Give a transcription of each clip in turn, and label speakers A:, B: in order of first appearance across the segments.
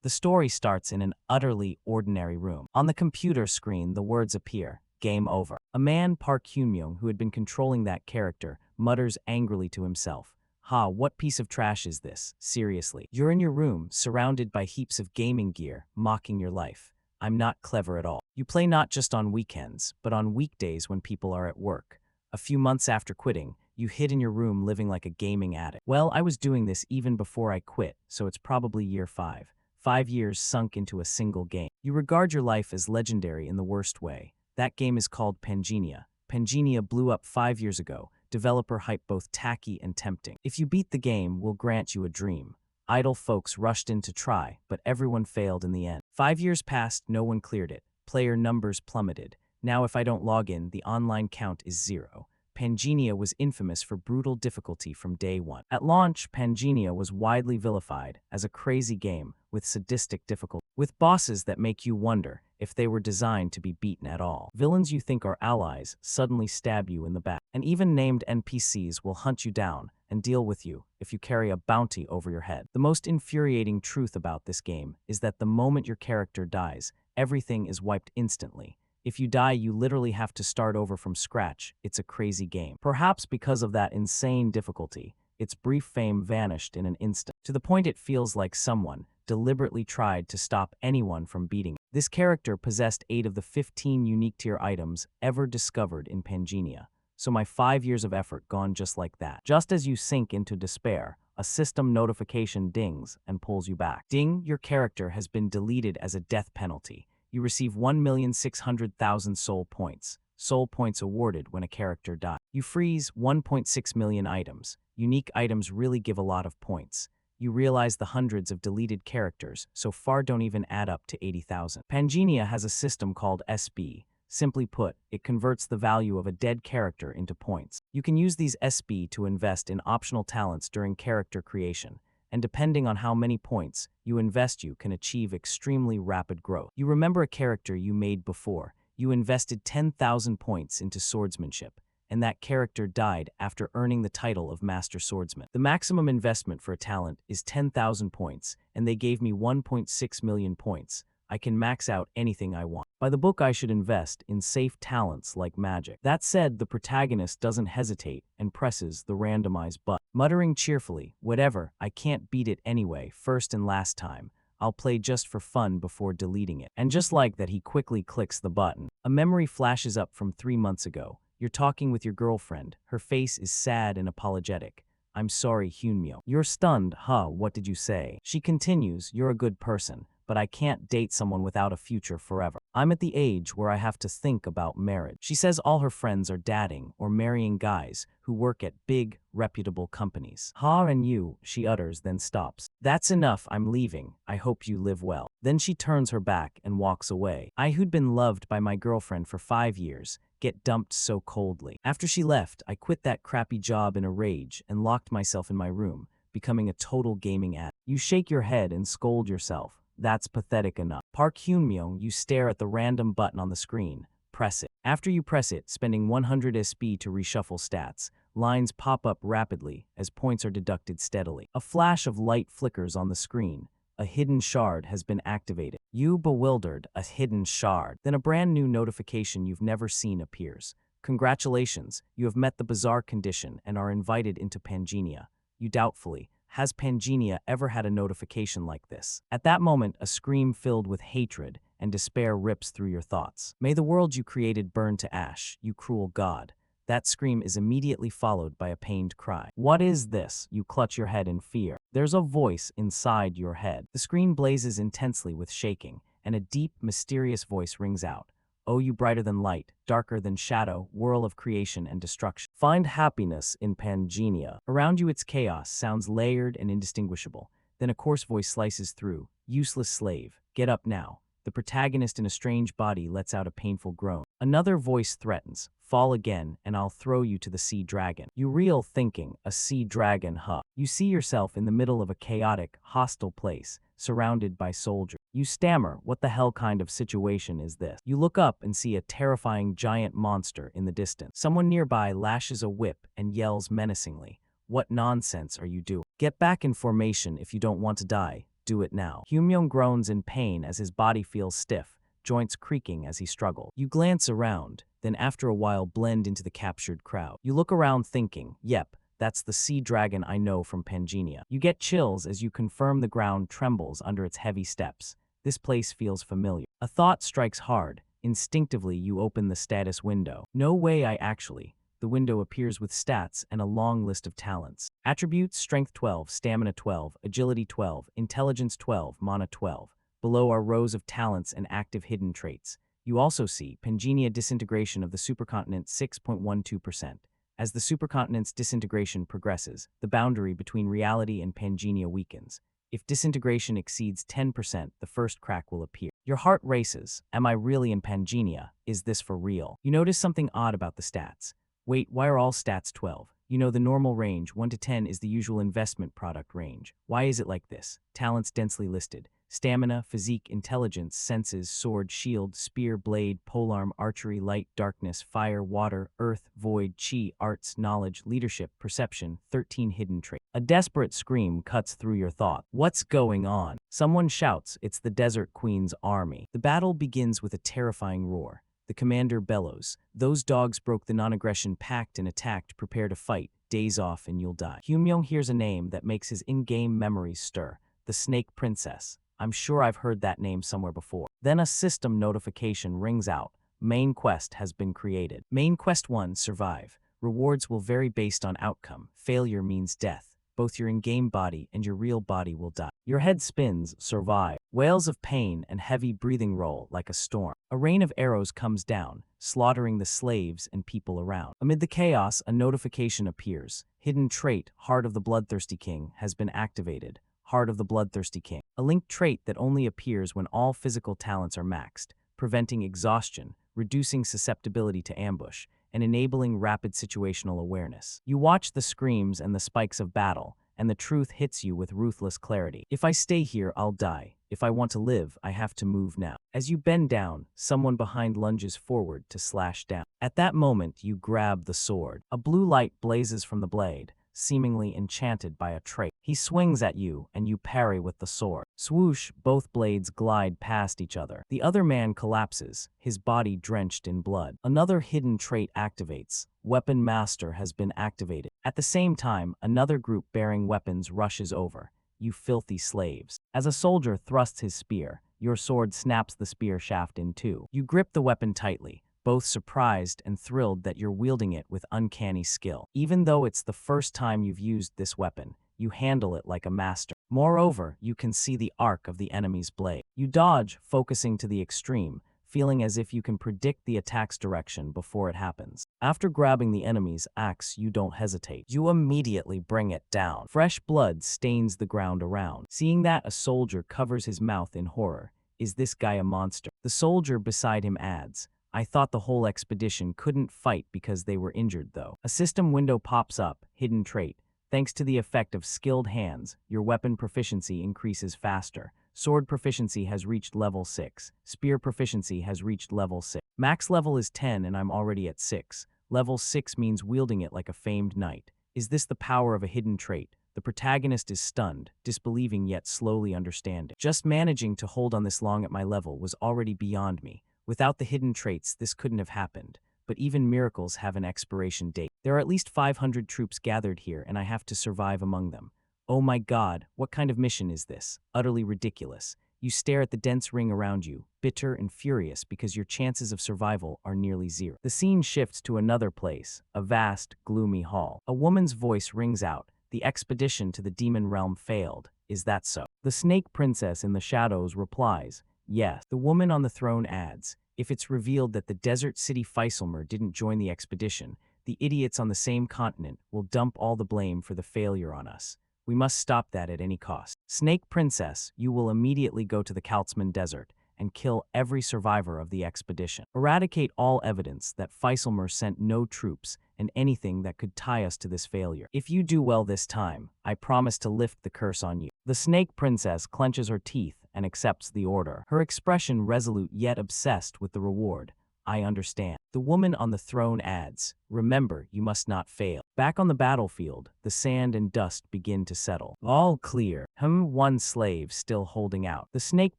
A: The story starts in an utterly ordinary room. On the computer screen, the words appear, "Game over." A man, Park Hyun-myung, who had been controlling that character, mutters angrily to himself, "Ha, what piece of trash is this? Seriously. You're in your room, surrounded by heaps of gaming gear, mocking your life. I'm not clever at all. You play not just on weekends, but on weekdays when people are at work. A few months after quitting, you hid in your room living like a gaming addict. Well, I was doing this even before I quit, so it's probably year 5. 5 years sunk into a single game. You regard your life as legendary in the worst way. That game is called Pangenia. Pangenia blew up 5 years ago. Developer hype both tacky and tempting. If you beat the game, we'll grant you a dream. Idle folks rushed in to try, but everyone failed in the end. 5 years passed, no one cleared it. Player numbers plummeted. Now if I don't log in, the online count is 0. Pangenia was infamous for brutal difficulty from day one. At launch, Pangenia was widely vilified as a crazy game with sadistic difficulty, with bosses that make you wonder if they were designed to be beaten at all. Villains you think are allies suddenly stab you in the back, and even named NPCs will hunt you down and deal with you if you carry a bounty over your head. The most infuriating truth about this game is that the moment your character dies, everything is wiped instantly. If you die, you literally have to start over from scratch. It's a crazy game. Perhaps because of that insane difficulty, its brief fame vanished in an instant, to the point it feels like someone deliberately tried to stop anyone from beating it. This character possessed 8 of the 15 unique tier items ever discovered in Pangenia. So my 5 years of effort gone just like that. Just as you sink into despair, a system notification dings and pulls you back. Ding, your character has been deleted as a death penalty. You receive 1,600,000 soul points. Soul points awarded when a character dies. You freeze 1.6 million items. Unique items really give a lot of points. You realize the hundreds of deleted characters so far don't even add up to 80,000. Pangenia has a system called SB. Simply put, it converts the value of a dead character into points. You can use these SB to invest in optional talents during character creation, and depending on how many points you invest, you can achieve extremely rapid growth. You remember a character you made before. You invested 10,000 points into swordsmanship, and that character died after earning the title of Master Swordsman. The maximum investment for a talent is 10,000 points, and they gave me 1.6 million points. I can max out anything I want. By the book, I should invest in safe talents like magic. That said, the protagonist doesn't hesitate and presses the randomize button. Muttering cheerfully, "Whatever, I can't beat it anyway, first and last time. I'll play just for fun before deleting it." And just like that, he quickly clicks the button. A memory flashes up from 3 months ago. You're talking with your girlfriend. Her face is sad and apologetic. "I'm sorry, Hyunmyo." You're stunned. "Huh, what did you say?" She continues, "You're a good person, but I can't date someone without a future forever. I'm at the age where I have to think about marriage." She says all her friends are dating or marrying guys who work at big, reputable companies. "Ha, and you," she utters, then stops. "That's enough, I'm leaving. I hope you live well." Then she turns her back and walks away. I, who'd been loved by my girlfriend for 5 years, get dumped so coldly. After she left, I quit that crappy job in a rage and locked myself in my room, becoming a total gaming addict. You shake your head and scold yourself. That's pathetic enough. Park Hyun-myung, you stare at the random button on the screen. Press it. After you press it, spending 100 SB to reshuffle stats, lines pop up rapidly as points are deducted steadily. A flash of light flickers on the screen. A hidden shard has been activated. You bewildered, a hidden shard. Then a brand new notification you've never seen appears. Congratulations, you have met the bizarre condition and are invited into Pangenia. You doubtfully, has Pangenia ever had a notification like this? At that moment, a scream filled with hatred and despair rips through your thoughts. May the world you created burn to ash, you cruel god. That scream is immediately followed by a pained cry. What is this? You clutch your head in fear. There's a voice inside your head. The screen blazes intensely with shaking, and a deep, mysterious voice rings out. "Oh, you brighter than light, darker than shadow, whirl of creation and destruction. Find happiness in Pangenia." Around you its chaos sounds layered and indistinguishable. Then a coarse voice slices through. "Useless slave, get up now." The protagonist in a strange body lets out a painful groan. Another voice threatens, "Fall again, and I'll throw you to the sea dragon." You reel, thinking, a sea dragon, huh? You see yourself in the middle of a chaotic, hostile place, surrounded by soldiers. You stammer, "What the hell kind of situation is this?" You look up and see a terrifying giant monster in the distance. Someone nearby lashes a whip and yells menacingly, "What nonsense are you doing? Get back in formation if you don't want to die." do it now. Hyunmyung groans in pain as his body feels stiff, joints creaking as he struggles. You glance around, then after a while blend into the captured crowd. You look around thinking, yep, that's the sea dragon I know from Pangenia. You get chills as you confirm the ground trembles under its heavy steps. This place feels familiar. A thought strikes hard. Instinctively, you open the status window. No way I actually. The window appears with stats and a long list of talents. Attributes: Strength 12, Stamina 12, Agility 12, Intelligence 12, Mana 12. Below are rows of talents and active hidden traits. You also see Pangenia disintegration of the supercontinent 6.12%. As the supercontinent's disintegration progresses, the boundary between reality and Pangenia weakens. If disintegration exceeds 10%, the first crack will appear. Your heart races. Am I really in Pangenia? Is this for real? You notice something odd about the stats. Wait, why are all stats 12? You know the normal range, 1 to 10, is the usual investment product range. Why is it like this? Talents densely listed. Stamina, physique, intelligence, senses, sword, shield, spear, blade, polearm, archery, light, darkness, fire, water, earth, void, chi, arts, knowledge, leadership, perception, 13 hidden traits. A desperate scream cuts through your thought. What's going on? Someone shouts, it's the Desert Queen's army. The battle begins with a terrifying roar. The commander bellows, those dogs broke the non-aggression pact and attacked, prepare to fight, days off and you'll die. Hyunmyung hears a name that makes his in-game memories stir, the Snake Princess. I'm sure I've heard that name somewhere before. Then a system notification rings out. Main quest has been created. Main quest 1, survive. Rewards will vary based on outcome. Failure means death. Both your in-game body and your real body will die. Your head spins, survive. Wails of pain and heavy breathing roll like a storm. A rain of arrows comes down, slaughtering the slaves and people around. Amid the chaos, a notification appears. Hidden trait, Heart of the Bloodthirsty King, has been activated. Heart of the Bloodthirsty King. A linked trait that only appears when all physical talents are maxed, preventing exhaustion, reducing susceptibility to ambush, and enabling rapid situational awareness. You watch the screams and the spikes of battle, and the truth hits you with ruthless clarity. If I stay here, I'll die. If I want to live, I have to move now. As you bend down, someone behind lunges forward to slash down. At that moment, you grab the sword. A blue light blazes from the blade, seemingly enchanted by a trait. He swings at you, and you parry with the sword. Swoosh, both blades glide past each other. The other man collapses, his body drenched in blood. Another hidden trait activates. Weapon Master has been activated. At the same time, another group bearing weapons rushes over. You filthy slaves. As a soldier thrusts his spear, your sword snaps the spear shaft in two. You grip the weapon tightly, both surprised and thrilled that you're wielding it with uncanny skill. Even though it's the first time you've used this weapon, you handle it like a master. Moreover, you can see the arc of the enemy's blade. You dodge, focusing to the extreme, feeling as if you can predict the attack's direction before it happens. After grabbing the enemy's axe, you don't hesitate. You immediately bring it down. Fresh blood stains the ground around. Seeing that, a soldier covers his mouth in horror. Is this guy a monster? The soldier beside him adds, I thought the whole expedition couldn't fight because they were injured though. A system window pops up, hidden trait. Thanks to the effect of skilled hands, your weapon proficiency increases faster. Sword proficiency has reached level 6. Spear proficiency has reached level 6. Max level is 10 and I'm already at 6. Level 6 means wielding it like a famed knight. Is this the power of a hidden trait? The protagonist is stunned, disbelieving yet slowly understanding. Just managing to hold on this long at my level was already beyond me. Without the hidden traits, this couldn't have happened. But even miracles have an expiration date. There are at least 500 troops gathered here, and I have to survive among them. Oh my god, what kind of mission is this? Utterly ridiculous. You stare at the dense ring around you, bitter and furious because your chances of survival are nearly zero. The scene shifts to another place, a vast, gloomy hall. A woman's voice rings out, the expedition to the demon realm failed. Is that so? The Snake Princess in the shadows replies, yes. The woman on the throne adds, if it's revealed that the desert city Feiselmer didn't join the expedition, the idiots on the same continent will dump all the blame for the failure on us. We must stop that at any cost. Snake Princess, you will immediately go to the Kaltzman Desert and kill every survivor of the expedition. Eradicate all evidence that Feiselmer sent no troops and anything that could tie us to this failure. If you do well this time, I promise to lift the curse on you. The Snake Princess clenches her teeth and accepts the order. Her expression resolute yet obsessed with the reward. I understand. The woman on the throne adds, remember, you must not fail. Back on the battlefield, the sand and dust begin to settle. All clear. One slave still holding out. The Snake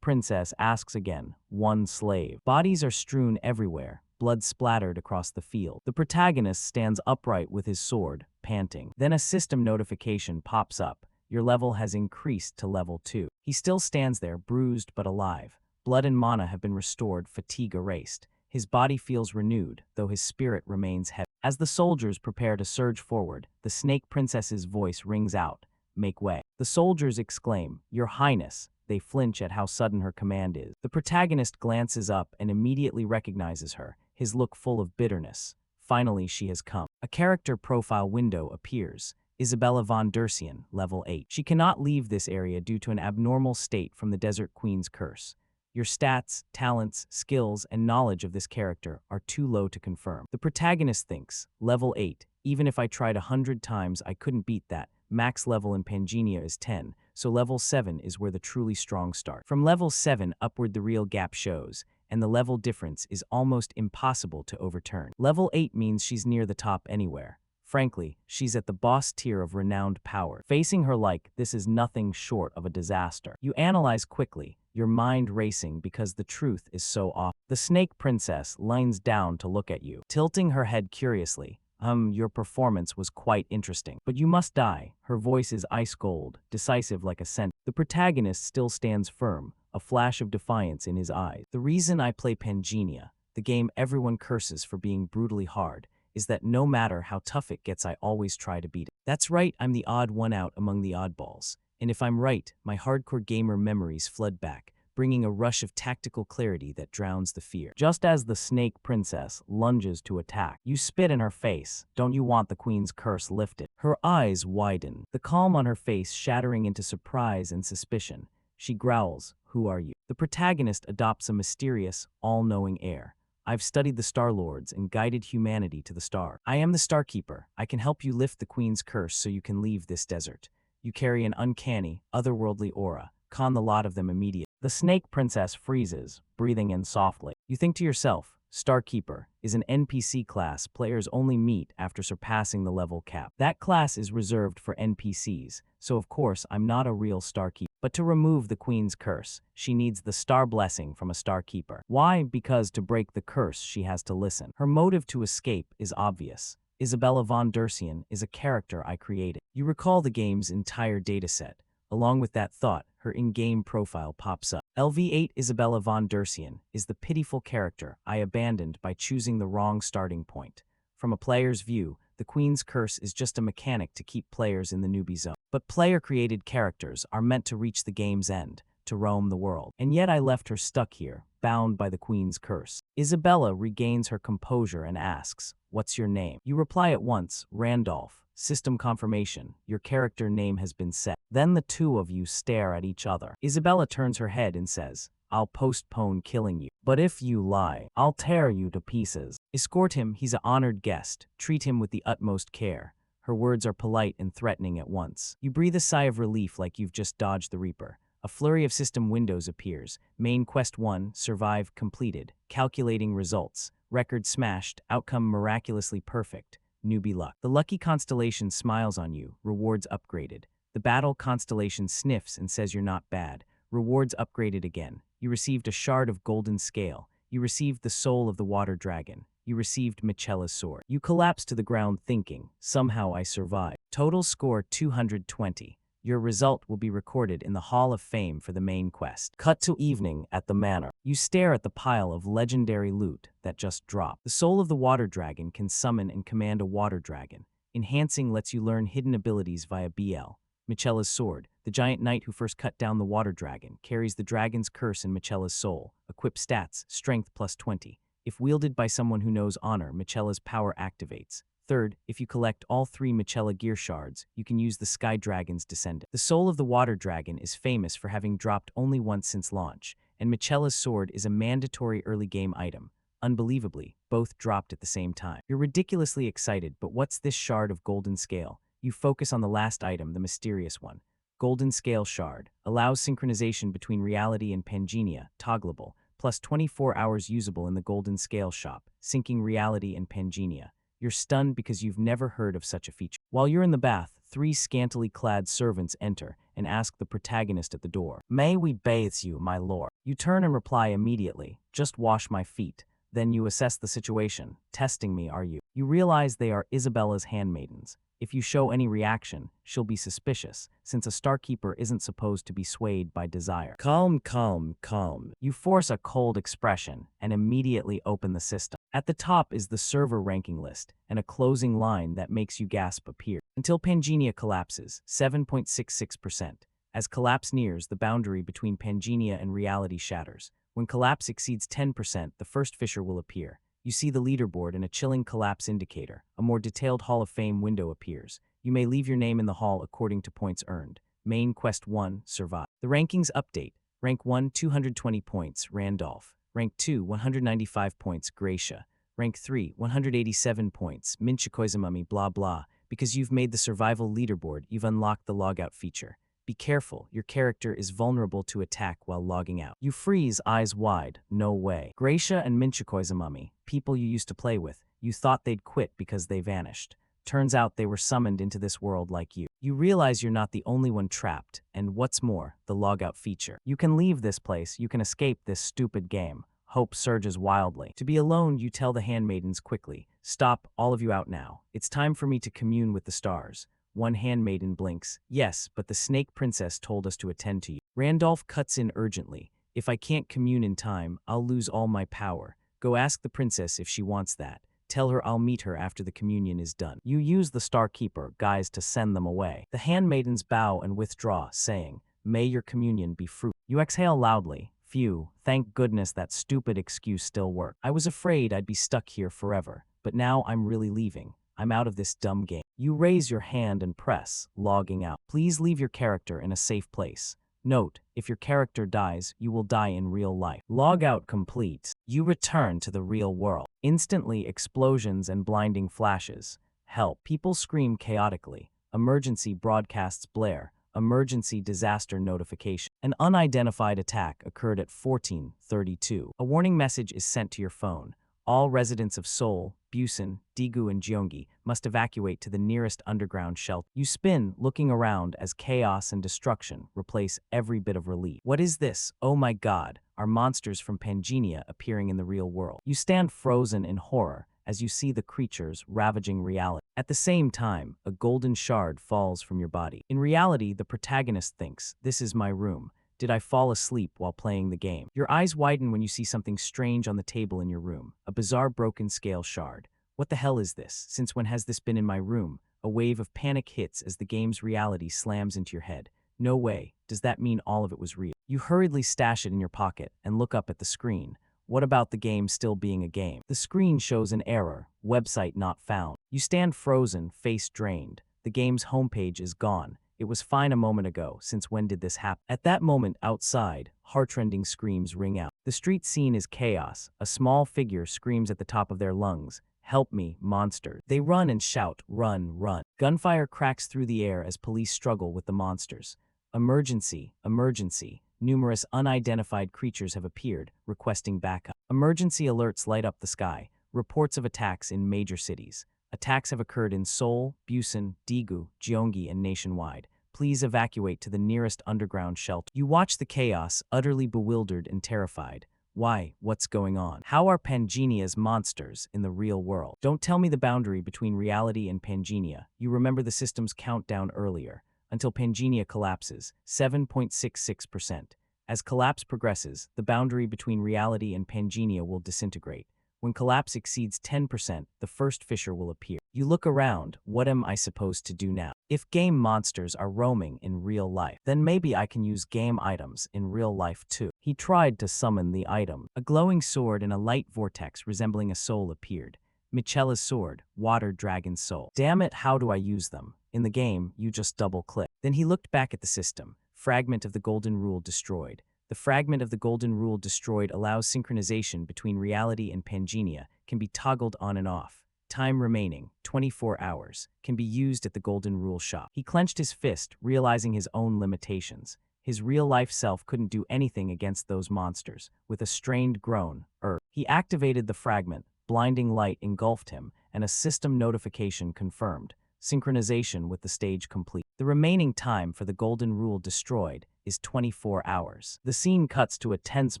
A: Princess asks again. One slave. Bodies are strewn everywhere, blood splattered across the field. The protagonist stands upright with his sword, panting. Then a system notification pops up. Your level has increased to level 2. He still stands there, bruised but alive. Blood and mana have been restored, fatigue erased. His body feels renewed, though his spirit remains heavy. As the soldiers prepare to surge forward, the Snake Princess's voice rings out, "Make way." The soldiers exclaim, "Your Highness." They flinch at how sudden her command is. The protagonist glances up and immediately recognizes her, his look full of bitterness. Finally, she has come. A character profile window appears. Isabella von Dersian, level 8. She cannot leave this area due to an abnormal state from the Desert Queen's curse. Your stats, talents, skills, and knowledge of this character are too low to confirm. The protagonist thinks, level 8, even if I tried 100 times I couldn't beat that. Max level in Pangea is 10, so level 7 is where the truly strong start. From level 7 upward the real gap shows, and the level difference is almost impossible to overturn. Level 8 means she's near the top anywhere. Frankly, she's at the boss tier of renowned power. Facing her like this is nothing short of a disaster. You analyze quickly, your mind racing because the truth is so off. The Snake Princess leans down to look at you, tilting her head curiously. Your performance was quite interesting. But you must die. Her voice is ice cold, decisive like a scent. The protagonist still stands firm, a flash of defiance in his eyes. The reason I play Pangea, the game everyone curses for being brutally hard, is that no matter how tough it gets I always try to beat it. That's right, I'm the odd one out among the oddballs. And if I'm right, my hardcore gamer memories flood back, bringing a rush of tactical clarity that drowns the fear. Just as the Snake Princess lunges to attack, you spit in her face. Don't you want the Queen's curse lifted? Her eyes widen, the calm on her face shattering into surprise and suspicion. She growls, "Who are you?" The protagonist adopts a mysterious, all-knowing air. "I've studied the Star Lords and guided humanity to the star. I am the Starkeeper. I can help you lift the Queen's curse so you can leave this desert." You carry an uncanny, otherworldly aura. Con the lot of them immediately. The Snake Princess freezes, breathing in softly. You think to yourself, Starkeeper is an NPC class players only meet after surpassing the level cap. That class is reserved for NPCs, so of course I'm not a real Starkeeper. But to remove the Queen's curse, she needs the star blessing from a Starkeeper. Why? Because to break the curse she has to listen. Her motive to escape is obvious. Isabella von Dersian is a character I created. You recall the game's entire dataset. Along with that thought, her in-game profile pops up. LV8 Isabella von Dersian is the pitiful character I abandoned by choosing the wrong starting point. From a player's view, the Queen's curse is just a mechanic to keep players in the newbie zone. But player-created characters are meant to reach the game's end, to roam the world. And yet I left her stuck here, bound by the Queen's curse. Isabella regains her composure and asks, "What's your name?" You reply at once, "Randolph." System confirmation, your character name has been set. Then the two of you stare at each other. Isabella turns her head and says, "I'll postpone killing you. But if you lie, I'll tear you to pieces." Escort him, he's an honored guest. Treat him with the utmost care. Her words are polite and threatening at once. You breathe a sigh of relief like you've just dodged the Reaper. A flurry of system windows appears. Main Quest 1, Survive completed. Calculating results. Record smashed, outcome miraculously perfect. Newbie luck. The lucky constellation smiles on you, rewards upgraded. The battle constellation sniffs and says you're not bad. Rewards upgraded again. You received a shard of golden scale. You received the soul of the water dragon. You received Michela's sword. You collapse to the ground thinking, somehow I survived. Total score 220. Your result will be recorded in the Hall of Fame for the main quest. Cut to evening at the manor. You stare at the pile of legendary loot that just dropped. The soul of the water dragon can summon and command a water dragon. Enhancing lets you learn hidden abilities via BL. Michela's sword, the giant knight who first cut down the water dragon, carries the dragon's curse in Michela's soul. Equip stats, strength plus 20. If wielded by someone who knows honor, Michela's power activates. Third, if you collect all 3 Michela gear shards, you can use the Sky Dragon's descendant. The soul of the water dragon is famous for having dropped only once since launch, and Michela's sword is a mandatory early game item. Unbelievably, both dropped at the same time. You're ridiculously excited, but what's this shard of golden scale? You focus on the last item, the mysterious one. Golden Scale Shard allows synchronization between reality and Pangea, toggleable, plus 24 hours usable in the Golden Scale shop, syncing reality and Pangea. You're stunned because you've never heard of such a feature. While you're in the bath, three scantily clad servants enter and ask the protagonist at the door, "May we bathe you, my lord?" You turn and reply immediately, "Just wash my feet." Then you assess the situation. "Testing me, are you?" You realize they are Isabella's handmaidens. If you show any reaction, she'll be suspicious, since a Starkeeper isn't supposed to be swayed by desire. Calm, calm, calm. You force a cold expression and immediately open the system. At the top is the server ranking list, and a closing line that makes you gasp appears. Until Pangea collapses, 7.66%. As collapse nears, the boundary between Pangea and reality shatters. When collapse exceeds 10%, the first fissure will appear. You see the leaderboard and a chilling collapse indicator. A more detailed Hall of Fame window appears. You may leave your name in the hall according to points earned. Main Quest 1, Survive. The rankings update. Rank 1, 220 points, Randolph. Rank 2, 195 points, Gracia. Rank 3, 187 points, Minchikoizumami, blah blah. Because you've made the survival leaderboard, you've unlocked the logout feature. Be careful, your character is vulnerable to attack while logging out. You freeze, eyes wide, no way. Gracia and Minchikoizumami, people you used to play with, you thought they'd quit because they vanished. Turns out they were summoned into this world like you. You realize you're not the only one trapped, and what's more, the logout feature. You can leave this place, you can escape this stupid game. Hope surges wildly. To be alone, you tell the handmaidens quickly, "Stop, all of you out now. It's time for me to commune with the stars." One handmaiden blinks, "Yes, but the snake princess told us to attend to you." Randolph cuts in urgently, "If I can't commune in time, I'll lose all my power. Go ask the princess if she wants that. Tell her I'll meet her after the communion is done." You use the Starkeeper, guys, to send them away. The handmaidens bow and withdraw, saying, "May your communion be fruitful." You exhale loudly. "Phew, thank goodness that stupid excuse still worked. I was afraid I'd be stuck here forever, but now I'm really leaving. I'm out of this dumb game." You raise your hand and press, logging out. Please leave your character in a safe place. Note, if your character dies, you will die in real life. Logout complete. You return to the real world. Instantly, explosions and blinding flashes. Help. People scream chaotically. Emergency broadcasts blare. Emergency disaster notification. An unidentified attack occurred at 14:32. A warning message is sent to your phone. All residents of Seoul, Busan, Daegu, and Gyeonggi must evacuate to the nearest underground shelter. You spin, looking around as chaos and destruction replace every bit of relief. What is this? Oh my god, are monsters from Pangea appearing in the real world? You stand frozen in horror as you see the creatures ravaging reality. At the same time, a golden shard falls from your body. In reality, the protagonist thinks, "This is my room. Did I fall asleep while playing the game?" Your eyes widen when you see something strange on the table in your room, a bizarre broken scale shard. What the hell is this? Since when has this been in my room? A wave of panic hits as the game's reality slams into your head. No way. Does that mean all of it was real? You hurriedly stash it in your pocket and look up at the screen. What about the game still being a game? The screen shows an error, website not found. You stand frozen, face drained. The game's homepage is gone. It was fine a moment ago, since when did this happen? At that moment, outside, heartrending screams ring out. The street scene is chaos. A small figure screams at the top of their lungs, "Help me, monster." They run and shout, "Run, run." Gunfire cracks through the air as police struggle with the monsters. Emergency, emergency. Numerous unidentified creatures have appeared, requesting backup. Emergency alerts light up the sky. Reports of attacks in major cities. Attacks have occurred in Seoul, Busan, Daegu, Gyeonggi, and nationwide. Please evacuate to the nearest underground shelter. You watch the chaos, utterly bewildered and terrified. Why? What's going on? How are Pangea's monsters in the real world? Don't tell me the boundary between reality and Pangea. You remember the system's countdown earlier. Until Pangea collapses, 7.66%. As collapse progresses, the boundary between reality and Pangea will disintegrate. When collapse exceeds 10%, the first fissure will appear. You look around, what am I supposed to do now? If game monsters are roaming in real life, then maybe I can use game items in real life too. He tried to summon the item. A glowing sword and a light vortex resembling a soul appeared. Michela's sword, water dragon's soul. Damn it, how do I use them? In the game, you just double-click. Then he looked back at the system. Fragment of the golden rule destroyed. The fragment of the golden rule destroyed allows synchronization between reality and Pangea, can be toggled on and off. Time remaining, 24 hours, can be used at the golden rule shop. He clenched his fist, realizing his own limitations. His real-life self couldn't do anything against those monsters. With a strained groan, he activated the fragment. Blinding light engulfed him, and a system notification confirmed. Synchronization with the stage complete. The remaining time for the golden rule destroyed is 24 hours. The scene cuts to a tense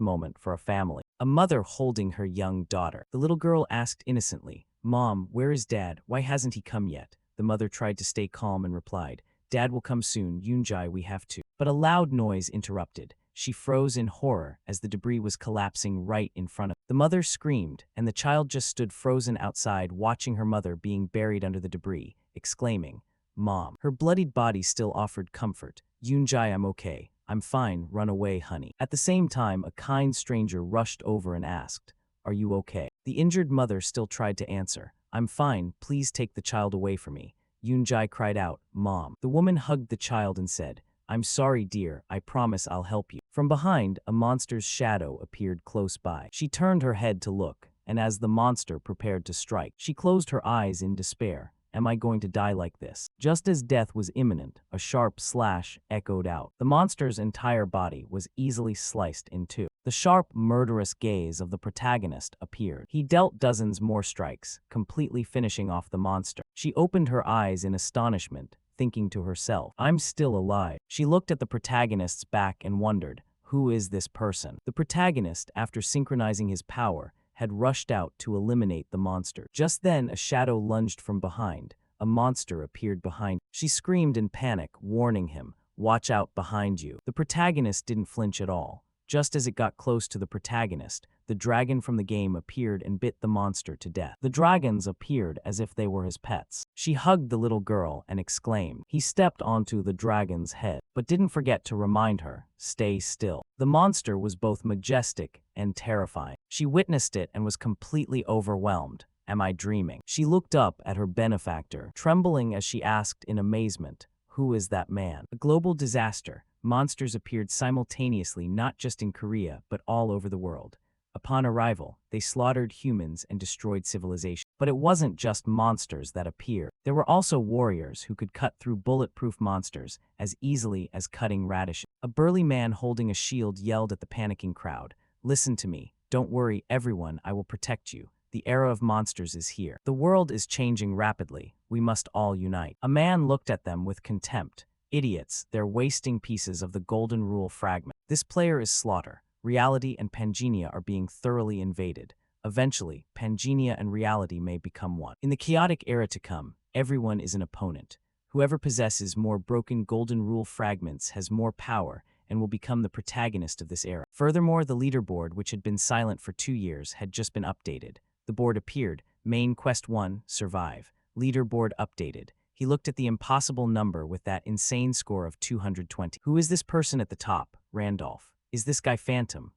A: moment for a family. A mother holding her young daughter. The little girl asked innocently, "Mom, where is Dad? Why hasn't he come yet?" The mother tried to stay calm and replied, "Dad will come soon, Yoonjae, we have to." But a loud noise interrupted. She froze in horror as the debris was collapsing right in front of her. The mother screamed, and the child just stood frozen outside watching her mother being buried under the debris, exclaiming, "Mom." Her bloodied body still offered comfort. "Yoonjae, I'm okay. I'm fine. Run away, honey." At the same time, a kind stranger rushed over and asked, "Are you okay?" The injured mother still tried to answer, "I'm fine. Please take the child away from me." Yoonjae cried out, "Mom." The woman hugged the child and said, "I'm sorry, dear. I promise I'll help you." From behind, a monster's shadow appeared close by. She turned her head to look, and as the monster prepared to strike, she closed her eyes in despair. "Am I going to die like this?" Just as death was imminent, a sharp slash echoed out. The monster's entire body was easily sliced in two. The sharp, murderous gaze of the protagonist appeared. He dealt dozens more strikes, completely finishing off the monster. She opened her eyes in astonishment, thinking to herself, "I'm still alive." She looked at the protagonist's back and wondered, who is this person? The protagonist, after synchronizing his power, had rushed out to eliminate the monster. Just then, a shadow lunged from behind. A monster appeared behind. She screamed in panic, warning him, "Watch out behind you." The protagonist didn't flinch at all. Just as it got close to the protagonist, the dragon from the game appeared and bit the monster to death. The dragons appeared as if they were his pets. She hugged the little girl and exclaimed. He stepped onto the dragon's head, but didn't forget to remind her, "Stay still." The monster was both majestic and terrifying. She witnessed it and was completely overwhelmed. "Am I dreaming?" She looked up at her benefactor, trembling as she asked in amazement, "Who is that man?" A global disaster. Monsters appeared simultaneously not just in Korea, but all over the world. Upon arrival, they slaughtered humans and destroyed civilization. But it wasn't just monsters that appeared. There were also warriors who could cut through bulletproof monsters as easily as cutting radishes. A burly man holding a shield yelled at the panicking crowd, "Listen to me. Don't worry, everyone. I will protect you. The era of monsters is here. The world is changing rapidly. We must all unite." A man looked at them with contempt. "Idiots, they're wasting pieces of the Golden Rule fragment. This player is slaughter. Reality and Pangenia are being thoroughly invaded. Eventually, Pangenia and reality may become one. In the chaotic era to come, everyone is an opponent. Whoever possesses more broken Golden Rule fragments has more power and will become the protagonist of this era." Furthermore, the leaderboard, which had been silent for 2 years, had just been updated. The board appeared. Main Quest 1, Survive. Leaderboard updated. He looked at the impossible number with that insane score of 220. Who is this person at the top? Randolph. Is this guy Phantom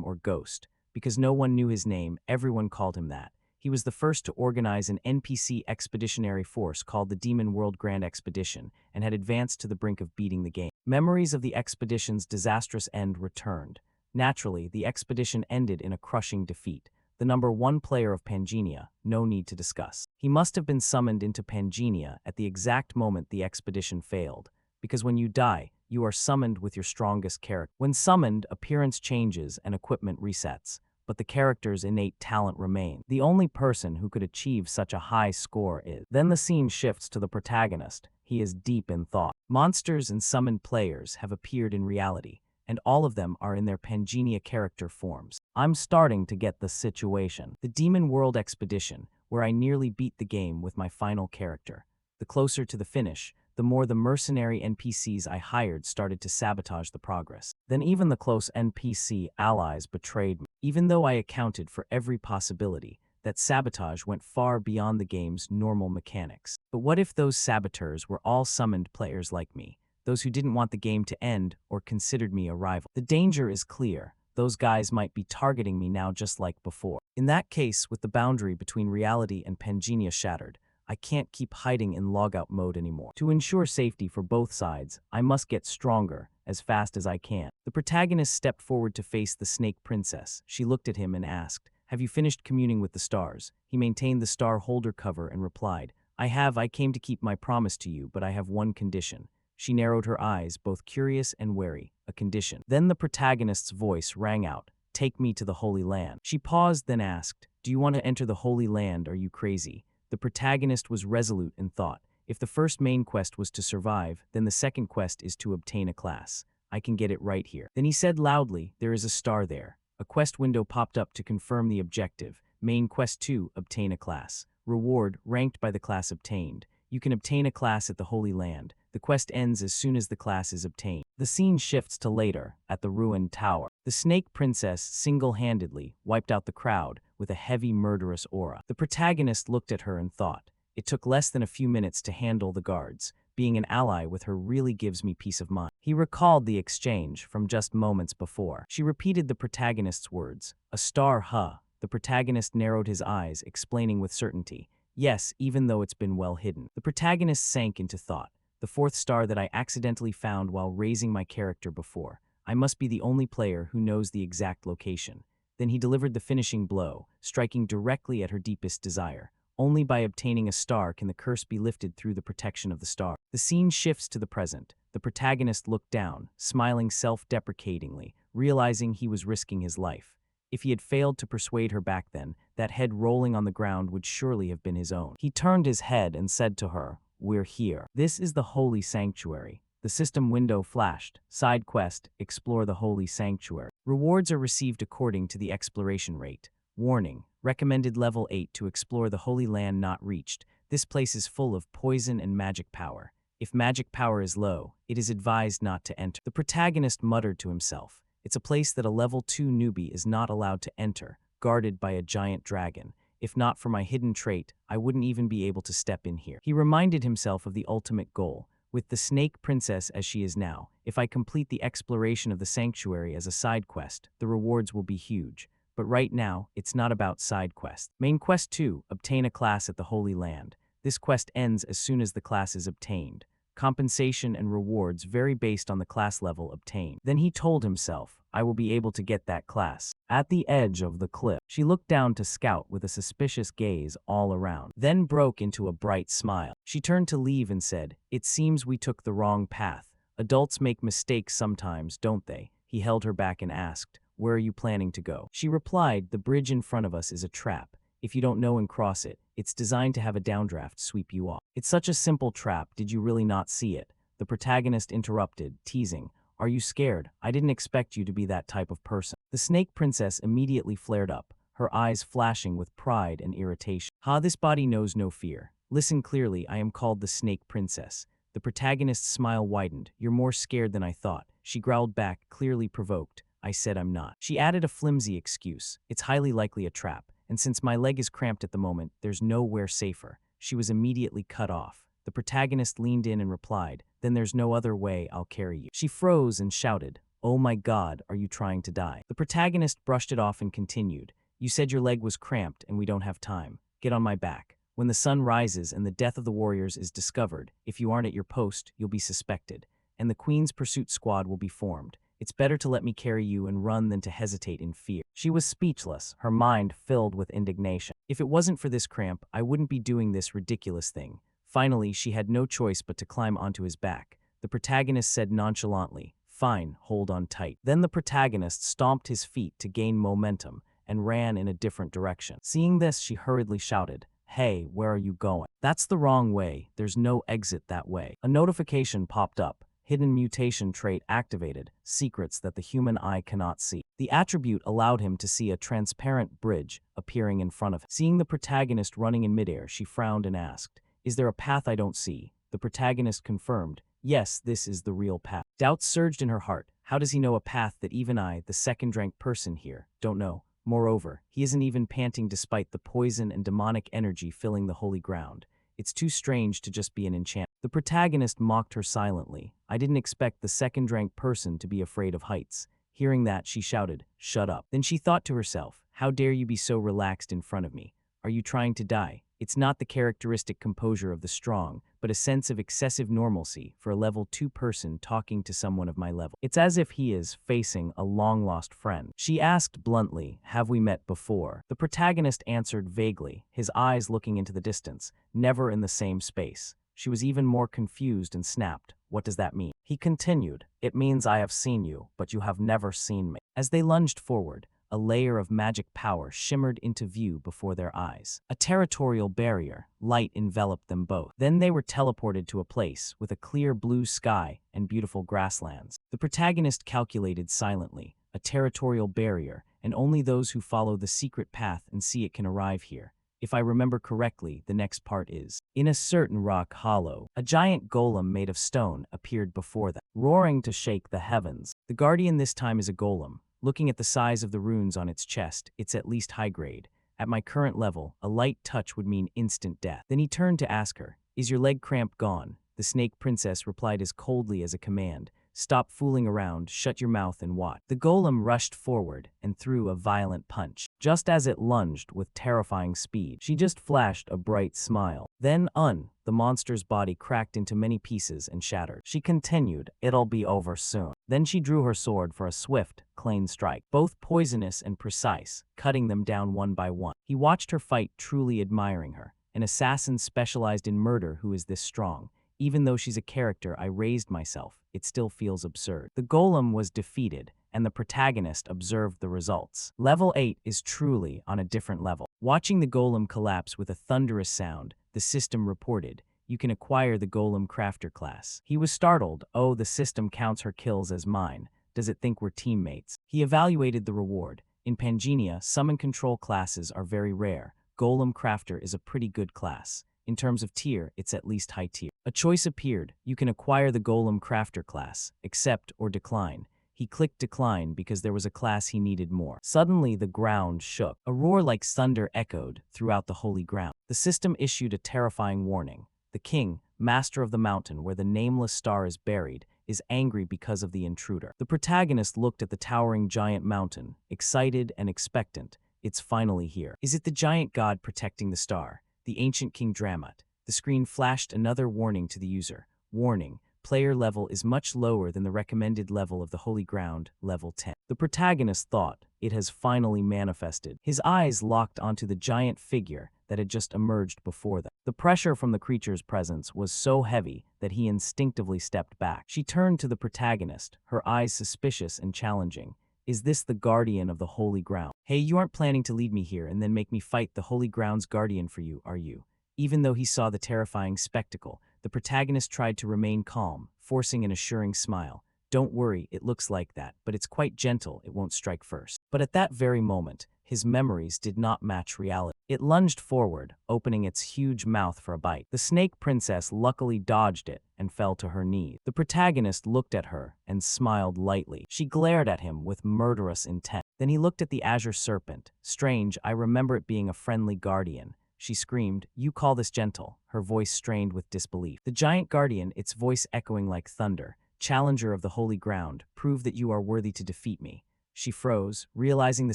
A: or Ghost? Because no one knew his name, everyone called him that. He was the first to organize an NPC expeditionary force called the Demon World Grand Expedition and had advanced to the brink of beating the game. Memories of the expedition's disastrous end returned. Naturally, the expedition ended in a crushing defeat. The number 1 player of Pangenia, no need to discuss. He must have been summoned into Pangenia at the exact moment the expedition failed, because when you die, you are summoned with your strongest character. When summoned, appearance changes and equipment resets, but the character's innate talent remains. The only person who could achieve such a high score is. Then the scene shifts to the protagonist. He is deep in thought. Monsters and summoned players have appeared in reality, and all of them are in their Pangenia character forms. I'm starting to get the situation. The Demon World Expedition, where I nearly beat the game with my final character. The closer to the finish, the more the mercenary NPCs I hired started to sabotage the progress. Then even the close NPC allies betrayed me. Even though I accounted for every possibility, that sabotage went far beyond the game's normal mechanics. But what if those saboteurs were all summoned players like me? Those who didn't want the game to end or considered me a rival. The danger is clear. Those guys might be targeting me now just like before. In that case, with the boundary between reality and Pangenia shattered, I can't keep hiding in logout mode anymore. To ensure safety for both sides, I must get stronger as fast as I can. The protagonist stepped forward to face the Snake Princess. She looked at him and asked, "Have you finished communing with the stars?" He maintained the star holder cover and replied, "I have. I came to keep my promise to you, but I have one condition." She narrowed her eyes, both curious and wary. "A condition." Then the protagonist's voice rang out, "Take me to the Holy Land." She paused, then asked, "Do you want to enter the Holy Land? Are you crazy?" The protagonist was resolute in thought. If the first main quest was to survive, then the second quest is to obtain a class. I can get it right here. Then he said loudly, there is a star there. A quest window popped up to confirm the objective. Main quest 2, obtain a class. Reward, ranked by the class obtained. You can obtain a class at the Holy Land. The quest ends as soon as the class is obtained. The scene shifts to later, at the ruined tower. The Snake Princess single-handedly wiped out the crowd with a heavy murderous aura. The protagonist looked at her and thought, it took less than a few minutes to handle the guards. Being an ally with her really gives me peace of mind. He recalled the exchange from just moments before. She repeated the protagonist's words, a star, huh? The protagonist narrowed his eyes, explaining with certainty, yes, even though it's been well hidden. The protagonist sank into thought. The fourth star that I accidentally found while raising my character before. I must be the only player who knows the exact location. Then he delivered the finishing blow, striking directly at her deepest desire. Only by obtaining a star can the curse be lifted through the protection of the star. The scene shifts to the present. The protagonist looked down, smiling self-deprecatingly, realizing he was risking his life. If he had failed to persuade her back then, that head rolling on the ground would surely have been his own. He turned his head and said to her, we're here. This is the Holy Sanctuary. The system window flashed. Side quest, explore the Holy Sanctuary. Rewards are received according to the exploration rate. Warning, recommended level 8 to explore the Holy Land not reached. This place is full of poison and magic power. If magic power is low, it is advised not to enter. The protagonist muttered to himself. It's a place that a level 2 newbie is not allowed to enter, guarded by a giant dragon. If not for my hidden trait, I wouldn't even be able to step in here. He reminded himself of the ultimate goal. With the Snake Princess as she is now, if I complete the exploration of the sanctuary as a side quest, the rewards will be huge. But right now, it's not about side quests. Main quest 2, obtain a class at the Holy Land. This quest ends as soon as the class is obtained. Compensation and rewards vary based on the class level obtained. Then he told himself, I will be able to get that class. At the edge of the cliff, she looked down to scout with a suspicious gaze all around, then broke into a bright smile. She turned to leave and said, it seems we took the wrong path. Adults make mistakes sometimes, don't they? He held her back and asked, where are you planning to go? She replied, the bridge in front of us is a trap. If you don't know and cross it, it's designed to have a downdraft sweep you off. It's such a simple trap, did you really not see it? The protagonist interrupted, teasing, are you scared? I didn't expect you to be that type of person. The Snake Princess immediately flared up, her eyes flashing with pride and irritation. This body knows no fear. Listen clearly, I am called the Snake Princess. The protagonist's smile widened. You're more scared than I thought. She growled back, clearly provoked. I said I'm not. She added a flimsy excuse. It's highly likely a trap, and since my leg is cramped at the moment, there's nowhere safer. She was immediately cut off. The protagonist leaned in and replied, then there's no other way, I'll carry you. She froze and shouted, oh my God, are you trying to die? The protagonist brushed it off and continued, you said your leg was cramped and we don't have time. Get on my back. When the sun rises and the death of the warriors is discovered, if you aren't at your post, you'll be suspected, and the Queen's pursuit squad will be formed. It's better to let me carry you and run than to hesitate in fear. She was speechless, her mind filled with indignation. If it wasn't for this cramp, I wouldn't be doing this ridiculous thing. Finally, she had no choice but to climb onto his back. The protagonist said nonchalantly, fine, hold on tight. Then the protagonist stomped his feet to gain momentum and ran in a different direction. Seeing this, she hurriedly shouted, hey, where are you going? That's the wrong way. There's no exit that way. A notification popped up. Hidden mutation trait activated, secrets that the human eye cannot see. The attribute allowed him to see a transparent bridge appearing in front of him. Seeing the protagonist running in midair, she frowned and asked, is there a path I don't see? The protagonist confirmed, yes, this is the real path. Doubts surged in her heart. How does he know a path that even I, the second-ranked person here, don't know? Moreover, he isn't even panting despite the poison and demonic energy filling the holy ground. It's too strange to just be an enchantment. The protagonist mocked her silently. I didn't expect the second-ranked person to be afraid of heights. Hearing that, she shouted, shut up. Then she thought to herself, how dare you be so relaxed in front of me? Are you trying to die? It's not the characteristic composure of the strong, but a sense of excessive normalcy for a level 2 person talking to someone of my level. It's as if he is facing a long-lost friend. She asked bluntly, have we met before? The protagonist answered vaguely, his eyes looking into the distance, never in the same space. She was even more confused and snapped, what does that mean? He continued, it means I have seen you, but you have never seen me. As they lunged forward, a layer of magic power shimmered into view before their eyes. A territorial barrier, light enveloped them both. Then they were teleported to a place with a clear blue sky and beautiful grasslands. The protagonist calculated silently, a territorial barrier, and only those who follow the secret path and see it can arrive here. If I remember correctly, the next part is, in a certain rock hollow, a giant golem made of stone appeared before them, roaring to shake the heavens. The guardian this time is a golem. Looking at the size of the runes on its chest, it's at least high grade. At my current level, a light touch would mean instant death. Then he turned to ask her, "Is your leg cramp gone?" The snake princess replied as coldly as a command, "Stop fooling around, shut your mouth and watch." The golem rushed forward and threw a violent punch. Just as it lunged with terrifying speed, she just flashed a bright smile. Then, the monster's body cracked into many pieces and shattered. She continued, "It'll be over soon." Then she drew her sword for a swift, clean strike, both poisonous and precise, cutting them down one by one. He watched her fight, truly admiring her. An assassin specialized in murder who is this strong. Even though she's a character I raised myself, it still feels absurd. The golem was defeated, and the protagonist observed the results. Level 8 is truly on a different level. Watching the golem collapse with a thunderous sound, the system reported, "You can acquire the golem crafter class." He was startled. "Oh, the system counts her kills as mine. Does it think we're teammates?" He evaluated the reward. In Pangenia, summon control classes are very rare. Golem crafter is a pretty good class. In terms of tier, it's at least high tier. A choice appeared. You can acquire the Golem Crafter class, accept or decline. He clicked decline because there was a class he needed more. Suddenly, the ground shook. A roar like thunder echoed throughout the holy ground. The system issued a terrifying warning. The king, master of the mountain where the nameless star is buried, is angry because of the intruder. The protagonist looked at the towering giant mountain, excited and expectant. It's finally here. Is it the giant god protecting the star? The ancient King Dramat. The screen flashed another warning to the user. Warning, player level is much lower than the recommended level of the Holy Ground, level 10. The protagonist thought, it has finally manifested. His eyes locked onto the giant figure that had just emerged before them. The pressure from the creature's presence was so heavy that he instinctively stepped back. She turned to the protagonist, her eyes suspicious and challenging. Is this the guardian of the Holy Ground? Hey, you aren't planning to lead me here and then make me fight the Holy Ground's guardian for you, are you? Even though he saw the terrifying spectacle, the protagonist tried to remain calm, forcing an assuring smile. Don't worry, it looks like that, but it's quite gentle, it won't strike first. But at that very moment, his memories did not match reality. It lunged forward, opening its huge mouth for a bite. The snake princess luckily dodged it and fell to her knees. The protagonist looked at her and smiled lightly. She glared at him with murderous intent. Then he looked at the azure serpent. Strange, I remember it being a friendly guardian. She screamed, "You call this gentle?" Her voice strained with disbelief. The giant guardian, its voice echoing like thunder, challenger of the holy ground, prove that you are worthy to defeat me. She froze, realizing the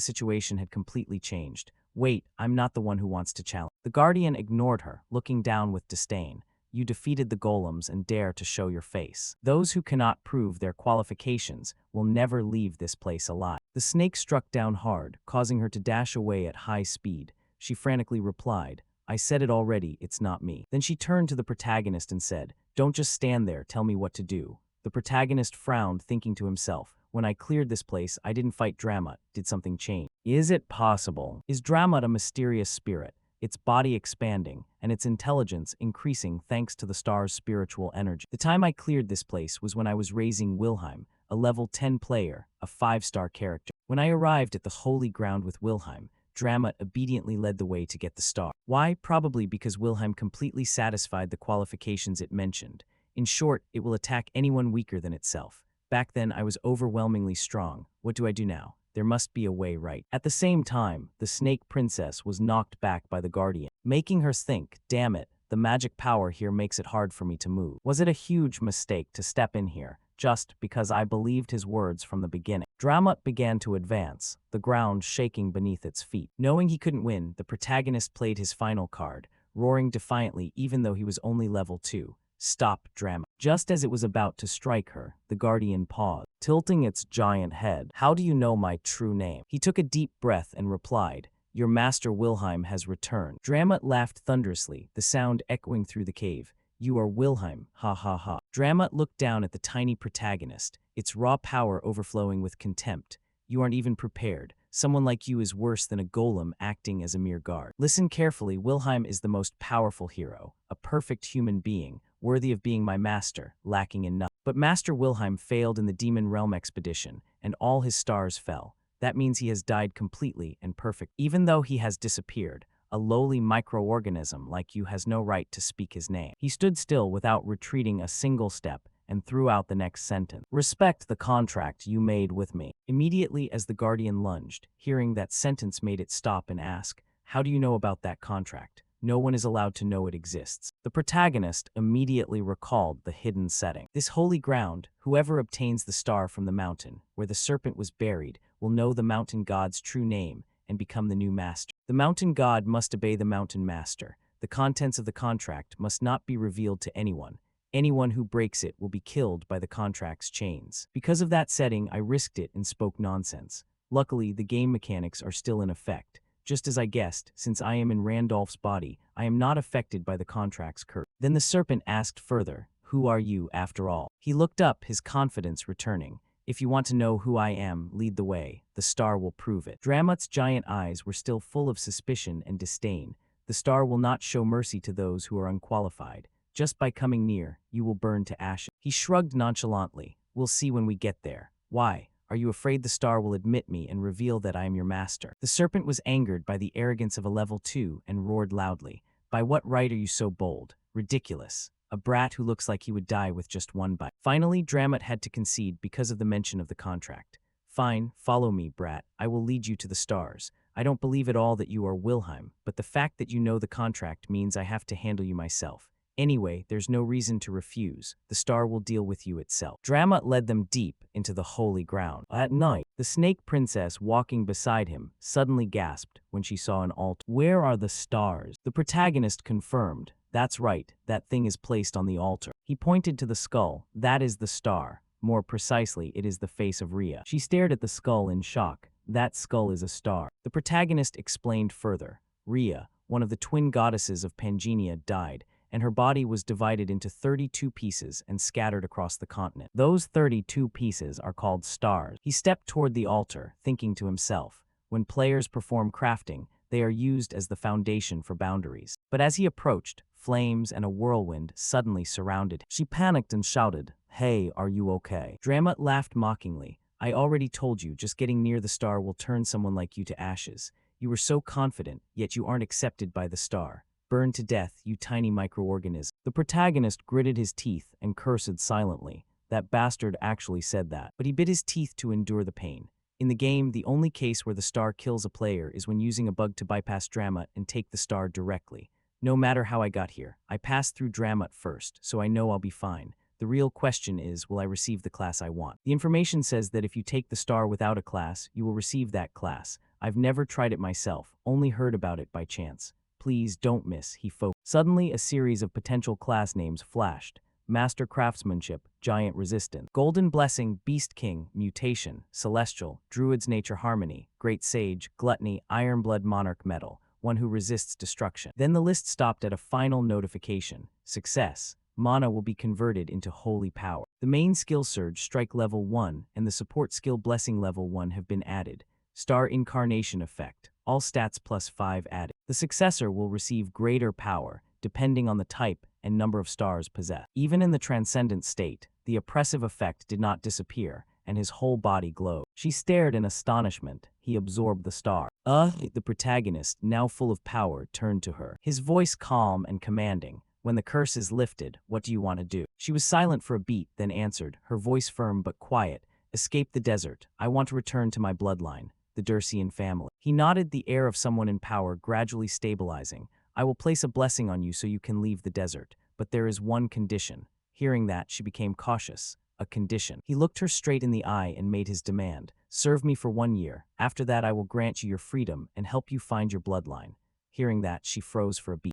A: situation had completely changed. Wait, I'm not the one who wants to challenge. The guardian ignored her, looking down with disdain. You defeated the golems and dare to show your face. Those who cannot prove their qualifications will never leave this place alive. The snake struck down hard, causing her to dash away at high speed. She frantically replied, I said it already, it's not me. Then she turned to the protagonist and said, don't just stand there, tell me what to do. The protagonist frowned, thinking to himself, when I cleared this place, I didn't fight Dramat. Did something change? Is it possible? Is Dramat a mysterious spirit, its body expanding, and its intelligence increasing thanks to the star's spiritual energy? The time I cleared this place was when I was raising Wilhelm, a level 10 player, a 5-star character. When I arrived at the holy ground with Wilhelm, Dramat obediently led the way to get the star. Why? Probably because Wilhelm completely satisfied the qualifications it mentioned. In short, it will attack anyone weaker than itself. Back then, I was overwhelmingly strong. What do I do now? There must be a way, right? At the same time, the snake princess was knocked back by the guardian, making her think, damn it, the magic power here makes it hard for me to move. Was it a huge mistake to step in here, just because I believed his words from the beginning? Dramat began to advance, the ground shaking beneath its feet. Knowing he couldn't win, the protagonist played his final card, roaring defiantly even though he was only level 2. Stop, Dramat. Just as it was about to strike her, the guardian paused, tilting its giant head. How do you know my true name? He took a deep breath and replied, your master Wilhelm has returned. Dramat laughed thunderously, the sound echoing through the cave. You are Wilhelm, ha ha ha. Dramat looked down at the tiny protagonist, its raw power overflowing with contempt. You aren't even prepared. Someone like you is worse than a golem acting as a mere guard. Listen carefully, Wilhelm is the most powerful hero, a perfect human being, worthy of being my master, lacking in nothing. But Master Wilhelm failed in the Demon Realm expedition, and all his stars fell. That means he has died completely and perfect. Even though he has disappeared, a lowly microorganism like you has no right to speak his name. He stood still without retreating a single step and threw out the next sentence. Respect the contract you made with me. Immediately as the Guardian lunged, hearing that sentence made it stop and ask, how do you know about that contract? No one is allowed to know it exists. The protagonist immediately recalled the hidden setting. This holy ground, whoever obtains the star from the mountain, where the serpent was buried, will know the mountain god's true name and become the new master. The mountain god must obey the mountain master. The contents of the contract must not be revealed to anyone. Anyone who breaks it will be killed by the contract's chains. Because of that setting, I risked it and spoke nonsense. Luckily, the game mechanics are still in effect. Just as I guessed, since I am in Randolph's body, I am not affected by the contract's curse. Then the serpent asked further, who are you, after all? He looked up, his confidence returning. If you want to know who I am, lead the way. The star will prove it. Dramut's giant eyes were still full of suspicion and disdain. The star will not show mercy to those who are unqualified. Just by coming near, you will burn to ashes. He shrugged nonchalantly. We'll see when we get there. Why? Are you afraid the star will admit me and reveal that I am your master? The serpent was angered by the arrogance of a level 2 and roared loudly. By what right are you so bold? Ridiculous. A brat who looks like he would die with just one bite. Finally, Dramut had to concede because of the mention of the contract. Fine, follow me, brat. I will lead you to the stars. I don't believe at all that you are Wilhelm, but the fact that you know the contract means I have to handle you myself. Anyway, there's no reason to refuse. The star will deal with you itself. Dramut led them deep into the holy ground. At night, the snake princess walking beside him suddenly gasped when she saw an altar. Where are the stars? The protagonist confirmed. That's right, that thing is placed on the altar. He pointed to the skull. That is the star. More precisely, it is the face of Rhea. She stared at the skull in shock. That skull is a star. The protagonist explained further. Rhea, one of the twin goddesses of Pangenia, died, and her body was divided into 32 pieces and scattered across the continent. Those 32 pieces are called stars. He stepped toward the altar, thinking to himself, when players perform crafting, they are used as the foundation for boundaries. But as he approached, flames and a whirlwind suddenly surrounded him. She panicked and shouted, "Hey, are you okay?" Dramut laughed mockingly. I already told you, just getting near the star will turn someone like you to ashes. You were so confident, yet you aren't accepted by the star. Burn to death, you tiny microorganism. The protagonist gritted his teeth and cursed silently. That bastard actually said that. But he bit his teeth to endure the pain. In the game, the only case where the star kills a player is when using a bug to bypass Dramut and take the star directly. No matter how I got here, I passed through Dramut first, so I know I'll be fine. The real question is, will I receive the class I want? The information says that if you take the star without a class, you will receive that class. I've never tried it myself, only heard about it by chance. Please don't miss, he focused. Suddenly, a series of potential class names flashed. Master Craftsmanship, Giant Resistance, Golden Blessing, Beast King, Mutation, Celestial, Druid's Nature Harmony, Great Sage, Gluttony, Ironblood Monarch Metal, one who resists destruction. Then the list stopped at a final notification. Success. Mana will be converted into holy power. The main skill surge, Strike level 1, and the support skill Blessing level 1 have been added. Star Incarnation Effect. All stats plus 5 added. The successor will receive greater power, depending on the type and number of stars possessed. Even in the transcendent state, the oppressive effect did not disappear, and his whole body glowed. She stared in astonishment. He absorbed the star. The protagonist, now full of power, turned to her. His voice calm and commanding. When the curse is lifted, what do you want to do? She was silent for a beat, then answered, her voice firm but quiet. Escape the desert. I want to return to my bloodline, the Dursian family. He nodded, the air of someone in power gradually stabilizing. I will place a blessing on you so you can leave the desert, but there is one condition. Hearing that, she became cautious. A condition. He looked her straight in the eye and made his demand. Serve me for 1 year. After that, I will grant you your freedom and help you find your bloodline. Hearing that, she froze for a beat.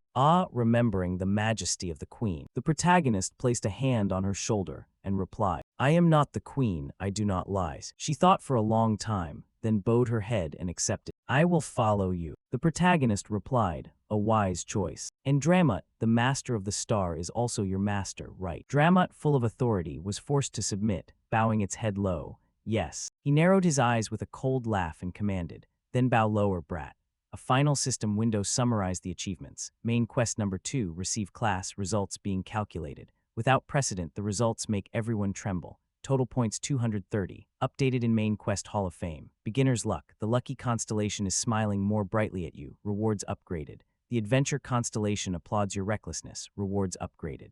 A: Remembering the majesty of the queen. The protagonist placed a hand on her shoulder and replied, I am not the queen, I do not lie. She thought for a long time, then bowed her head and accepted. I will follow you. The protagonist replied, a wise choice. And Dramut, the master of the star, is also your master, right? Dramut, full of authority, was forced to submit, bowing its head low. Yes. He narrowed his eyes with a cold laugh and commanded, Then bow lower, brat. A final system window summarized the achievements. Main quest number 2, receive class, results being calculated. Without precedent, the results make everyone tremble. Total points 230. Updated in Main Quest Hall of Fame. Beginner's luck. The lucky constellation is smiling more brightly at you. Rewards upgraded. The adventure constellation applauds your recklessness. Rewards upgraded.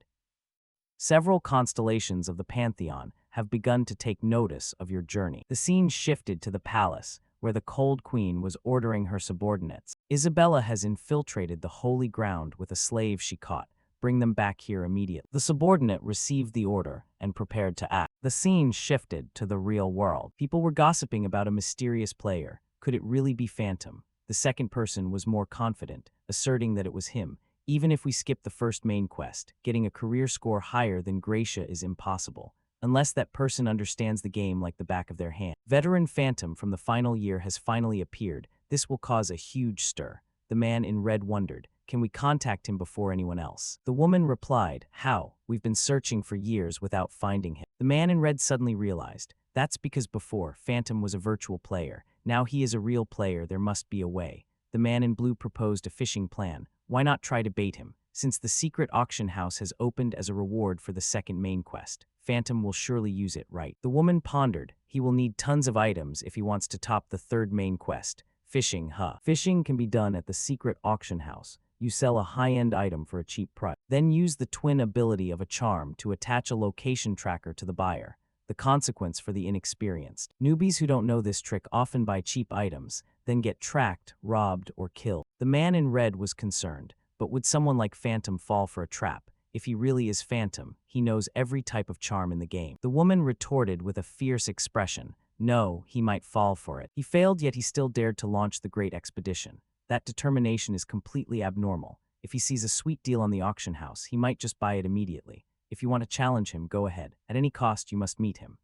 A: Several constellations of the pantheon have begun to take notice of your journey. The scene shifted to the palace, where the cold queen was ordering her subordinates. Isabella has infiltrated the holy ground with a slave she caught. Bring them back here immediately. The subordinate received the order and prepared to act. The scene shifted to the real world. People were gossiping about a mysterious player. Could it really be Phantom? The second person was more confident, asserting that it was him. Even if we skip the first main quest, getting a career score higher than Gracia is impossible, unless that person understands the game like the back of their hand. Veteran Phantom from the final year has finally appeared. This will cause a huge stir. The man in red wondered, can we contact him before anyone else? The woman replied, how? We've been searching for years without finding him. The man in red suddenly realized, that's because before, Phantom was a virtual player. Now he is a real player, there must be a way. The man in blue proposed a fishing plan. Why not try to bait him? Since the secret auction house has opened as a reward for the second main quest, Phantom will surely use it, right? The woman pondered. He will need tons of items if he wants to top the third main quest. Fishing, huh? Fishing can be done at the secret auction house. You sell a high-end item for a cheap price. Then use the twin ability of a charm to attach a location tracker to the buyer. The consequence for the inexperienced. Newbies who don't know this trick often buy cheap items, then get tracked, robbed, or killed. The man in red was concerned, but would someone like Phantom fall for a trap? If he really is Phantom, he knows every type of charm in the game. The woman retorted with a fierce expression. No, he might fall for it. He failed, yet he still dared to launch the great expedition. That determination is completely abnormal. If he sees a sweet deal on the auction house, he might just buy it immediately. If you want to challenge him, go ahead. At any cost, you must meet him.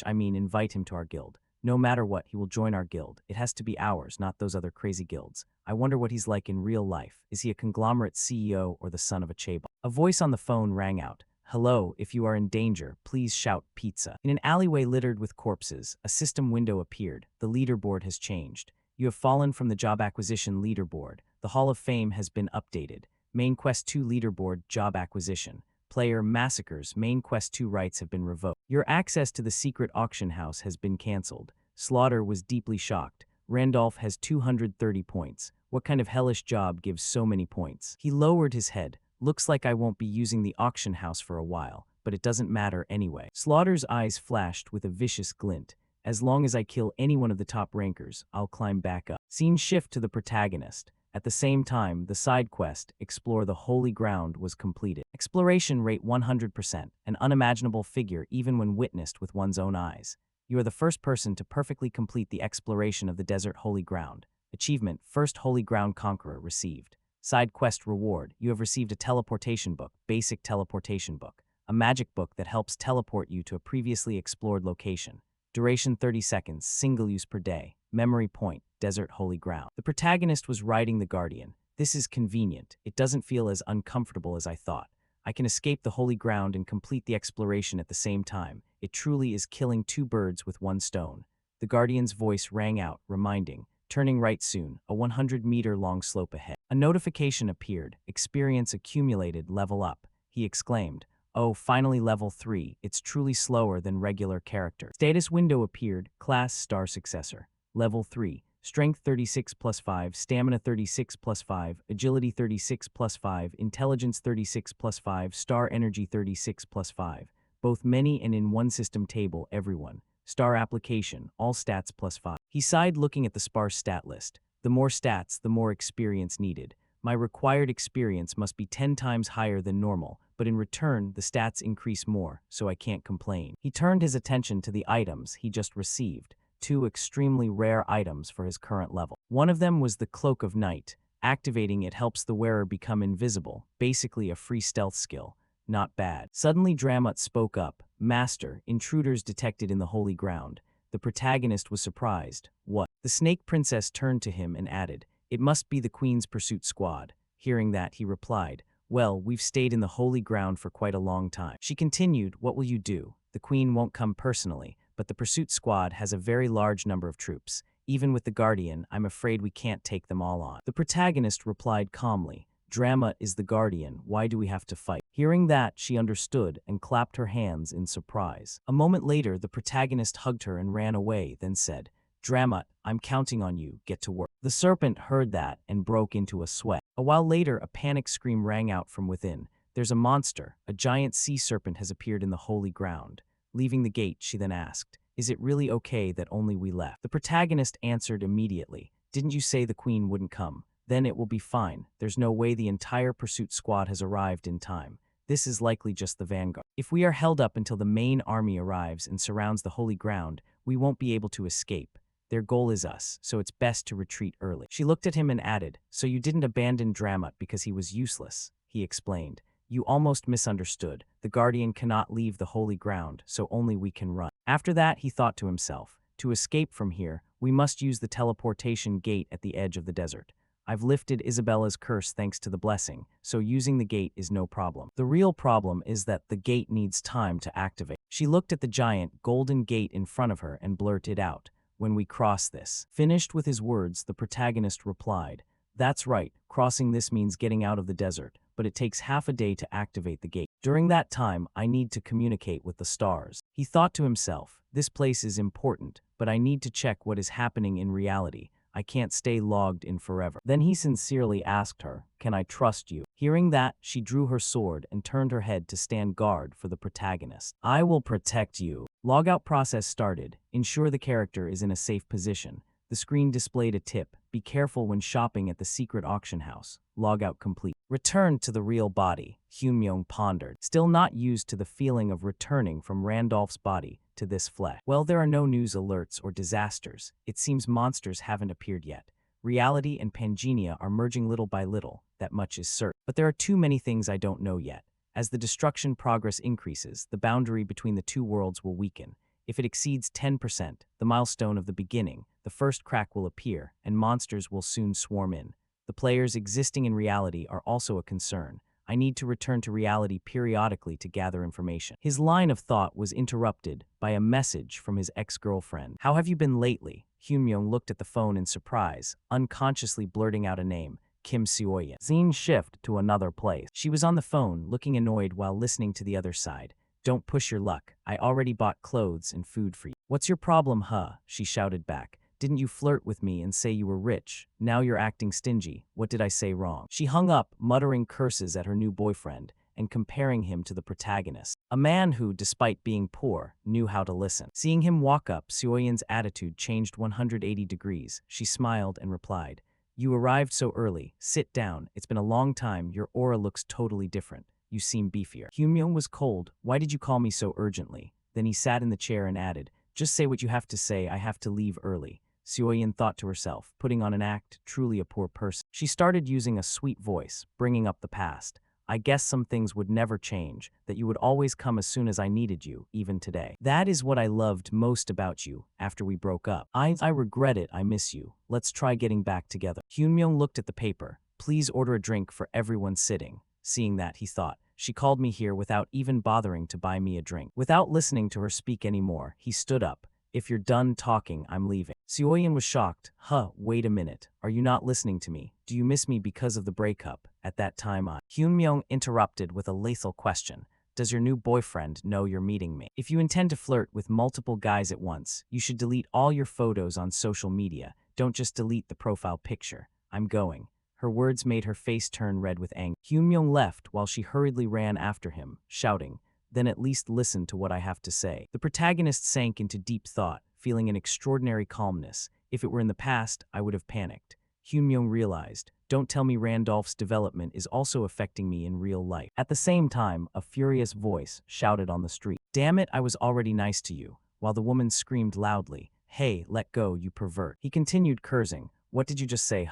A: Invite him to our guild. No matter what, he will join our guild. It has to be ours, not those other crazy guilds. I wonder what he's like in real life. Is he a conglomerate CEO or the son of a chaebol? A voice on the phone rang out. Hello, if you are in danger, please shout pizza. In an alleyway littered with corpses, a system window appeared. The leaderboard has changed. You have fallen from the job acquisition leaderboard. The Hall of Fame has been updated. Main Quest 2 leaderboard, job acquisition. Player massacres, Main Quest 2 rights have been revoked. Your access to the secret auction house has been cancelled. Slaughter was deeply shocked. Randolph has 230 points. What kind of hellish job gives so many points? He lowered his head. Looks like I won't be using the auction house for a while, but it doesn't matter anyway. Slaughter's eyes flashed with a vicious glint. As long as I kill any one of the top rankers, I'll climb back up. Scene shift to the protagonist. At the same time, the side quest, Explore the Holy Ground, was completed. Exploration rate 100%, an unimaginable figure even when witnessed with one's own eyes. You are the first person to perfectly complete the exploration of the desert Holy Ground. Achievement, First Holy Ground Conqueror received. Side quest reward, you have received a teleportation book, basic teleportation book, a magic book that helps teleport you to a previously explored location. Duration 30 seconds, single use per day. Memory point, Desert Holy Ground. The protagonist was riding the Guardian. This is convenient. It doesn't feel as uncomfortable as I thought. I can escape the Holy Ground and complete the exploration at the same time. It truly is killing two birds with one stone. The Guardian's voice rang out, reminding, turning right soon, a 100-meter-long slope ahead. A notification appeared, experience accumulated, level up. He exclaimed, oh, finally level 3, it's truly slower than regular character. Status window appeared, class star successor. Level 3, strength 36 plus 5, stamina 36 plus 5, agility 36 plus 5, intelligence 36 plus 5, star energy 36 plus 5. Both many and in one system table, everyone. Star application, all stats plus 5. He sighed looking at the sparse stat list. The more stats, the more experience needed. My required experience must be 10 times higher than normal, but in return, the stats increase more, so I can't complain. He turned his attention to the items he just received, 2 extremely rare items for his current level. One of them was the Cloak of Night. Activating it helps the wearer become invisible, basically a free stealth skill. Not bad. Suddenly Dramut spoke up. Master, intruders detected in the Holy Ground. The protagonist was surprised. What? The Snake Princess turned to him and added, it must be the Queen's pursuit squad. Hearing that, he replied, well, we've stayed in the Holy Ground for quite a long time. She continued, what will you do? The Queen won't come personally, but the pursuit squad has a very large number of troops. Even with the Guardian, I'm afraid we can't take them all on. The protagonist replied calmly, Drama is the Guardian, why do we have to fight? Hearing that, she understood and clapped her hands in surprise. A moment later, the protagonist hugged her and ran away, then said, Drama, I'm counting on you, get to work. The serpent heard that and broke into a sweat. A while later, a panic scream rang out from within. There's a monster, a giant sea serpent has appeared in the holy ground. Leaving the gate, she then asked, Is it really okay that only we left? The protagonist answered immediately, Didn't you say the queen wouldn't come? Then it will be fine. There's no way the entire pursuit squad has arrived in time. This is likely just the vanguard. If we are held up until the main army arrives and surrounds the holy ground, we won't be able to escape. Their goal is us, so it's best to retreat early. She looked at him and added, So you didn't abandon Dramat because he was useless, he explained. You almost misunderstood. The Guardian cannot leave the holy ground, so only we can run. After that, he thought to himself, To escape from here, we must use the teleportation gate at the edge of the desert. I've lifted Isabella's curse thanks to the blessing, so using the gate is no problem. The real problem is that the gate needs time to activate. She looked at the giant, golden gate in front of her and blurted out, When we cross this. Finished with his words, the protagonist replied, That's right, crossing this means getting out of the desert, but it takes half a day to activate the gate. During that time, I need to communicate with the stars. He thought to himself, This place is important, but I need to check what is happening in reality. I can't stay logged in forever. Then he sincerely asked her, Can I trust you? Hearing that, she drew her sword and turned her head to stand guard for the protagonist. I will protect you. Logout process started. Ensure the character is in a safe position. The screen displayed a tip. Be careful when shopping at the secret auction house. Logout complete. Return to the real body, Hyunmyong pondered, still not used to the feeling of returning from Randolph's body to this flesh. Well, there are no news alerts or disasters. It seems monsters haven't appeared yet. Reality and Pangenia are merging little by little, that much is certain. But there are too many things I don't know yet. As the destruction progress increases, the boundary between the two worlds will weaken. If it exceeds 10%, the milestone of the beginning, the first crack will appear, and monsters will soon swarm in. The players existing in reality are also a concern. I need to return to reality periodically to gather information. His line of thought was interrupted by a message from his ex-girlfriend. How have you been lately? Hyunmyong looked at the phone in surprise, unconsciously blurting out a name, Kim Seoyeon. Scene shift to another place. She was on the phone, looking annoyed while listening to the other side. Don't push your luck. I already bought clothes and food for you. What's your problem, huh? She shouted back. Didn't you flirt with me and say you were rich? Now you're acting stingy. What did I say wrong? She hung up, muttering curses at her new boyfriend and comparing him to the protagonist. A man who, despite being poor, knew how to listen. Seeing him walk up, Seoyeon's attitude changed 180 degrees. She smiled and replied, You arrived so early. Sit down. It's been a long time. Your aura looks totally different. You seem beefier. Hyunmyong was cold. Why did you call me so urgently? Then he sat in the chair and added, Just say what you have to say. I have to leave early. Seoyeon thought to herself, putting on an act, truly a poor person. She started using a sweet voice, bringing up the past. I guess some things would never change, that you would always come as soon as I needed you, even today. That is what I loved most about you after we broke up. I regret it. I miss you. Let's try getting back together. Hyunmyong looked at the paper. Please order a drink for everyone sitting. Seeing that, he thought, She called me here without even bothering to buy me a drink. Without listening to her speak anymore, he stood up. If you're done talking, I'm leaving. Seoyeon was shocked. Wait a minute. Are you not listening to me? Do you miss me because of the breakup? At that time, Hyunmyong interrupted with a lethal question. Does your new boyfriend know you're meeting me? If you intend to flirt with multiple guys at once, you should delete all your photos on social media. Don't just delete the profile picture. I'm going. Her words made her face turn red with anger. Hyunmyong left while she hurriedly ran after him, shouting, Then at least listen to what I have to say. The protagonist sank into deep thought, feeling an extraordinary calmness. If it were in the past, I would have panicked. Hyunmyong realized, Don't tell me Randolph's development is also affecting me in real life. At the same time, a furious voice shouted on the street, Damn it, I was already nice to you, while the woman screamed loudly, Hey, let go, you pervert. He continued cursing, What did you just say,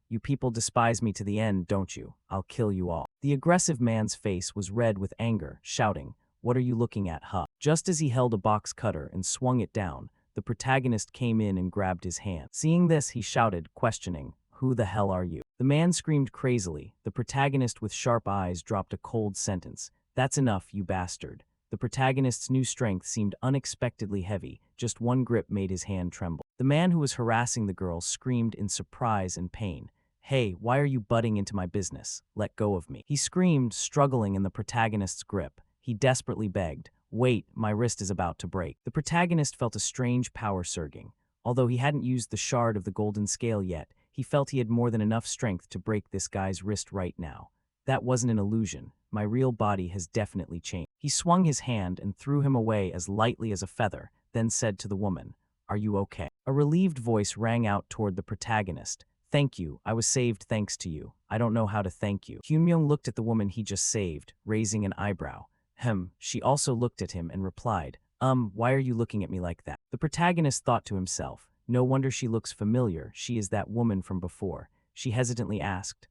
A: You people despise me to the end, don't you? I'll kill you all. The aggressive man's face was red with anger, shouting, What are you looking at, Just as he held a box cutter and swung it down, the protagonist came in and grabbed his hand. Seeing this, he shouted, questioning, Who the hell are you? The man screamed crazily. The protagonist with sharp eyes dropped a cold sentence. That's enough, you bastard. The The protagonist's new strength seemed unexpectedly heavy. Just one grip made his hand tremble. The man who was harassing the girl screamed in surprise and pain. "Hey, why are you butting into my business? Let go of me." He screamed, struggling in the protagonist's grip. He desperately begged, "Wait, my wrist is about to break." The protagonist felt a strange power surging. Although he hadn't used the shard of the golden scale yet, he felt he had more than enough strength to break this guy's wrist right now. That wasn't an illusion. My real body has definitely changed. He swung his hand and threw him away as lightly as a feather, then said to the woman, "Are you okay?" A relieved voice rang out toward the protagonist. "Thank you, I was saved thanks to you. I don't know how to thank you." Hyunmyung looked at the woman he just saved, raising an eyebrow. She also looked at him and replied, "Why are you looking at me like that?" The protagonist thought to himself, "No wonder she looks familiar, she is that woman from before." She hesitantly asked,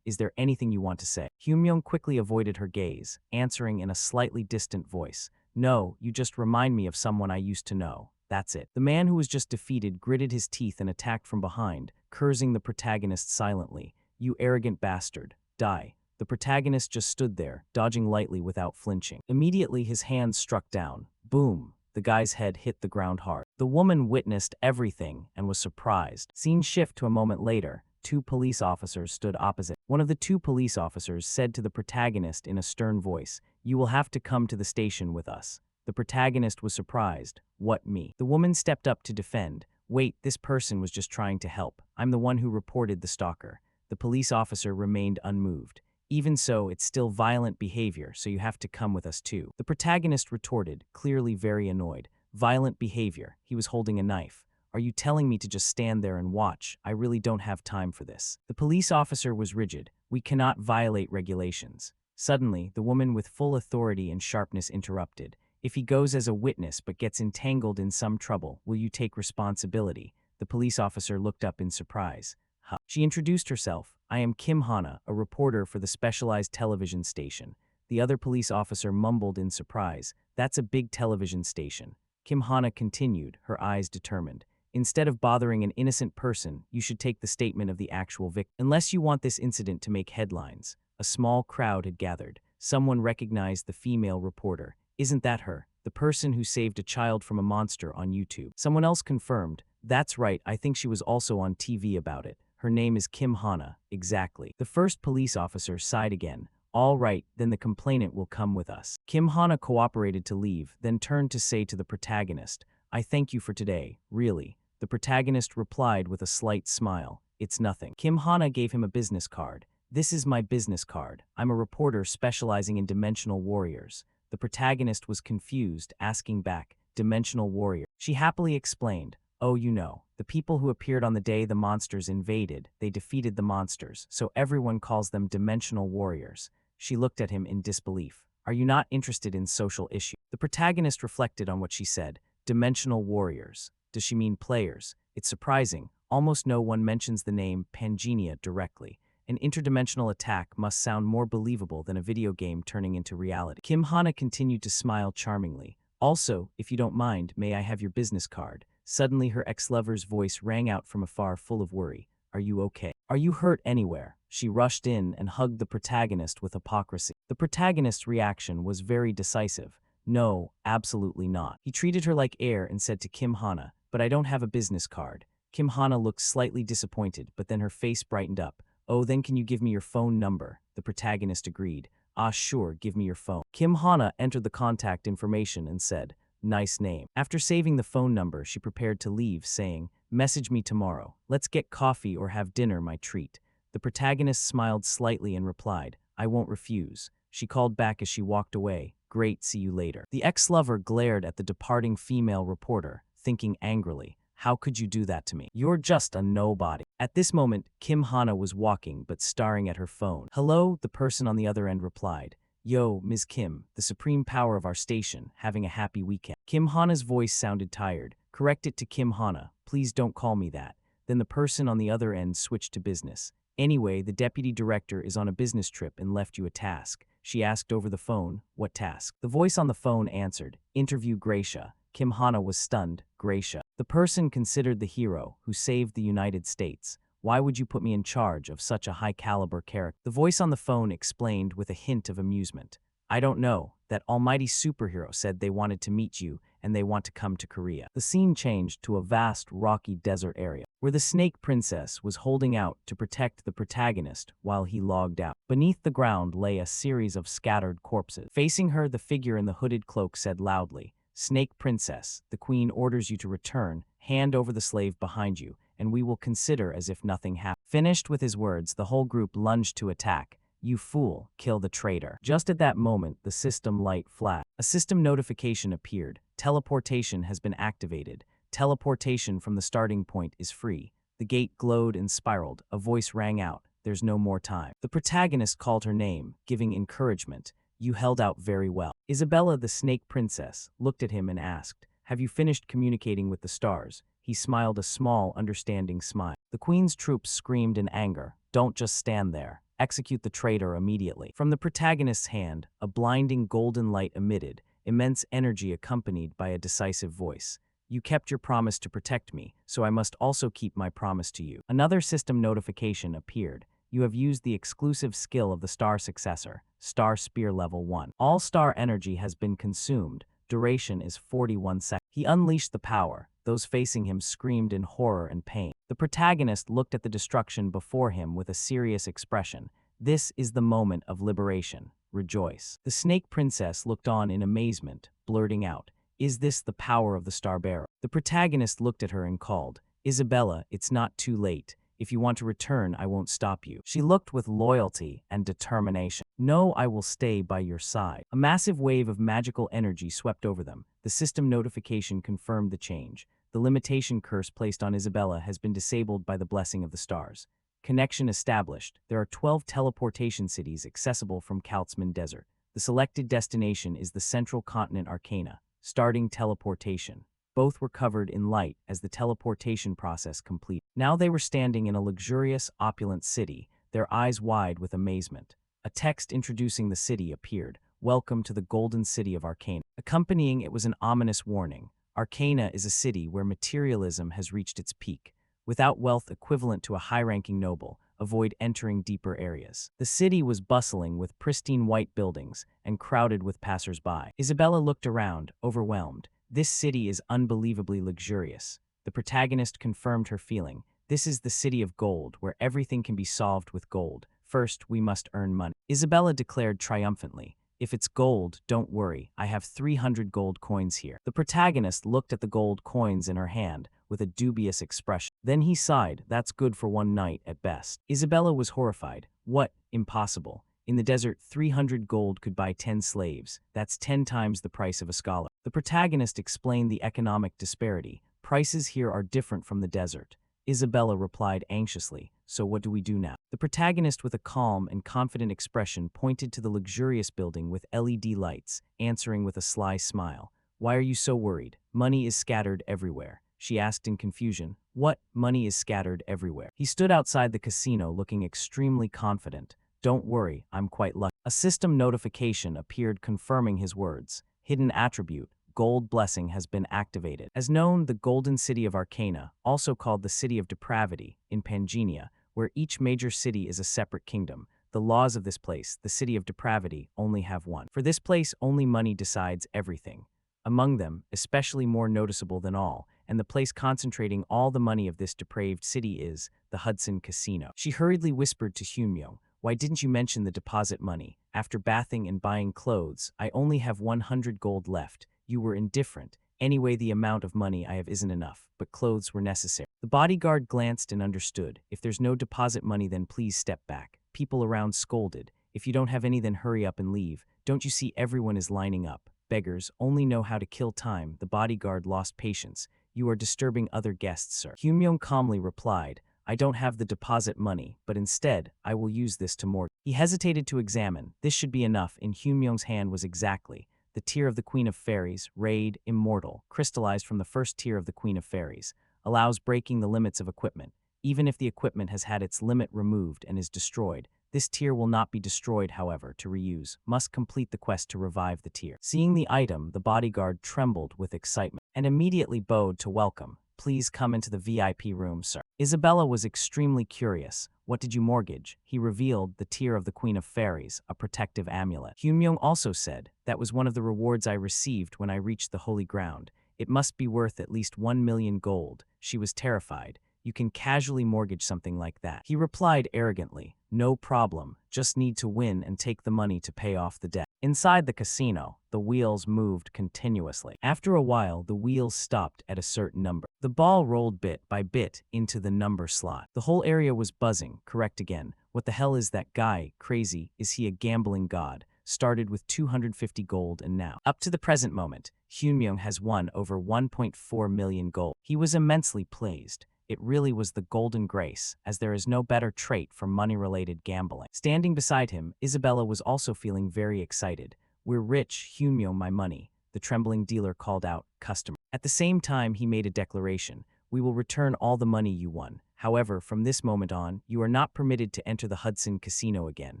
A: "Is there anything you want to say?" Hyunmyung quickly avoided her gaze, answering in a slightly distant voice, "No, you just remind me of someone I used to know. That's it." The man who was just defeated gritted his teeth and attacked from behind, cursing the protagonist silently. "You arrogant bastard. Die." The protagonist just stood there, dodging lightly without flinching. Immediately his hands struck down. Boom! The guy's head hit the ground hard. The woman witnessed everything and was surprised. Scene shift to a moment later. Two police officers stood opposite. One of the two police officers said to the protagonist in a stern voice, "You will have to come to the station with us." The protagonist was surprised. "What, me?" The woman stepped up to defend. "Wait, this person was just trying to help. I'm the one who reported the stalker." The police officer remained unmoved. "Even so, it's still violent behavior, so you have to come with us too." The protagonist retorted, clearly very annoyed. "Violent behavior?" He was holding a knife. "Are you telling me to just stand there and watch? I really don't have time for this." The police officer was rigid. "We cannot violate regulations." Suddenly, the woman with full authority and sharpness interrupted. "If he goes as a witness but gets entangled in some trouble, will you take responsibility?" The police officer looked up in surprise. She introduced herself. "I am Kim Hana, a reporter for the specialized television station." The other police officer mumbled in surprise. "That's a big television station." Kim Hana continued, her eyes determined. "Instead of bothering an innocent person, you should take the statement of the actual victim. Unless you want this incident to make headlines." A small crowd had gathered. Someone recognized the female reporter. "Isn't that her? The person who saved a child from a monster on YouTube?" Someone else confirmed. "That's right, I think she was also on TV about it. Her name is Kim Hana." "Exactly." The first police officer sighed again. "All right, then the complainant will come with us." Kim Hana cooperated to leave, then turned to say to the protagonist, "I thank you for today, really." The protagonist replied with a slight smile, "It's nothing." Kim Hana gave him a business card. "This is my business card. I'm a reporter specializing in dimensional warriors." The protagonist was confused, asking back, "Dimensional warrior?" She happily explained, "Oh, you know, the people who appeared on the day the monsters invaded, they defeated the monsters, so everyone calls them dimensional warriors." She looked at him in disbelief. "Are you not interested in social issues?" The protagonist reflected on what she said. Dimensional warriors. Does she mean players? It's surprising. Almost no one mentions the name Pangenia directly. An interdimensional attack must sound more believable than a video game turning into reality. Kim Hana continued to smile charmingly. "Also, if you don't mind, may I have your business card?" Suddenly her ex-lover's voice rang out from afar, full of worry. "Are you okay? Are you hurt anywhere?" She rushed in and hugged the protagonist with hypocrisy. The protagonist's reaction was very decisive. "No, absolutely not." He treated her like air and said to Kim Hana, "But I don't have a business card." Kim Hana looked slightly disappointed, but then her face brightened up. "Oh, then can you give me your phone number?" The protagonist agreed. "Ah, sure, give me your phone." Kim Hana entered the contact information and said, "Nice name." After saving the phone number, she prepared to leave, saying, "Message me tomorrow. Let's get coffee or have dinner, my treat." The protagonist smiled slightly and replied, "I won't refuse." She called back as she walked away, "Great, see you later." The ex-lover glared at the departing female reporter, thinking angrily, "How could you do that to me? You're just a nobody." At this moment, Kim Hana was walking but staring at her phone. "Hello," the person on the other end replied. "Yo, Ms. Kim, the supreme power of our station, having a happy weekend." Kim Hana's voice sounded tired. "Correct it to Kim Hana. Please don't call me that." Then the person on the other end switched to business. "Anyway, the deputy director is on a business trip and left you a task." She asked over the phone, "What task?" The voice on the phone answered, "Interview Gracia." Kim Hana was stunned. Gracia. The person considered the hero who saved the United States. "Why would you put me in charge of such a high-caliber character?" The voice on the phone explained with a hint of amusement. "I don't know. That almighty superhero said they wanted to meet you and they want to come to Korea. The scene changed to a vast, rocky desert area, where the Snake Princess was holding out to protect the protagonist while he logged out. Beneath the ground lay a series of scattered corpses. Facing her, the figure in the hooded cloak said loudly, "Snake Princess, the queen orders you to return, hand over the slave behind you, and we will consider as if nothing happened." Finished with his words, the whole group lunged to attack. "You fool, kill the traitor." Just at that moment, the system light flashed. A system notification appeared. Teleportation has been activated. Teleportation from the starting point is free. The gate glowed and spiraled. A voice rang out. There's no more time. The protagonist called her name, giving encouragement. You held out very well. Isabella, the Snake Princess, looked at him and asked, have you finished communicating with the stars? He smiled a small, understanding smile. The queen's troops screamed in anger. Don't just stand there. Execute the traitor immediately. From the protagonist's hand, a blinding golden light emitted, immense energy accompanied by a decisive voice. You kept your promise to protect me, so I must also keep my promise to you. Another system notification appeared. You have used the exclusive skill of the star successor, Star Spear Level 1. All star energy has been consumed. Duration is 41 seconds. He unleashed the power. Those facing him screamed in horror and pain. The protagonist looked at the destruction before him with a serious expression. This is the moment of liberation. Rejoice. The Snake Princess looked on in amazement, blurting out, is this the power of the Star Bearer? The protagonist looked at her and called, Isabella, it's not too late. If you want to return, I won't stop you. She looked with loyalty and determination. No, I will stay by your side. A massive wave of magical energy swept over them. The system notification confirmed the change. The limitation curse placed on Isabella has been disabled by the blessing of the stars. Connection established. There are 12 teleportation cities accessible from Kaltzman Desert. The selected destination is the central continent Arcana. Starting teleportation. Both were covered in light as the teleportation process completed. Now they were standing in a luxurious, opulent city, their eyes wide with amazement. A text introducing the city appeared. Welcome to the Golden City of Arcana. Accompanying it was an ominous warning. Arcana is a city where materialism has reached its peak. Without wealth equivalent to a high-ranking noble, avoid entering deeper areas. The city was bustling with pristine white buildings and crowded with passers-by. Isabella looked around, overwhelmed. This city is unbelievably luxurious. The protagonist confirmed her feeling. This is the city of gold, where everything can be solved with gold. First, we must earn money. Isabella declared triumphantly. If it's gold, don't worry. I have 300 gold coins here. The protagonist looked at the gold coins in her hand with a dubious expression. Then he sighed. That's good for one night at best. Isabella was horrified. What? Impossible. In the desert, 300 gold could buy 10 slaves. That's 10 times the price of a scholar. The protagonist explained the economic disparity. Prices here are different from the desert. Isabella replied anxiously, so what do we do now? The protagonist with a calm and confident expression pointed to the luxurious building with LED lights, answering with a sly smile. Why are you so worried? Money is scattered everywhere. She asked in confusion. What? Money is scattered everywhere. He stood outside the casino looking extremely confident. Don't worry, I'm quite lucky. A system notification appeared confirming his words. Hidden attribute. Gold blessing has been activated. As known, the Golden City of Arcana, also called the City of Depravity, in Pangenia, where each major city is a separate kingdom. The laws of this place, the City of Depravity, only have one. For this place, only money decides everything. Among them, especially more noticeable than all, and the place concentrating all the money of this depraved city is the Hudson Casino. She hurriedly whispered to Hyunmyo, why didn't you mention the deposit money? After bathing and buying clothes, I only have 100 gold left. You were indifferent. Anyway, the amount of money I have isn't enough, but clothes were necessary. The bodyguard glanced and understood. If there's no deposit money, then please step back. People around scolded. If you don't have any, then hurry up and leave. Don't you see everyone is lining up? Beggars only know how to kill time. The bodyguard lost patience. You are disturbing other guests, sir. Hyunmyo calmly replied, I don't have the deposit money, but instead, I will use this to mortgage. He hesitated to examine. This should be enough. In Hyunmyo's hand was exactly the tier of the Queen of Fairies, Raid, Immortal, crystallized from the first tier of the Queen of Fairies, allows breaking the limits of equipment. Even if the equipment has had its limit removed and is destroyed, this tier will not be destroyed, however, to reuse. Must complete the quest to revive the tier. Seeing the item, the bodyguard trembled with excitement and immediately bowed to welcome. Please come into the VIP room, sir. Isabella was extremely curious. "What did you mortgage?" He revealed the tear of the Queen of Fairies, a protective amulet. Hyunmyung also said, "That was one of the rewards I received when I reached the holy ground. It must be worth at least 1 million gold." She was terrified. "You can casually mortgage something like that." He replied arrogantly, "No problem, just need to win and take the money to pay off the debt." Inside the casino, the wheels moved continuously. After a while, the wheels stopped at a certain number. The ball rolled bit by bit into the number slot. The whole area was buzzing. Correct again. What the hell is that guy? Crazy. Is he a gambling god? Started with 250 gold and now, up to the present moment, Hyunmyung has won over 1.4 million gold. He was immensely pleased. It really was the golden grace, as there is no better trait for money-related gambling. Standing beside him, Isabella was also feeling very excited. "We're rich, Hyunmyo, my money," the trembling dealer called out, "Customer." At the same time, he made a declaration. "We will return all the money you won. However, from this moment on, you are not permitted to enter the Hudson Casino again."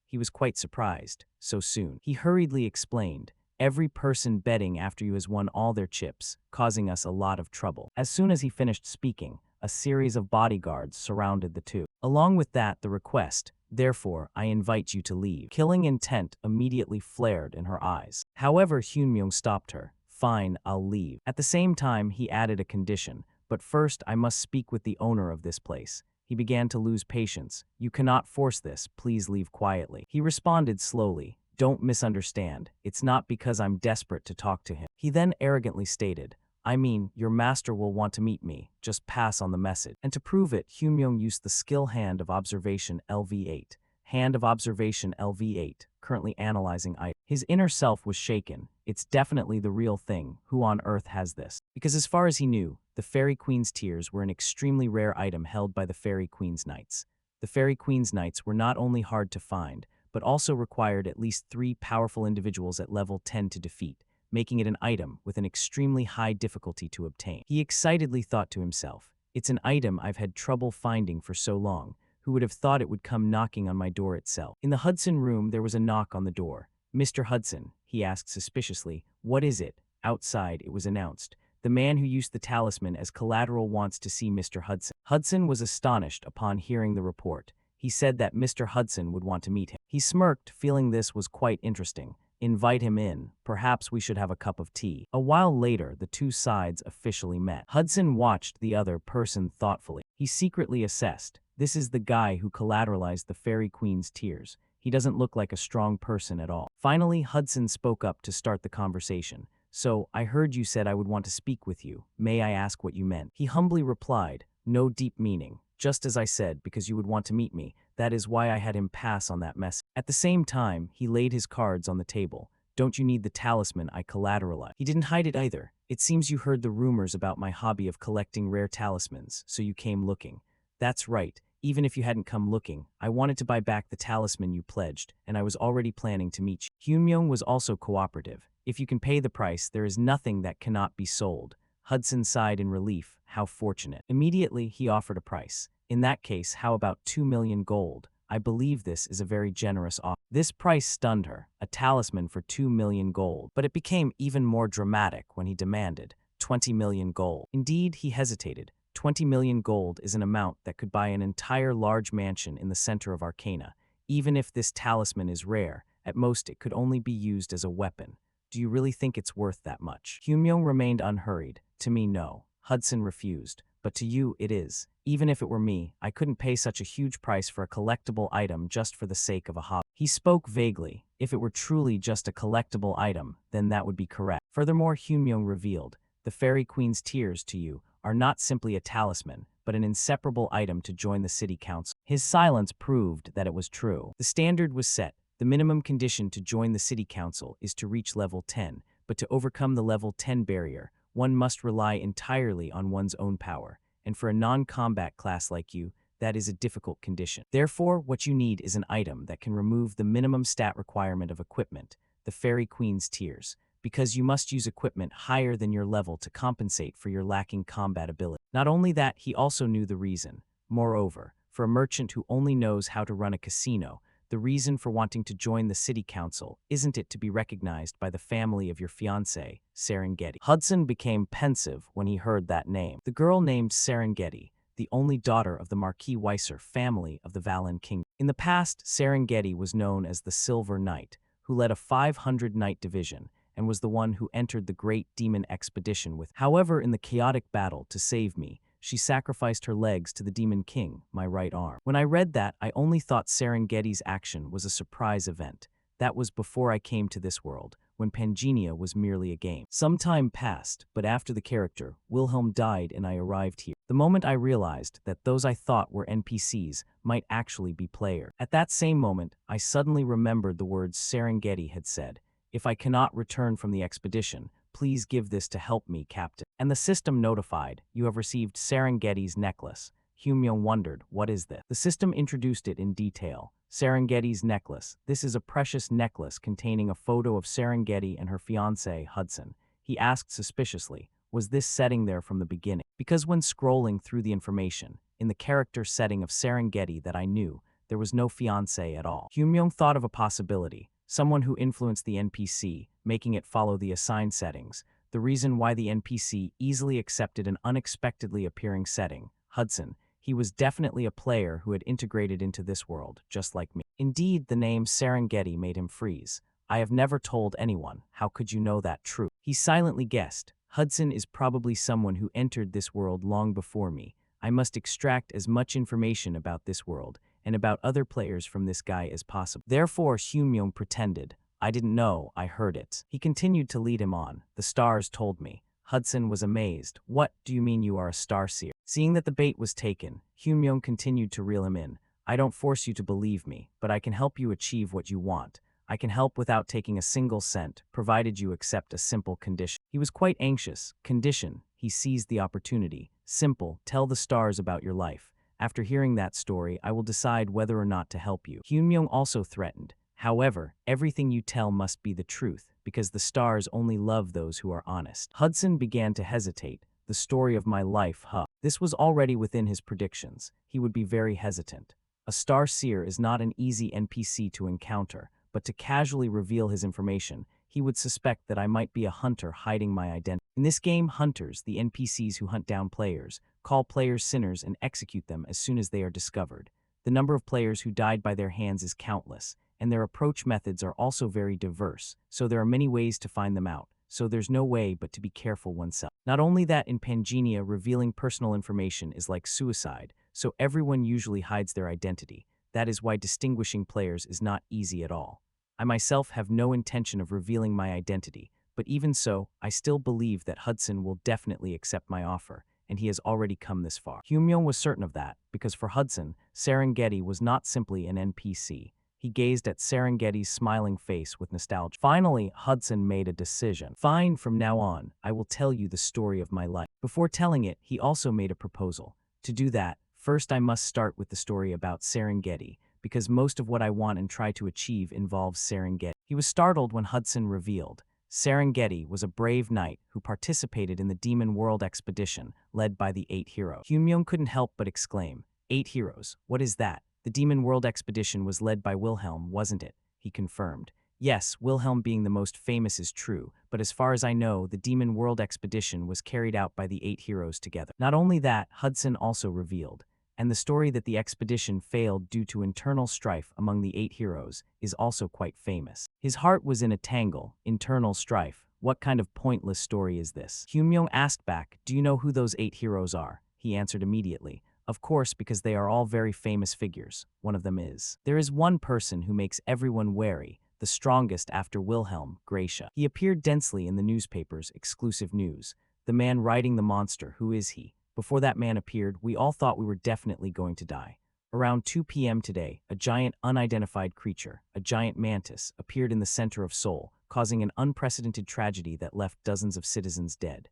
A: He was quite surprised. So soon. He hurriedly explained, "Every person betting after you has won all their chips, causing us a lot of trouble." As soon as he finished speaking, a series of bodyguards surrounded the two. Along with that, the request, "Therefore, I invite you to leave." Killing intent immediately flared in her eyes. However, Hyunmyung stopped her. "Fine, I'll leave." At the same time, he added a condition, "But first, I must speak with the owner of this place." He began to lose patience. "You cannot force this, please leave quietly." He responded slowly, "Don't misunderstand. It's not because I'm desperate to talk to him." He then arrogantly stated, "I mean, your master will want to meet me, just pass on the message." And to prove it, Hyunmyung used the skill Hand of Observation LV8. Hand of Observation LV8, currently analyzing item. His inner self was shaken. It's definitely the real thing. Who on earth has this? Because as far as he knew, the Fairy Queen's tears were an extremely rare item held by the Fairy Queen's Knights. The Fairy Queen's Knights were not only hard to find, but also required at least 3 powerful individuals at level 10 to defeat, making it an item with an extremely high difficulty to obtain. He excitedly thought to himself, "It's an item I've had trouble finding for so long. Who would have thought it would come knocking on my door itself?" In the Hudson room, there was a knock on the door. "Mr. Hudson," he asked suspiciously, "what is it?" Outside, it was announced, "The man who used the talisman as collateral wants to see Mr. Hudson." Hudson was astonished upon hearing the report. He said that Mr. Hudson would want to meet him. He smirked, feeling this was quite interesting. "Invite him in. Perhaps we should have a cup of tea." A while later, the two sides officially met. Hudson watched the other person thoughtfully. He secretly assessed, "This is the guy who collateralized the Fairy Queen's tears. He doesn't look like a strong person at all." Finally, Hudson spoke up to start the conversation. "So, I heard you said I would want to speak with you. May I ask what you meant?" He humbly replied, "No deep meaning. Just as I said, because you would want to meet me. That is why I had him pass on that message." At the same time, he laid his cards on the table. "Don't you need the talisman I collateralized?" He didn't hide it either. "It seems you heard the rumors about my hobby of collecting rare talismans, so you came looking." "That's right. Even if you hadn't come looking, I wanted to buy back the talisman you pledged, and I was already planning to meet you." Hyunmyung was also cooperative. "If you can pay the price, there is nothing that cannot be sold." Hudson sighed in relief. How fortunate. Immediately, he offered a price. "In that case, how about 2 million gold? I believe this is a very generous offer." This price stunned her, a talisman for 2 million gold. But it became even more dramatic when he demanded 20 million gold. Indeed, he hesitated. 20 million gold is an amount that could buy an entire large mansion in the center of Arcana. Even if this talisman is rare, at most it could only be used as a weapon. "Do you really think it's worth that much?" Hyunmyung remained unhurried. "To me, no." Hudson refused. "But to you, it is. Even if it were me, I couldn't pay such a huge price for a collectible item just for the sake of a hobby." He spoke vaguely. If it were truly just a collectible item, then that would be correct. Furthermore, Hyunmyung revealed, "The Fairy Queen's tears to you are not simply a talisman, but an inseparable item to join the city council." His silence proved that it was true. The standard was set. The minimum condition to join the city council is to reach level 10, but to overcome the level 10 barrier, one must rely entirely on one's own power. And for a non-combat class like you, that is a difficult condition. Therefore, what you need is an item that can remove the minimum stat requirement of equipment, the Fairy Queen's tears, because you must use equipment higher than your level to compensate for your lacking combat ability. Not only that, he also knew the reason. Moreover, for a merchant who only knows how to run a casino, the reason for wanting to join the city council isn't it to be recognized by the family of your fiancé, Serengeti. Hudson became pensive when he heard that name. The girl named Serengeti. the only daughter of the Marquis Weiser family of the Valen Kingdom. In the past, Serengeti was known as the Silver Knight, who led a 500-knight division and was the one who entered the Great Demon Expedition with. However, in the chaotic battle to save me, she sacrificed her legs to the Demon King, my right arm. When I read that, I only thought Serengeti's action was a surprise event. That was before I came to this world, when Pangea was merely a game. Some time passed, but after the character, Wilhelm died and I arrived here. The moment I realized that those I thought were NPCs might actually be players. At that same moment, I suddenly remembered the words Serengeti had said. If I cannot return from the expedition, please give this to help me, Captain. And the system notified, you have received Serengeti's necklace. Hyunmyoung wondered, what is this? The system introduced it in detail. Serengeti's necklace. This is a precious necklace containing a photo of Serengeti and her fiancé, Hudson. He asked suspiciously, was this setting there from the beginning? Because when scrolling through the information, in the character setting of Serengeti that I knew, there was no fiancé at all. Hyunmyoung thought of a possibility. Someone who influenced the NPC, making it follow the assigned settings. The reason why the NPC easily accepted an unexpectedly appearing setting, Hudson. He was definitely a player who had integrated into this world, just like me. Indeed, the name Serengeti made him freeze. I have never told anyone. How could you know that truth? He silently guessed. Hudson is probably someone who entered this world long before me. I must extract as much information about this world and about other players from this guy as possible. Therefore, Hyunmyoung pretended. I didn't know, I heard it. He continued to lead him on. The stars told me. Hudson was amazed. What do you mean you are a starseer? Seeing that the bait was taken, Hyunmyoung continued to reel him in. I don't force you to believe me, but I can help you achieve what you want. I can help without taking a single cent, provided you accept a simple condition. He was quite anxious. Condition. He seized the opportunity. Simple. Tell the stars about your life. After hearing that story, I will decide whether or not to help you. Hyunmyoung also threatened. However, everything you tell must be the truth, because the stars only love those who are honest. Hudson began to hesitate. The story of my life, huh? This was already within his predictions. He would be very hesitant. A star seer is not an easy NPC to encounter, but to casually reveal his information, he would suspect that I might be a hunter hiding my identity. In this game, hunters, the NPCs who hunt down players, call players sinners and execute them as soon as they are discovered. The number of players who died by their hands is countless, and their approach methods are also very diverse, so there are many ways to find them out, so there's no way but to be careful oneself. Not only that, in Pangea, revealing personal information is like suicide, so everyone usually hides their identity. That is why distinguishing players is not easy at all. I myself have no intention of revealing my identity, but even so, I still believe that Hudson will definitely accept my offer, and he has already come this far. Hyunmyoung was certain of that, because for Hudson, Serengeti was not simply an NPC. He gazed at Serengeti's smiling face with nostalgia. Finally, Hudson made a decision. Fine, from now on, I will tell you the story of my life. Before telling it, he also made a proposal. To do that, first I must start with the story about Serengeti, because most of what I want and try to achieve involves Serengeti. He was startled when Hudson revealed. Serengeti was a brave knight who participated in the Demon World expedition led by the 8 heroes. Hyunmyoung couldn't help but exclaim, 8 heroes, what is that? The Demon World expedition was led by Wilhelm, wasn't it? He confirmed. Yes, Wilhelm being the most famous is true, but as far as I know, the Demon World expedition was carried out by the 8 heroes together. Not only that, Hudson also revealed, and the story that the expedition failed due to internal strife among the 8 heroes is also quite famous. His heart was in a tangle, internal strife. What kind of pointless story is this? Hyunmyoung asked back, do you know who those 8 heroes are? He answered immediately. Of course, because they are all very famous figures. One of them is. There is one person who makes everyone wary, the strongest after Wilhelm, Gracia. He appeared densely in the newspapers, exclusive news. The man riding the monster, who is he? Before that man appeared, we all thought we were definitely going to die. Around 2 p.m. today, a giant unidentified creature, a giant mantis, appeared in the center of Seoul, causing an unprecedented tragedy that left dozens of citizens dead.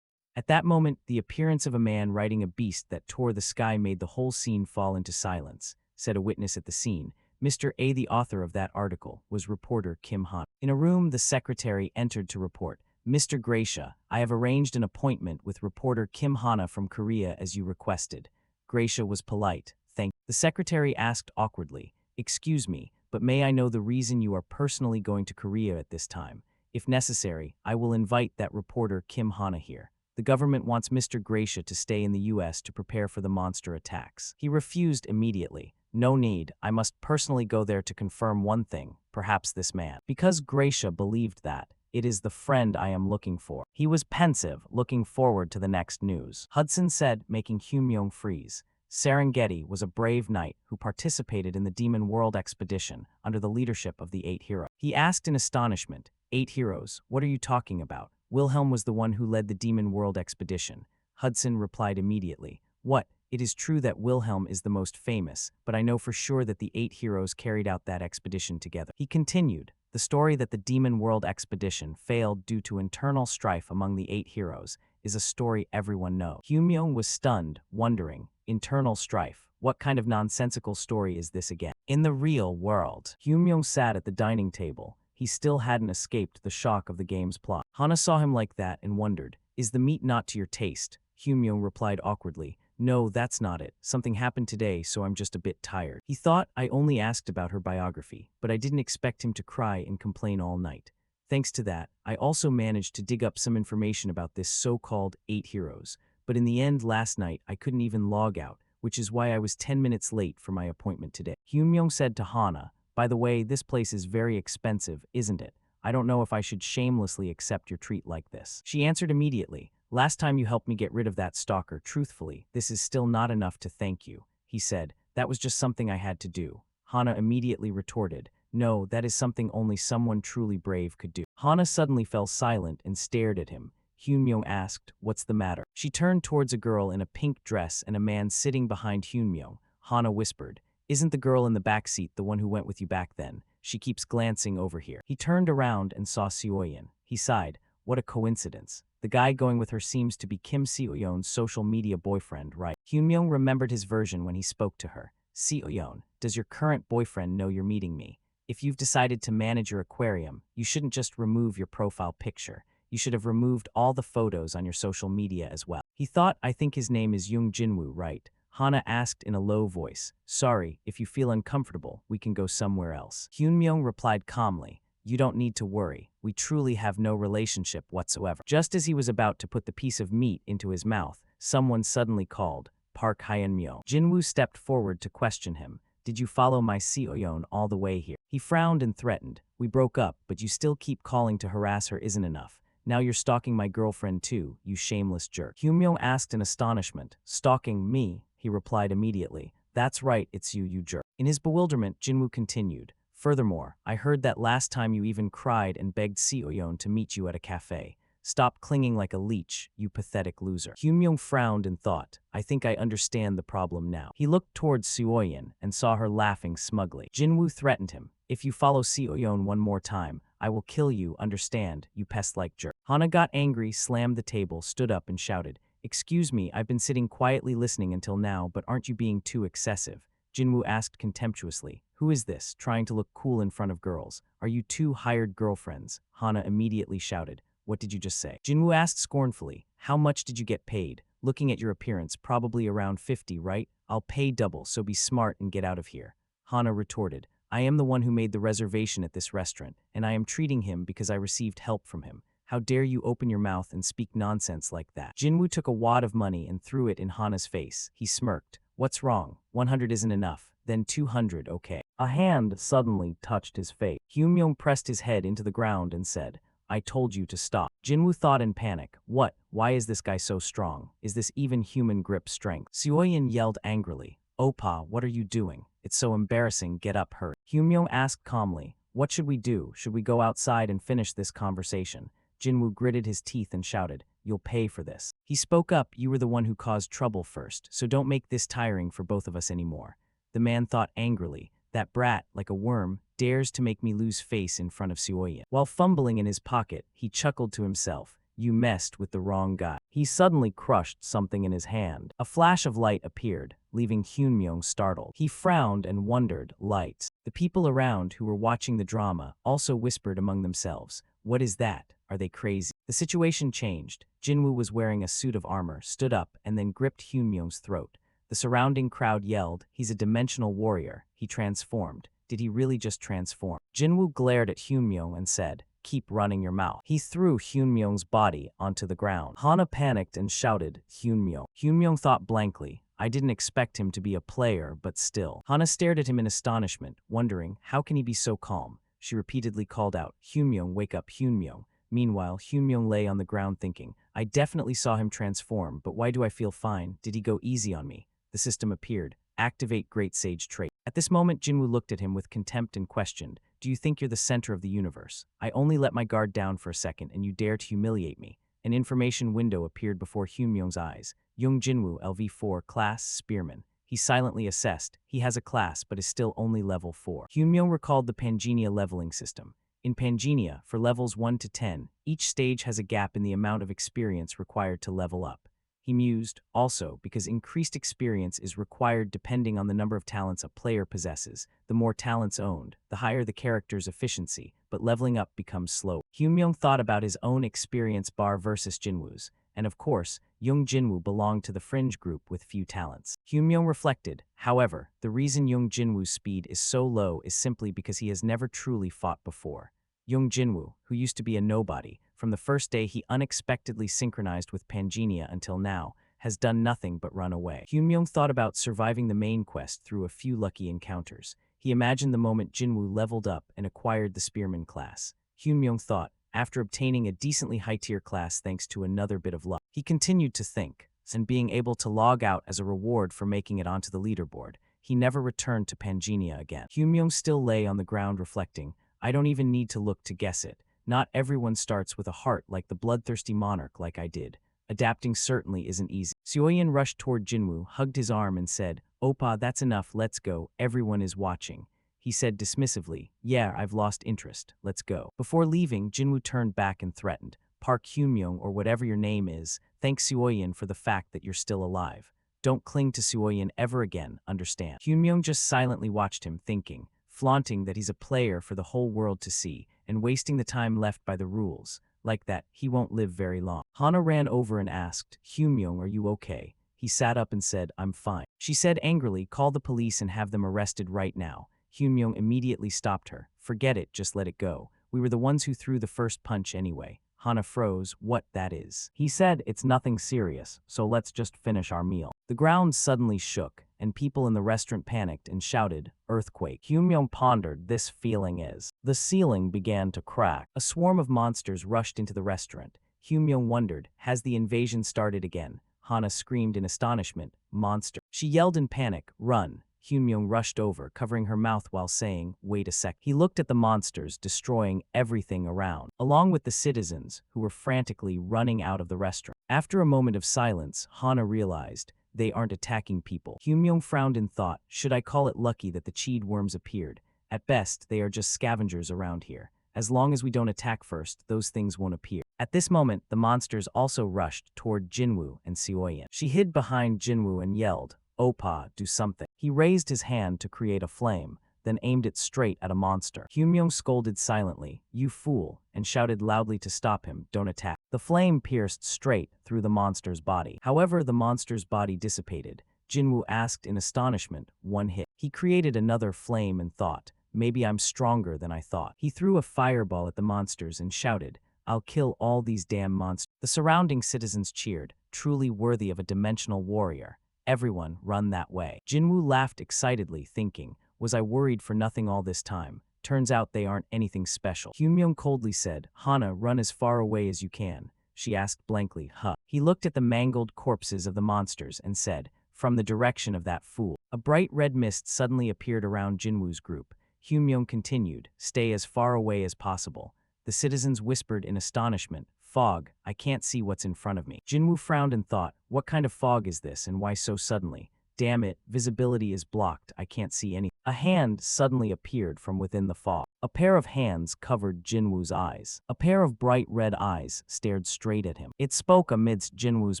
A: At that moment, the appearance of a man riding a beast that tore the sky made the whole scene fall into silence, said a witness at the scene. Mr. A, the author of that article, was reporter Kim Han. In a room, the secretary entered to report, Mr. Gracia, I have arranged an appointment with reporter Kim Hana from Korea as you requested. Gracia was polite. Thank you. The secretary asked awkwardly, excuse me, but may I know the reason you are personally going to Korea at this time? If necessary, I will invite that reporter Kim Hana here. The government wants Mr. Gracia to stay in the US to prepare for the monster attacks. He refused immediately. No need, I must personally go there to confirm one thing, perhaps this man. Because Gracia believed that, it is the friend I am looking for. He was pensive, looking forward to the next news. Hudson said, making Hyun-myung freeze. Serengeti was a brave knight who participated in the Demon World expedition under the leadership of the 8 heroes. He asked in astonishment, 8 heroes, what are you talking about? Wilhelm was the one who led the Demon World expedition. Hudson replied immediately, what? It is true that Wilhelm is the most famous, but I know for sure that the 8 heroes carried out that expedition together. He continued, the story that the Demon World expedition failed due to internal strife among the 8 heroes is a story everyone knows. Hyun-myung was stunned, wondering, internal strife? What kind of nonsensical story is this again? In the real world, Hyun-myung sat at the dining table. He still hadn't escaped the shock of the game's plot. Hana saw him like that and wondered, is the meat not to your taste? Hyun-myung replied awkwardly, no, that's not it. Something happened today, so I'm just a bit tired. He thought I only asked about her biography, but I didn't expect him to cry and complain all night. Thanks to that, I also managed to dig up some information about this so-called 8 heroes. But in the end last night, I couldn't even log out, which is why I was 10 minutes late for my appointment today. Hyun-myung said to Hana, by the way, this place is very expensive, isn't it? I don't know if I should shamelessly accept your treat like this. She answered immediately, last time you helped me get rid of that stalker, truthfully, this is still not enough to thank you. He said, that was just something I had to do. Hana immediately retorted, no, that is something only someone truly brave could do. Hana suddenly fell silent and stared at him. Hyun-myung asked, what's the matter? She turned towards a girl in a pink dress and a man sitting behind Hyun-myung. Hana whispered, isn't the girl in the back seat the one who went with you back then? She keeps glancing over here. He turned around and saw Seo-yeon. He sighed, what a coincidence. The guy going with her seems to be Kim Seo-yeon's social media boyfriend, right? Hyun-myung remembered his version when he spoke to her. Seo-yeon, does your current boyfriend know you're meeting me? If you've decided to manage your aquarium, you shouldn't just remove your profile picture. You should have removed all the photos on your social media as well. He thought, I think his name is Young Jinwoo, right? Hana asked in a low voice, sorry, if you feel uncomfortable, we can go somewhere else. Hyun-myung replied calmly, you don't need to worry. We truly have no relationship whatsoever. Just as he was about to put the piece of meat into his mouth, someone suddenly called, Park Hyun-myung. Jinwoo stepped forward to question him. Did you follow my Seo-yeon all the way here? He frowned and threatened. We broke up, but you still keep calling to harass her isn't enough. Now you're stalking my girlfriend too, you shameless jerk. Hyun-myung asked in astonishment. Stalking me? He replied immediately. That's right, it's you, you jerk. In his bewilderment, Jinwoo continued. Furthermore, I heard that last time you even cried and begged Seo-yeon to meet you at a cafe. Stop clinging like a leech, you pathetic loser. Hyun-myung frowned and thought, I think I understand the problem now. He looked towards Seo-yeon and saw her laughing smugly. Jinwoo threatened him. If you follow Seo-yeon one more time, I will kill you, understand, you pest-like jerk. Hana got angry, slammed the table, stood up and shouted, excuse me, I've been sitting quietly listening until now, but aren't you being too excessive? Jinwoo asked contemptuously, who is this, trying to look cool in front of girls? Are you two hired girlfriends? Hana immediately shouted, what did you just say? Jinwoo asked scornfully, how much did you get paid? Looking at your appearance, probably around 50, right? I'll pay double, so be smart and get out of here. Hana retorted, I am the one who made the reservation at this restaurant, and I am treating him because I received help from him. How dare you open your mouth and speak nonsense like that? Jinwoo took a wad of money and threw it in Hana's face. He smirked. What's wrong? 100 isn't enough. Then 200, okay. A hand suddenly touched his face. Hyun-myung pressed his head into the ground and said, I told you to stop. Jinwoo thought in panic. What? Why is this guy so strong? Is this even human grip strength? Seo-yeon yelled angrily. Oppa, what are you doing? It's so embarrassing, get up, hurry. Hyun-myung asked calmly, what should we do? Should we go outside and finish this conversation? Jinwoo gritted his teeth and shouted, you'll pay for this. He spoke up, you were the one who caused trouble first, so don't make this tiring for both of us anymore. The man thought angrily, that brat, like a worm, dares to make me lose face in front of Seo-yeon. While fumbling in his pocket, he chuckled to himself, you messed with the wrong guy. He suddenly crushed something in his hand. A flash of light appeared, leaving Hyun-myung startled. He frowned and wondered, lights. The people around who were watching the drama also whispered among themselves, what is that? Are they crazy? The situation changed. Jinwoo was wearing a suit of armor, stood up, and then gripped Hyun-myung's throat. The surrounding crowd yelled, he's a dimensional warrior. He transformed. Did he really just transform? Jinwoo glared at Hyun-myung and said, keep running your mouth. He threw Hyunmyung's body onto the ground. Hana panicked and shouted, Hyunmyung. Hyunmyung thought blankly. I didn't expect him to be a player, but still. Hana stared at him in astonishment, wondering, how can he be so calm? She repeatedly called out, Hyunmyung, wake up, Hyunmyung. Meanwhile, Hyunmyung lay on the ground thinking, I definitely saw him transform, but why do I feel fine? Did he go easy on me? The system appeared. Activate Great Sage trait. At this moment, Jinwoo looked at him with contempt and questioned, do you think you're the center of the universe? I only let my guard down for a second and you dare to humiliate me. An information window appeared before Hyunmyung's eyes. Young Jinwoo, LV4, class, Spearman. He silently assessed. He has a class, but is still only level 4. Hyunmyung recalled the Pangenia leveling system. In Pangenia, for levels 1 to 10, each stage has a gap in the amount of experience required to level up. He mused, also, because increased experience is required depending on the number of talents a player possesses. The more talents owned, the higher the character's efficiency, but leveling up becomes slow. Hyunmyung thought about his own experience bar versus Jinwoo's, and of course, Young Jinwoo belonged to the fringe group with few talents. Hyunmyung reflected, however, the reason Young Jinwoo's speed is so low is simply because he has never truly fought before. Young Jinwoo, who used to be a nobody, from the first day he unexpectedly synchronized with Pangenia until now, has done nothing but run away. Hyunmyung thought about surviving the main quest through a few lucky encounters. He imagined the moment Jinwoo leveled up and acquired the Spearman class. Hyunmyung thought, after obtaining a decently high-tier class thanks to another bit of luck. He continued to think, and being able to log out as a reward for making it onto the leaderboard, he never returned to Pangenia again. Hyunmyung still lay on the ground reflecting, I don't even need to look to guess it. Not everyone starts with a heart like the bloodthirsty monarch like I did. Adapting certainly isn't easy. Seoyin rushed toward Jinwoo, hugged his arm and said, Oppa, that's enough, let's go, everyone is watching. He said dismissively, yeah, I've lost interest, let's go. Before leaving, Jinwoo turned back and threatened, Park Hyunmyung or whatever your name is, thank Seoyin for the fact that you're still alive. Don't cling to Seoyin ever again, understand? Hyunmyung just silently watched him, thinking, flaunting that he's a player for the whole world to see, and wasting the time left by the rules. Like that, he won't live very long. Hana ran over and asked, Hyunmyung, are you okay? He sat up and said, I'm fine. She said angrily, call the police and have them arrested right now. Hyunmyung immediately stopped her. Forget it, just let it go. We were the ones who threw the first punch anyway. Hana froze, what that is. He said, it's nothing serious, so let's just finish our meal. The ground suddenly shook, and people in the restaurant panicked and shouted, earthquake. Hyunmyung pondered, this feeling is. The ceiling began to crack. A swarm of monsters rushed into the restaurant. Hyunmyung wondered, has the invasion started again? Hana screamed in astonishment, monster. She yelled in panic, run. Hyunmyung rushed over, covering her mouth while saying, wait a sec. He looked at the monsters, destroying everything around, along with the citizens, who were frantically running out of the restaurant. After a moment of silence, Hana realized, they aren't attacking people. Hyunmyung frowned in thought, should I call it lucky that the cheed worms appeared? At best, they are just scavengers around here. As long as we don't attack first, those things won't appear. At this moment, the monsters also rushed toward Jinwoo and Seoyin. She hid behind Jinwoo and yelled, Oppa, do something. He raised his hand to create a flame, then aimed it straight at a monster. Hyunmyung scolded silently, you fool, and shouted loudly to stop him, don't attack. The flame pierced straight through the monster's body. However, the monster's body dissipated. Jinwoo asked in astonishment, one hit. He created another flame and thought, maybe I'm stronger than I thought. He threw a fireball at the monsters and shouted, I'll kill all these damn monsters. The surrounding citizens cheered, truly worthy of a dimensional warrior. Everyone run that way. Jinwoo laughed excitedly, thinking, was I worried for nothing all this time? Turns out they aren't anything special. Hyunmyung coldly said, Hana, run as far away as you can. She asked blankly, huh? He looked at the mangled corpses of the monsters and said, from the direction of that fool. A bright red mist suddenly appeared around Jinwoo's group. Hyunmyung continued, stay as far away as possible. The citizens whispered in astonishment, fog, I can't see what's in front of me. Jinwoo frowned and thought, what kind of fog is this and why so suddenly? Damn it, visibility is blocked, I can't see any. A hand suddenly appeared from within the fog. A pair of hands covered Jinwoo's eyes. A pair of bright red eyes stared straight at him. It spoke amidst Jinwoo's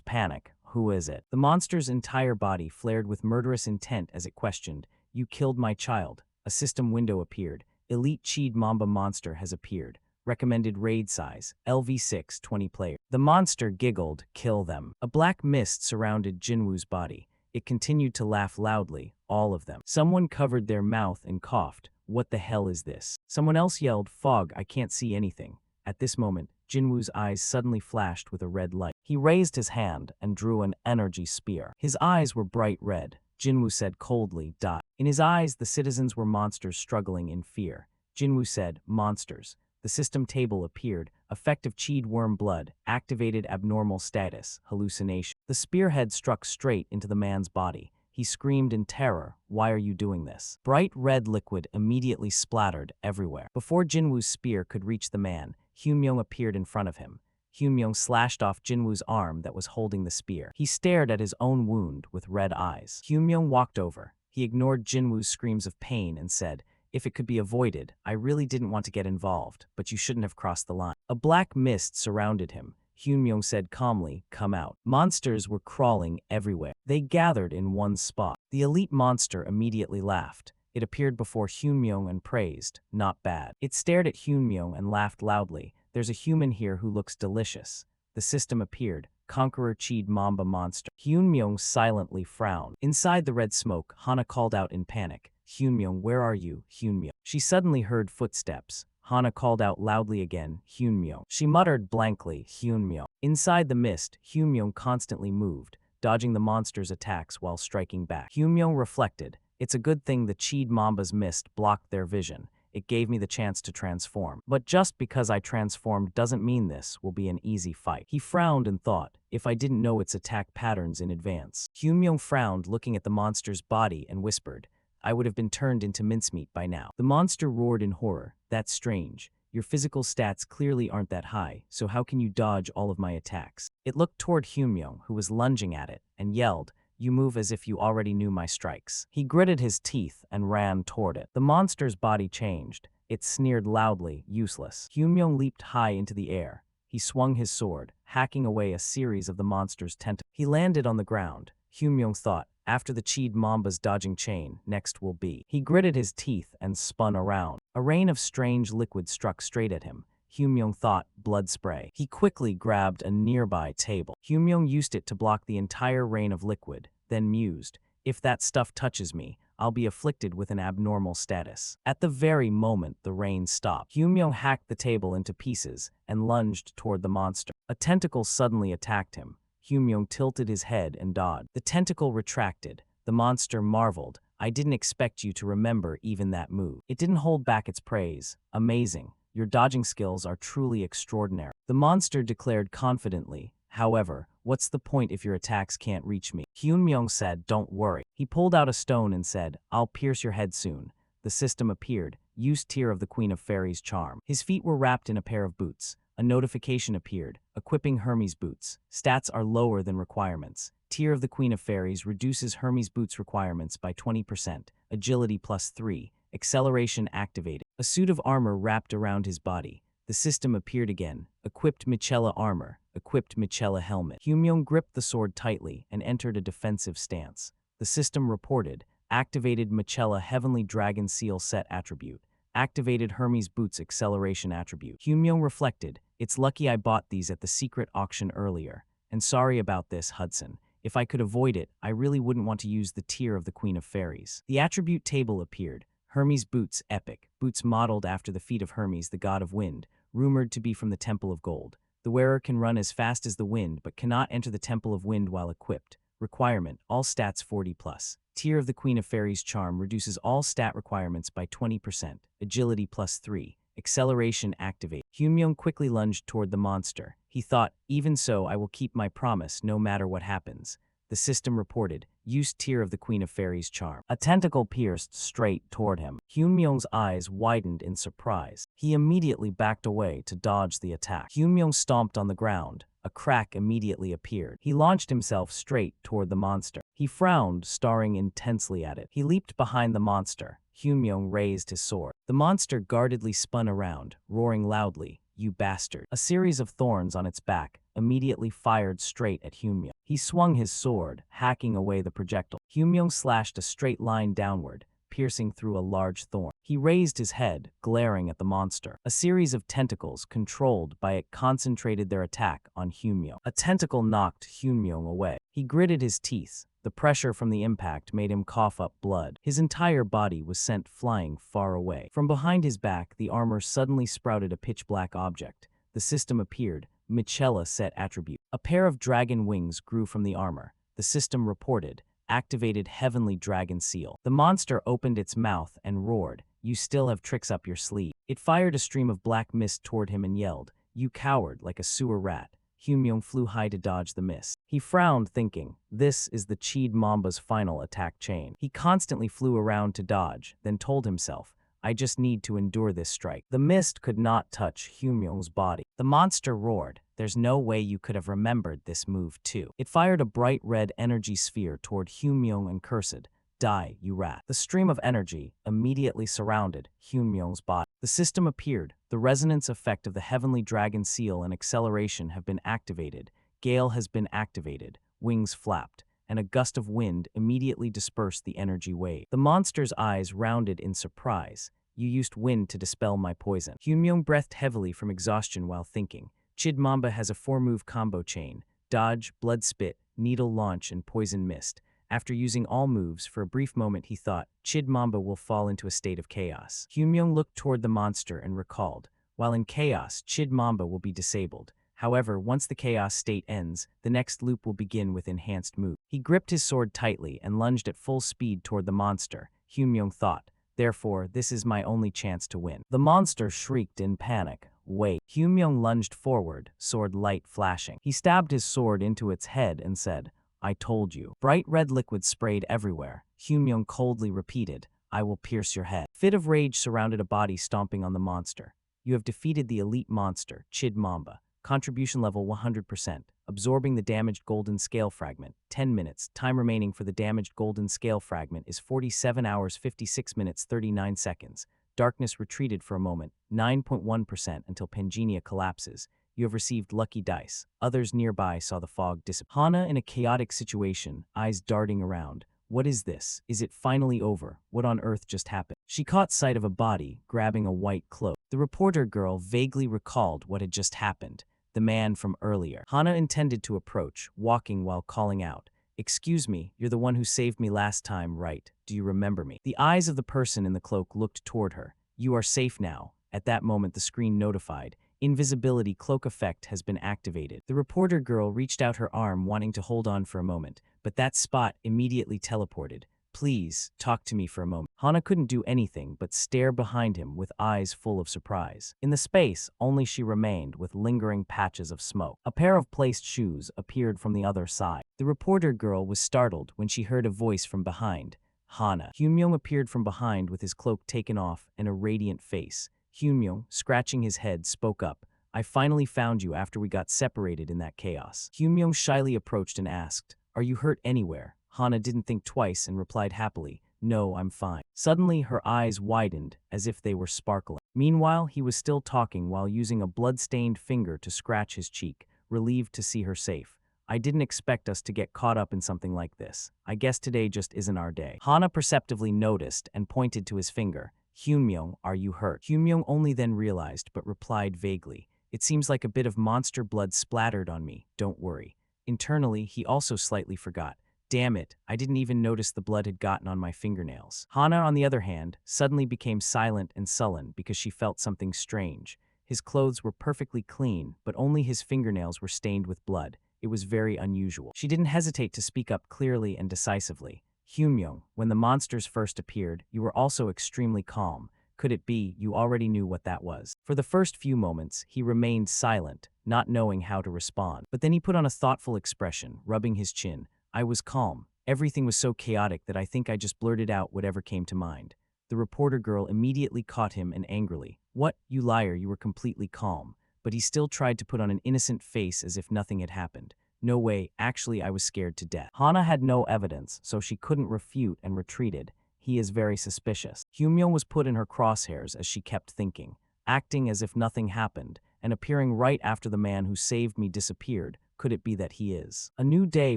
A: panic, who is it? The monster's entire body flared with murderous intent as it questioned, you killed my child. A system window appeared. Elite Cheed Mamba monster has appeared. Recommended raid size, LV6, 20 players. The monster giggled, kill them. A black mist surrounded Jinwoo's body. It continued to laugh loudly, all of them. Someone covered their mouth and coughed, what the hell is this? Someone else yelled, fog, I can't see anything. At this moment, Jinwoo's eyes suddenly flashed with a red light. He raised his hand and drew an energy spear. His eyes were bright red. Jinwoo said coldly, "Die." In his eyes, the citizens were monsters struggling in fear. Jinwoo said, "Monsters." The system table appeared. Effective Qi worm blood, activated abnormal status, hallucination. The spearhead struck straight into the man's body. He screamed in terror, "Why are you doing this?" Bright red liquid immediately splattered everywhere. Before Jinwoo's spear could reach the man, Hyunmyung appeared in front of him. Hyunmyung slashed off Jinwoo's arm that was holding the spear. He stared at his own wound with red eyes. Hyunmyung walked over. He ignored Jinwoo's screams of pain and said, "If it could be avoided, I really didn't want to get involved, but you shouldn't have crossed the line." A black mist surrounded him. Hyunmyung said calmly, "Come out." Monsters were crawling everywhere. They gathered in one spot. The elite monster immediately laughed. It appeared before Hyunmyung and praised, "Not bad." It stared at Hyunmyung and laughed loudly. "There's a human here who looks delicious." The system appeared. Conqueror Cheed Mamba Monster. Hyunmyung silently frowned. Inside the red smoke, Hana called out in panic, "Hyunmyung, where are you, Hyunmyung?" She suddenly heard footsteps. Hana called out loudly again, "Hyunmyung." She muttered blankly, "Hyunmyung." Inside the mist, Hyunmyung constantly moved, dodging the monster's attacks while striking back. Hyunmyung reflected, "It's a good thing the Cheed Mamba's mist blocked their vision. It gave me the chance to transform. But just because I transformed doesn't mean this will be an easy fight." He frowned and thought, "If I didn't know its attack patterns in advance." Hyunmyung frowned, looking at the monster's body, and whispered, "I would have been turned into mincemeat by now." The monster roared in horror, "That's strange. Your physical stats clearly aren't that high, so how can you dodge all of my attacks?" It looked toward Hyunmyung, who was lunging at it, and yelled, "You move as if you already knew my strikes." He gritted his teeth and ran toward it. The monster's body changed. It sneered loudly, "Useless." Hyunmyung leaped high into the air. He swung his sword, hacking away a series of the monster's tentacles. He landed on the ground. Hyunmyung thought, after the Cheed Mamba's dodging chain, next will be. He gritted his teeth and spun around. A rain of strange liquid struck straight at him. Hyunmyung thought, blood spray. He quickly grabbed a nearby table. Hyunmyung used it to block the entire rain of liquid, then mused, "If that stuff touches me, I'll be afflicted with an abnormal status." At the very moment the rain stopped, Hyunmyung hacked the table into pieces and lunged toward the monster. A tentacle suddenly attacked him. Hyunmyung tilted his head and dodged. The tentacle retracted. The monster marveled, "I didn't expect you to remember even that move." It didn't hold back its praise. "Amazing. Your dodging skills are truly extraordinary." The monster declared confidently, "However, what's the point if your attacks can't reach me?" Hyunmyung said, "Don't worry." He pulled out a stone and said, "I'll pierce your head soon." The system appeared. Use Tear of the Queen of Fairies charm. His feet were wrapped in a pair of boots. A notification appeared. Equipping Hermes boots. Stats are lower than requirements. Tear of the Queen of Fairies reduces Hermes boots requirements by 20%. Agility +3. Acceleration activated. A suit of armor wrapped around his body. The system appeared again. Equipped Michela armor. Equipped Michela helmet. Hyunmyung gripped the sword tightly and entered a defensive stance. The system reported, activated Michela Heavenly Dragon Seal set attribute. Activated Hermes Boots acceleration attribute. Hyunmyung reflected, "It's lucky I bought these at the secret auction earlier. And sorry about this, Hudson. If I could avoid it, I really wouldn't want to use the Tear of the Queen of Fairies." The attribute table appeared. Hermes Boots epic. Boots modeled after the feet of Hermes, the god of wind, rumored to be from the Temple of Gold. The wearer can run as fast as the wind but cannot enter the Temple of Wind while equipped. Requirement, all stats 40+. Tear of the Queen of Fairies charm reduces all stat requirements by 20%. Agility +3. Acceleration activate. Hyunmyung quickly lunged toward the monster. He thought, "Even so, I will keep my promise no matter what happens." The system reported, use Tear of the Queen of Fairies charm. A tentacle pierced straight toward him. Hyunmyung's eyes widened in surprise. He immediately backed away to dodge the attack. Hyunmyung stomped on the ground. A crack immediately appeared. He launched himself straight toward the monster. He frowned, staring intensely at it. He leaped behind the monster. Hyunmyung raised his sword. The monster guardedly spun around, roaring loudly, "You bastard." A series of thorns on its back immediately fired straight at Hyunmyung. He swung his sword, hacking away the projectile. Hyunmyung slashed a straight line downward, piercing through a large thorn. He raised his head, glaring at the monster. A series of tentacles controlled by it concentrated their attack on Hyunmyung. A tentacle knocked Hyunmyung away. He gritted his teeth. The pressure from the impact made him cough up blood. His entire body was sent flying far away. From behind his back, the armor suddenly sprouted a pitch-black object. the system appeared. Michela set attribute. A pair of dragon wings grew from the armor. The system reported. Activated heavenly dragon seal. The monster opened its mouth and roared. You still have tricks up your sleeve. It fired a stream of black mist toward him and yelled, You coward, like a sewer rat. Humyong flew high to dodge the mist. He frowned, thinking, this is the Chid Mamba's final attack chain. He constantly flew around to dodge, then told himself, I just need to endure this strike. The mist could not touch Humyong's body. The monster roared. There's no way you could have remembered this move too. It fired a bright red energy sphere toward Humyong and cursed, Die, you rat. The stream of energy immediately surrounded Humyong's body. The system appeared. The resonance effect of the heavenly dragon seal and acceleration have been activated. Gale has been activated. Wings flapped, and a gust of wind immediately dispersed the energy wave. The monster's eyes rounded in surprise. You used wind to dispel my poison. Humyong breathed heavily from exhaustion while thinking. Chid Mamba has a 4-move combo chain. Dodge, blood spit, needle launch, and poison mist. After using all moves, for a brief moment he thought, Chid Mamba will fall into a state of chaos. Humyong looked toward the monster and recalled, while in chaos, Chid Mamba will be disabled. However, once the chaos state ends, the next loop will begin with enhanced move. He gripped his sword tightly and lunged at full speed toward the monster. Humyong thought, therefore, this is my only chance to win. The monster shrieked in panic. Wait. Humyong lunged forward, sword light flashing. He stabbed his sword into its head and said, I told you. Bright red liquid sprayed everywhere. Humyong coldly repeated, I will pierce your head. Fit of rage surrounded a body stomping on the monster. You have defeated the elite monster, Chid Mamba. Contribution level 100%. Absorbing the damaged golden scale fragment. 10 minutes. Time remaining for the damaged golden scale fragment is 47 hours 56 minutes 39 seconds. Darkness retreated for a moment, 9.1% until Pangenia collapses. You have received lucky dice. Others nearby saw the fog dissipate. Hana in a chaotic situation, eyes darting around. What is this? Is it finally over? What on earth just happened? She caught sight of a body, grabbing a white cloak. The reporter girl vaguely recalled what had just happened. The man from earlier. Hana intended to approach, walking while calling out. Excuse me, you're the one who saved me last time, right? Do you remember me? The eyes of the person in the cloak looked toward her. You are safe now. At that moment the screen notified. Invisibility cloak effect has been activated. The reporter girl reached out her arm wanting to hold on for a moment, but that spot immediately teleported. Please, talk to me for a moment. Hana couldn't do anything but stare behind him with eyes full of surprise. In the space, only she remained with lingering patches of smoke. A pair of placed shoes appeared from the other side. The reporter girl was startled when she heard a voice from behind. Hana. Humyong appeared from behind with his cloak taken off and a radiant face. Humyong, scratching his head, spoke up. I finally found you after we got separated in that chaos. Humyong shyly approached and asked, Are you hurt anywhere? Hana didn't think twice and replied happily, No, I'm fine. Suddenly, her eyes widened as if they were sparkling. Meanwhile, he was still talking while using a blood-stained finger to scratch his cheek, relieved to see her safe. I didn't expect us to get caught up in something like this. I guess today just isn't our day. Hana perceptively noticed and pointed to his finger. Humyong, are you hurt? Humyong only then realized, but replied vaguely. It seems like a bit of monster blood splattered on me. Don't worry. Internally, he also slightly forgot. Damn it, I didn't even notice the blood had gotten on my fingernails. Hana, on the other hand, suddenly became silent and sullen because she felt something strange. His clothes were perfectly clean, but only his fingernails were stained with blood. It was very unusual. She didn't hesitate to speak up clearly and decisively. Humyong, when the monsters first appeared, you were also extremely calm. Could it be you already knew what that was? For the first few moments, he remained silent, not knowing how to respond. But then he put on a thoughtful expression, rubbing his chin. I was calm. Everything was so chaotic that I think I just blurted out whatever came to mind. The reporter girl immediately caught him and angrily. What, you liar, you were completely calm. But he still tried to put on an innocent face as if nothing had happened. No way, actually I was scared to death. Hana had no evidence, so she couldn't refute and retreated. He is very suspicious. Humyong was put in her crosshairs as she kept thinking, acting as if nothing happened, and appearing right after the man who saved me disappeared. Could it be that he is? A new day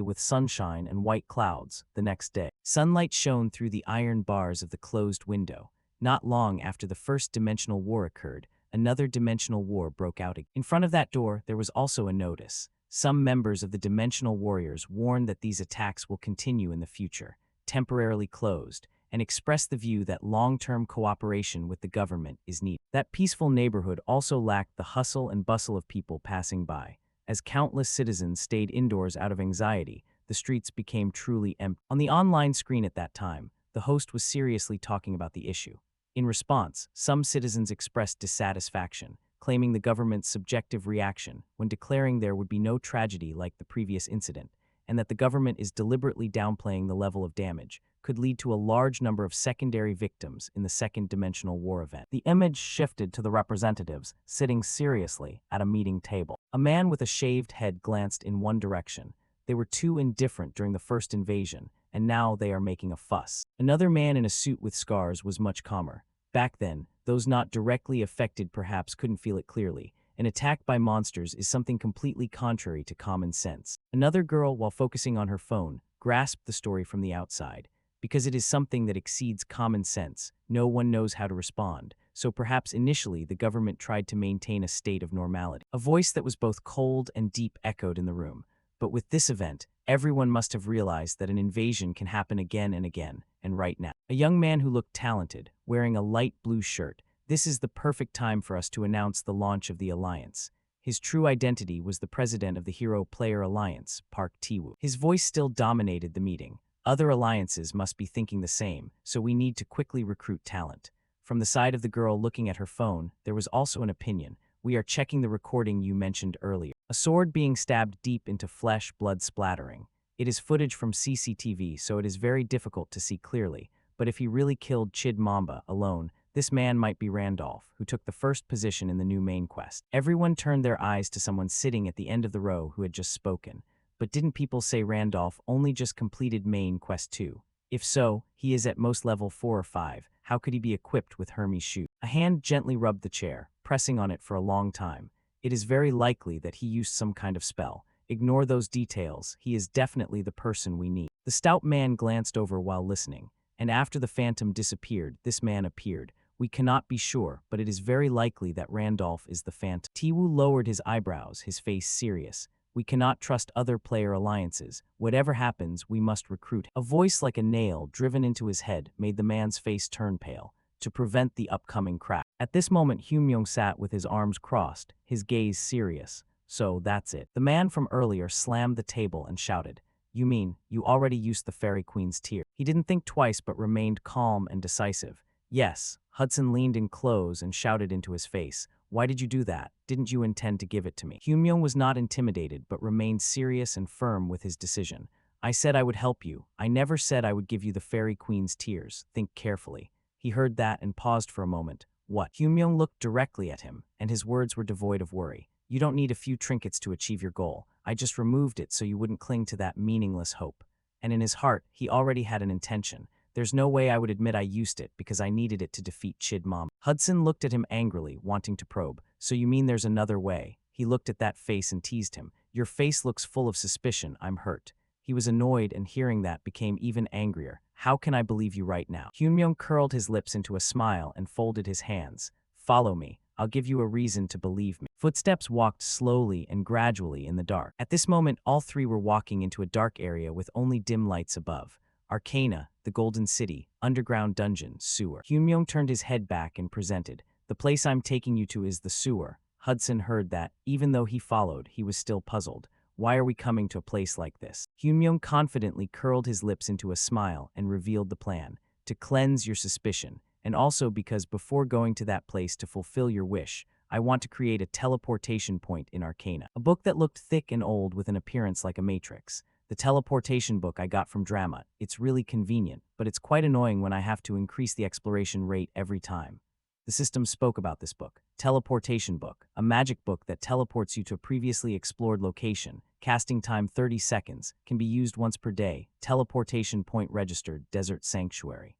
A: with sunshine and white clouds. The next day, sunlight shone through the iron bars of the closed window. Not long after the first dimensional war occurred, another dimensional war broke out. In front of that door, there was also a notice. Some members of the Dimensional Warriors warn that these attacks will continue in the future. Temporarily closed. and expressed the view that long-term cooperation with the government is needed. That peaceful neighborhood also lacked the hustle and bustle of people passing by. As countless citizens stayed indoors out of anxiety, the streets became truly empty. On the online screen at that time, the host was seriously talking about the issue. In response, some citizens expressed dissatisfaction, claiming the government's subjective reaction when declaring there would be no tragedy like the previous incident, and that the government is deliberately downplaying the level of damage, could lead to a large number of secondary victims in the second-dimensional war event. The image shifted to the representatives sitting seriously at a meeting table. A man with a shaved head glanced in one direction. They were too indifferent during the first invasion, and now they are making a fuss. Another man in a suit with scars was much calmer. Back then, those not directly affected perhaps couldn't feel it clearly. An attack by monsters is something completely contrary to common sense. Another girl, while focusing on her phone, grasped the story from the outside. Because it is something that exceeds common sense, no one knows how to respond, so perhaps initially the government tried to maintain a state of normality. A voice that was both cold and deep echoed in the room. But with this event, everyone must have realized that an invasion can happen again and again, and right now. A young man who looked talented, wearing a light blue shirt. This is the perfect time for us to announce the launch of the alliance. His true identity was the president of the Hero Player Alliance, Park Tae-woo. His voice still dominated the meeting. Other alliances must be thinking the same, so we need to quickly recruit talent. From the side of the girl looking at her phone, there was also an opinion. We are checking the recording you mentioned earlier. A sword being stabbed deep into flesh, blood splattering. It is footage from CCTV, so it is very difficult to see clearly. But if he really killed Chid Mamba alone, this man might be Randolph, who took the first position in the new main quest. Everyone turned their eyes to someone sitting at the end of the row who had just spoken. But didn't people say Randolph only just completed main quest 2? If so, he is at most level 4 or 5. How could he be equipped with Hermes' shoe? A hand gently rubbed the chair, pressing on it for a long time. It is very likely that he used some kind of spell. Ignore those details. He is definitely the person we need. The stout man glanced over while listening, and after the phantom disappeared, this man appeared. We cannot be sure, but it is very likely that Randolph is the phantom. Tae-woo lowered his eyebrows, his face serious. We cannot trust other player alliances. Whatever happens, we must recruit. A voice like a nail driven into his head made the man's face turn pale, to prevent the upcoming crash. At this moment, Hyun-myung sat with his arms crossed, his gaze serious. So, that's it. The man from earlier slammed the table and shouted, "You mean, you already used the Fairy Queen's tear?" He didn't think twice but remained calm and decisive. Yes. Hudson leaned in close and shouted into his face, "Why did you do that? Didn't you intend to give it to me?" Hyun-myung was not intimidated but remained serious and firm with his decision. "I said I would help you. I never said I would give you the Fairy Queen's tears. Think carefully." He heard that and paused for a moment. "What?" Hyun-myung looked directly at him, and his words were devoid of worry. "You don't need a few trinkets to achieve your goal. I just removed it so you wouldn't cling to that meaningless hope." And in his heart, he already had an intention. There's no way I would admit I used it because I needed it to defeat Chid Mom. Hudson looked at him angrily, wanting to probe. "So you mean there's another way?" He looked at that face and teased him. "Your face looks full of suspicion. I'm hurt." He was annoyed, and hearing that became even angrier. "How can I believe you right now?" Hyun-myung curled his lips into a smile and folded his hands. "Follow me. I'll give you a reason to believe me." Footsteps walked slowly and gradually in the dark. At this moment, all three were walking into a dark area with only dim lights above. Arcana, the Golden City, underground dungeon, sewer. Hyun-myung turned his head back and presented. "The place I'm taking you to is the sewer." Hudson heard that. Even though he followed, he was still puzzled. "Why are we coming to a place like this?" Hyun-myung confidently curled his lips into a smile and revealed the plan. "To cleanse your suspicion, and also because before going to that place to fulfill your wish, I want to create a teleportation point in Arcana." A book that looked thick and old with an appearance like a matrix. "The teleportation book I got from Drama. It's really convenient, but it's quite annoying when I have to increase the exploration rate every time." The system spoke about this book. Teleportation book, a magic book that teleports you to a previously explored location. Casting time 30 seconds, can be used once per day. Teleportation point registered, Desert Sanctuary.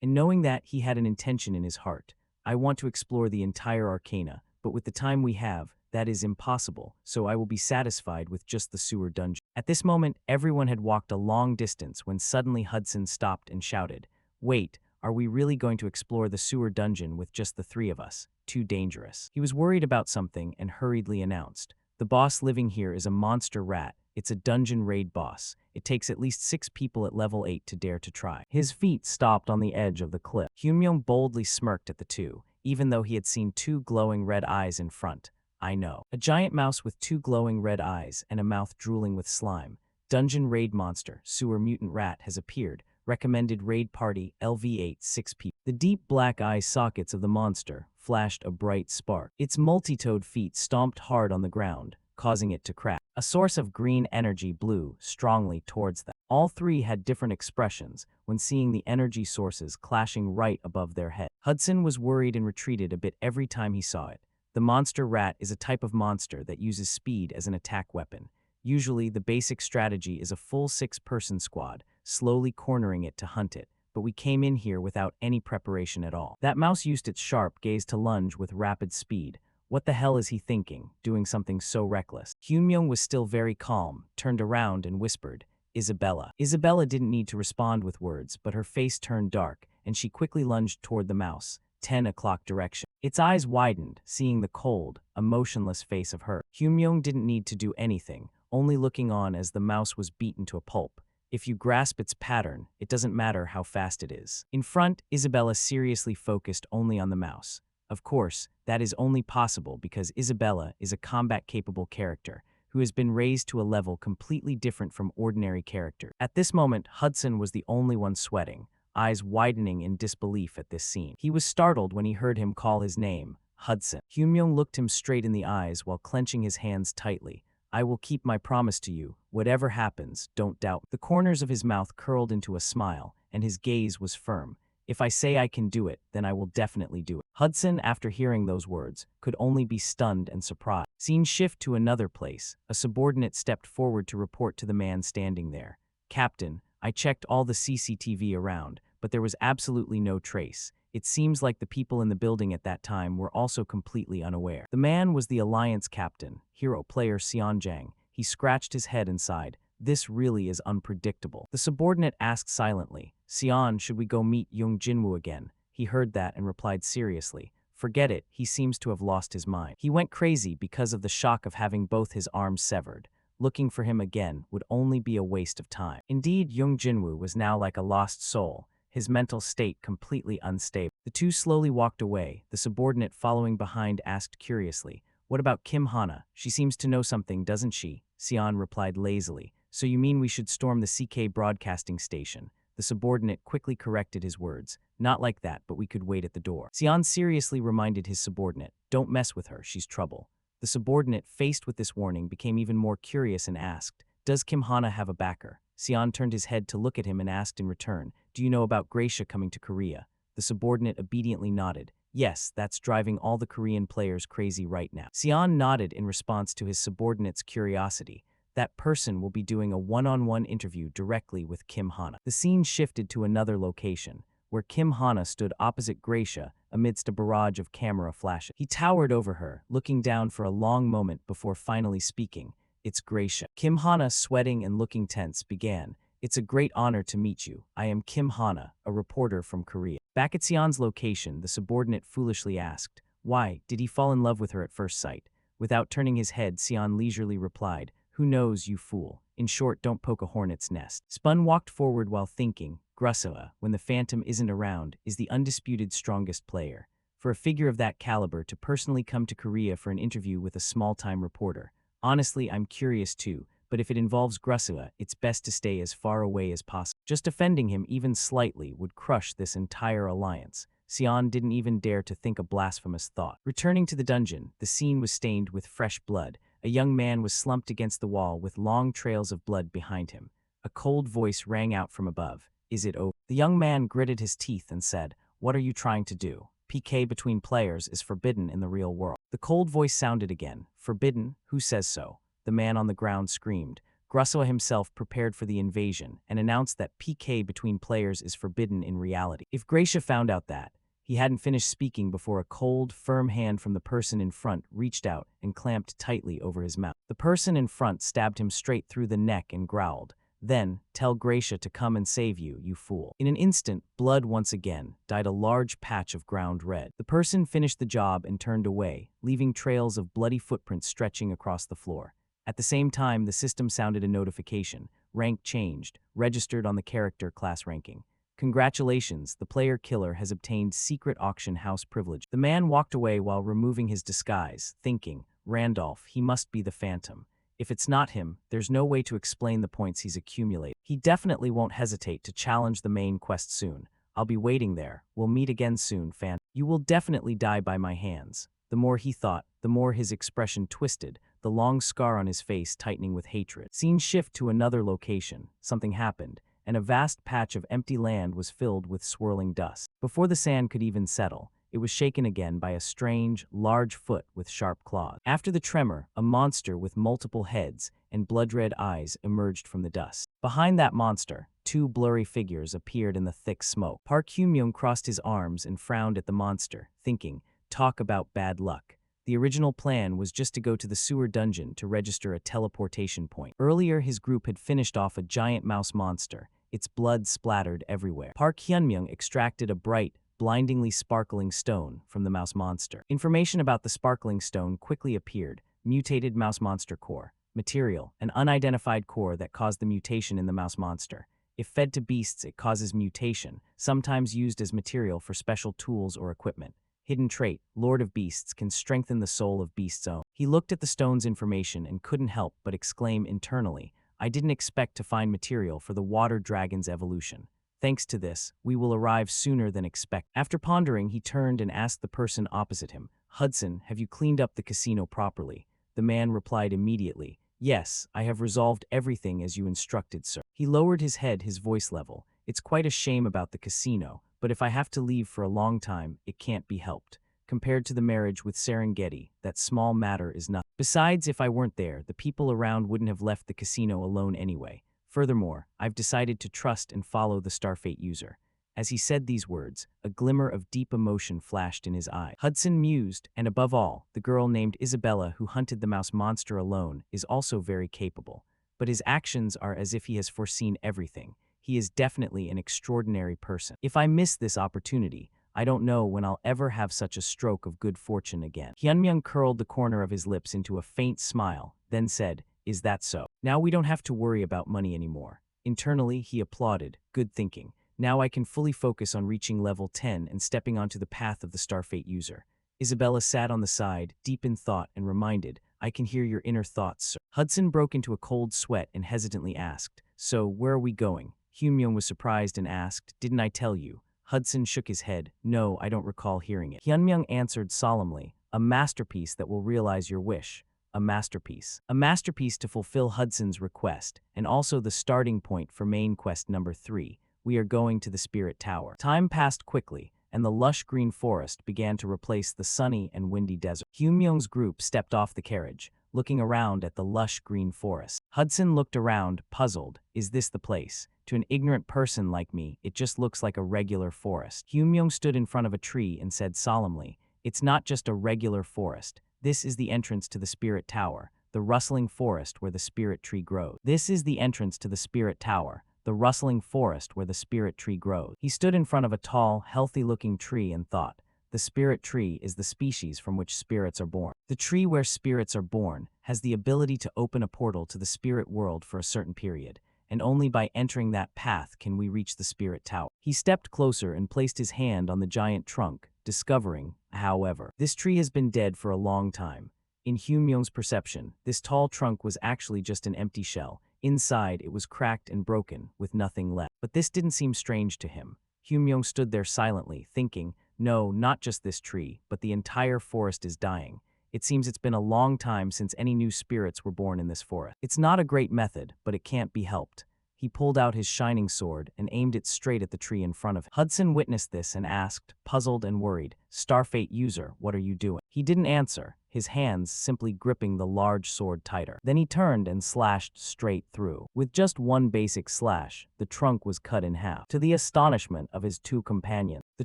A: And knowing that, he had an intention in his heart. "I want to explore the entire Arcana, but with the time we have, that is impossible, so I will be satisfied with just the sewer dungeon." At this moment, everyone had walked a long distance when suddenly Hudson stopped and shouted, "Wait, are we really going to explore the sewer dungeon with just the three of us? Too dangerous." He was worried about something and hurriedly announced, "The boss living here is a monster rat. It's a dungeon raid boss. It takes at least 6 people at level 8 to dare to try. His feet stopped on the edge of the cliff. Hyunmyoung boldly smirked at the two, even though he had seen 2 glowing red eyes in front. I know. A giant mouse with 2 glowing red eyes and a mouth drooling with slime. Dungeon raid monster, sewer mutant rat has appeared. Recommended raid party LV8 6 people. The deep black eye sockets of the monster flashed a bright spark. Its multi-toed feet stomped hard on the ground, causing it to crack. A source of green energy blew strongly towards them. All 3 had different expressions when seeing the energy sources clashing right above their head. Hudson was worried and retreated a bit every time he saw it. The monster rat is a type of monster that uses speed as an attack weapon. Usually, the basic strategy is a full 6-person squad, slowly cornering it to hunt it, but we came in here without any preparation at all. That mouse used its sharp gaze to lunge with rapid speed. What the hell is he thinking, doing something so reckless? Hyunmyoung was still very calm, turned around and whispered, Isabella. Isabella didn't need to respond with words, but her face turned dark, and she quickly lunged toward the mouse, 10 o'clock direction. Its eyes widened, seeing the cold, emotionless face of her. Hyunmyoung didn't need to do anything, only looking on as the mouse was beaten to a pulp. If you grasp its pattern, it doesn't matter how fast it is. In front, Isabella seriously focused only on the mouse. Of course, that is only possible because Isabella is a combat-capable character who has been raised to a level completely different from ordinary characters. At this moment, Hudson was the only one sweating, eyes widening in disbelief at this scene. He was startled when he heard him call his name, Hudson. Hyunmyoung looked him straight in the eyes while clenching his hands tightly. I will keep my promise to you. Whatever happens, don't doubt. The corners of his mouth curled into a smile, and his gaze was firm. If I say I can do it, then I will definitely do it. Hudson, after hearing those words, could only be stunned and surprised. Scene shift to another place. A subordinate stepped forward to report to the man standing there. Captain, I checked all the CCTV around, but there was absolutely no trace. It seems like the people in the building at that time were also completely unaware. The man was the Alliance captain, hero player Seonjang. He scratched his head and sighed. This really is unpredictable. The subordinate asked silently, Seon, should we go meet Young Jinwoo again? He heard that and replied seriously, forget it, he seems to have lost his mind. He went crazy because of the shock of having both his arms severed. Looking for him again would only be a waste of time. Indeed, Young Jinwoo was now like a lost soul, his mental state completely unstable. The two slowly walked away. The subordinate following behind asked curiously, what about Kim Hana? She seems to know something, doesn't she? Seon replied lazily, so you mean we should storm the CK broadcasting station? The subordinate quickly corrected his words. Not like that, but we could wait at the door. Seon seriously reminded his subordinate, don't mess with her, she's trouble. The subordinate, faced with this warning, became even more curious and asked, does Kim Hana have a backer? Seon turned his head to look at him and asked in return, do you know about Gracia coming to Korea? The subordinate obediently nodded. Yes, that's driving all the Korean players crazy right now. Seon nodded in response to his subordinate's curiosity. That person will be doing a one-on-one interview directly with Kim Hana. The scene shifted to another location, where Kim Hana stood opposite Gracia amidst a barrage of camera flashes. He towered over her, looking down for a long moment before finally speaking. It's Gracia. Kim Hana, sweating and looking tense, began. It's a great honor to meet you. I am Kim Hana, a reporter from Korea. Back at Seon's location, the subordinate foolishly asked, why, did he fall in love with her at first sight? Without turning his head, Seon leisurely replied, who knows, you fool. In short, don't poke a hornet's nest. Spun walked forward while thinking, Grussoa, when the Phantom isn't around, is the undisputed strongest player. For a figure of that caliber to personally come to Korea for an interview with a small-time reporter. Honestly, I'm curious too, but if it involves Grussoa, it's best to stay as far away as possible. Just offending him even slightly would crush this entire alliance. Seon didn't even dare to think a blasphemous thought. Returning to the dungeon, the scene was stained with fresh blood. A young man was slumped against the wall with long trails of blood behind him. A cold voice rang out from above. Is it over? The young man gritted his teeth and said, what are you trying to do? PK between players is forbidden in the real world. The cold voice sounded again. Forbidden? Who says so? The man on the ground screamed. Grussoa himself prepared for the invasion and announced that PK between players is forbidden in reality. If Gracia found out that, he hadn't finished speaking before a cold, firm hand from the person in front reached out and clamped tightly over his mouth. The person in front stabbed him straight through the neck and growled, then, tell Gracia to come and save you, you fool. In an instant, blood once again dyed a large patch of ground red. The person finished the job and turned away, leaving trails of bloody footprints stretching across the floor. At the same time, the system sounded a notification. Rank changed, registered on the character class ranking. Congratulations, the player killer has obtained secret auction house privilege. The man walked away while removing his disguise, thinking, Randolph, he must be the Phantom. If it's not him, there's no way to explain the points he's accumulated. He definitely won't hesitate to challenge the main quest soon. I'll be waiting there. We'll meet again soon, Phantom. You will definitely die by my hands. The more he thought, the more his expression twisted, the long scar on his face tightening with hatred. Scene shift to another location. Something happened, and a vast patch of empty land was filled with swirling dust. Before the sand could even settle, it was shaken again by a strange, large foot with sharp claws. After the tremor, a monster with multiple heads and blood-red eyes emerged from the dust. Behind that monster, two blurry figures appeared in the thick smoke. Park Hyun-myung crossed his arms and frowned at the monster, thinking, talk about bad luck. The original plan was just to go to the sewer dungeon to register a teleportation point. Earlier, his group had finished off a giant mouse monster, its blood splattered everywhere. Park Hyun-myung extracted a bright, blindingly sparkling stone from the mouse monster. Information about the sparkling stone quickly appeared: mutated mouse monster core. Material: an unidentified core that caused the mutation in the mouse monster. If fed to beasts, it causes mutation, sometimes used as material for special tools or equipment. Hidden trait: Lord of Beasts can strengthen the soul of beast's own. He looked at the stone's information and couldn't help but exclaim internally, I didn't expect to find material for the water dragon's evolution. Thanks to this, we will arrive sooner than expected. After pondering, he turned and asked the person opposite him, Hudson, have you cleaned up the casino properly? The man replied immediately, Yes, I have resolved everything as you instructed, sir. He lowered his head, his voice level. It's quite a shame about the casino, but if I have to leave for a long time, it can't be helped. Compared to the marriage with Serengeti, that small matter is nothing. Besides, if I weren't there, the people around wouldn't have left the casino alone anyway. Furthermore, I've decided to trust and follow the Starfate user. As he said these words, a glimmer of deep emotion flashed in his eye. Hudson mused, and above all, the girl named Isabella who hunted the mouse monster alone is also very capable. But his actions are as if he has foreseen everything. He is definitely an extraordinary person. If I miss this opportunity, I don't know when I'll ever have such a stroke of good fortune again. Hyun-myung curled the corner of his lips into a faint smile, then said, Is that so? Now we don't have to worry about money anymore. Internally, he applauded, good thinking. Now I can fully focus on reaching level 10 and stepping onto the path of the Starfate user. Isabella sat on the side, deep in thought, and reminded, I can hear your inner thoughts, sir. Hudson broke into a cold sweat and hesitantly asked, So, where are we going? Hyun-myung was surprised and asked, Didn't I tell you? Hudson shook his head. No, I don't recall hearing it. Hyun-myung answered solemnly, A masterpiece that will realize your wish. A masterpiece. A masterpiece to fulfill Hudson's request, and also the starting point for main quest number 3. We are going to the Spirit Tower. Time passed quickly, and the lush green forest began to replace the sunny and windy desert. Hyun-myung's group stepped off the carriage, looking around at the lush green forest. Hudson looked around, puzzled. Is this the place? To an ignorant person like me, it just looks like a regular forest. Hyun-myung stood in front of a tree and said solemnly, It's not just a regular forest. This is the entrance to the Spirit Tower, the rustling forest where the spirit tree grows. This is the entrance to the Spirit Tower, the rustling forest where the spirit tree grows. He stood in front of a tall, healthy-looking tree and thought, the spirit tree is the species from which spirits are born. The tree where spirits are born has the ability to open a portal to the spirit world for a certain period, and only by entering that path can we reach the Spirit Tower. He stepped closer and placed his hand on the giant trunk, discovering, however, this tree has been dead for a long time. In Hyun-myung's perception, this tall trunk was actually just an empty shell. Inside, it was cracked and broken, with nothing left. But this didn't seem strange to him. Hyun-myung stood there silently, thinking, no, not just this tree, but the entire forest is dying. It seems it's been a long time since any new spirits were born in this forest. It's not a great method, but it can't be helped. He pulled out his shining sword and aimed it straight at the tree in front of him. Hudson witnessed this and asked, puzzled and worried, Starfate user, what are you doing? He didn't answer, his hands simply gripping the large sword tighter. Then he turned and slashed straight through. With just one basic slash, the trunk was cut in half. To the astonishment of his two companions, the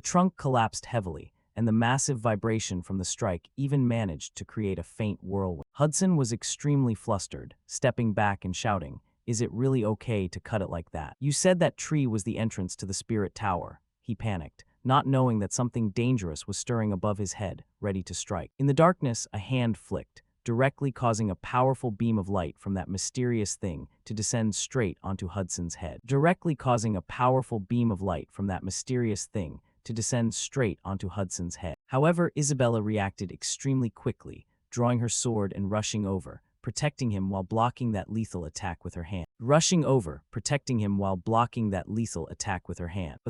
A: trunk collapsed heavily, and the massive vibration from the strike even managed to create a faint whirlwind. Hudson was extremely flustered, stepping back and shouting, Is it really okay to cut it like that? You said that tree was the entrance to the Spirit Tower. He panicked, not knowing that something dangerous was stirring above his head, ready to strike. In the darkness, a hand flicked, directly causing a powerful beam of light from that mysterious thing to descend straight onto Hudson's head. Directly causing a powerful beam of light from that mysterious thing to descend straight onto Hudson's head. However, Isabella reacted extremely quickly, drawing her sword and rushing over, protecting him while blocking that lethal attack with her hand. But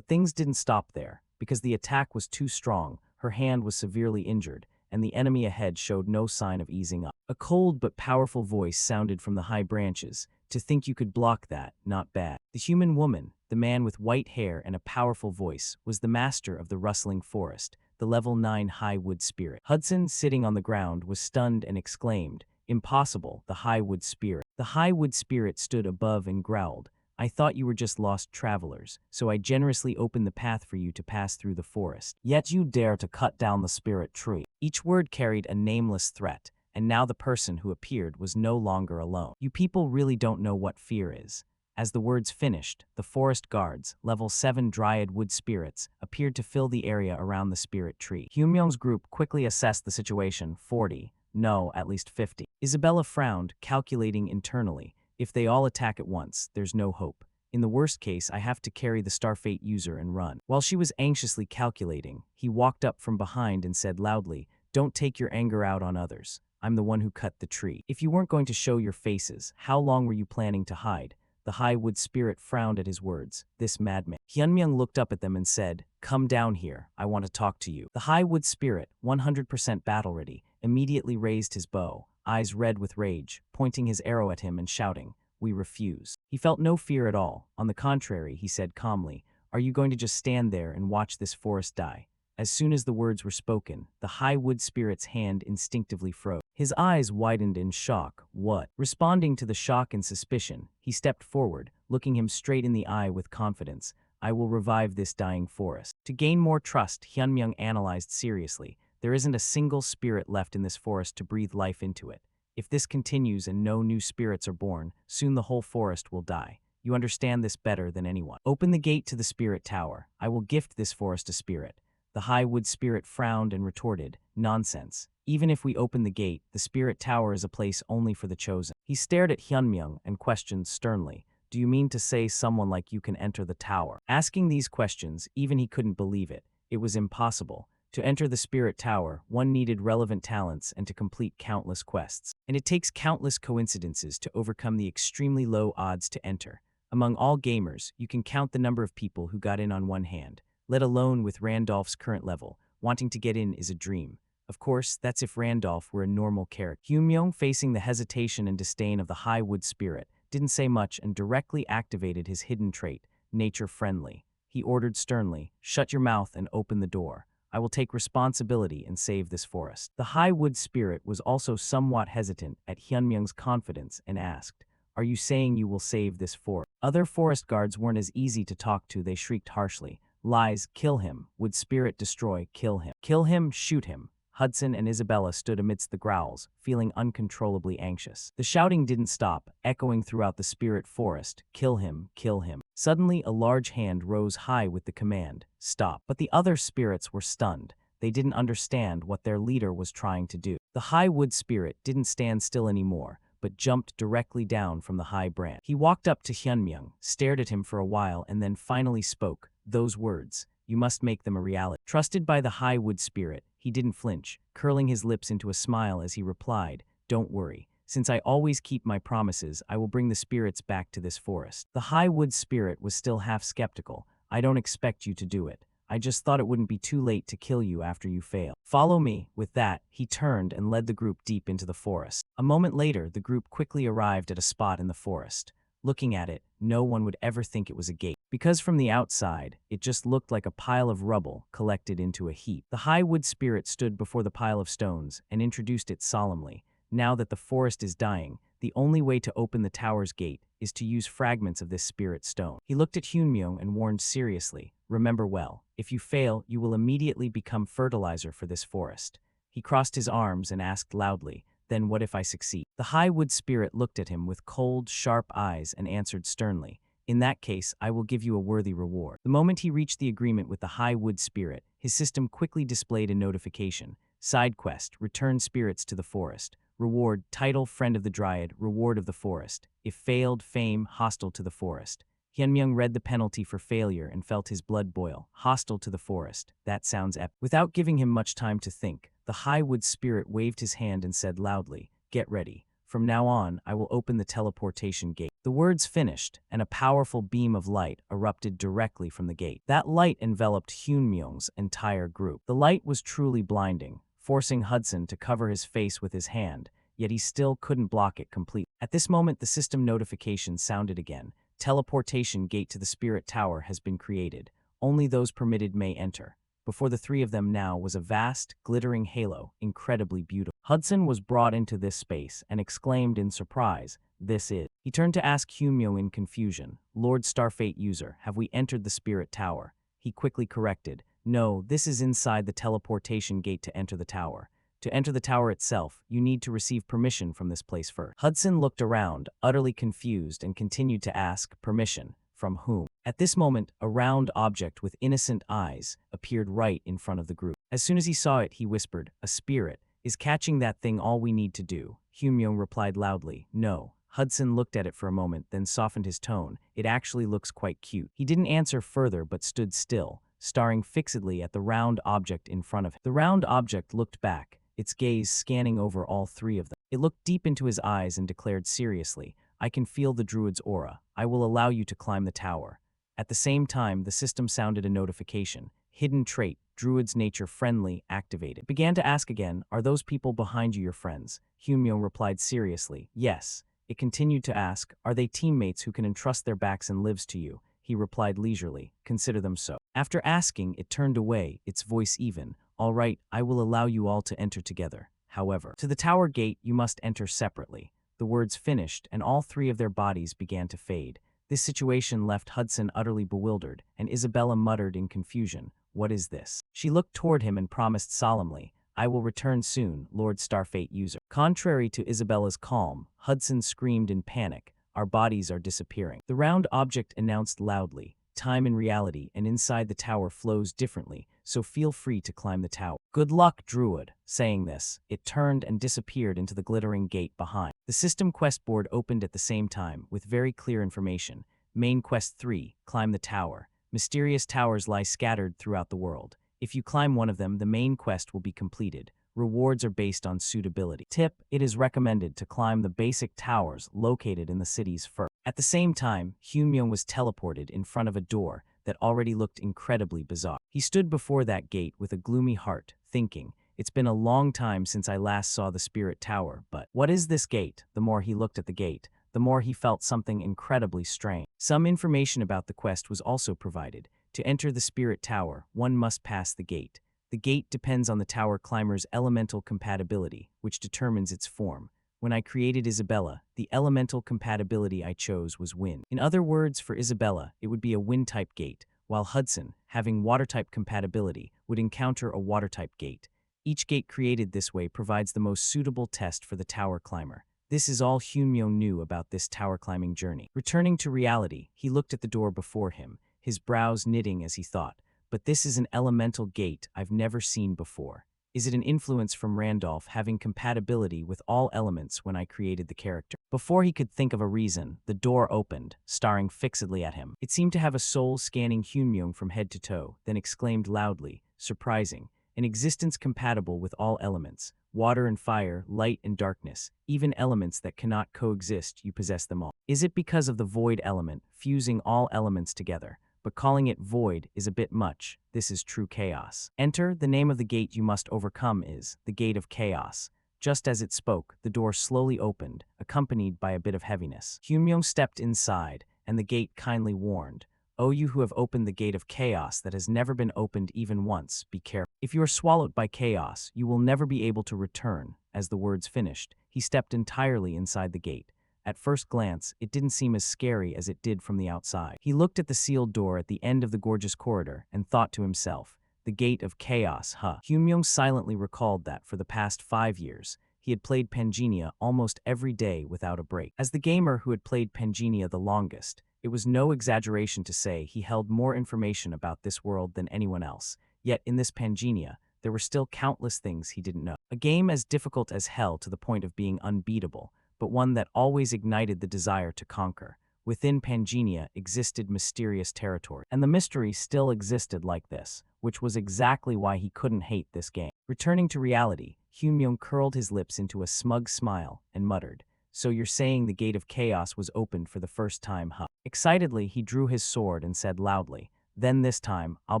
A: things didn't stop there. Because the attack was too strong, her hand was severely injured, and the enemy ahead showed no sign of easing up. A cold but powerful voice sounded from the high branches. To think you could block that, not bad. The human woman, the man with white hair and a powerful voice, was the master of the rustling forest, the level 9 high wood spirit. Hudson, sitting on the ground, was stunned and exclaimed, "Impossible, the high wood spirit." The high wood spirit stood above and growled, "I thought you were just lost travelers, so I generously opened the path for you to pass through the forest. Yet you dare to cut down the spirit tree." Each word carried a nameless threat, and now the person who appeared was no longer alone. "You people really don't know what fear is." As the words finished, the forest guards, level 7 dryad wood spirits, appeared to fill the area around the spirit tree. Hyunmyung's group quickly assessed the situation. 40. No, at least 50. Isabella frowned, calculating internally. If they all attack at once, there's no hope. In the worst case, I have to carry the Starfate user and run. While she was anxiously calculating, he walked up from behind and said loudly, "Don't take your anger out on others. I'm the one who cut the tree. If you weren't going to show your faces, how long were you planning to hide?" The high wood spirit frowned at his words. This madman. Hyunmyung looked up at them and said, "Come down here. I want to talk to you." The high wood spirit, 100% battle ready, immediately raised his bow, eyes red with rage, pointing his arrow at him and shouting, "We refuse." He felt no fear at all. On the contrary, he said calmly, "Are you going to just stand there and watch this forest die?" As soon as the words were spoken, the high wood spirit's hand instinctively froze. His eyes widened in shock. What? Responding to the shock and suspicion, he stepped forward, looking him straight in the eye with confidence. "I will revive this dying forest." To gain more trust, Hyunmyung analyzed seriously. There isn't a single spirit left in this forest to breathe life into it. If this continues and no new spirits are born, soon the whole forest will die. You understand this better than anyone. Open the gate to the spirit tower. I will gift this forest a spirit. The high wood spirit frowned and retorted, "Nonsense. Even if we open the gate, the spirit tower is a place only for the chosen." He stared at Hyunmyung and questioned sternly, "Do you mean to say someone like you can enter the tower?" Asking these questions, even he couldn't believe it. It was impossible. To enter the spirit tower, one needed relevant talents and to complete countless quests. And it takes countless coincidences to overcome the extremely low odds to enter. Among all gamers, you can count the number of people who got in on one hand. Let alone with Randolph's current level, wanting to get in is a dream. Of course, that's if Randolph were a normal character. Hyunmyung, facing the hesitation and disdain of the high wood spirit, didn't say much and directly activated his hidden trait, nature friendly. He ordered sternly, "Shut your mouth and open the door. I will take responsibility and save this forest." The high wood spirit was also somewhat hesitant at Hyunmyung's confidence and asked, "Are you saying you will save this forest?" Other forest guards weren't as easy to talk to. They shrieked harshly, "Lies, kill him. Would spirit destroy, kill him. Kill him, shoot him." Hudson and Isabella stood amidst the growls, feeling uncontrollably anxious. The shouting didn't stop, echoing throughout the spirit forest, "Kill him, kill him." Suddenly, a large hand rose high with the command, "Stop." But the other spirits were stunned. They didn't understand what their leader was trying to do. The high wood spirit didn't stand still anymore, but jumped directly down from the high branch. He walked up to Hyunmyung, stared at him for a while, and then finally spoke. Those words, "You must make them a reality." Trusted by the high wood spirit, he didn't flinch, curling his lips into a smile as he replied, "Don't worry. Since I always keep my promises, I will bring the spirits back to this forest." The high wood spirit was still half skeptical. "I don't expect you to do it. I just thought it wouldn't be too late to kill you after you fail. Follow me." With that, he turned and led the group deep into the forest. A moment later, the group quickly arrived at a spot in the forest. Looking at it, no one would ever think it was a gate, because from the outside, it just looked like a pile of rubble collected into a heap. The high wood spirit stood before the pile of stones and introduced it solemnly. "Now that the forest is dying, the only way to open the tower's gate is to use fragments of this spirit stone." He looked at Hyunmyung and warned seriously, "Remember well, if you fail, you will immediately become fertilizer for this forest." He crossed his arms and asked loudly, "Then what if I succeed?" The high wood spirit looked at him with cold, sharp eyes and answered sternly, "In that case, I will give you a worthy reward." The moment he reached the agreement with the high wood spirit, his system quickly displayed a notification. Side quest, return spirits to the forest. Reward, title, friend of the dryad, reward of the forest. If failed, fame, hostile to the forest. Hyunmyoung read the penalty for failure and felt his blood boil. Hostile to the forest. That sounds epic. Without giving him much time to think, the Highwood spirit waved his hand and said loudly, "Get ready. From now on, I will open the teleportation gate." The words finished, and a powerful beam of light erupted directly from the gate. That light enveloped Hyunmyoung's entire group. The light was truly blinding, forcing Hudson to cover his face with his hand, yet he still couldn't block it completely. At this moment, the system notification sounded again. Teleportation gate to the Spirit Tower has been created. Only those permitted may enter. Before the three of them now was a vast, glittering halo, incredibly beautiful. Hudson was brought into this space and exclaimed in surprise, "This is..." He turned to ask Hyunmyoung in confusion, "Lord Starfate user, have we entered the Spirit Tower?" He quickly corrected, "No, this is inside the teleportation gate to enter the tower. To enter the tower itself, you need to receive permission from this place first." Hudson looked around, utterly confused, and continued to ask, "Permission? From whom?" At this moment, a round object with innocent eyes appeared right in front of the group. As soon as he saw it, he whispered, "A spirit. Is catching that thing all we need to do?" Hyunmyoung replied loudly, "No." Hudson looked at it for a moment, then softened his tone. "It actually looks quite cute." He didn't answer further but stood still, staring fixedly at the round object in front of him. The round object looked back, its gaze scanning over all three of them. It looked deep into his eyes and declared seriously, "I can feel the druid's aura. I will allow you to climb the tower." At the same time, the system sounded a notification. Hidden trait, druid's nature friendly, activated. It began to ask again, "Are those people behind you your friends?" Hyunmyoung replied seriously, "Yes." It continued to ask, "Are they teammates who can entrust their backs and lives to you?" He replied leisurely, "Consider them so." After asking, it turned away, its voice even, "All right, I will allow you all to enter together. However, to the tower gate you must enter separately." The words finished, and all three of their bodies began to fade. This situation left Hudson utterly bewildered, and Isabella muttered in confusion, "What is this?" She looked toward him and promised solemnly, "I will return soon, Lord Starfate user." Contrary to Isabella's calm, Hudson screamed in panic, "Our bodies are disappearing." The round object announced loudly, "Time in reality and inside the tower flows differently, so feel free to climb the tower." "Good luck, Druid." Saying this, it turned and disappeared into the glittering gate behind. The system quest board opened at the same time, with very clear information. Main Quest 3, Climb the Tower. Mysterious towers lie scattered throughout the world. If you climb one of them, the main quest will be completed. Rewards are based on suitability. Tip: it is recommended to climb the basic towers located in the cities first. At the same time, Hyunmyoung was teleported in front of a door that already looked incredibly bizarre. He stood before that gate with a gloomy heart, thinking, "It's been a long time since I last saw the Spirit Tower, but what is this gate?" The more he looked at the gate, the more he felt something incredibly strange. Some information about the quest was also provided. To enter the Spirit Tower, one must pass the gate. The gate depends on the tower climber's elemental compatibility, which determines its form. When I created Isabella, the elemental compatibility I chose was wind. In other words, for Isabella, it would be a wind-type gate, while Hudson, having water-type compatibility, would encounter a water-type gate. Each gate created this way provides the most suitable test for the tower climber. This is all Hyunmyoung knew about this tower climbing journey. Returning to reality, he looked at the door before him, his brows knitting as he thought, "But this is an elemental gate I've never seen before. Is it an influence from Randolph having compatibility with all elements when I created the character?" Before he could think of a reason, the door opened, staring fixedly at him. It seemed to have a soul scanning Hyunmyoung from head to toe, then exclaimed loudly, "Surprising. An existence compatible with all elements. Water and fire, light and darkness, even elements that cannot coexist, you possess them all. Is it because of the void element, fusing all elements together? But calling it void is a bit much. This is true chaos. Enter, the name of the gate you must overcome is the Gate of Chaos." Just as it spoke, the door slowly opened, accompanied by a bit of heaviness. Hyunmyoung stepped inside, and the gate kindly warned, "O you who have opened the Gate of Chaos that has never been opened even once, be careful. If you are swallowed by chaos, you will never be able to return." As the words finished, he stepped entirely inside the gate. At first glance, it didn't seem as scary as it did from the outside. He looked at the sealed door at the end of the gorgeous corridor and thought to himself, "The Gate of Chaos, huh?" Hyunmyoung silently recalled that for the past 5 years, he had played Pangenia almost every day without a break. As the gamer who had played Pangenia the longest, it was no exaggeration to say he held more information about this world than anyone else. Yet in this Pangenia, there were still countless things he didn't know. A game as difficult as hell to the point of being unbeatable, but one that always ignited the desire to conquer. Within Pangenia existed mysterious territory, and the mystery still existed like this, which was exactly why he couldn't hate this game. Returning to reality, Hyunmyung curled his lips into a smug smile and muttered, "So you're saying the gate of chaos was opened for the first time, huh?" Excitedly, he drew his sword and said loudly, "Then this time, I'll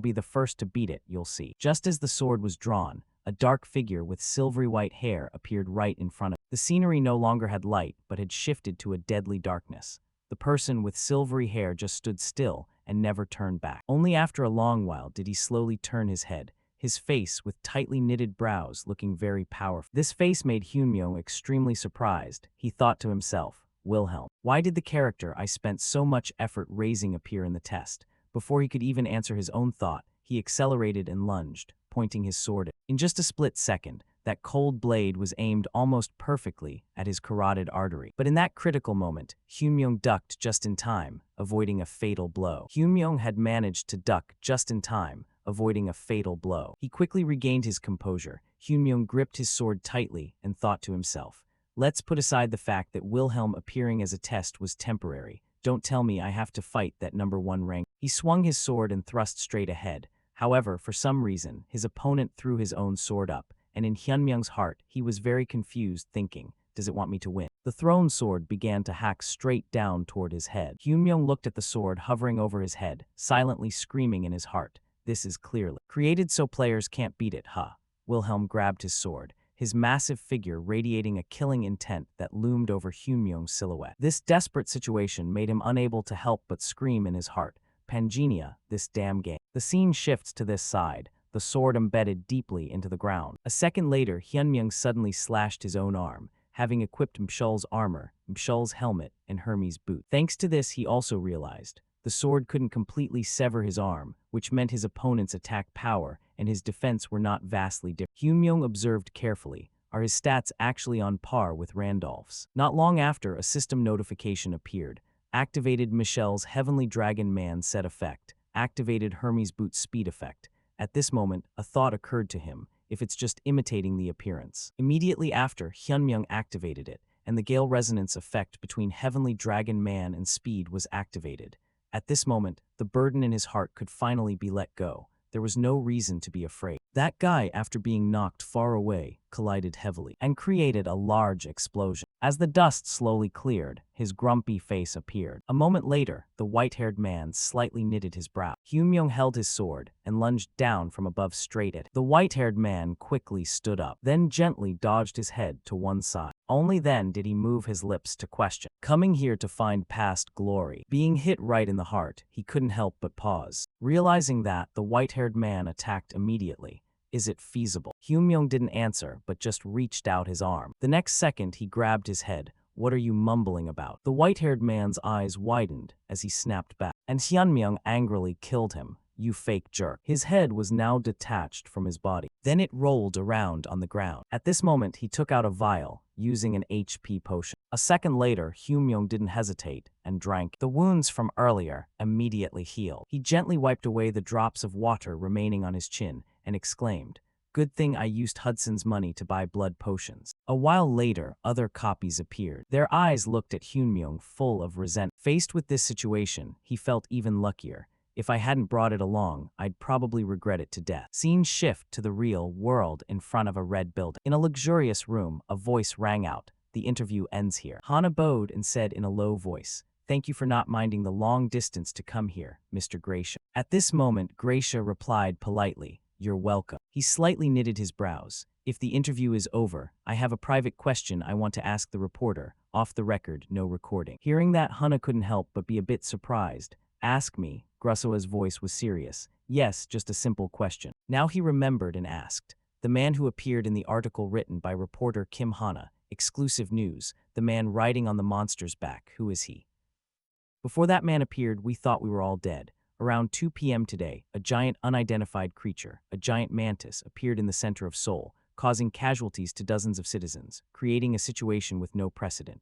A: be the first to beat it, you'll see." Just as the sword was drawn, a dark figure with silvery white hair appeared right in front of him. The scenery no longer had light, but had shifted to a deadly darkness. The person with silvery hair just stood still and never turned back. Only after a long while did he slowly turn his head, his face with tightly knitted brows looking very powerful. This face made Hyunmyung extremely surprised. He thought to himself, "Wilhelm, why did the character I spent so much effort raising appear in the test?" Before he could even answer his own thought, he accelerated and lunged, pointing his sword at. In just a split second, that cold blade was aimed almost perfectly at his carotid artery. But in that critical moment, Hyunmyung ducked just in time, avoiding a fatal blow. Hyunmyung had managed to duck just in time, avoiding a fatal blow. He quickly regained his composure. Hyunmyung gripped his sword tightly and thought to himself, "Let's put aside the fact that Wilhelm appearing as a test was temporary. Don't tell me I have to fight that #1 rank." He swung his sword and thrust straight ahead. However, for some reason, his opponent threw his own sword up, and in Hyunmyung's heart, he was very confused, thinking, "Does it want me to win?" The thrown sword began to hack straight down toward his head. Hyunmyung looked at the sword hovering over his head, silently screaming in his heart, "This is clearly created so players can't beat it, huh?" Wilhelm grabbed his sword, his massive figure radiating a killing intent that loomed over Hyunmyung's silhouette. This desperate situation made him unable to help but scream in his heart, "Pangenia, this damn game." The scene shifts to this side, the sword embedded deeply into the ground. A second later, Hyunmyung suddenly slashed his own arm, having equipped Mshul's armor, Mshul's helmet, and Hermes' boot. Thanks to this, he also realized the sword couldn't completely sever his arm, which meant his opponent's attack power and his defense were not vastly different. Hyunmyung observed carefully, are his stats actually on par with Randolph's? Not long after, a system notification appeared. Activated Michelle's Heavenly Dragon Man set effect. Activated Hermes' boot speed effect. At this moment, a thought occurred to him, if it's just imitating the appearance. Immediately after, Hyunmyung activated it, and the Gale Resonance effect between Heavenly Dragon Man and Speed was activated. At this moment, the burden in his heart could finally be let go. There was no reason to be afraid. That guy, after being knocked far away, collided heavily and created a large explosion. As the dust slowly cleared, his grumpy face appeared. A moment later, the white-haired man slightly knitted his brow. Hyunmyung held his sword and lunged down from above straight at him. The white-haired man quickly stood up, then gently dodged his head to one side. Only then did he move his lips to question. Coming here to find past glory. Being hit right in the heart, he couldn't help but pause. Realizing that, the white-haired man attacked immediately. Is it feasible? Hyunmyung didn't answer, but just reached out his arm. The next second, he grabbed his head. What are you mumbling about? The white-haired man's eyes widened as he snapped back, and Hyunmyung angrily killed him. You fake jerk. His head was now detached from his body. Then it rolled around on the ground. At this moment, he took out a vial, using an HP potion. A second later, Hyunmyung didn't hesitate and drank. The wounds from earlier immediately healed. He gently wiped away the drops of water remaining on his chin and exclaimed, "Good thing I used Hudson's money to buy blood potions." A while later, other copies appeared. Their eyes looked at Hyunmyung full of resentment. Faced with this situation, he felt even luckier. If I hadn't brought it along, I'd probably regret it to death. Scene shift to the real world in front of a red building. In a luxurious room, a voice rang out. The interview ends here. Hana bowed and said in a low voice, "Thank you for not minding the long distance to come here, Mr. Gracia." At this moment, Gracia replied politely, "You're welcome." He slightly knitted his brows. "If the interview is over, I have a private question I want to ask the reporter. Off the record, no recording." Hearing that, Hana couldn't help but be a bit surprised. "Ask me." Grussoa's voice was serious. "Yes, just a simple question." Now he remembered and asked. The man who appeared in the article written by reporter Kim Hana, exclusive news, the man riding on the monster's back, who is he? Before that man appeared, we thought we were all dead. Around 2 p.m. today, a giant unidentified creature, a giant mantis, appeared in the center of Seoul, causing casualties to dozens of citizens, creating a situation with no precedent.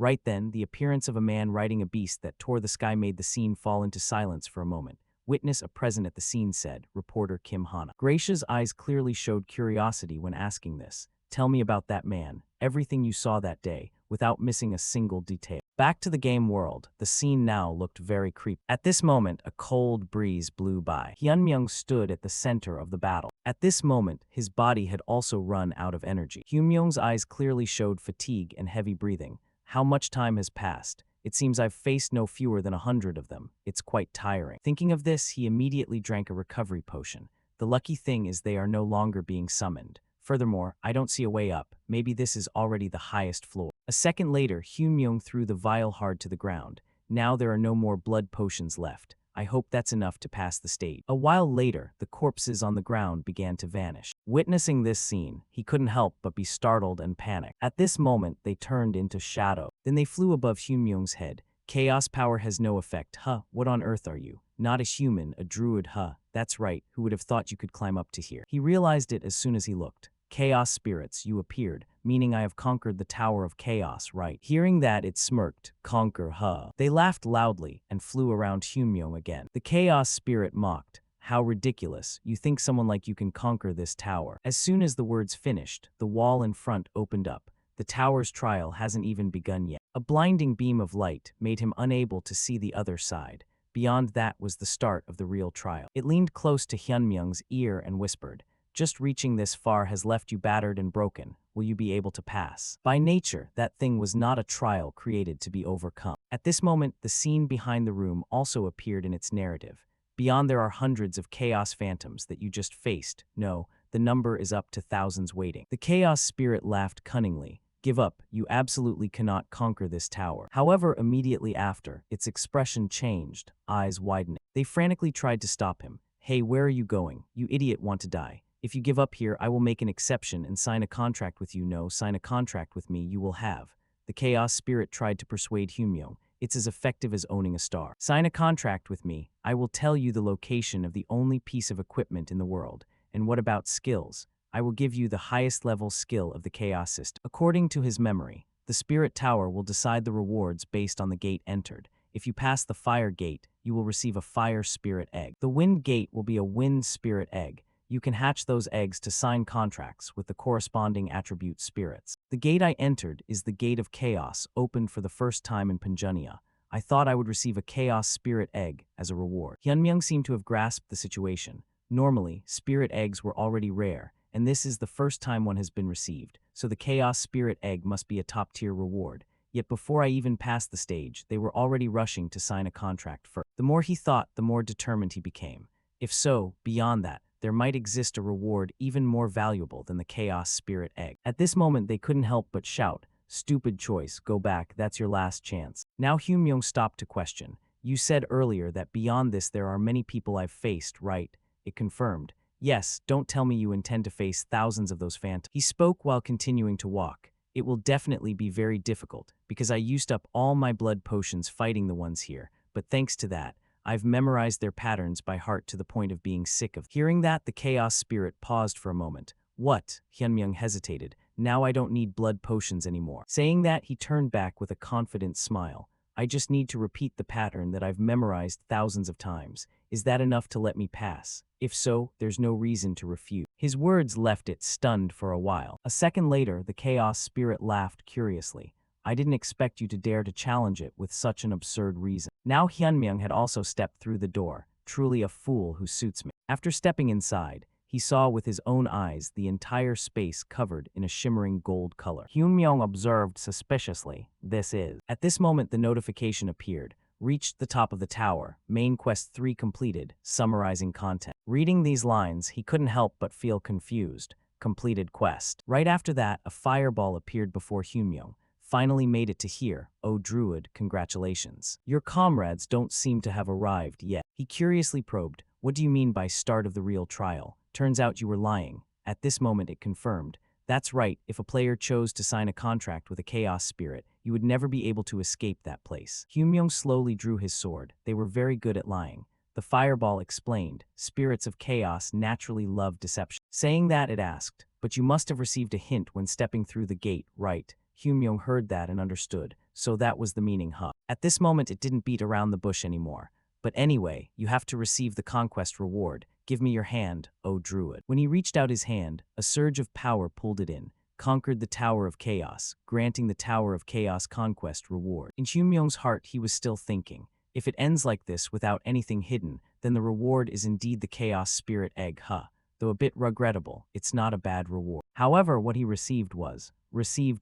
A: Right then, the appearance of a man riding a beast that tore the sky made the scene fall into silence for a moment. Witness a present at the scene said, reporter Kim Hana. Gracia's eyes clearly showed curiosity when asking this. Tell me about that man, everything you saw that day, without missing a single detail. Back to the game world, the scene now looked very creepy. At this moment, a cold breeze blew by. Hyunmyoung stood at the center of the battle. At this moment, his body had also run out of energy. Hyunmyoung's eyes clearly showed fatigue and heavy breathing. How much time has passed? It seems I've faced no fewer than 100 of them. It's quite tiring. Thinking of this, he immediately drank a recovery potion. The lucky thing is they are no longer being summoned. Furthermore, I don't see a way up. Maybe this is already the highest floor. A second later, Hyunmyoung threw the vial hard to the ground. Now there are no more blood potions left. I hope that's enough to pass the stage. A while later, the corpses on the ground began to vanish. Witnessing this scene, he couldn't help but be startled and panicked. At this moment, they turned into shadow. Then they flew above Hyunmyoung's head. Chaos power has no effect. Huh, what on earth are you? Not a human, a druid, huh? That's right, who would have thought you could climb up to here? He realized it as soon as he looked. Chaos spirits, you appeared, meaning I have conquered the Tower of Chaos, right? Hearing that, it smirked. Conquer, huh? They laughed loudly and flew around Hyunmyoung again. The Chaos spirit mocked. How ridiculous. You think someone like you can conquer this tower. As soon as the words finished, the wall in front opened up. The tower's trial hasn't even begun yet. A blinding beam of light made him unable to see the other side. Beyond that was the start of the real trial. It leaned close to Hyunmyoung's ear and whispered, just reaching this far has left you battered and broken. Will you be able to pass? By nature, that thing was not a trial created to be overcome. At this moment, the scene behind the room also appeared in its narrative. Beyond there are hundreds of chaos phantoms that you just faced. No, the number is up to thousands waiting. The chaos spirit laughed cunningly. Give up, you absolutely cannot conquer this tower. However, immediately after, its expression changed, eyes widening. They frantically tried to stop him. Hey, where are you going? You idiot, want to die. If you give up here, I will make an exception and sign a contract with you. No, sign a contract with me, you will have. The chaos spirit tried to persuade Hyunmyoung. It's as effective as owning a star. Sign a contract with me. I will tell you the location of the only piece of equipment in the world. And what about skills? I will give you the highest level skill of the chaos system. According to his memory, the spirit tower will decide the rewards based on the gate entered. If you pass the fire gate, you will receive a fire spirit egg. The wind gate will be a wind spirit egg. You can hatch those eggs to sign contracts with the corresponding attribute spirits. The gate I entered is the Gate of Chaos, opened for the first time in Punjania. I thought I would receive a Chaos Spirit Egg as a reward. Hyunmyoung seemed to have grasped the situation. Normally, spirit eggs were already rare, and this is the first time one has been received, so the Chaos Spirit Egg must be a top-tier reward. Yet before I even passed the stage, they were already rushing to sign a contract first. The more he thought, the more determined he became. If so, beyond that, there might exist a reward even more valuable than the Chaos Spirit Egg. At this moment, they couldn't help but shout, "Stupid choice, go back, that's your last chance." Now Hyunmyoung stopped to question. You said earlier that beyond this there are many people I've faced, right? It confirmed. Yes, don't tell me you intend to face thousands of those phantoms. He spoke while continuing to walk. It will definitely be very difficult, because I used up all my blood potions fighting the ones here, but thanks to that, I've memorized their patterns by heart to the point of being sick of them. Hearing that, the chaos spirit paused for a moment. What? Hyunmyoung hesitated. Now I don't need blood potions anymore. Saying that, he turned back with a confident smile. I just need to repeat the pattern that I've memorized thousands of times. Is that enough to let me pass? If so, there's no reason to refuse. His words left it stunned for a while. A second later, the chaos spirit laughed curiously. I didn't expect you to dare to challenge it with such an absurd reason. Now Hyunmyoung had also stepped through the door. Truly a fool who suits me. After stepping inside, he saw with his own eyes the entire space covered in a shimmering gold color. Hyunmyoung observed suspiciously. This is. At this moment, the notification appeared. Reached the top of the tower. Main quest 3 completed. Summarizing content. Reading these lines, he couldn't help but feel confused. Completed quest. Right after that, a fireball appeared before Hyunmyoung. Finally made it to here. Oh, Druid, congratulations. Your comrades don't seem to have arrived yet. He curiously probed. What do you mean by start of the real trial? Turns out you were lying. At this moment it confirmed. That's right, if a player chose to sign a contract with a chaos spirit, you would never be able to escape that place. Hyunmyoung slowly drew his sword. They were very good at lying. The fireball explained. Spirits of chaos naturally love deception. Saying that, it asked, but you must have received a hint when stepping through the gate, right? Hyunmyoung heard that and understood. So that was the meaning, huh? At this moment it didn't beat around the bush anymore. But anyway, you have to receive the conquest reward. Give me your hand, O druid. When he reached out his hand, a surge of power pulled it in, conquered the Tower of Chaos, granting the Tower of Chaos conquest reward. In Hyunmyong's heart, he was still thinking, if it ends like this without anything hidden, then the reward is indeed the Chaos Spirit Egg, huh? Though a bit regrettable, it's not a bad reward. However, what he received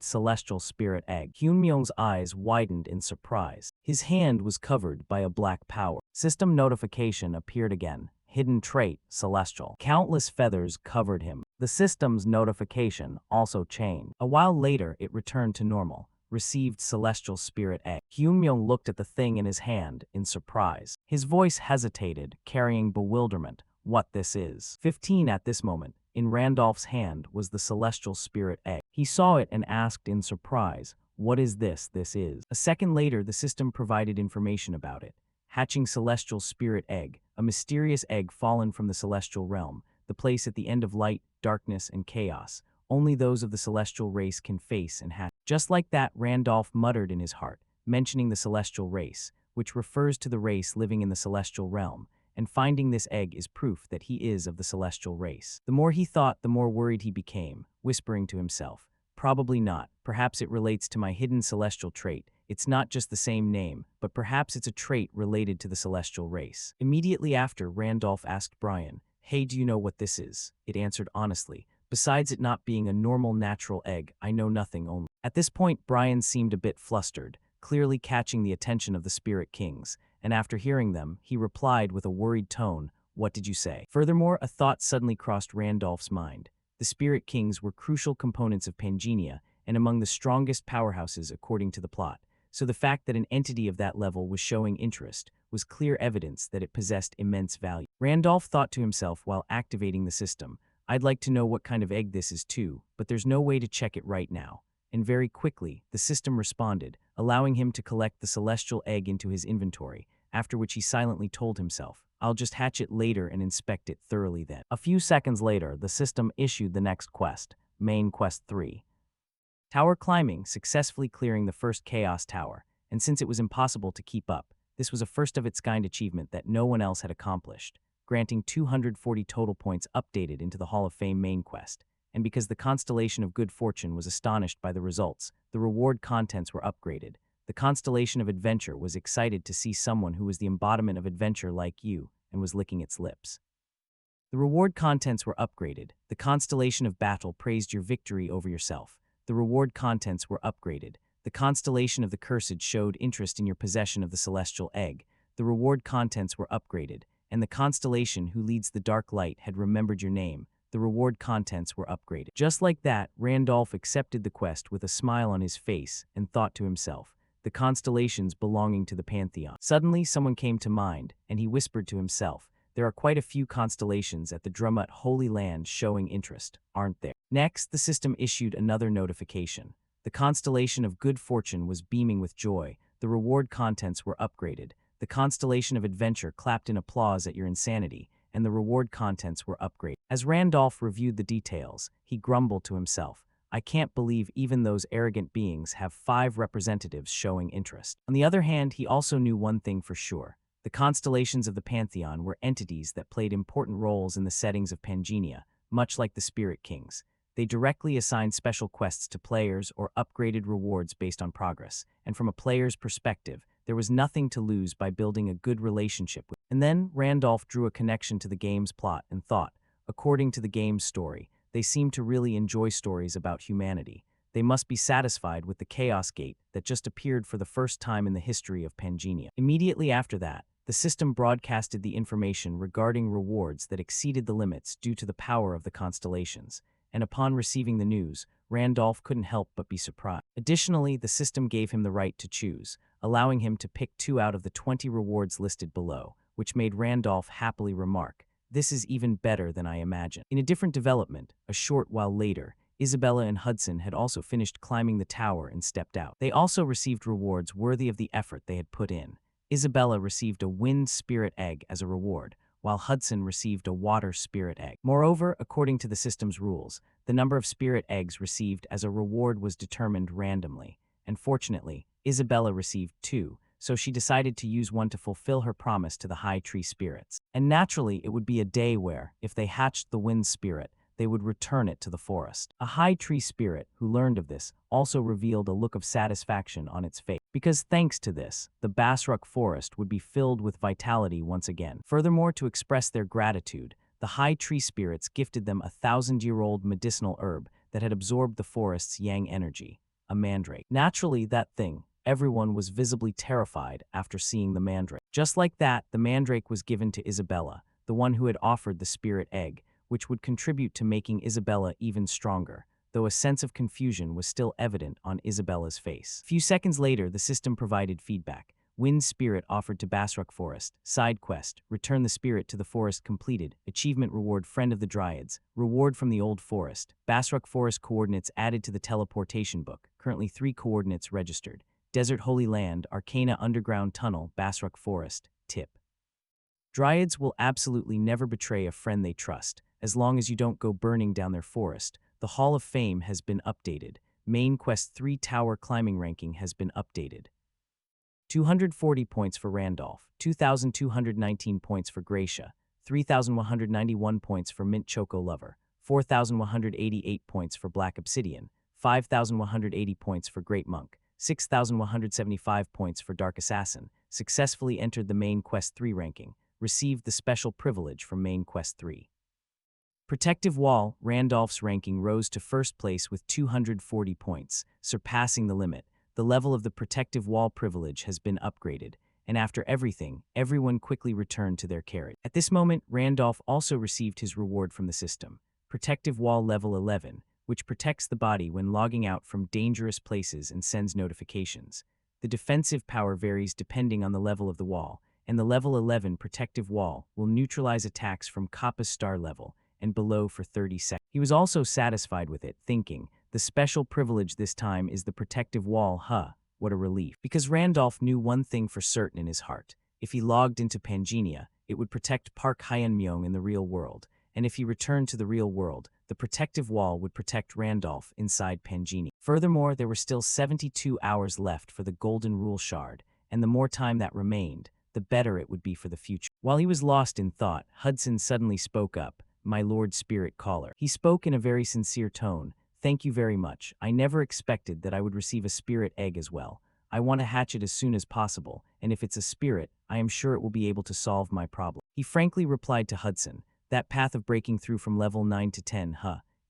A: Celestial Spirit Egg. Hyunmyong's eyes widened in surprise. His hand was covered by a black power. System notification appeared again. Hidden trait, Celestial. Countless feathers covered him. The system's notification also changed. A while later, it returned to normal. Received Celestial Spirit Egg. Hyunmyong looked at the thing in his hand in surprise. His voice hesitated, carrying bewilderment. What this is. 15 at this moment. In Randolph's hand was the Celestial Spirit Egg. He saw it and asked in surprise, what is this? This is. A second later, the system provided information about it. Hatching Celestial Spirit Egg, a mysterious egg fallen from the celestial realm, the place at the end of light, darkness, and chaos. Only those of the celestial race can face and hatch. Just like that, Randolph muttered in his heart, mentioning the celestial race, which refers to the race living in the celestial realm, and finding this egg is proof that he is of the celestial race. The more he thought, the more worried he became, whispering to himself, probably not. Perhaps it relates to my hidden celestial trait. It's not just the same name, but perhaps it's a trait related to the celestial race. Immediately after, Randolph asked Brian, hey, do you know what this is? It answered honestly, besides it not being a normal natural egg, I know nothing only. At this point, Brian seemed a bit flustered, clearly catching the attention of the Spirit Kings, and after hearing them, he replied with a worried tone, what did you say? Furthermore, a thought suddenly crossed Randolph's mind. The Spirit Kings were crucial components of Pangea and among the strongest powerhouses according to the plot, so the fact that an entity of that level was showing interest was clear evidence that it possessed immense value. Randolph thought to himself while activating the system, I'd like to know what kind of egg this is too, but there's no way to check it right now. And very quickly, the system responded, allowing him to collect the celestial egg into his inventory, after which he silently told himself, I'll just hatch it later and inspect it thoroughly then. A few seconds later, the system issued the next quest, Main Quest 3. Tower climbing, successfully clearing the first Chaos Tower, and since it was impossible to keep up, this was a first-of-its-kind achievement that no one else had accomplished, granting 240 total points updated into the Hall of Fame main quest. And because the Constellation of Good Fortune was astonished by the results, the reward contents were upgraded. The Constellation of Adventure was excited to see someone who was the embodiment of adventure like you and was licking its lips. The reward contents were upgraded. The Constellation of Battle praised your victory over yourself. The reward contents were upgraded. The Constellation of the Cursed showed interest in your possession of the Celestial Egg. The reward contents were upgraded, and the Constellation who leads the Dark Light had remembered your name. The reward contents were upgraded. Just like that, Randolph accepted the quest with a smile on his face and thought to himself, the constellations belonging to the Pantheon. Suddenly, someone came to mind, and he whispered to himself, there are quite a few constellations at the Drumut Holy Land showing interest, aren't there? Next, the system issued another notification. The Constellation of Good Fortune was beaming with joy. The reward contents were upgraded. The Constellation of Adventure clapped in applause at your insanity, and the reward contents were upgraded. As Randolph reviewed the details, he grumbled to himself, I can't believe even those arrogant beings have 5 representatives showing interest. On the other hand, he also knew one thing for sure. The constellations of the Pantheon were entities that played important roles in the settings of Pangea, much like the Spirit Kings. They directly assigned special quests to players or upgraded rewards based on progress, and from a player's perspective, there was nothing to lose by building a good relationship with. And then Randolph drew a connection to the game's plot and thought, according to the game's story, they seem to really enjoy stories about humanity. They must be satisfied with the Chaos Gate that just appeared for the first time in the history of Pangea. Immediately after that, the system broadcasted the information regarding rewards that exceeded the limits due to the power of the constellations, and upon receiving the news, Randolph couldn't help but be surprised. Additionally, the system gave him the right to choose, allowing him to pick 2 out of the 20 rewards listed below, which made Randolph happily remark, this is even better than I imagined. In a different development, a short while later, Isabella and Hudson had also finished climbing the tower and stepped out. They also received rewards worthy of the effort they had put in. Isabella received a Wind Spirit Egg as a reward, while Hudson received a Water Spirit Egg. Moreover, according to the system's rules, the number of Spirit Eggs received as a reward was determined randomly, and fortunately, Isabella received 2, so she decided to use one to fulfill her promise to the high tree spirits. And naturally, it would be a day where, if they hatched the wind spirit, they would return it to the forest. A high tree spirit, who learned of this, also revealed a look of satisfaction on its face, because thanks to this, the Basruk forest would be filled with vitality once again. Furthermore, to express their gratitude, the high tree spirits gifted them a 1,000-year-old medicinal herb that had absorbed the forest's yang energy, a mandrake. Naturally, that thing, everyone was visibly terrified after seeing the mandrake. Just like that, the mandrake was given to Isabella, the one who had offered the spirit egg, which would contribute to making Isabella even stronger, though a sense of confusion was still evident on Isabella's face. A few seconds later, the system provided feedback. Wind Spirit offered to Basruk Forest. Side quest, return the spirit to the forest completed. Achievement reward Friend of the Dryads. Reward from the Old Forest. Basruk Forest coordinates added to the teleportation book. Currently 3 coordinates registered. Desert Holy Land, Arcana Underground Tunnel, Basruk Forest. Tip. Dryads will absolutely never betray a friend they trust, as long as you don't go burning down their forest. The Hall of Fame has been updated. Main Quest 3 Tower Climbing Ranking has been updated. 240 points for Randolph, 2,219 points for Gracia, 3,191 points for Mint Choco Lover, 4,188 points for Black Obsidian, 5,180 points for Great Monk, 6,175 points for Dark Assassin, successfully entered the Main Quest 3 ranking, received the special privilege from Main Quest 3. Protective Wall, Randolph's ranking rose to first place with 240 points, surpassing the limit. The level of the Protective Wall privilege has been upgraded, and after everything, everyone quickly returned to their carriage. At this moment, Randolph also received his reward from the system, Protective Wall Level 11, which protects the body when logging out from dangerous places and sends notifications. The defensive power varies depending on the level of the wall, and the Level 11 Protective Wall will neutralize attacks from Kappa's star level and below for 30 seconds. He was also satisfied with it, thinking, the special privilege this time is the Protective Wall, what a relief. Because Randolph knew one thing for certain in his heart. If he logged into Pangenia, it would protect Park Hyeonmyeong in the real world, and if he returned to the real world, the Protective Wall would protect Randolph inside Pangenia. Furthermore, there were still 72 hours left for the Golden Rule Shard, and the more time that remained, the better it would be for the future. While he was lost in thought, Hudson suddenly spoke up, "My Lord Spirit Caller." He spoke in a very sincere tone. "Thank you very much. I never expected that I would receive a spirit egg as well. I want to hatch it as soon as possible, and if it's a spirit, I am sure it will be able to solve my problem." He frankly replied to Hudson, "That path of breaking through from level 9 to 10,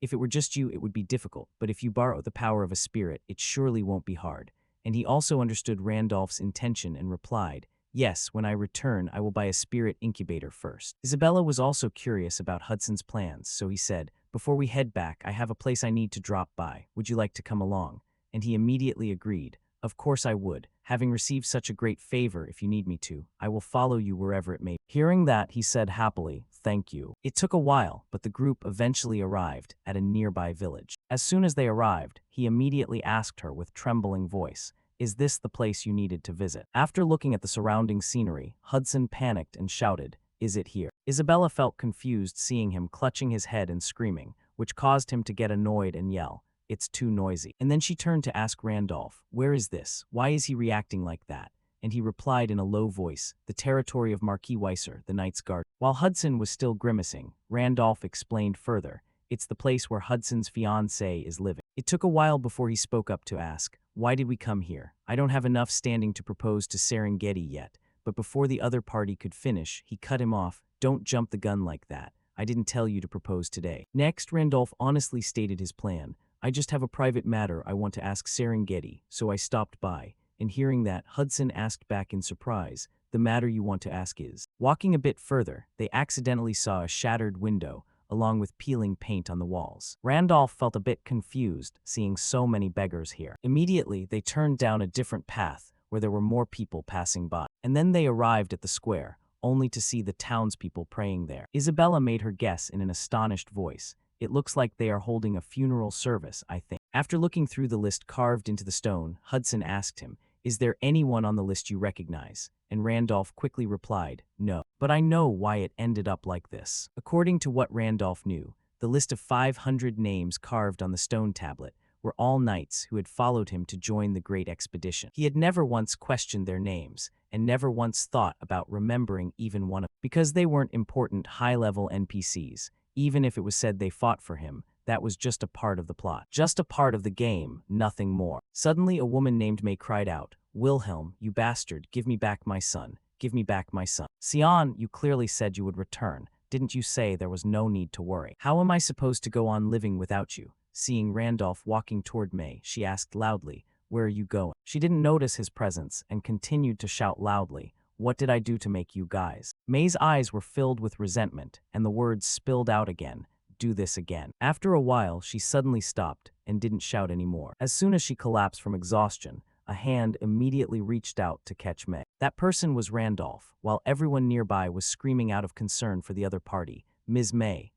A: if it were just you, it would be difficult, but if you borrow the power of a spirit, it surely won't be hard." And he also understood Randolph's intention and replied, "Yes, when I return, I will buy a spirit incubator first." Isabella was also curious about Hudson's plans, so he said, "Before we head back, I have a place I need to drop by. Would you like to come along?" And he immediately agreed. "Of course I would. Having received such a great favor, if you need me to, I will follow you wherever it may be." Hearing that, he said happily, "Thank you." It took a while, but the group eventually arrived at a nearby village. As soon as they arrived, he immediately asked her with trembling voice, "Is this the place you needed to visit?" After looking at the surrounding scenery, Hudson panicked and shouted, "Is it here?" Isabella felt confused seeing him clutching his head and screaming, which caused him to get annoyed and yell, "It's too noisy." And then she turned to ask Randolph, "Where is this? Why is he reacting like that?" And he replied in a low voice, "The territory of Marquis Weiser, the Knight's Guard." While Hudson was still grimacing, Randolph explained further, "It's the place where Hudson's fiancée is living." It took a while before he spoke up to ask, "Why did we come here? I don't have enough standing to propose to Serengeti yet." But before the other party could finish, he cut him off, "Don't jump the gun like that. I didn't tell you to propose today." Next, Randolph honestly stated his plan. "I just have a private matter I want to ask Serengeti, so I stopped by." And hearing that, Hudson asked back in surprise, "The matter you want to ask is?" Walking a bit further, they accidentally saw a shattered window, along with peeling paint on the walls. Randolph felt a bit confused, seeing so many beggars here. Immediately, they turned down a different path, where there were more people passing by. And then they arrived at the square, only to see the townspeople praying there. Isabella made her guess in an astonished voice, "It looks like they are holding a funeral service, I think." After looking through the list carved into the stone, Hudson asked him, "Is there anyone on the list you recognize?" And Randolph quickly replied, "No. But I know why it ended up like this." According to what Randolph knew, the list of 500 names carved on the stone tablet were all knights who had followed him to join the great expedition. He had never once questioned their names, and never once thought about remembering even one of them. Because they weren't important high-level NPCs, even if it was said they fought for him, that was just a part of the plot. Just a part of the game, nothing more. Suddenly a woman named May cried out, "Wilhelm, you bastard, give me back my son. Give me back my son." "Sion, you clearly said you would return. Didn't you say there was no need to worry? How am I supposed to go on living without you?" Seeing Randolph walking toward May, she asked loudly, "Where are you going?" She didn't notice his presence and continued to shout loudly, "What did I do to make you guys?" May's eyes were filled with resentment, and the words spilled out again, "Do this again." After a while, she suddenly stopped and didn't shout anymore. As soon as she collapsed from exhaustion, a hand immediately reached out to catch May. That person was Randolph, while everyone nearby was screaming out of concern for the other party. Ms. May,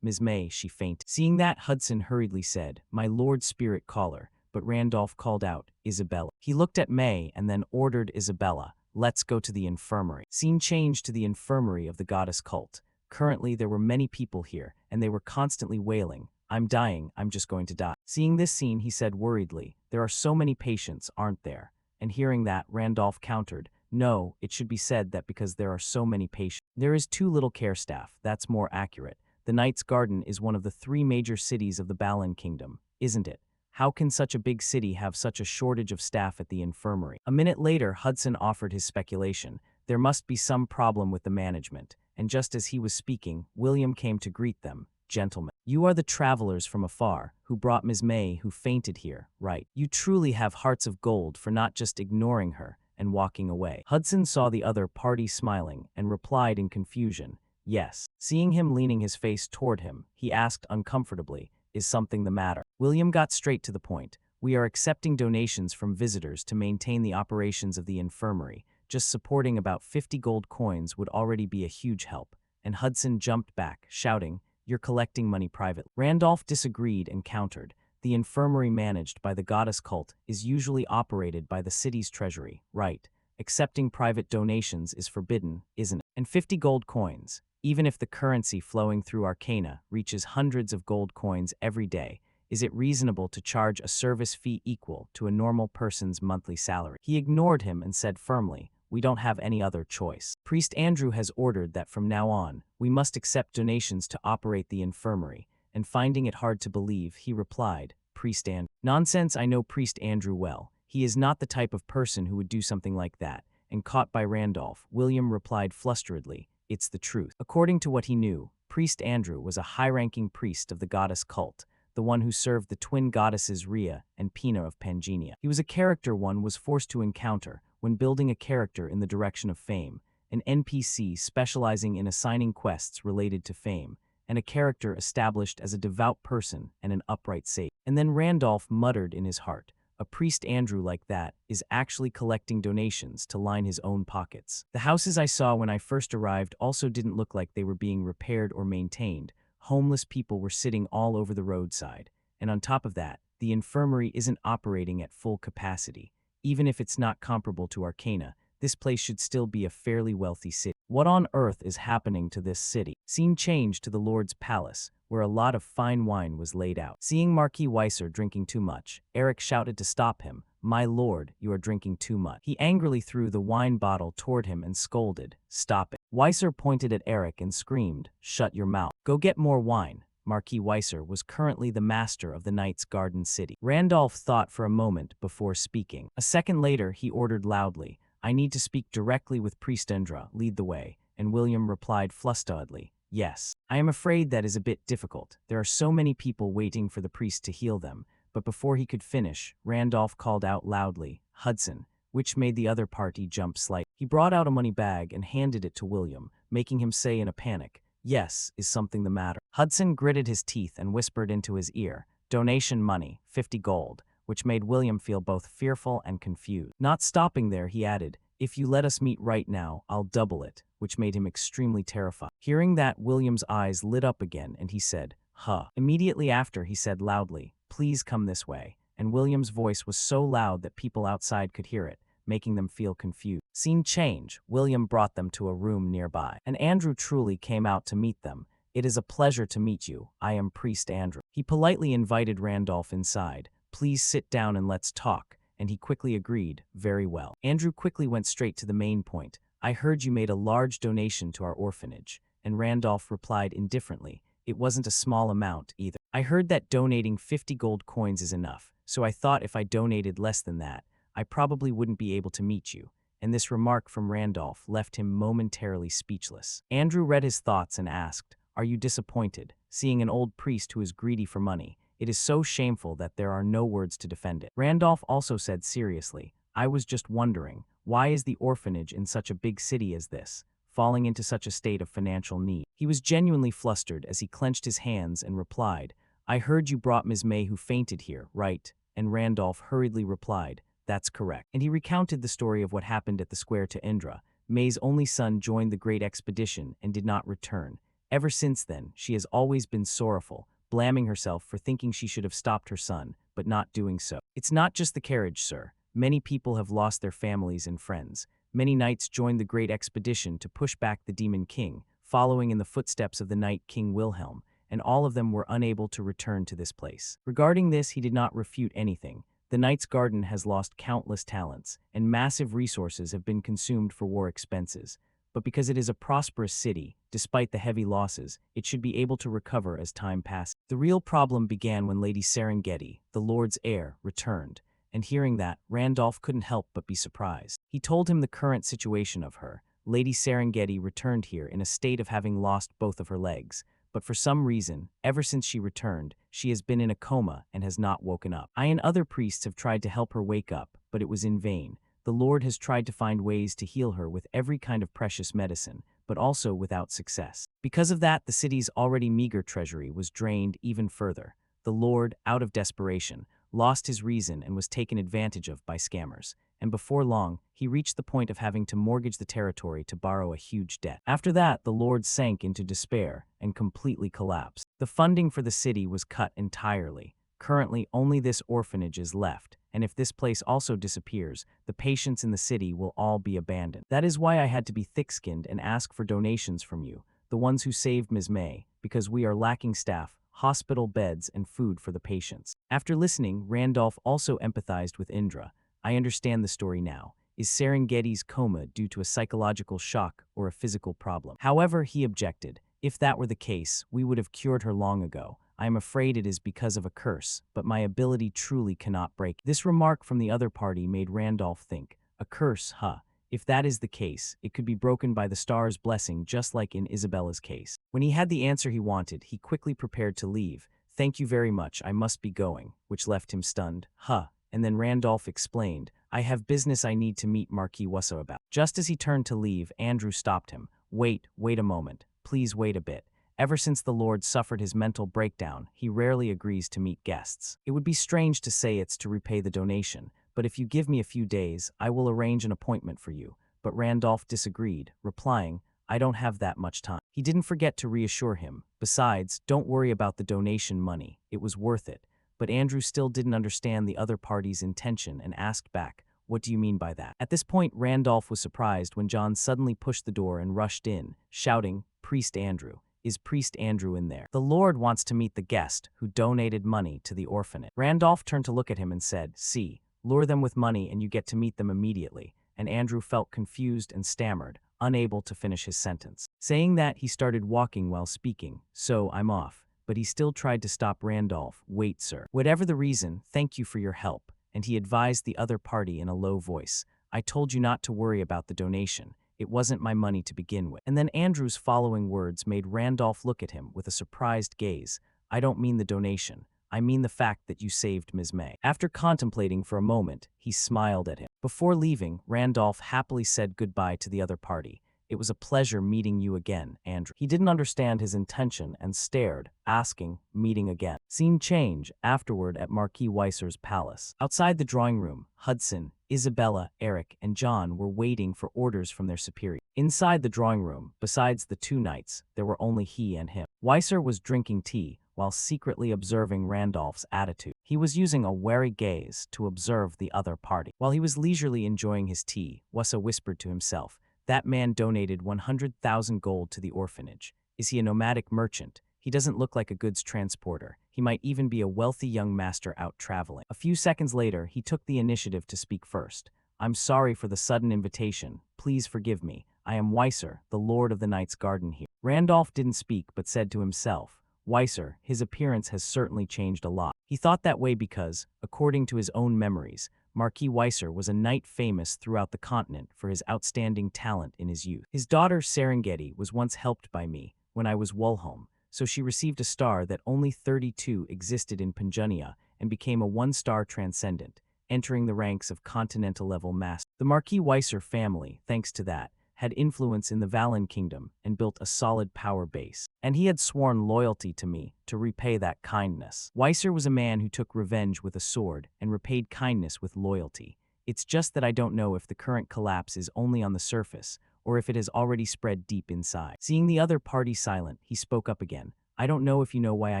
A: she fainted." Seeing that, Hudson hurriedly said, "My Lord Spirit Caller," but Randolph called out, "Isabella." He looked at May and then ordered Isabella, "Let's go to the infirmary." Scene changed to the infirmary of the goddess cult. Currently, there were many people here, and they were constantly wailing, "I'm dying, I'm just going to die." Seeing this scene, he said worriedly, "There are so many patients, aren't there?" And hearing that, Randolph countered, "No, it should be said that because there are so many patients, there is too little care staff. That's more accurate. The Knight's Garden is one of the 3 major cities of the Balan Kingdom, isn't it? How can such a big city have such a shortage of staff at the infirmary?" A minute later, Hudson offered his speculation. There must be some problem with the management. And just as he was speaking, William came to greet them. "Gentlemen, you are the travelers from afar who brought Ms. May who fainted here, right? You truly have hearts of gold for not just ignoring her and walking away." Hudson saw the other party smiling and replied in confusion, "Yes." Seeing him leaning his face toward him, he asked uncomfortably, "Is something the matter?" William got straight to the point. "We are accepting donations from visitors to maintain the operations of the infirmary. Just supporting about 50 gold coins would already be a huge help." And Hudson jumped back, shouting, "You're collecting money privately." Randolph disagreed and countered, "The infirmary managed by the goddess cult is usually operated by the city's treasury, right? Accepting private donations is forbidden, isn't it? And 50 gold coins, even if the currency flowing through Arcana reaches hundreds of gold coins every day, is it reasonable to charge a service fee equal to a normal person's monthly salary?" He ignored him and said firmly, "We don't have any other choice. Priest Andrew has ordered that from now on, we must accept donations to operate the infirmary." And finding it hard to believe, he replied, "Priest Andrew? Nonsense, I know Priest Andrew well. He is not the type of person who would do something like that." And caught by Randolph, William replied flusteredly, "It's the truth." According to what he knew, Priest Andrew was a high-ranking priest of the goddess cult, the one who served the twin goddesses Rhea and Pina of Pangenia. He was a character one was forced to encounter when building a character in the direction of fame, an NPC specializing in assigning quests related to fame, and a character established as a devout person and an upright saint. And then Randolph muttered in his heart, "A Priest Andrew like that is actually collecting donations to line his own pockets." The houses I saw when I first arrived also didn't look like they were being repaired or maintained. Homeless people were sitting all over the roadside. And on top of that, the infirmary isn't operating at full capacity. Even if it's not comparable to Arcana, this place should still be a fairly wealthy city. What on earth is happening to this city? Scene changed to the Lord's palace, where a lot of fine wine was laid out. Seeing Marquis Weiser drinking too much, Eric shouted to stop him, "My lord, you are drinking too much." He angrily threw the wine bottle toward him and scolded, "Stop it." Weiser pointed at Eric and screamed, "Shut your mouth. Go get more wine." Marquis Weiser was currently the master of the Knight's Garden City. Randolph thought for a moment before speaking. A second later, he ordered loudly, "I need to speak directly with Priest Endra, lead the way." And William replied flustedly, "Yes. I am afraid that is a bit difficult. There are so many people waiting for the priest to heal them." But before he could finish, Randolph called out loudly, "Hudson," which made the other party jump slightly. He brought out a money bag and handed it to William, making him say in a panic, "Yes, is something the matter?" Hudson gritted his teeth and whispered into his ear, "Donation money, 50 gold, which made William feel both fearful and confused. Not stopping there, he added, "If you let us meet right now, I'll double it," which made him extremely terrified. Hearing that, William's eyes lit up again and he said, "Huh." Immediately after, he said loudly, "Please come this way." And William's voice was so loud that people outside could hear it, making them feel confused. Scene change, William brought them to a room nearby, and Andrew truly came out to meet them. "It is a pleasure to meet you. I am Priest Andrew." He politely invited Randolph inside, please sit down and let's talk, and he quickly agreed, very well. Andrew quickly went straight to the main point. I heard you made a large donation to our orphanage, and Randolph replied indifferently, it wasn't a small amount either. I heard that donating 50 gold coins is enough, so I thought if I donated less than that, I probably wouldn't be able to meet you, and this remark from Randolph left him momentarily speechless. Andrew read his thoughts and asked, are you disappointed, seeing an old priest who is greedy for money? It is so shameful that there are no words to defend it. Randolph also said seriously, I was just wondering, why is the orphanage in such a big city as this, falling into such a state of financial need? He was genuinely flustered as he clenched his hands and replied, I heard you brought Ms. May who fainted here, right? And Randolph hurriedly replied, that's correct. And he recounted the story of what happened at the square to Indra. May's only son joined the great expedition and did not return. Ever since then, she has always been sorrowful, blaming herself for thinking she should have stopped her son, but not doing so. It's not just the carriage, sir. Many people have lost their families and friends. Many knights joined the great expedition to push back the Demon King, following in the footsteps of the Knight King Wilhelm, and all of them were unable to return to this place. Regarding this, he did not refute anything. The Knight's Garden has lost countless talents, and massive resources have been consumed for war expenses. But because it is a prosperous city, despite the heavy losses, it should be able to recover as time passes. The real problem began when Lady Serengeti, the Lord's heir, returned, and hearing that, Randolph couldn't help but be surprised. He told him the current situation of her. Lady Serengeti returned here in a state of having lost both of her legs, but for some reason, ever since she returned, she has been in a coma and has not woken up. I and other priests have tried to help her wake up, but it was in vain. The Lord has tried to find ways to heal her with every kind of precious medicine, but also without success. Because of that, the city's already meager treasury was drained even further. The Lord, out of desperation, lost his reason and was taken advantage of by scammers. And before long, he reached the point of having to mortgage the territory to borrow a huge debt. After that, the Lord sank into despair and completely collapsed. The funding for the city was cut entirely. Currently, only this orphanage is left, and if this place also disappears, the patients in the city will all be abandoned. That is why I had to be thick-skinned and ask for donations from you, the ones who saved Ms. May, because we are lacking staff, hospital beds, and food for the patients. After listening, Randolph also empathized with Indra. I understand the story now. Is Serengeti's coma due to a psychological shock or a physical problem? However, he objected. If that were the case, we would have cured her long ago. I am afraid it is because of a curse, but my ability truly cannot break. This remark from the other party made Randolph think. A curse, huh? If that is the case, it could be broken by the star's blessing just like in Isabella's case. When he had the answer he wanted, he quickly prepared to leave. Thank you very much, I must be going, which left him stunned. Huh? And then Randolph explained, I have business I need to meet Marquis Wusso about. Just as he turned to leave, Andrew stopped him. Wait a moment. Please wait a bit. Ever since the Lord suffered his mental breakdown, he rarely agrees to meet guests. It would be strange to say it's to repay the donation, but if you give me a few days, I will arrange an appointment for you. But Randolph disagreed, replying, I don't have that much time. He didn't forget to reassure him. Besides, don't worry about the donation money. It was worth it. But Andrew still didn't understand the other party's intention and asked back, what do you mean by that? At this point, Randolph was surprised when John suddenly pushed the door and rushed in, shouting, Priest Andrew. Is Priest Andrew in there? The Lord wants to meet the guest who donated money to the orphanage. Randolph turned to look at him and said, see, lure them with money and you get to meet them immediately. And Andrew felt confused and stammered, unable to finish his sentence. Saying that, he started walking while speaking, so I'm off. But he still tried to stop Randolph. Wait, sir. Whatever the reason, thank you for your help. And he advised the other party in a low voice. I told you not to worry about the donation. It wasn't my money to begin with. And then Andrew's following words made Randolph look at him with a surprised gaze. I don't mean the donation. I mean the fact that you saved Ms. May. After contemplating for a moment, he smiled at him. Before leaving, Randolph happily said goodbye to the other party. It was a pleasure meeting you again, Andrew. He didn't understand his intention and stared, asking, meeting again. Scene change, afterward at Marquis Weisser's palace. Outside the drawing room, Hudson, Isabella, Eric, and John were waiting for orders from their superior. Inside the drawing room, besides the two knights, there were only he and him. Weisser was drinking tea, while secretly observing Randolph's attitude. He was using a wary gaze to observe the other party. While he was leisurely enjoying his tea, Weisser whispered to himself, that man donated 100,000 gold to the orphanage. Is he a nomadic merchant? He doesn't look like a goods transporter. He might even be a wealthy young master out traveling. A few seconds later, he took the initiative to speak first. I'm sorry for the sudden invitation. Please forgive me. I am Weiser, the Lord of the Night's Garden here. Randolph didn't speak but said to himself, Weiser, his appearance has certainly changed a lot. He thought that way because, according to his own memories, Marquis Weiser was a knight famous throughout the continent for his outstanding talent in his youth. His daughter Serengeti was once helped by me when I was Wolholm, so she received a star that only 32 existed in Punjunia and became a one-star transcendent, entering the ranks of continental-level master. The Marquis Weiser family, thanks to that, had influence in the Valen kingdom and built a solid power base. And he had sworn loyalty to me to repay that kindness. Weiser was a man who took revenge with a sword and repaid kindness with loyalty. It's just that I don't know if the current collapse is only on the surface or if it has already spread deep inside. Seeing the other party silent, he spoke up again. I don't know if you know why I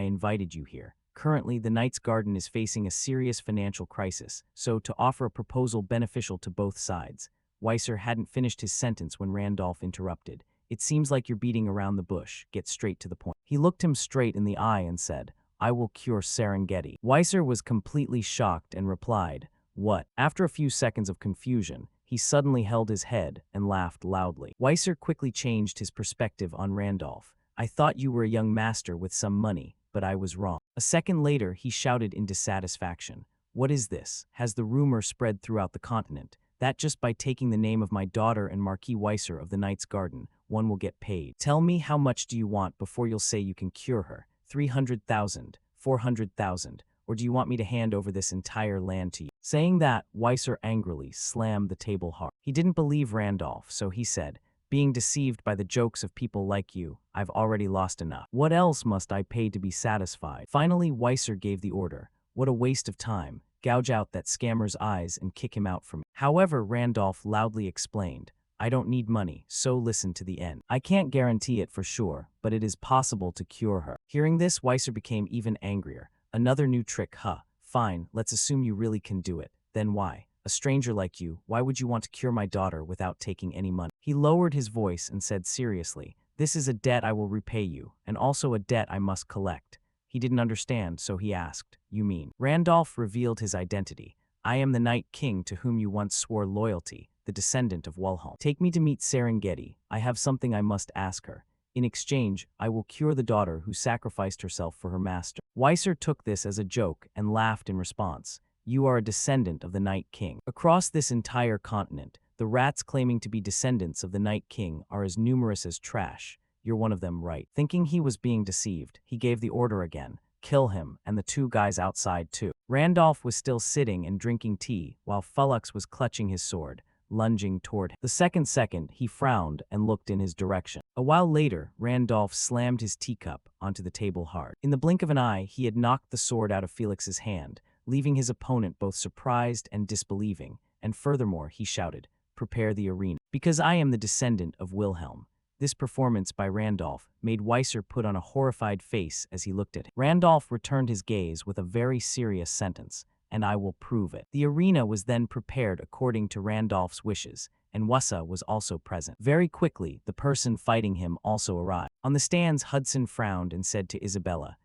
A: invited you here. Currently, the Knight's Garden is facing a serious financial crisis, so to offer a proposal beneficial to both sides. Weiser hadn't finished his sentence when Randolph interrupted. It seems like you're beating around the bush. Get straight to the point. He looked him straight in the eye and said, I will cure Serengeti. Weiser was completely shocked and replied, What? After a few seconds of confusion, he suddenly held his head and laughed loudly. Weiser quickly changed his perspective on Randolph. I thought you were a young master with some money, but I was wrong. A second later, he shouted in dissatisfaction. What is this? Has the rumor spread throughout the continent? That just by taking the name of my daughter and Marquis Weiser of the Knight's Garden, one will get paid. Tell me how much do you want before you'll say you can cure her? 300,000, 400,000, or do you want me to hand over this entire land to you? Saying that, Weiser angrily slammed the table hard. He didn't believe Randolph, so he said, being deceived by the jokes of people like you, I've already lost enough. What else must I pay to be satisfied? Finally, Weiser gave the order. What a waste of time. Gouge out that scammer's eyes and kick him out from me. However, Randolph loudly explained, I don't need money, so listen to the end. I can't guarantee it for sure, but it is possible to cure her. Hearing this, Weiser became even angrier. Another new trick, huh? Fine, let's assume you really can do it. Then why? A stranger like you, why would you want to cure my daughter without taking any money? He lowered his voice and said seriously, This is a debt I will repay you, and also a debt I must collect. He didn't understand, so he asked, You mean? Randolph revealed his identity. I am the Night King to whom you once swore loyalty, the descendant of Wolholm. Take me to meet Serengeti. I have something I must ask her. In exchange, I will cure the daughter who sacrificed herself for her master. Weiser took this as a joke and laughed in response. You are a descendant of the Night King. Across this entire continent, the rats claiming to be descendants of the Night King are as numerous as trash. You're one of them, right? Thinking he was being deceived, he gave the order again. Kill him, and the two guys outside too. Randolph was still sitting and drinking tea, while Fullux was clutching his sword, lunging toward him. The second, he frowned and looked in his direction. A while later, Randolph slammed his teacup onto the table hard. In the blink of an eye, he had knocked the sword out of Felix's hand, leaving his opponent both surprised and disbelieving, and furthermore, he shouted, Prepare the arena. Because I am the descendant of Wilhelm. This performance by Randolph made Weiser put on a horrified face as he looked at him. Randolph returned his gaze with a very serious sentence, and I will prove it. The arena was then prepared according to Randolph's wishes, and Wassa was also present. Very quickly, the person fighting him also arrived. On the stands, Hudson frowned and said to Isabella,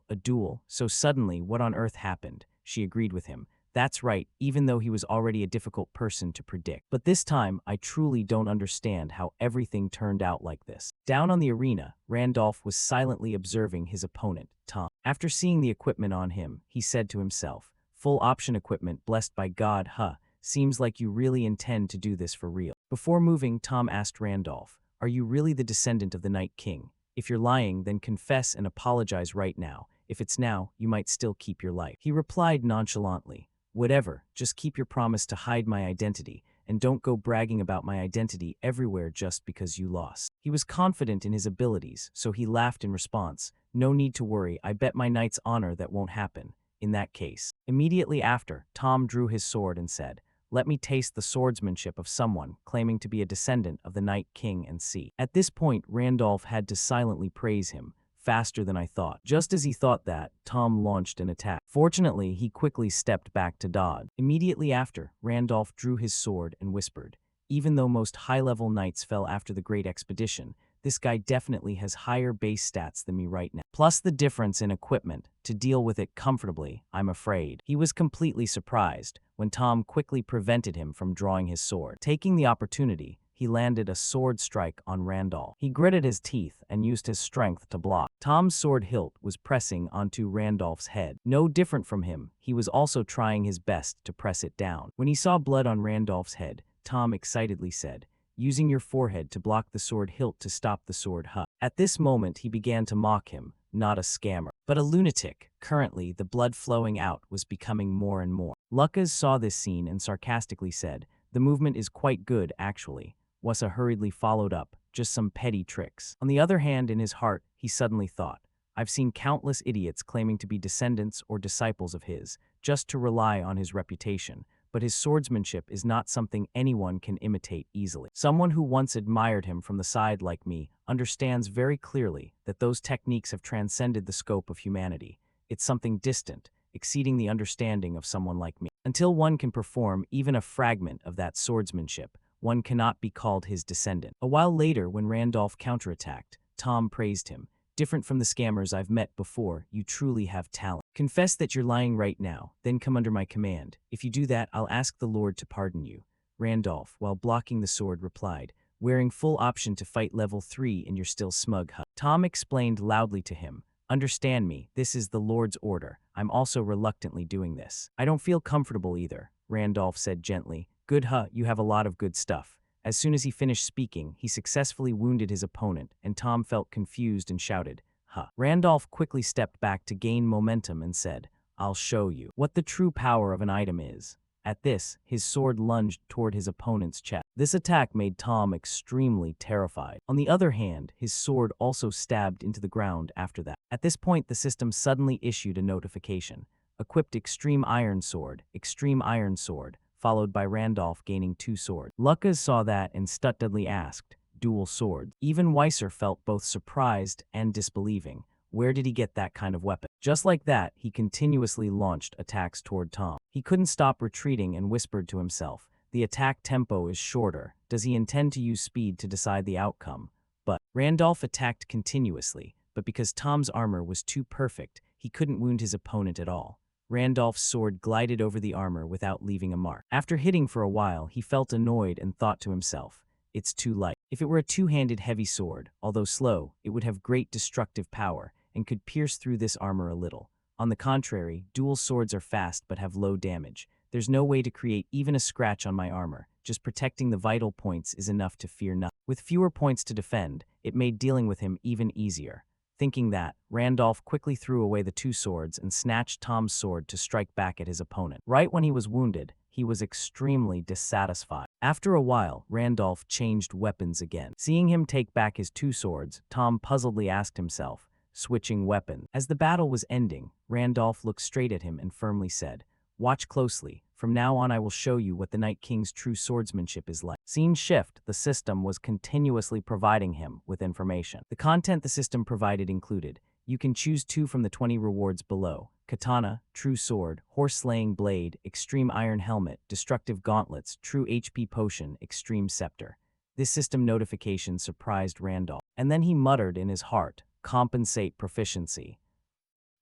A: a duel, so suddenly what on earth happened? She agreed with him. That's right, even though he was already a difficult person to predict. But this time, I truly don't understand how everything turned out like this. Down on the arena, Randolph was silently observing his opponent, Tom. After seeing the equipment on him, he said to himself, Full option equipment blessed by God, huh? Seems like you really intend to do this for real. Before moving, Tom asked Randolph, Are you really the descendant of the Night King? If you're lying, then confess and apologize right now. If it's now, you might still keep your life. He replied nonchalantly, Whatever, just keep your promise to hide my identity, and don't go bragging about my identity everywhere just because you lost. He was confident in his abilities, so he laughed in response. No need to worry, I bet my knight's honor that won't happen. In that case. Immediately after, Tom drew his sword and said, Let me taste the swordsmanship of someone claiming to be a descendant of the Night King and see. At this point, Randolph had to silently praise him. Faster than I thought. Just as he thought that, Tom launched an attack. Fortunately, he quickly stepped back to dodge. Immediately after, Randolph drew his sword and whispered, Even though most high-level knights fell after the great expedition, This guy definitely has higher base stats than me right now. Plus the difference in equipment to deal with it comfortably, I'm afraid. He was completely surprised when Tom quickly prevented him from drawing his sword. Taking the opportunity, he landed a sword strike on Randolph. He gritted his teeth and used his strength to block. Tom's sword hilt was pressing onto Randolph's head. No different from him, he was also trying his best to press it down. When he saw blood on Randolph's head, Tom excitedly said, "Using your forehead to block the sword hilt to stop the sword huh." At this moment he began to mock him, not a scammer, but a lunatic. Currently, the blood flowing out was becoming more and more. Lucas saw this scene and sarcastically said, "The movement is quite good, actually." Wassa hurriedly followed up, "Just some petty tricks." On the other hand, in his heart, he suddenly thought, "I've seen countless idiots claiming to be descendants or disciples of his, just to rely on his reputation, but his swordsmanship is not something anyone can imitate easily. Someone who once admired him from the side like me understands very clearly that those techniques have transcended the scope of humanity. It's something distant, exceeding the understanding of someone like me. Until one can perform even a fragment of that swordsmanship, one cannot be called his descendant." A while later, when Randolph counterattacked, Tom praised him. "Different from the scammers I've met before, you truly have talent. Confess that you're lying right now, then come under my command. If you do that, I'll ask the Lord to pardon you." Randolph, while blocking the sword, replied, "Wearing full option to fight level 3 and you're still smug, huh?" Tom explained loudly to him, "Understand me, this is the Lord's order. I'm also reluctantly doing this." "I don't feel comfortable either," Randolph said gently. "Good huh, you have a lot of good stuff." As soon as he finished speaking, he successfully wounded his opponent, and Tom felt confused and shouted, "Huh." Randolph quickly stepped back to gain momentum and said, "I'll show you what the true power of an item is." At this, his sword lunged toward his opponent's chest. This attack made Tom extremely terrified. On the other hand, his sword also stabbed into the ground after that. At this point, the system suddenly issued a notification. Equipped Extreme Iron Sword, followed by Randolph gaining 2 swords. Lucas saw that and stutedly asked, "Dual swords?" Even Weiser felt both surprised and disbelieving. Where did he get that kind of weapon? Just like that, he continuously launched attacks toward Tom. He couldn't stop retreating and whispered to himself, "The attack tempo is shorter. Does he intend to use speed to decide the outcome?" But Randolph attacked continuously, but because Tom's armor was too perfect, he couldn't wound his opponent at all. Randolph's sword glided over the armor without leaving a mark. After hitting for a while, he felt annoyed and thought to himself, "It's too light." If it were a two-handed heavy sword, although slow, it would have great destructive power and could pierce through this armor a little. On the contrary, dual swords are fast but have low damage. There's no way to create even a scratch on my armor. Just protecting the vital points is enough to fear nothing. With fewer points to defend, it made dealing with him even easier. Thinking that, Randolph quickly threw away the 2 swords and snatched Tom's sword to strike back at his opponent. Right when he was wounded, he was extremely dissatisfied. After a while, Randolph changed weapons again. Seeing him take back his 2 swords, Tom puzzledly asked himself, switching weapons. As the battle was ending, Randolph looked straight at him and firmly said, "Watch closely. From now on I will show you what the Night King's true swordsmanship is like." Scene shift, the system was continuously providing him with information. The content the system provided included, you can choose 2 from the 20 rewards below: Katana, True Sword, Horse-Slaying Blade, Extreme Iron Helmet, Destructive Gauntlets, True HP Potion, Extreme Scepter. This system notification surprised Randolph, and then he muttered in his heart, "Compensate proficiency."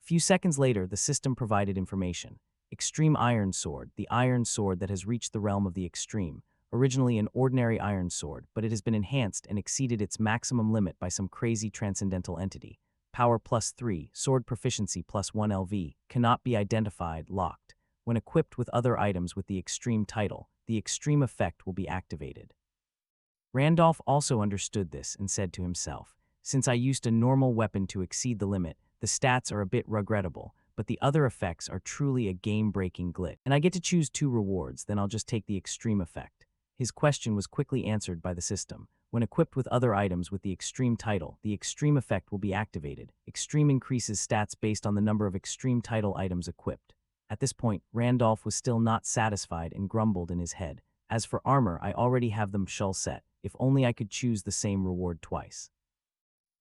A: Few seconds later, the system provided information. Extreme Iron Sword, the iron sword that has reached the realm of the extreme. Originally an ordinary iron sword, but it has been enhanced and exceeded its maximum limit by some crazy transcendental entity. Power +3, sword proficiency +1 LV, cannot be identified, locked. When equipped with other items with the extreme title, the extreme effect will be activated. Randolph also understood this and said to himself, "Since I used a normal weapon to exceed the limit, the stats are a bit regrettable, but the other effects are truly a game-breaking glitch. And I get to choose 2 rewards, then I'll just take the extreme effect." His question was quickly answered by the system. When equipped with other items with the extreme title, the extreme effect will be activated. Extreme increases stats based on the number of extreme title items equipped. At this point, Randolph was still not satisfied and grumbled in his head. "As for armor, I already have them shell set. If only I could choose the same reward twice."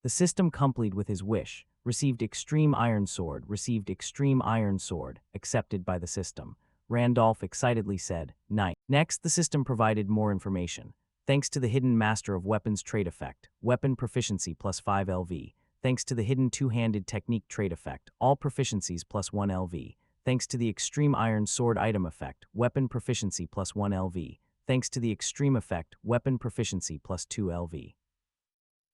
A: The system complied with his wish. Received Extreme Iron Sword, accepted by the system. Randolph excitedly said, "Nice." Next, the system provided more information. thanks to the hidden Master of Weapons trait effect, weapon proficiency plus 5 LV, thanks to the hidden two-handed technique trait effect, all proficiencies plus 1 LV, thanks to the extreme iron sword item effect, weapon proficiency plus 1 LV, thanks to the extreme effect, weapon proficiency plus 2 LV.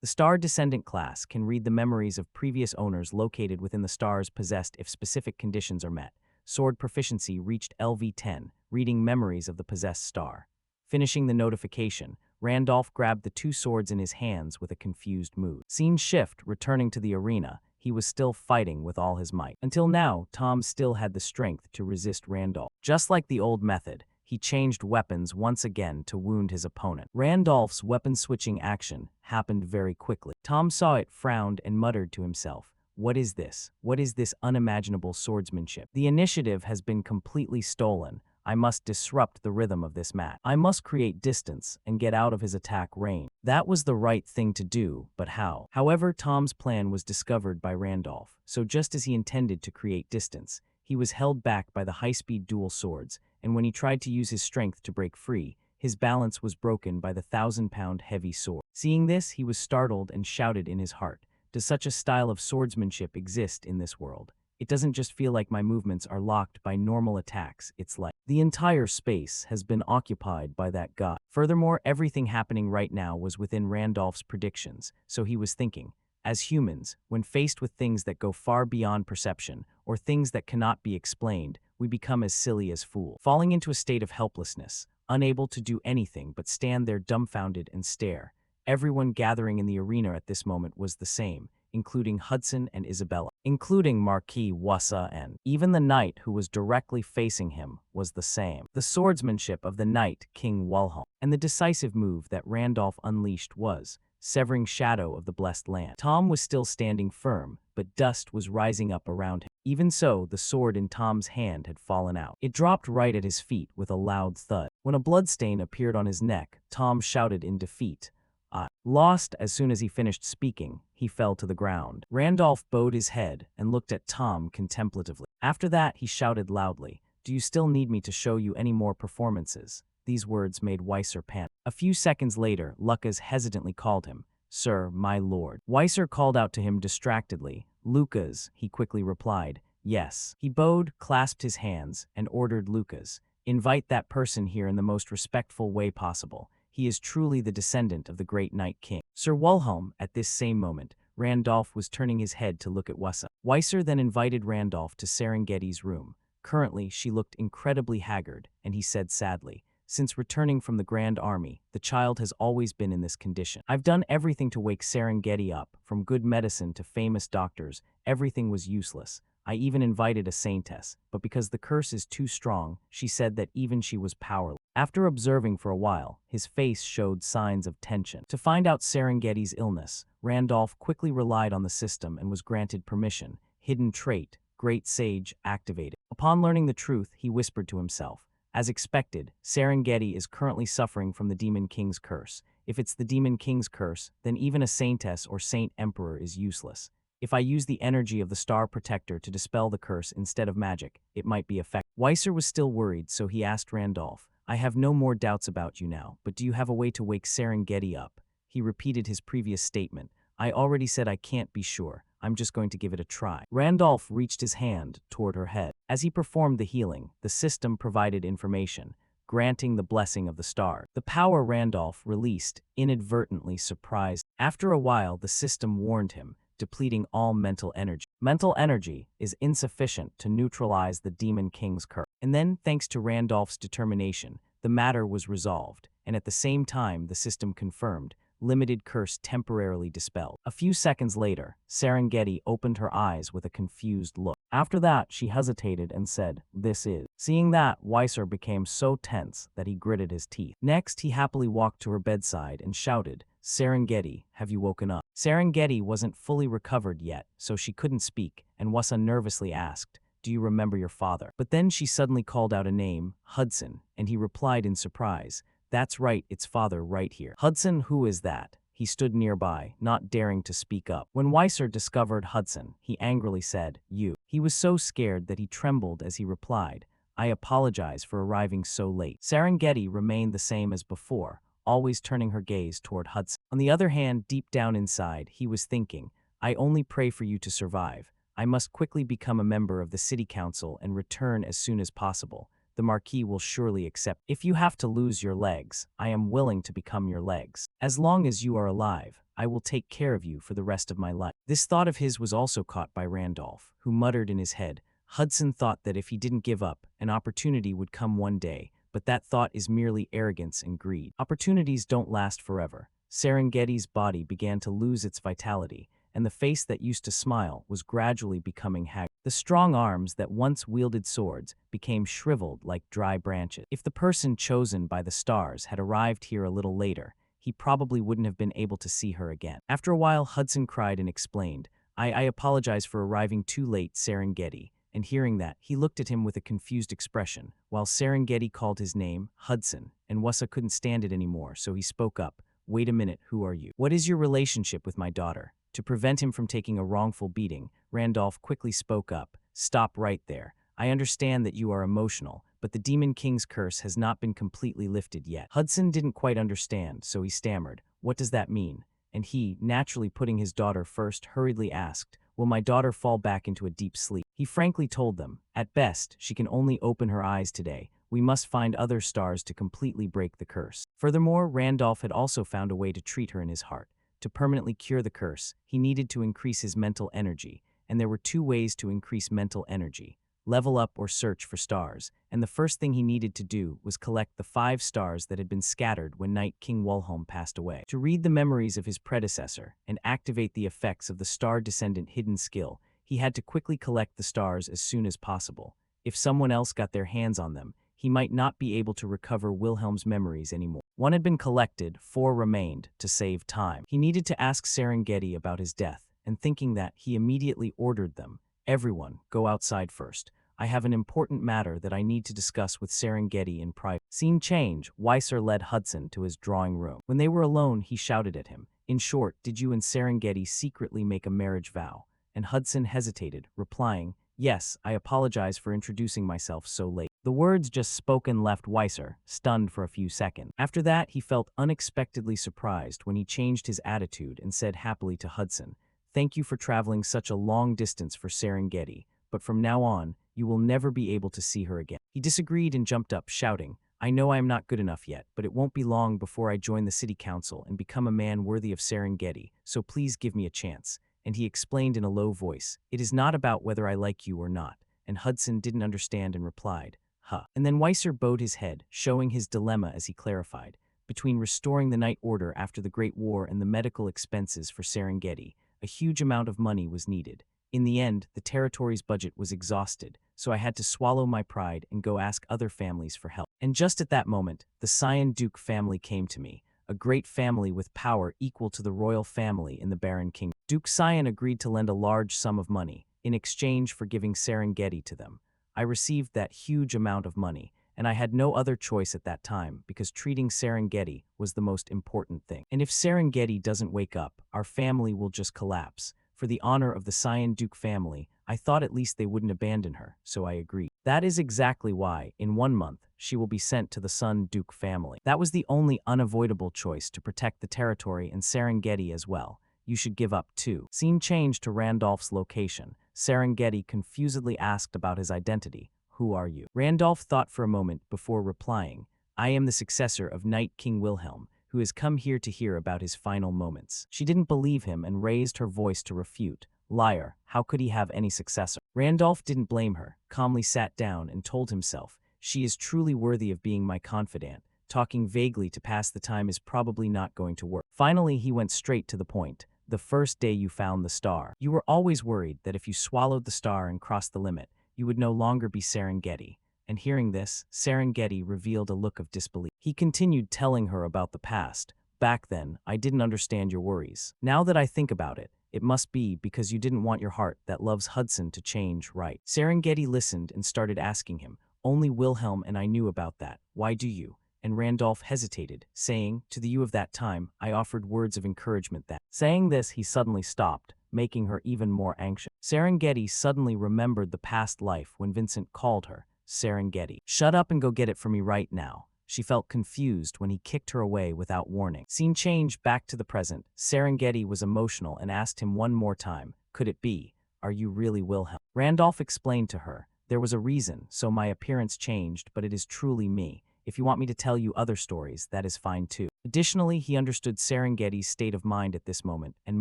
A: The Star Descendant class can read the memories of previous owners located within the stars possessed if specific conditions are met. Sword proficiency reached LV10, reading memories of the possessed star. Finishing the notification, Randolph grabbed the two swords in his hands with a confused mood. Scene shift, returning to the arena, he was still fighting with all his might. Until now, Tom still had the strength to resist Randolph. Just like the old method, he changed weapons once again to wound his opponent. Randolph's weapon-switching action happened very quickly. Tom saw it, frowned, and muttered to himself, "What is this? What is this unimaginable swordsmanship? The initiative has been completely stolen. I must disrupt the rhythm of this match. I must create distance and get out of his attack range." That was the right thing to do, but how? However, Tom's plan was discovered by Randolph, so just as he intended to create distance, he was held back by the high-speed dual swords, and when he tried to use his strength to break free, his balance was broken by the 1,000-pound heavy sword. Seeing this, he was startled and shouted in his heart, "Does such a style of swordsmanship exist in this world? It doesn't just feel like my movements are locked by normal attacks, it's like the entire space has been occupied by that god." Furthermore, everything happening right now was within Randolph's predictions, so he was thinking, as humans, when faced with things that go far beyond perception, or things that cannot be explained, we become as silly as fools, falling into a state of helplessness, unable to do anything but stand there dumbfounded and stare. Everyone gathering in the arena at this moment was the same, including Hudson and Isabella, including Marquis Wassa, and even the knight who was directly facing him was the same. The swordsmanship of the knight King Wilhelm, and the decisive move that Randolph unleashed was severing shadow of the blessed land. Tom was still standing firm, but dust was rising up around him. Even so, the sword in Tom's hand had fallen out. It dropped right at his feet with a loud thud. When a bloodstain appeared on his neck, Tom shouted in defeat, "I lost." As soon as he finished speaking, he fell to the ground. Randolph bowed his head and looked at Tom contemplatively. After that, he shouted loudly, "Do you still need me to show you any more performances?" These words made Weiser panic. A few seconds later, Lucas hesitantly called him, "Sir, my lord." Weiser called out to him distractedly, "Lucas," he quickly replied, "Yes." He bowed, clasped his hands, and ordered Lucas, "Invite that person here in the most respectful way possible. He is truly the descendant of the great Night King." Sir Wilhelm, at this same moment, Randolph was turning his head to look at Wassa. Weiser then invited Randolph to Serengeti's room. Currently, she looked incredibly haggard, and he said sadly, "Since returning from the Grand Army, the child has always been in this condition. I've done everything to wake Serengeti up, from good medicine to famous doctors. Everything was useless. I even invited a saintess, but because the curse is too strong, she said that even she was powerless." After observing for a while, his face showed signs of tension. To find out Serengeti's illness, Randolph quickly relied on the system and was granted permission. Hidden trait, Great Sage, activated. Upon learning the truth, he whispered to himself, "As expected, Serengeti is currently suffering from the Demon King's curse. If it's the Demon King's curse, then even a Saintess or Saint Emperor is useless. If I use the energy of the Star Protector to dispel the curse instead of magic, it might be effective." Weiser was still worried, so he asked Randolph, "I have no more doubts about you now, but do you have a way to wake Serengeti up?" He repeated his previous statement, "I already said I can't be sure. I'm just going to give it a try." Randolph reached his hand toward her head. As he performed the healing, the system provided information, granting the blessing of the star. The power Randolph released inadvertently surprised. After a while, the system warned him, depleting all mental energy. Mental energy is insufficient to neutralize the Demon King's curse. And then, thanks to Randolph's determination, the matter was resolved, and at the same time the system confirmed, limited curse temporarily dispelled. A few seconds later, Serengeti opened her eyes with a confused look. After that, she hesitated and said, "This is." Seeing that, Weiser became so tense that he gritted his teeth. Next, he happily walked to her bedside and shouted, "Serengeti, have you woken up?" Serengeti wasn't fully recovered yet, so she couldn't speak, and Wassa nervously asked, "Do you remember your father?" But then she suddenly called out a name, Hudson, and he replied in surprise, "That's right, it's father right here." "Hudson, who is that?" He stood nearby, not daring to speak up. When Weiser discovered Hudson, he angrily said, "You." He was so scared that he trembled as he replied, "I apologize for arriving so late." Serengeti remained the same as before, always turning her gaze toward Hudson. On the other hand, deep down inside, he was thinking, I only pray for you to survive. I must quickly become a member of the city council and return as soon as possible. The Marquis will surely accept. If you have to lose your legs, I am willing to become your legs. As long as you are alive, I will take care of you for the rest of my life. This thought of his was also caught by Randolph, who muttered in his head, Hudson thought that if he didn't give up, an opportunity would come one day, but that thought is merely arrogance and greed. Opportunities don't last forever. Serengeti's body began to lose its vitality, and the face that used to smile was gradually becoming haggard. The strong arms that once wielded swords became shriveled like dry branches. If the person chosen by the stars had arrived here a little later, he probably wouldn't have been able to see her again. After a while, Hudson cried and explained, I apologize for arriving too late, Serengeti. And hearing that, he looked at him with a confused expression, while Serengeti called his name, Hudson, and Wassa couldn't stand it anymore, so he spoke up, Wait a minute, who are you? What is your relationship with my daughter? To prevent him from taking a wrongful beating, Randolph quickly spoke up, Stop right there. I understand that you are emotional, but the Demon King's curse has not been completely lifted yet. Hudson didn't quite understand, so he stammered, What does that mean? And he, naturally putting his daughter first, hurriedly asked, Will my daughter fall back into a deep sleep? He frankly told them, At best, she can only open her eyes today. We must find other stars to completely break the curse. Furthermore, Randolph had also found a way to treat her in his heart. To permanently cure the curse, he needed to increase his mental energy, and there were two ways to increase mental energy. Level up or search for stars, and the first thing he needed to do was collect the 5 stars that had been scattered when Night King Wilhelm passed away. To read the memories of his predecessor and activate the effects of the Star Descendant hidden skill, he had to quickly collect the stars as soon as possible. If someone else got their hands on them, he might not be able to recover Wilhelm's memories anymore. 1 had been collected, 4 remained, to save time. He needed to ask Serengeti about his death, and thinking that, he immediately ordered them, Everyone, go outside first. I have an important matter that I need to discuss with Serengeti in private. Scene change, Weiser led Hudson to his drawing room. When they were alone, he shouted at him, In short, did you and Serengeti secretly make a marriage vow? And Hudson hesitated, replying, Yes, I apologize for introducing myself so late. The words just spoken left Weiser stunned for a few seconds. After that, he felt unexpectedly surprised when he changed his attitude and said happily to Hudson, Thank you for traveling such a long distance for Serengeti, but from now on, you will never be able to see her again. He disagreed and jumped up, shouting, I know I am not good enough yet, but it won't be long before I join the city council and become a man worthy of Serengeti, so please give me a chance. And he explained in a low voice, It is not about whether I like you or not. And Hudson didn't understand and replied, Huh. And then Weiser bowed his head, showing his dilemma as he clarified, between restoring the Night Order after the Great War and the medical expenses for Serengeti, a huge amount of money was needed. In the end, the territory's budget was exhausted, so I had to swallow my pride and go ask other families for help. And just at that moment, the Cyan Duke family came to me, a great family with power equal to the royal family in the Baron Kingdom. Duke Cyan agreed to lend a large sum of money in exchange for giving Serengeti to them. I received that huge amount of money, and I had no other choice at that time because treating Serengeti was the most important thing. And if Serengeti doesn't wake up, our family will just collapse. For the honor of the Cyan Duke family, I thought at least they wouldn't abandon her, so I agreed. That is exactly why, in 1 month, she will be sent to the Sun Duke family. That was the only unavoidable choice to protect the territory and Serengeti as well. You should give up too. Scene changed to Randolph's location. Serengeti confusedly asked about his identity. Who are you? Randolph thought for a moment before replying, I am the successor of Night King Wilhelm, who has come here to hear about his final moments. She didn't believe him and raised her voice to refute. Liar, how could he have any successor? Randolph didn't blame her, calmly sat down and told himself, She is truly worthy of being my confidant. Talking vaguely to pass the time is probably not going to work. Finally, he went straight to the point. The first day you found the star. You were always worried that if you swallowed the star and crossed the limit, you would no longer be Serengeti. And hearing this, Serengeti revealed a look of disbelief. He continued telling her about the past. Back then, I didn't understand your worries. Now that I think about it, it must be because you didn't want your heart that loves Hudson to change, right? Serengeti listened and started asking him, Only Wilhelm and I knew about that. Why do you? And Randolph hesitated, saying, To the you of that time, I offered words of encouragement that. Saying this, he suddenly stopped, making her even more anxious. Serengeti suddenly remembered the past life when Vincent called her Serengeti. Shut up and go get it for me right now. She felt confused when he kicked her away without warning. Scene change back to the present. Serengeti was emotional and asked him one more time, "Could it be? Are you really Wilhelm?" Randolph explained to her, "There was a reason, so my appearance changed, but it is truly me. If you want me to tell you other stories, that is fine too." Additionally, he understood Serengeti's state of mind at this moment and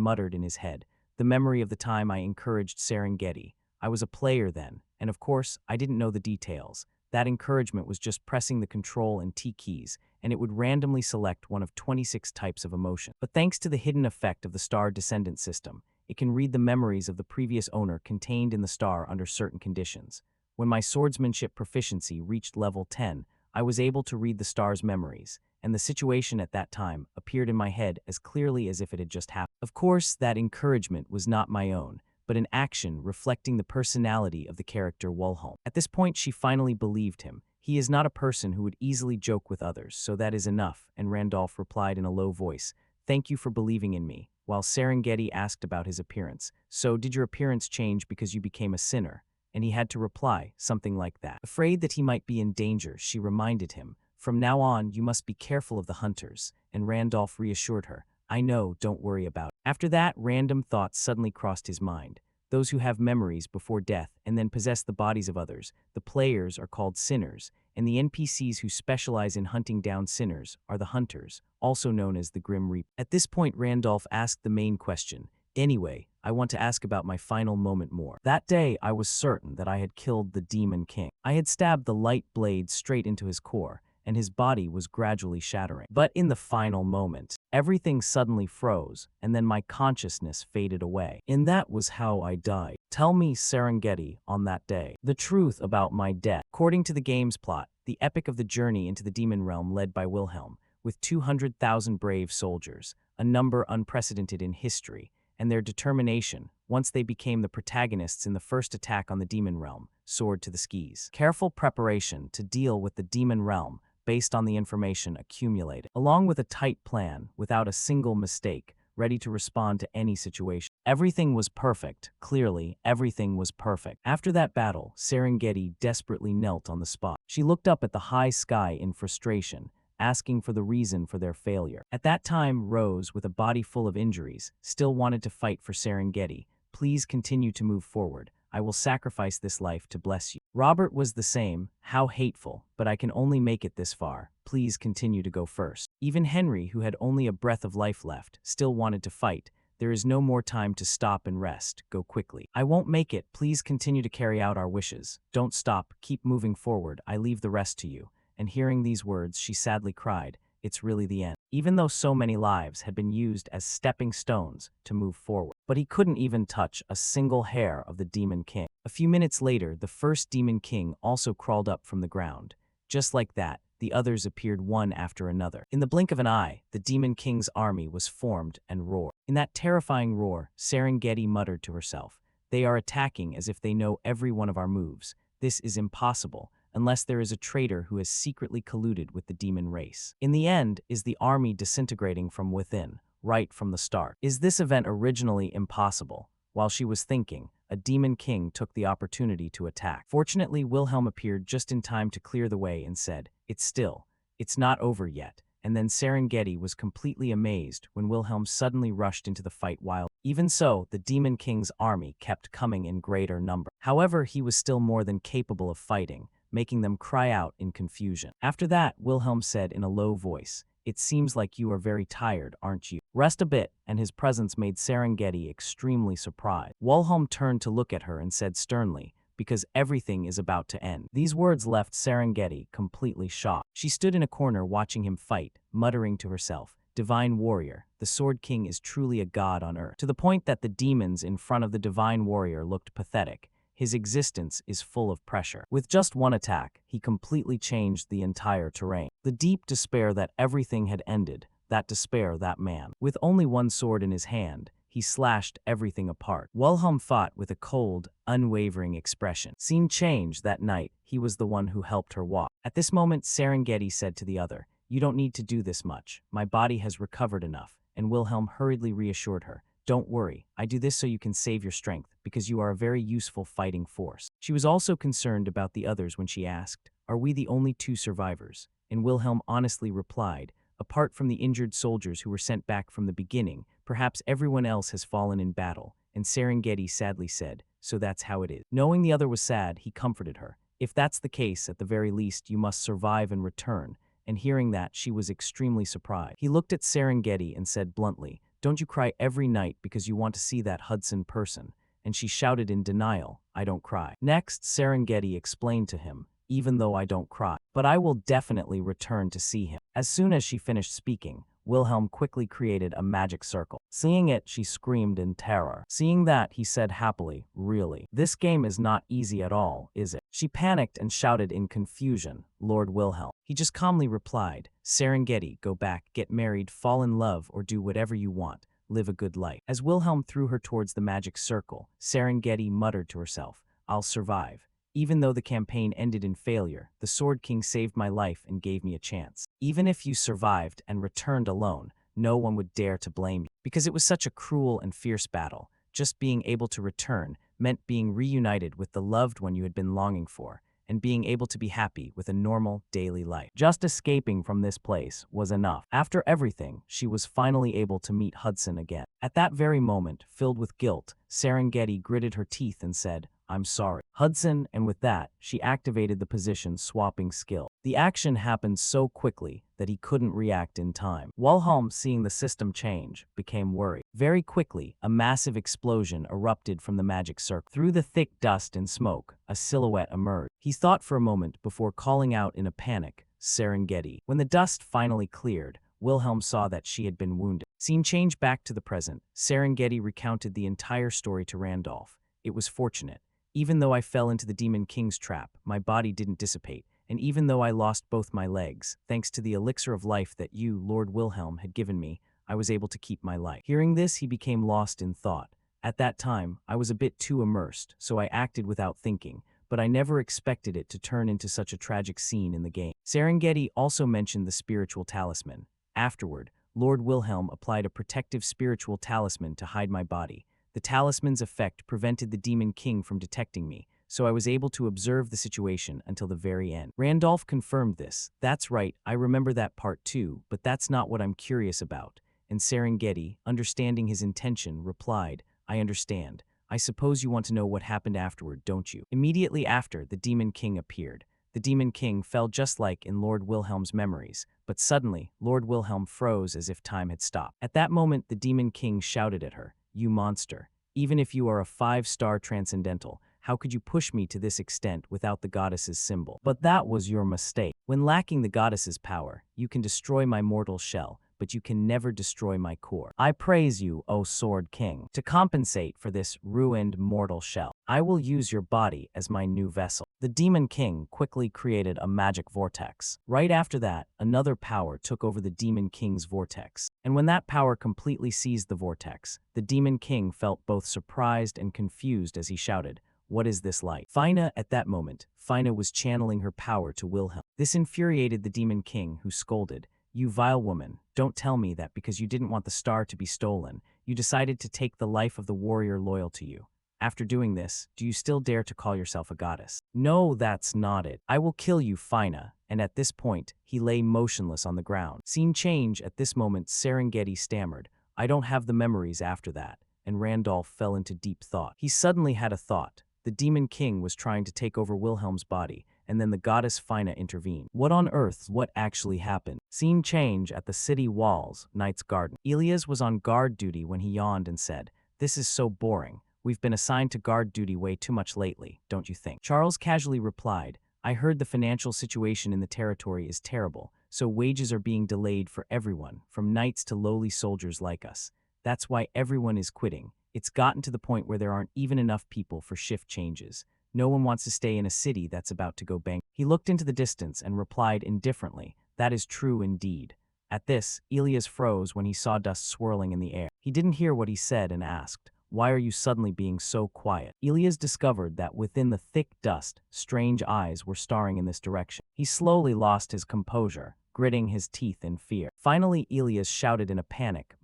A: muttered in his head, "The memory of the time I encouraged Serengeti. I was a player then, and of course, I didn't know the details. That encouragement was just pressing the Control and T keys, and it would randomly select one of 26 types of emotion. But thanks to the hidden effect of the star descendant system, it can read the memories of the previous owner contained in the star under certain conditions. When my swordsmanship proficiency reached level 10, I was able to read the star's memories, and the situation at that time appeared in my head as clearly as if it had just happened. Of course, that encouragement was not my own, but an action reflecting the personality of the character Wilhelm. At this point, she finally believed him. He is not a person who would easily joke with others, so that is enough, and Randolph replied in a low voice, "Thank you for believing in me," while Serengeti asked about his appearance. "So, did your appearance change because you became a sinner?" And he had to reply, something like that. Afraid that he might be in danger, she reminded him, "From now on, you must be careful of the hunters," and Randolph reassured her, "I know, don't worry about it." After that, random thoughts suddenly crossed his mind. Those who have memories before death and then possess the bodies of others, the players, are called sinners, and the NPCs who specialize in hunting down sinners are the hunters, also known as the Grim Reaper. At this point, Randolph asked the main question, "Anyway, I want to ask about my final moment more. That day, I was certain that I had killed the Demon King. I had stabbed the light blade straight into his core, and his body was gradually shattering. But in the final moment, everything suddenly froze, and then my consciousness faded away. And that was how I died. Tell me, Serengeti, on that day, the truth about my death." According to the game's plot, the epic of the journey into the demon realm led by Wilhelm, with 200,000 brave soldiers, a number unprecedented in history, and their determination, once they became the protagonists in the first attack on the demon realm, soared to the skies. Careful preparation to deal with the demon realm based on the information accumulated, along with a tight plan without a single mistake, ready to respond to any situation. Everything was perfect. Clearly, everything was perfect. After that battle, Serengeti desperately knelt on the spot. She looked up at the high sky in frustration, asking for the reason for their failure. At that time, Rose, with a body full of injuries, still wanted to fight for Serengeti. "Please continue to move forward. I will sacrifice this life to bless you." Robert was the same. "How hateful, but I can only make it this far. Please continue to go first." Even Henry, who had only a breath of life left, still wanted to fight. "There is no more time to stop and rest. Go quickly." "I won't make it. Please continue to carry out our wishes. Don't stop. Keep moving forward. I leave the rest to you." And hearing these words, she sadly cried, "It's really the end." Even though so many lives had been used as stepping stones to move forward. But he couldn't even touch a single hair of the Demon King. A few minutes later, the first Demon King also crawled up from the ground. Just like that, the others appeared one after another. In the blink of an eye, the Demon King's army was formed and roared. In that terrifying roar, Serengeti muttered to herself, "They are attacking as if they know every one of our moves. This is impossible, unless there is a traitor who has secretly colluded with the demon race. In the end, is the army disintegrating from within, right from the start? Is this event originally impossible?" While she was thinking, a demon king took the opportunity to attack. Fortunately, Wilhelm appeared just in time to clear the way and said, It's not over yet." And then Serengeti was completely amazed when Wilhelm suddenly rushed into the fight while, even so, the Demon King's army kept coming in greater number. However, he was still more than capable of fighting, making them cry out in confusion. After that, Wilhelm said in a low voice, "It seems like you are very tired, aren't you? Rest a bit," and his presence made Serengeti extremely surprised. Wilhelm turned to look at her and said sternly, "Because everything is about to end." These words left Serengeti completely shocked. She stood in a corner watching him fight, muttering to herself, "Divine warrior, the Sword King is truly a god on earth." To the point that the demons in front of the divine warrior looked pathetic. His existence is full of pressure. With just one attack, he completely changed the entire terrain. The deep despair that everything had ended, that despair, that man. With only one sword in his hand, he slashed everything apart. Wilhelm fought with a cold, unwavering expression. Scene changed that night. He was the one who helped her walk. At this moment, Serengeti said to the other, "You don't need to do this much. My body has recovered enough." And Wilhelm hurriedly reassured her, "Don't worry, I do this so you can save your strength, because you are a very useful fighting force." She was also concerned about the others when she asked, "Are we the only two survivors?" and Wilhelm honestly replied, apart from the injured soldiers who were sent back from the beginning, perhaps everyone else has fallen in battle, and Serengeti sadly said, so that's how it is. Knowing the other was sad, he comforted her. If that's the case, at the very least, you must survive and return. And hearing that, she was extremely surprised. He looked at Serengeti and said bluntly, don't you cry every night because you want to see that Hudson person? And she shouted in denial, I don't cry. Next, Serengeti explained to him, even though I don't cry, but I will definitely return to see him. As soon as she finished speaking, Wilhelm quickly created a magic circle. Seeing it, she screamed in terror. Seeing that, he said happily, really? This game is not easy at all, is it? She panicked and shouted in confusion, Lord Wilhelm. He just calmly replied, Serengeti, go back, get married, fall in love, or do whatever you want. Live a good life. As Wilhelm threw her towards the magic circle, Serengeti muttered to herself, I'll survive. Even though the campaign ended in failure, the Sword King saved my life and gave me a chance. Even if you survived and returned alone, no one would dare to blame you. Because it was such a cruel and fierce battle, just being able to return meant being reunited with the loved one you had been longing for, and being able to be happy with a normal, daily life. Just escaping from this place was enough. After everything, she was finally able to meet Hudson again. At that very moment, filled with guilt, Serengeti gritted her teeth and said, I'm sorry, Hudson, and with that, she activated the position swapping skill. The action happened so quickly that he couldn't react in time. Wilhelm, seeing the system change, became worried. Very quickly, a massive explosion erupted from the magic circle. Through the thick dust and smoke, a silhouette emerged. He thought for a moment before calling out in a panic, Serengeti. When the dust finally cleared, Wilhelm saw that she had been wounded. Scene change back to the present. Serengeti recounted the entire story to Randolph. It was fortunate. Even though I fell into the Demon King's trap, my body didn't dissipate, and even though I lost both my legs, thanks to the elixir of life that you, Lord Wilhelm, had given me, I was able to keep my life. Hearing this, he became lost in thought. At that time, I was a bit too immersed, so I acted without thinking, but I never expected it to turn into such a tragic scene in the game. Serengeti also mentioned the spiritual talisman. Afterward, Lord Wilhelm applied a protective spiritual talisman to hide my body. The talisman's effect prevented the Demon King from detecting me, so I was able to observe the situation until the very end. Randolph confirmed this. That's right, I remember that part too, but that's not what I'm curious about. And Serengeti, understanding his intention, replied, I understand. I suppose you want to know what happened afterward, don't you? Immediately after, the Demon King appeared. The Demon King fell just like in Lord Wilhelm's memories, but suddenly, Lord Wilhelm froze as if time had stopped. At that moment, the Demon King shouted at her, You monster. Even if you are a 5-star transcendental, how could you push me to this extent without the goddess's symbol? But that was your mistake. When lacking the goddess's power, you can destroy my mortal shell, but you can never destroy my core. I praise you, O Sword King. To compensate for this ruined mortal shell, I will use your body as my new vessel. The Demon King quickly created a magic vortex. Right after that, another power took over the Demon King's vortex. And when that power completely seized the vortex, the Demon King felt both surprised and confused as he shouted, What is this like? Fina, at that moment, Fina was channeling her power to Wilhelm. This infuriated the Demon King, who scolded, You vile woman, don't tell me that because you didn't want the star to be stolen, you decided to take the life of the warrior loyal to you. After doing this, do you still dare to call yourself a goddess? No, that's not it. I will kill you, Fina. And at this point, he lay motionless on the ground. Scene change. At this moment, Serengeti stammered, I don't have the memories after that. And Randolph fell into deep thought. He suddenly had a thought. The Demon King was trying to take over Wilhelm's body, and then the goddess Fina intervened. What actually happened? Scene change at the city walls, Knight's Garden. Elias was on guard duty when he yawned and said, This is so boring. We've been assigned to guard duty way too much lately, don't you think? Charles casually replied, I heard the financial situation in the territory is terrible, so wages are being delayed for everyone, from knights to lowly soldiers like us. That's why everyone is quitting. It's gotten to the point where there aren't even enough people for shift changes. No one wants to stay in a city that's about to go bankrupt. He looked into the distance and replied indifferently, That is true indeed. At this, Elias froze when he saw dust swirling in the air. He didn't hear what he said and asked, Why are you suddenly being so quiet? Elias discovered that within the thick dust, strange eyes were staring in this direction. He slowly lost his composure, gritting his teeth in fear. Finally, Elias shouted in a panic,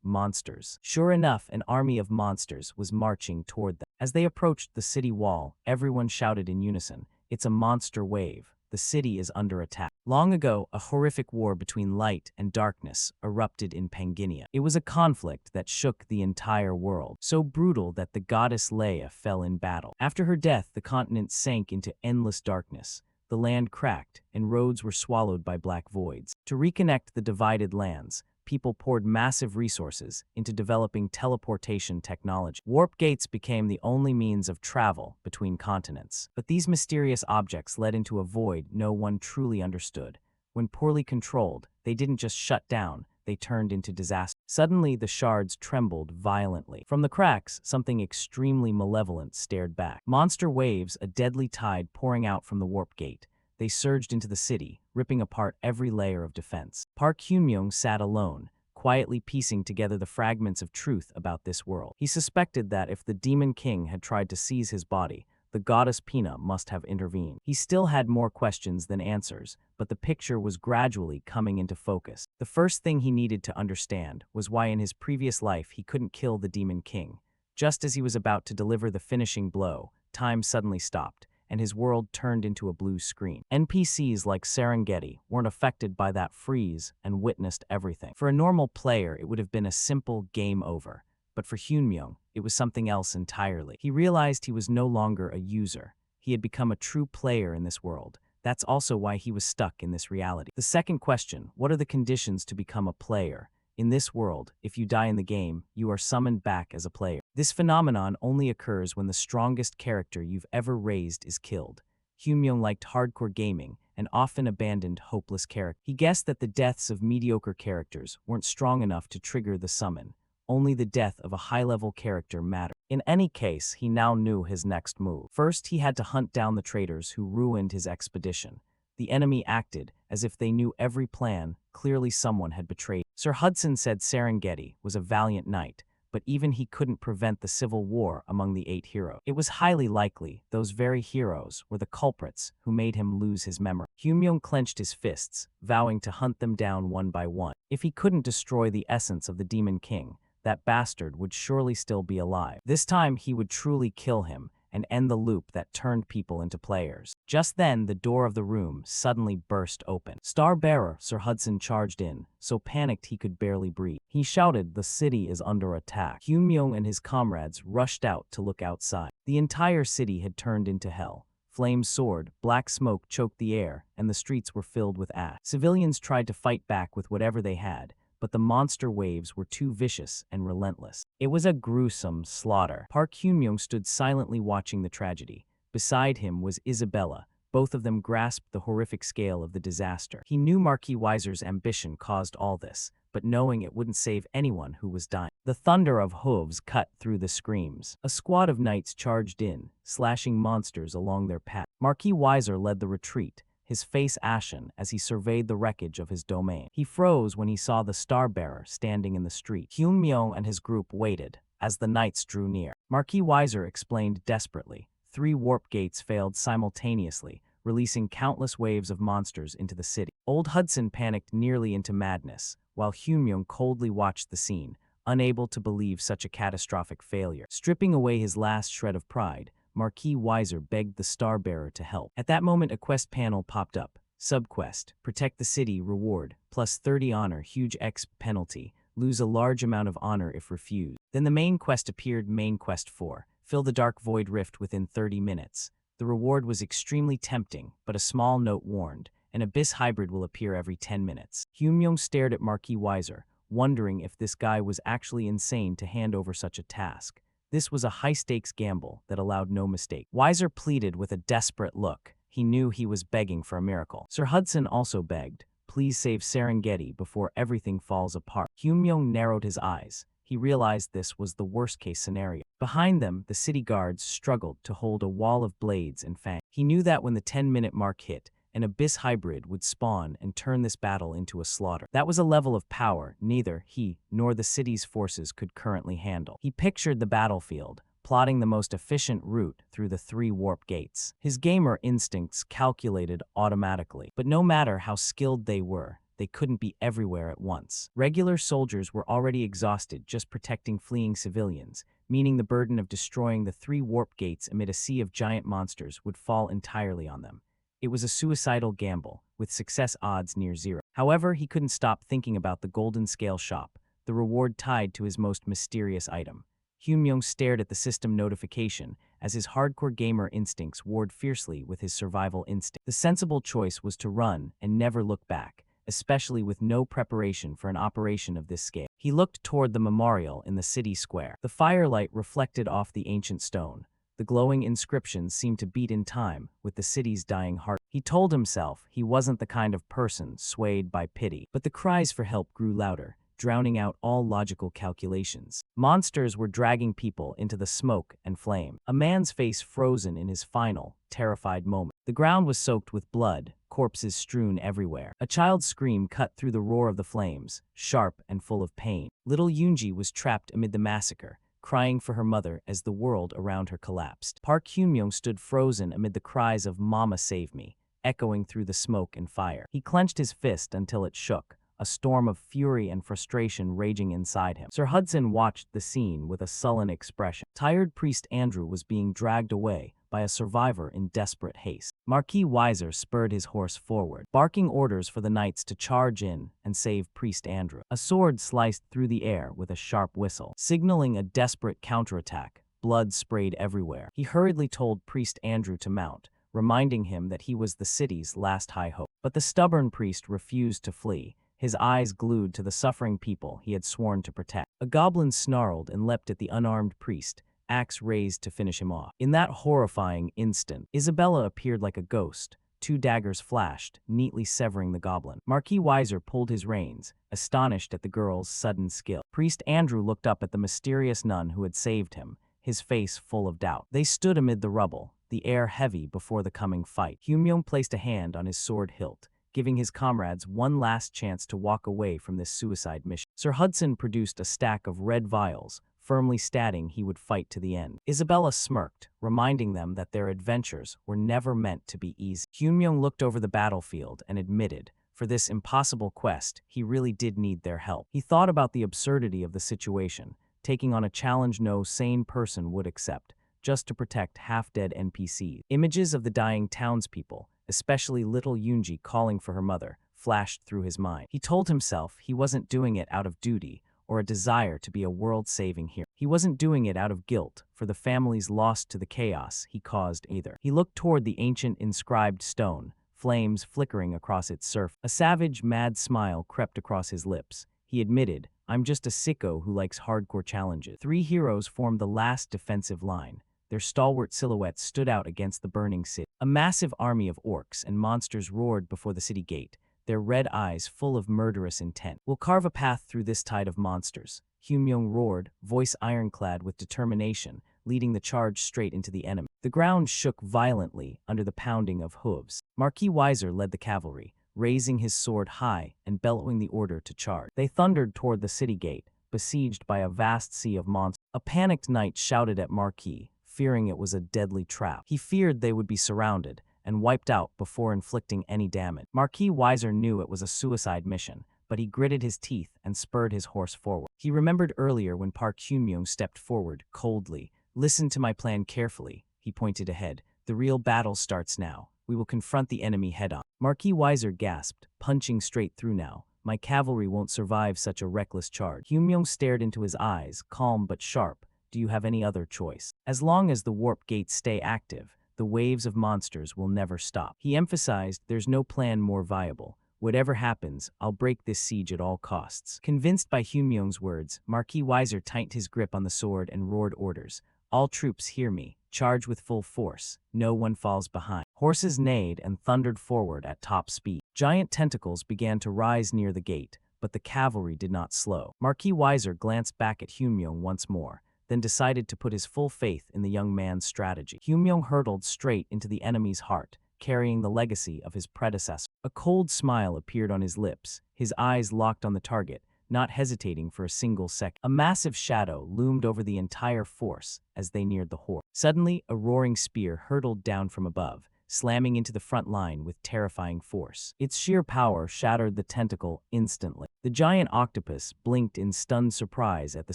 A: monsters. Sure enough, an army of monsters was marching toward them. As they approached the city wall, everyone shouted in unison, It's a monster wave. the city is under attack. Long ago, a horrific war between light and darkness erupted in Pangaea. It was a conflict that shook the entire world, so brutal that the goddess Leia fell in battle. After her death, the continent sank into endless darkness. The land cracked, and roads were swallowed by black voids. To reconnect the divided lands, people poured massive resources into developing teleportation technology. Warp gates became the only means of travel between continents. But these mysterious objects led into a void no one truly understood. When poorly controlled, they didn't just shut down, they turned into disaster. Suddenly, the shards trembled violently. From the cracks, something extremely malevolent stared back. Monster waves, a deadly tide pouring out from the warp gate. They surged into the city, ripping apart every layer of defense. Park Hyun-myung sat alone, quietly piecing together the fragments of truth about this world. He suspected that if the Demon King had tried to seize his body, the goddess Pina must have intervened. He still had more questions than answers, but the picture was gradually coming into focus. The first thing he needed to understand was why in his previous life he couldn't kill the Demon King. Just as he was about to deliver the finishing blow, time suddenly stopped, and his world turned into a blue screen. NPCs like Serengeti weren't affected by that freeze and witnessed everything. For a normal player, it would have been a simple game over. But for Hyun-myung, it was something else entirely. He realized he was no longer a user. He had become a true player in this world. That's also why he was stuck in this reality. The second question, what are the conditions to become a player? In this world, if you die in the game, you are summoned back as a player. This phenomenon only occurs when the strongest character you've ever raised is killed. Hyun-myung liked hardcore gaming and often abandoned hopeless characters. He guessed that the deaths of mediocre characters weren't strong enough to trigger the summon. Only the death of a high-level character mattered. In any case, he now knew his next move. First, he had to hunt down the traitors who ruined his expedition. The enemy acted as if they knew every plan. Clearly someone had betrayed. Sir Hudson said Serengeti was a valiant knight, but even he couldn't prevent the civil war among the 8 heroes. It was highly likely those very heroes were the culprits who made him lose his memory. Hyun-myung clenched his fists, vowing to hunt them down one by one. If he couldn't destroy the essence of the Demon King, that bastard would surely still be alive. This time he would truly kill him and end the loop that turned people into players. Just then, the door of the room suddenly burst open. Star-bearer Sir Hudson charged in, so panicked he could barely breathe. He shouted, "The city is under attack." Hyun-myung and his comrades rushed out to look outside. The entire city had turned into hell. Flames soared, black smoke choked the air, and the streets were filled with ash. Civilians tried to fight back with whatever they had, but the monster waves were too vicious and relentless. It was a gruesome slaughter. Park Hyun-myung stood silently watching the tragedy. Beside him was Isabella. Both of them grasped the horrific scale of the disaster. He knew Marquis Weiser's ambition caused all this, but knowing it wouldn't save anyone who was dying. The thunder of hooves cut through the screams. A squad of knights charged in, slashing monsters along their path. Marquis Weiser led the retreat, his face ashen as he surveyed the wreckage of his domain. He froze when he saw the Star-bearer standing in the street. Hyun-myung and his group waited as the knights drew near. Marquis Weiser explained desperately. 3 warp gates failed simultaneously, releasing countless waves of monsters into the city. Old Hudson panicked nearly into madness, while Hyun-myung coldly watched the scene, unable to believe such a catastrophic failure. Stripping away his last shred of pride, Marquis Weiser begged the Star-bearer to help. At that moment, a quest panel popped up. Subquest, protect the city, reward, plus 30 honor, huge X penalty, lose a large amount of honor if refused. Then the main quest appeared, main quest 4, fill the dark void rift within 30 minutes. The reward was extremely tempting, but a small note warned, an abyss hybrid will appear every 10 minutes. Hyun-myung stared at Marquis Weiser, wondering if this guy was actually insane to hand over such a task. This was a high-stakes gamble that allowed no mistake. Weiser pleaded with a desperate look. He knew he was begging for a miracle. Sir Hudson also begged, "Please save Serengeti before everything falls apart." Hyun-myung narrowed his eyes. He realized this was the worst-case scenario. Behind them, the city guards struggled to hold a wall of blades and fangs. He knew that when the 10-minute mark hit, an abyss hybrid would spawn and turn this battle into a slaughter. That was a level of power neither he nor the city's forces could currently handle. He pictured the battlefield, plotting the most efficient route through the 3 warp gates. His gamer instincts calculated automatically, but no matter how skilled they were, they couldn't be everywhere at once. Regular soldiers were already exhausted just protecting fleeing civilians, meaning the burden of destroying the 3 warp gates amid a sea of giant monsters would fall entirely on them. It was a suicidal gamble, with success odds near zero. However, he couldn't stop thinking about the golden scale shop, the reward tied to his most mysterious item. Hyun-myung stared at the system notification as his hardcore gamer instincts warred fiercely with his survival instinct. The sensible choice was to run and never look back, especially with no preparation for an operation of this scale. He looked toward the memorial in the city square. The firelight reflected off the ancient stone. The glowing inscriptions seemed to beat in time with the city's dying heart. He told himself he wasn't the kind of person swayed by pity, but the cries for help grew louder, drowning out all logical calculations. Monsters were dragging people into the smoke and flame, a man's face frozen in his final, terrified moment. The ground was soaked with blood, corpses strewn everywhere. A child's scream cut through the roar of the flames, sharp and full of pain. Little Yoonji was trapped amid the massacre, crying for her mother as the world around her collapsed. Park Hyun-myung stood frozen amid the cries of "Mama, save me," echoing through the smoke and fire. He clenched his fist until it shook, a storm of fury and frustration raging inside him. Sir Hudson watched the scene with a sullen expression. Tired Priest Andrew was being dragged away by a survivor in desperate haste. Marquis Weiser spurred his horse forward, barking orders for the knights to charge in and save Priest Andrew. A sword sliced through the air with a sharp whistle, signaling a desperate counterattack. Blood sprayed everywhere. He hurriedly told Priest Andrew to mount, reminding him that he was the city's last high hope. But the stubborn priest refused to flee, his eyes glued to the suffering people he had sworn to protect. A goblin snarled and leapt at the unarmed priest, axe raised to finish him off. In that horrifying instant, Isabella appeared like a ghost. Two daggers flashed, neatly severing the goblin. Marquis Weiser pulled his reins, astonished at the girl's sudden skill. Priest Andrew looked up at the mysterious nun who had saved him, his face full of doubt. They stood amid the rubble, the air heavy before the coming fight. Hyun-myung placed a hand on his sword hilt, giving his comrades one last chance to walk away from this suicide mission. Sir Hudson produced a stack of red vials, firmly stating he would fight to the end. Isabella smirked, reminding them that their adventures were never meant to be easy. Hyun-myung looked over the battlefield and admitted, for this impossible quest, he really did need their help. He thought about the absurdity of the situation, taking on a challenge no sane person would accept, just to protect half-dead NPCs. Images of the dying townspeople, especially little Yoonji calling for her mother, flashed through his mind. He told himself he wasn't doing it out of duty or a desire to be a world-saving hero. He wasn't doing it out of guilt for the families lost to the chaos he caused either. He looked toward the ancient inscribed stone, flames flickering across its surface. A savage, mad smile crept across his lips. He admitted, "I'm just a sicko who likes hardcore challenges." Three heroes formed the last defensive line. Their stalwart silhouettes stood out against the burning city. A massive army of orcs and monsters roared before the city gate, their red eyes full of murderous intent. "We'll carve a path through this tide of monsters," Hyun-myung roared, voice ironclad with determination, leading the charge straight into the enemy. The ground shook violently under the pounding of hooves. Marquis Weiser led the cavalry, raising his sword high and bellowing the order to charge. They thundered toward the city gate, besieged by a vast sea of monsters. A panicked knight shouted at Marquis, fearing it was a deadly trap. He feared they would be surrounded and wiped out before inflicting any damage. Marquis Weiser knew it was a suicide mission, but he gritted his teeth and spurred his horse forward. He remembered earlier when Park Hyun-myung stepped forward, coldly. "Listen to my plan carefully," he pointed ahead. "The real battle starts now. We will confront the enemy head-on." Marquis Weiser gasped, punching straight through now. "My cavalry won't survive such a reckless charge." Hyun-myung stared into his eyes, calm but sharp. "Do you have any other choice? As long as the warp gates stay active, the waves of monsters will never stop." He emphasized, "There's no plan more viable. Whatever happens, I'll break this siege at all costs." Convinced by Hyun-myung's words, Marquis Weiser tightened his grip on the sword and roared orders. "All troops hear me. Charge with full force. No one falls behind." Horses neighed and thundered forward at top speed. Giant tentacles began to rise near the gate, but the cavalry did not slow. Marquis Weiser glanced back at Hyun-myung once more, then decided to put his full faith in the young man's strategy. Hyun-myung hurtled straight into the enemy's heart, carrying the legacy of his predecessor. A cold smile appeared on his lips, his eyes locked on the target, not hesitating for a single second. A massive shadow loomed over the entire force as they neared the horde. Suddenly, a roaring spear hurtled down from above, slamming into the front line with terrifying force. Its sheer power shattered the tentacle instantly. The giant octopus blinked in stunned surprise at the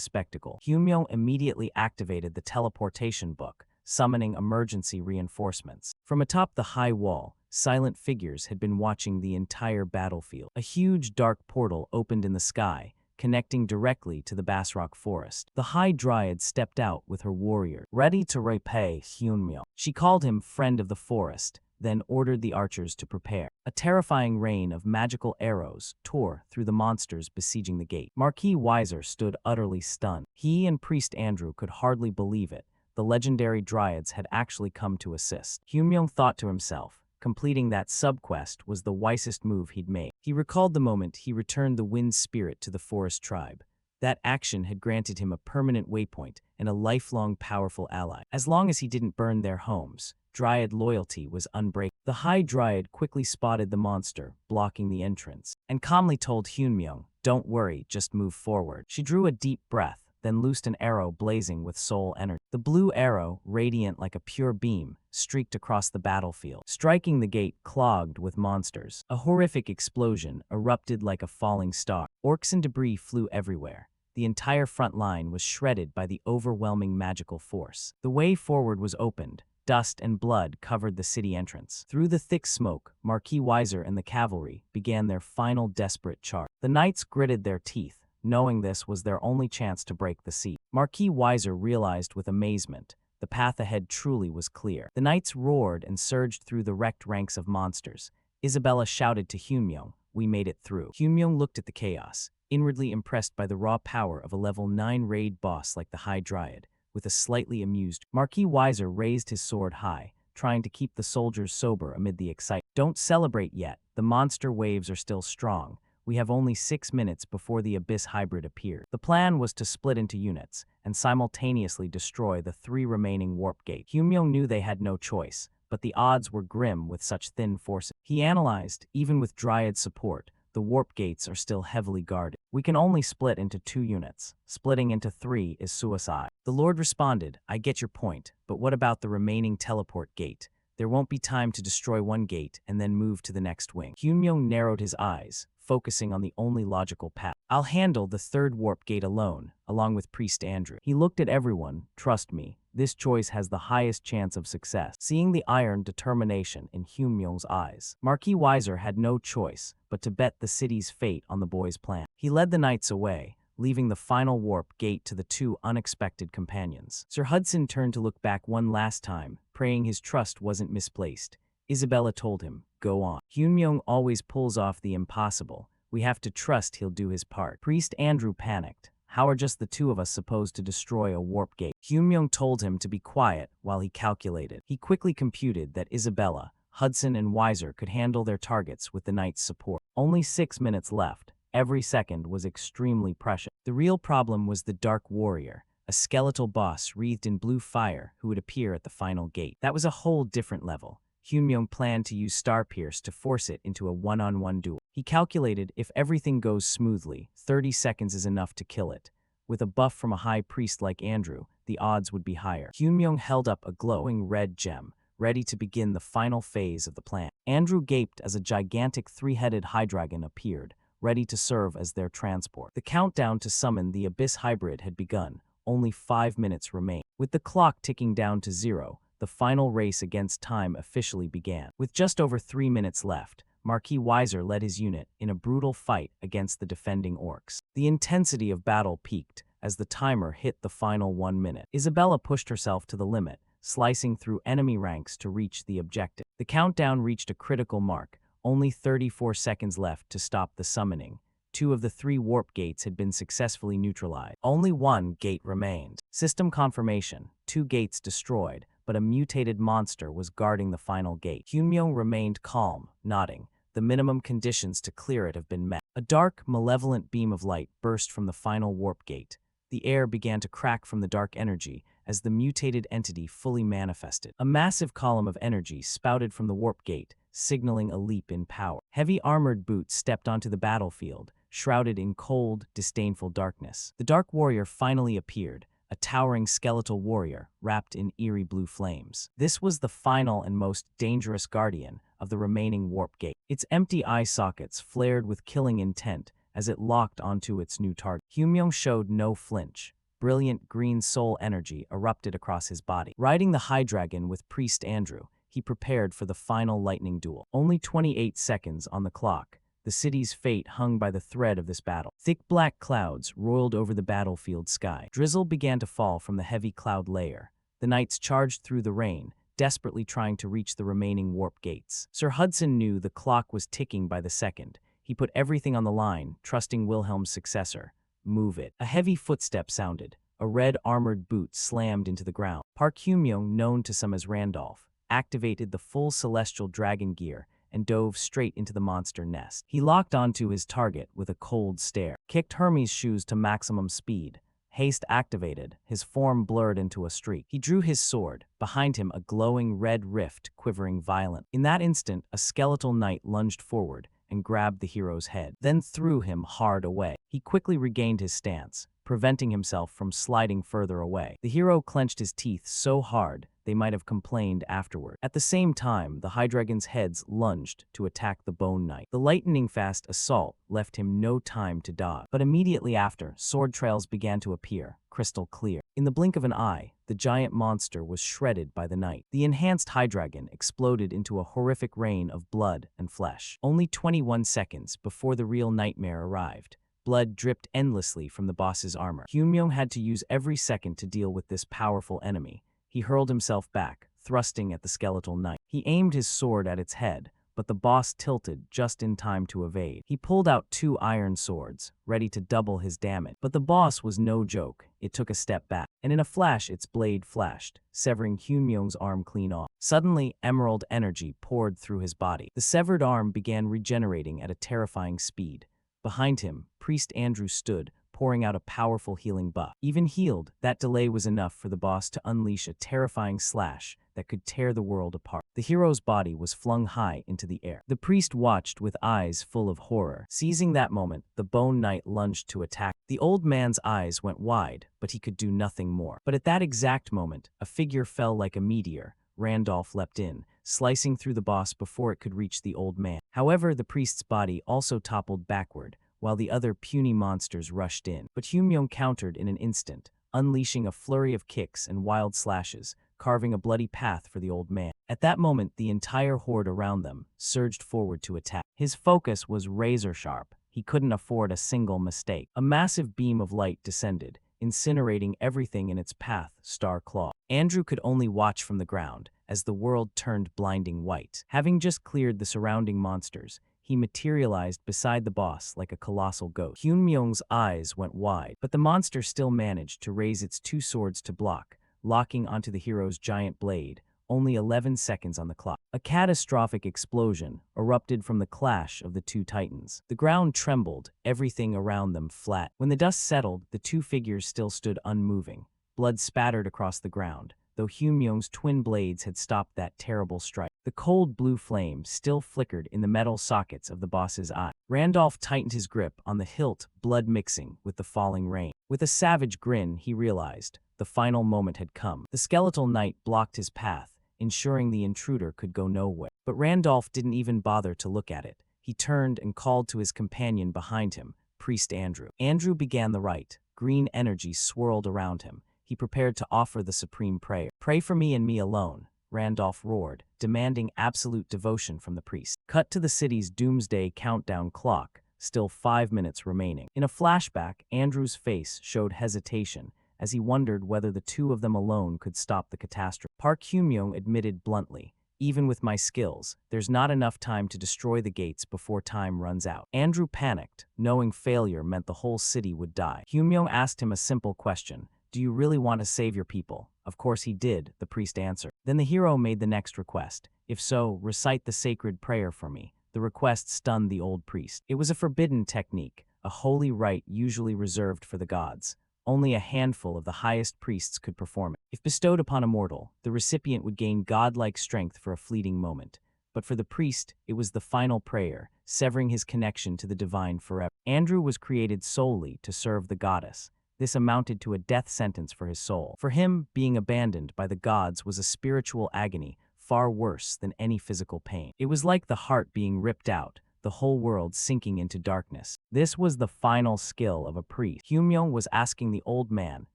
A: spectacle. Hyun-myung immediately activated the teleportation book, summoning emergency reinforcements. From atop the high wall, silent figures had been watching the entire battlefield. A huge dark portal opened in the sky, connecting directly to the Basrock forest. The High Dryad stepped out with her warrior, ready to repay Hyunmyo. She called him friend of the forest, then ordered the archers to prepare. A terrifying rain of magical arrows tore through the monsters besieging the gate. Marquis Weiser stood utterly stunned. He and Priest Andrew could hardly believe it. The legendary dryads had actually come to assist. Hyunmyo thought to himself, completing that subquest was the wisest move he'd made. He recalled the moment he returned the wind spirit to the forest tribe. That action had granted him a permanent waypoint and a lifelong powerful ally. As long as he didn't burn their homes, Dryad loyalty was unbreakable. The High Dryad quickly spotted the monster, blocking the entrance, and calmly told Hyunmyo, "Don't worry, just move forward." She drew a deep breath, then loosed an arrow blazing with soul energy. The blue arrow, radiant like a pure beam, streaked across the battlefield, striking the gate clogged with monsters. A horrific explosion erupted like a falling star. Orcs and debris flew everywhere. The entire front line was shredded by the overwhelming magical force. The way forward was opened. Dust and blood covered the city entrance. Through the thick smoke, Marquis Weiser and the cavalry began their final desperate charge. The knights gritted their teeth, knowing this was their only chance to break the siege. Marquis Weiser realized with amazement. The path ahead truly was clear. The knights roared and surged through the wrecked ranks of monsters. Isabella shouted to Hyunmyo, "We made it through." Hyunmyo looked at the chaos, inwardly impressed by the raw power of a level 9 raid boss like the High Dryad. With a slightly amused, Marquis Weiser raised his sword high, trying to keep the soldiers sober amid the excitement. "Don't celebrate yet. The monster waves are still strong. We have only 6 minutes before the Abyss Hybrid appears." The plan was to split into units and simultaneously destroy the 3 remaining warp gates. Hyunmyo knew they had no choice, but the odds were grim with such thin forces. He analyzed, even with Dryad support, the warp gates are still heavily guarded. "We can only split into 2 units. Splitting into 3 is suicide." The Lord responded, "I get your point, but what about the remaining teleport gate? There won't be time to destroy one gate and then move to the next wing." Hyunmyo narrowed his eyes, focusing on the only logical path. "I'll handle the 3rd warp gate alone, along with Priest Andrew." He looked at everyone. "Trust me, this choice has the highest chance of success." Seeing the iron determination in Hyunmyo's eyes, Marquis Weiser had no choice but to bet the city's fate on the boy's plan. He led the knights away, leaving the final warp gate to the 2 unexpected companions. Sir Hudson turned to look back one last time, praying his trust wasn't misplaced. Isabella told him, "Go on. Hyunmyo always pulls off the impossible. We have to trust he'll do his part." Priest Andrew panicked. "How are just the 2 of us supposed to destroy a warp gate?" Hyunmyo told him to be quiet while he calculated. He quickly computed that Isabella, Hudson, and Weiser could handle their targets with the knight's support. Only 6 minutes left. Every second was extremely precious. The real problem was the Dark Warrior, a skeletal boss wreathed in blue fire who would appear at the final gate. That was a whole different level. Hyunmyo planned to use Starpierce to force it into a one-on-one duel. He calculated if everything goes smoothly, 30 seconds is enough to kill it. With a buff from a high priest like Andrew, the odds would be higher. Hyunmyo held up a glowing red gem, ready to begin the final phase of the plan. Andrew gaped as a gigantic 3-headed Hydreigon appeared, ready to serve as their transport. The countdown to summon the Abyss Hybrid had begun. Only 5 minutes remained. With the clock ticking down to 0, the final race against time officially began. With just over 3 minutes left, Marquis Weiser led his unit in a brutal fight against the defending orcs. The intensity of battle peaked as the timer hit the final 1 minute. Isabella pushed herself to the limit, slicing through enemy ranks to reach the objective. The countdown reached a critical mark. Only 34 seconds left to stop the summoning. 2 of the 3 warp gates had been successfully neutralized. Only 1 gate remained. System confirmation: 2 gates destroyed, but a mutated monster was guarding the final gate. Hyunmyo remained calm, nodding. The minimum conditions to clear it have been met. A dark, malevolent beam of light burst from the final warp gate. The air began to crack from the dark energy as the mutated entity fully manifested. A massive column of energy spouted from the warp gate, signaling a leap in power. Heavy armored boots stepped onto the battlefield, shrouded in cold, disdainful darkness. The Dark Warrior finally appeared, a towering skeletal warrior wrapped in eerie blue flames. This was the final and most dangerous guardian of the remaining warp gate. Its empty eye sockets flared with killing intent as it locked onto its new target. Hyunmyo showed no flinch. brilliant green soul energy erupted across his body. Riding the High Dragon with Priest Andrew, he prepared for the final lightning duel. Only 28 seconds on the clock. The city's fate hung by the thread of this battle. Thick black clouds roiled over the battlefield sky. Drizzle began to fall from the heavy cloud layer. The knights charged through the rain, desperately trying to reach the remaining warp gates. Sir Hudson knew the clock was ticking by the second. He put everything on the line, trusting Wilhelm's successor. Move it. A heavy footstep sounded. A red armored boot slammed into the ground. Park Hyun-myung, known to some as Randolph, activated the full celestial dragon gear and dove straight into the monster nest. He locked onto his target with a cold stare, kicked Hermes' shoes to maximum speed. Haste activated, his form blurred into a streak. He drew his sword, behind him a glowing red rift quivering violent. In that instant, a skeletal knight lunged forward and grabbed the hero's head, then threw him hard away. He quickly regained his stance, preventing himself from sliding further away. The hero clenched his teeth so hard they might have complained afterward. At the same time, the High Dragon's heads lunged to attack the Bone Knight. The lightning-fast assault left him no time to dodge, but immediately after, sword trails began to appear, crystal clear. In the blink of an eye, the giant monster was shredded by the knight. The enhanced High Dragon exploded into a horrific rain of blood and flesh. Only 21 seconds before the real nightmare arrived, blood dripped endlessly from the boss's armor. Hyun-myung had to use every second to deal with this powerful enemy. He hurled himself back, thrusting at the skeletal knight. He aimed his sword at its head, but the boss tilted just in time to evade. He pulled out 2 iron swords, ready to double his damage. But the boss was no joke. It took a step back, and in a flash its blade flashed, severing Hyun-myung's arm clean off. Suddenly, emerald energy poured through his body. The severed arm began regenerating at a terrifying speed. Behind him, Priest Andrew stood, pouring out a powerful healing buff. Even healed, that delay was enough for the boss to unleash a terrifying slash that could tear the world apart. The hero's body was flung high into the air. The priest watched with eyes full of horror. Seizing that moment, the Bone Knight lunged to attack. The old man's eyes went wide, but he could do nothing more. But at that exact moment, a figure fell like a meteor. Randolph leapt in, slicing through the boss before it could reach the old man. However, the priest's body also toppled backward, while the other puny monsters rushed in. But Hyun-myung countered in an instant, unleashing a flurry of kicks and wild slashes, carving a bloody path for the old man. At that moment, the entire horde around them surged forward to attack. His focus was razor-sharp. He couldn't afford a single mistake. A massive beam of light descended, incinerating everything in its path, star-claw. Andrew could only watch from the ground, as the world turned blinding white. Having just cleared the surrounding monsters, he materialized beside the boss like a colossal ghost. Hyun-myung's eyes went wide, but the monster still managed to raise its 2 swords to block, locking onto the hero's giant blade, only 11 seconds on the clock. A catastrophic explosion erupted from the clash of the 2 titans. The ground trembled, everything around them flat. When the dust settled, the 2 figures still stood unmoving. Blood spattered across the ground, though Hyun-myung's twin blades had stopped that terrible strike. The cold blue flame still flickered in the metal sockets of the boss's eye. Randolph tightened his grip on the hilt, blood mixing with the falling rain. With a savage grin, he realized the final moment had come. The skeletal knight blocked his path, ensuring the intruder could go nowhere. But Randolph didn't even bother to look at it. He turned and called to his companion behind him, Priest Andrew. Andrew began the rite. Green energy swirled around him. He prepared to offer the supreme prayer. "Pray for me and me alone," Randolph roared, demanding absolute devotion from the priest. Cut to the city's doomsday countdown clock, still 5 minutes remaining. In a flashback, Andrew's face showed hesitation, as he wondered whether the 2 of them alone could stop the catastrophe. Park Hyun-myung admitted bluntly, "Even with my skills, there's not enough time to destroy the gates before time runs out." Andrew panicked, knowing failure meant the whole city would die. Hyun-myung asked him a simple question: "Do you really want to save your people?" "Of course he did," the priest answered. Then the hero made the next request. "If so, recite the sacred prayer for me." The request stunned the old priest. It was a forbidden technique, a holy rite usually reserved for the gods. Only a handful of the highest priests could perform it. If bestowed upon a mortal, the recipient would gain godlike strength for a fleeting moment. But for the priest, it was the final prayer, severing his connection to the divine forever. Andrew was created solely to serve the goddess. This amounted to a death sentence for his soul. For him, being abandoned by the gods was a spiritual agony far worse than any physical pain. It was like the heart being ripped out, the whole world sinking into darkness. This was the final skill of a priest. Hyunmyoung was asking the old man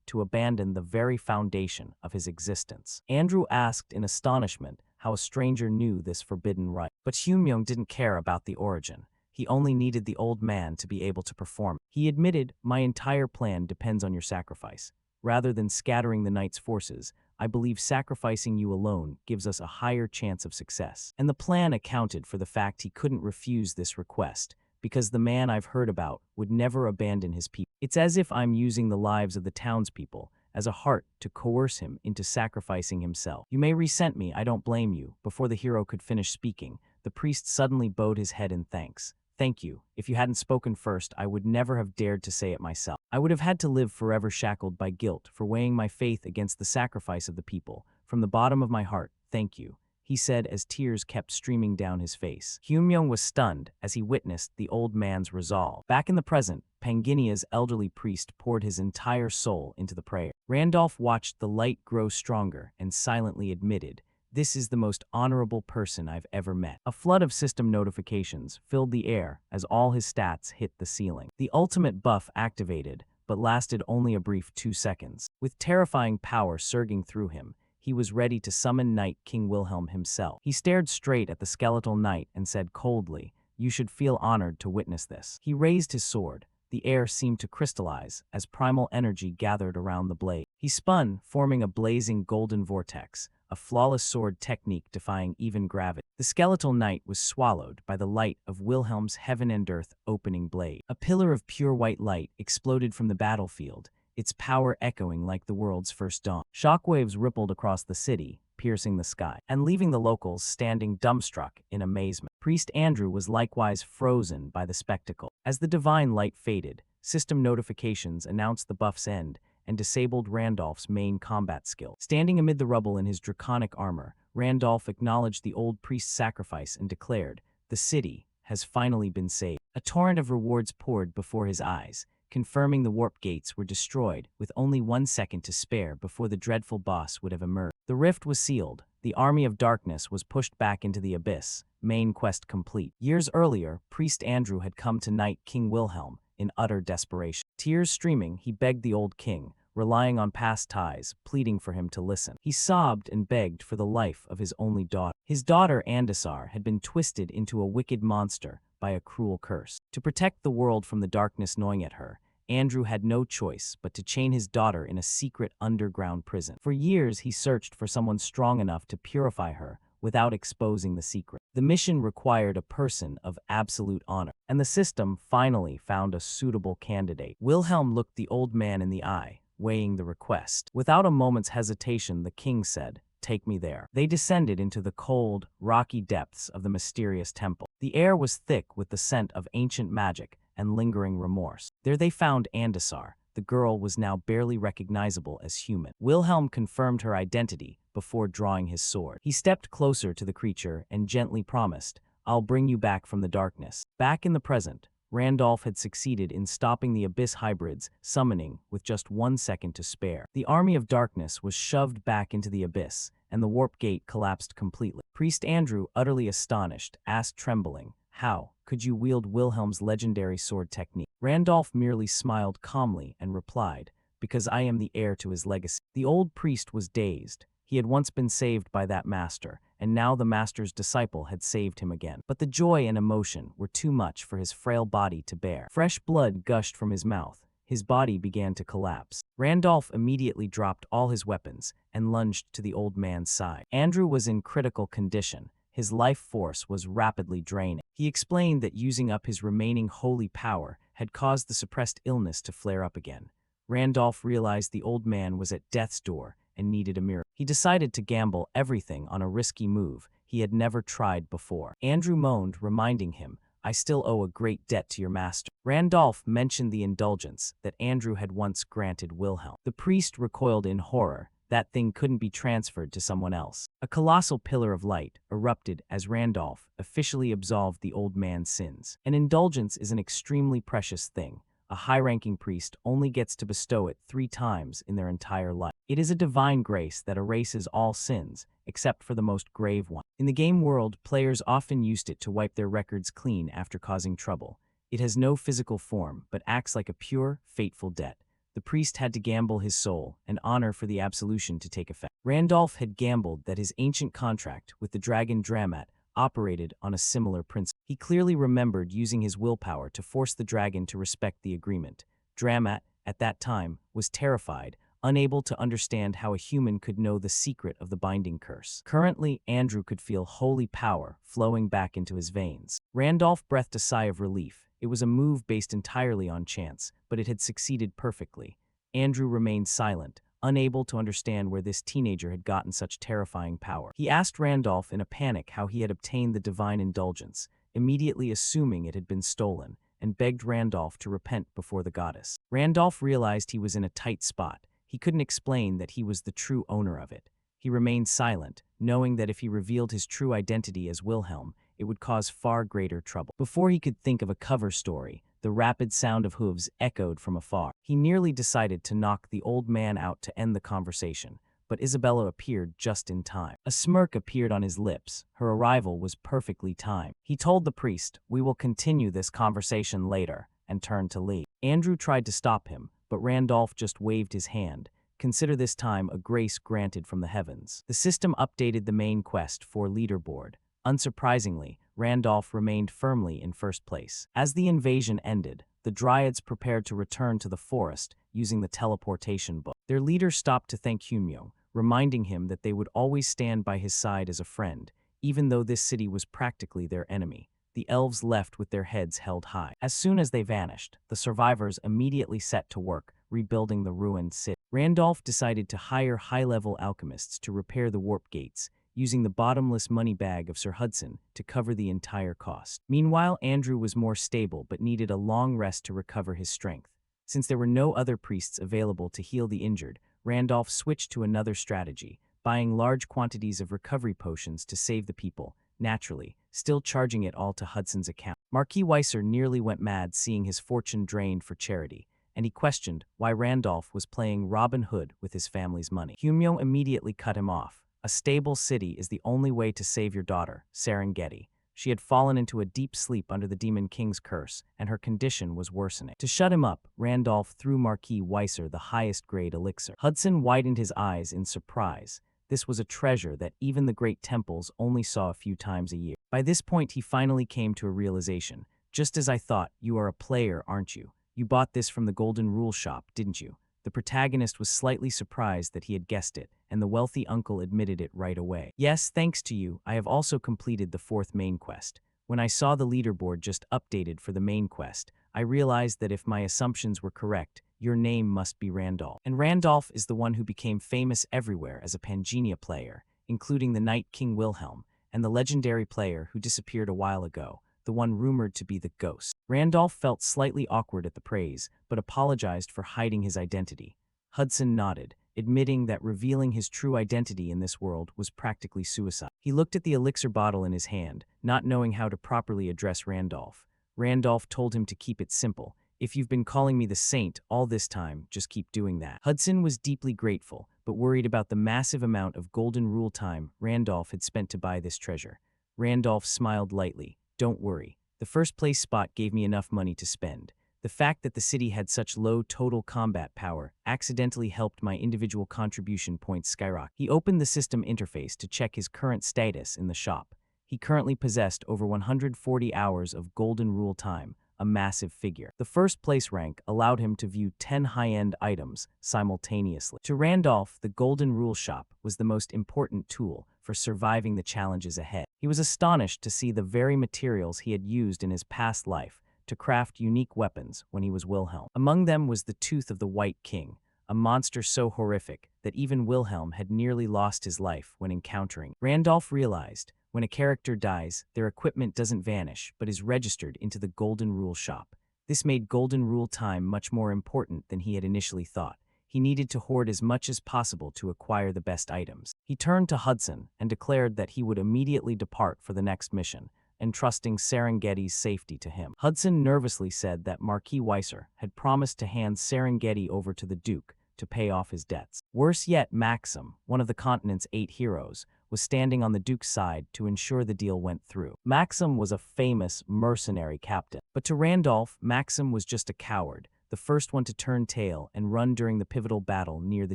A: to abandon the very foundation of his existence. Andrew asked in astonishment how a stranger knew this forbidden rite. But Hyunmyoung didn't care about the origin. He only needed the old man to be able to perform. He admitted, "My entire plan depends on your sacrifice. Rather than scattering the knight's forces, I believe sacrificing you alone gives us a higher chance of success." And the plan accounted for the fact he couldn't refuse this request, because the man I've heard about would never abandon his people. It's as if I'm using the lives of the townspeople as a heart to coerce him into sacrificing himself. "You may resent me, I don't blame you." Before the hero could finish speaking, the priest suddenly bowed his head in thanks. "Thank you. If you hadn't spoken first, I would never have dared to say it myself. I would have had to live forever shackled by guilt for weighing my faith against the sacrifice of the people. From the bottom of my heart, thank you," he said as tears kept streaming down his face. Hyunmyoung was stunned as he witnessed the old man's resolve. Back in the present, Panginia's elderly priest poured his entire soul into the prayer. Randolph watched the light grow stronger and silently admitted, "This is the most honorable person I've ever met." A flood of system notifications filled the air as all his stats hit the ceiling. The ultimate buff activated, but lasted only a brief 2 seconds. With terrifying power surging through him, he was ready to summon Knight King Wilhelm himself. He stared straight at the skeletal knight and said coldly, "You should feel honored to witness this." He raised his sword. The air seemed to crystallize as primal energy gathered around the blade. He spun, forming a blazing golden vortex, a flawless sword technique defying even gravity. The skeletal knight was swallowed by the light of Wilhelm's heaven and earth opening blade. A pillar of pure white light exploded from the battlefield, its power echoing like the world's first dawn. Shockwaves rippled across the city, piercing the sky, and leaving the locals standing dumbstruck in amazement. Priest Andrew was likewise frozen by the spectacle. As the divine light faded, system notifications announced the buff's end and disabled Randolph's main combat skill. Standing amid the rubble in his draconic armor, Randolph acknowledged the old priest's sacrifice and declared, "The city has finally been saved." A torrent of rewards poured before his eyes, confirming the warp gates were destroyed with only 1 second to spare before the dreadful boss would have emerged. The rift was sealed. The army of darkness was pushed back into the abyss, main quest complete. Years earlier, Priest Andrew had come to Knight King Wilhelm in utter desperation. Tears streaming, he begged the old king, relying on past ties, pleading for him to listen. He sobbed and begged for the life of his only daughter. His daughter Andasar had been twisted into a wicked monster by a cruel curse. To protect the world from the darkness gnawing at her, Andrew had no choice but to chain his daughter in a secret underground prison. For years, he searched for someone strong enough to purify her without exposing the secret. The mission required a person of absolute honor, and the system finally found a suitable candidate. Wilhelm looked the old man in the eye, weighing the request. Without a moment's hesitation, the king said, "Take me there." They descended into the cold, rocky depths of the mysterious temple. The air was thick with the scent of ancient magic and lingering remorse. There they found Andasar. The girl was now barely recognizable as human. Wilhelm confirmed her identity before drawing his sword. He stepped closer to the creature and gently promised, "I'll bring you back from the darkness." Back in the present, Randolph had succeeded in stopping the Abyss hybrids, summoning with just 1 second to spare. The army of darkness was shoved back into the abyss, and the warp gate collapsed completely. Priest Andrew, utterly astonished, asked trembling, "How could you wield Wilhelm's legendary sword technique?" Randolph merely smiled calmly and replied, "Because I am the heir to his legacy." The old priest was dazed. He had once been saved by that master, and now the master's disciple had saved him again. But the joy and emotion were too much for his frail body to bear. Fresh blood gushed from his mouth. His body began to collapse. Randolph immediately dropped all his weapons and lunged to the old man's side. Andrew was in critical condition. His life force was rapidly draining. He explained that using up his remaining holy power had caused the suppressed illness to flare up again. Randolph realized the old man was at death's door and needed a miracle. He decided to gamble everything on a risky move he had never tried before. Andrew moaned, reminding him, "I still owe a great debt to your master." Randolph mentioned the indulgence that Andrew had once granted Wilhelm. The priest recoiled in horror. That thing couldn't be transferred to someone else. A colossal pillar of light erupted as Randolph officially absolved the old man's sins. An indulgence is an extremely precious thing. A high-ranking priest only gets to bestow it 3 times in their entire life. It is a divine grace that erases all sins, except for the most grave one. In the game world, players often used it to wipe their records clean after causing trouble. It has no physical form, but acts like a pure, fateful debt. The priest had to gamble his soul and honor for the absolution to take effect. Randolph had gambled that his ancient contract with the dragon Dramat operated on a similar principle. He clearly remembered using his willpower to force the dragon to respect the agreement. Dramat, at that time, was terrified, unable to understand how a human could know the secret of the binding curse. Currently, Andrew could feel holy power flowing back into his veins. Randolph breathed a sigh of relief. It was a move based entirely on chance, but it had succeeded perfectly. Andrew remained silent, unable to understand where this teenager had gotten such terrifying power. He asked Randolph in a panic how he had obtained the divine indulgence, immediately assuming it had been stolen, and begged Randolph to repent before the goddess. Randolph realized he was in a tight spot. He couldn't explain that he was the true owner of it. He remained silent, knowing that if he revealed his true identity as Wilhelm, it would cause far greater trouble. Before he could think of a cover story, the rapid sound of hooves echoed from afar. He nearly decided to knock the old man out to end the conversation, but Isabella appeared just in time. A smirk appeared on his lips. Her arrival was perfectly timed. He told the priest, "We will continue this conversation later," and turned to leave. Andrew tried to stop him, but Randolph just waved his hand. Consider this time a grace granted from the heavens. The system updated the main quest for leaderboard. Unsurprisingly, Randolph remained firmly in first place. As the invasion ended, the Dryads prepared to return to the forest using the teleportation book. Their leader stopped to thank Humyong, reminding him that they would always stand by his side as a friend, even though this city was practically their enemy. The elves left with their heads held high. As soon as they vanished, the survivors immediately set to work, rebuilding the ruined city. Randolph decided to hire high-level alchemists to repair the warp gates, using the bottomless money bag of Sir Hudson to cover the entire cost. Meanwhile, Andrew was more stable but needed a long rest to recover his strength. Since there were no other priests available to heal the injured, Randolph switched to another strategy, buying large quantities of recovery potions to save the people, naturally, still charging it all to Hudson's account. Marquis Weiser nearly went mad seeing his fortune drained for charity, and he questioned why Randolph was playing Robin Hood with his family's money. Humyo immediately cut him off. "A stable city is the only way to save your daughter, Serengeti. She had fallen into a deep sleep under the Demon King's curse, and her condition was worsening." To shut him up, Randolph threw Marquis Weiser the highest-grade elixir. Hudson widened his eyes in surprise. This was a treasure that even the great temples only saw a few times a year. By this point, he finally came to a realization. "Just as I thought, you are a player, aren't you? You bought this from the Golden Rule shop, didn't you?" The protagonist was slightly surprised that he had guessed it, and the wealthy uncle admitted it right away. "Yes, thanks to you, I have also completed the 4th main quest. When I saw the leaderboard just updated for the main quest, I realized that if my assumptions were correct, your name must be Randolph. And Randolph is the one who became famous everywhere as a Pangea player, including the Night King Wilhelm, and the legendary player who disappeared a while ago, the one rumored to be the ghost." Randolph felt slightly awkward at the praise, but apologized for hiding his identity. Hudson nodded, admitting that revealing his true identity in this world was practically suicide. He looked at the elixir bottle in his hand, not knowing how to properly address Randolph. Randolph told him to keep it simple. "If you've been calling me the Saint all this time, just keep doing that." Hudson was deeply grateful, but worried about the massive amount of Golden Rule time Randolph had spent to buy this treasure. Randolph smiled lightly. "Don't worry. The first place spot gave me enough money to spend. The fact that the city had such low total combat power accidentally helped my individual contribution points skyrocket." He opened the system interface to check his current status in the shop. He currently possessed over 140 hours of Golden Rule time, a massive figure. The first place rank allowed him to view 10 high-end items simultaneously. To Randolph, the Golden Rule shop was the most important tool for surviving the challenges ahead. He was astonished to see the very materials he had used in his past life to craft unique weapons when he was Wilhelm. Among them was the Tooth of the White King, a monster so horrific that even Wilhelm had nearly lost his life when encountering. Randolph realized, when a character dies, their equipment doesn't vanish but is registered into the Golden Rule shop. This made Golden Rule time much more important than he had initially thought. He needed to hoard as much as possible to acquire the best items. He turned to Hudson and declared that he would immediately depart for the next mission, entrusting Serengeti's safety to him. Hudson nervously said that Marquis Weiser had promised to hand Serengeti over to the Duke to pay off his debts. Worse yet, Maxim, one of the continent's 8 heroes, was standing on the Duke's side to ensure the deal went through. Maxim was a famous mercenary captain. But to Randolph, Maxim was just a coward, the first one to turn tail and run during the pivotal battle near the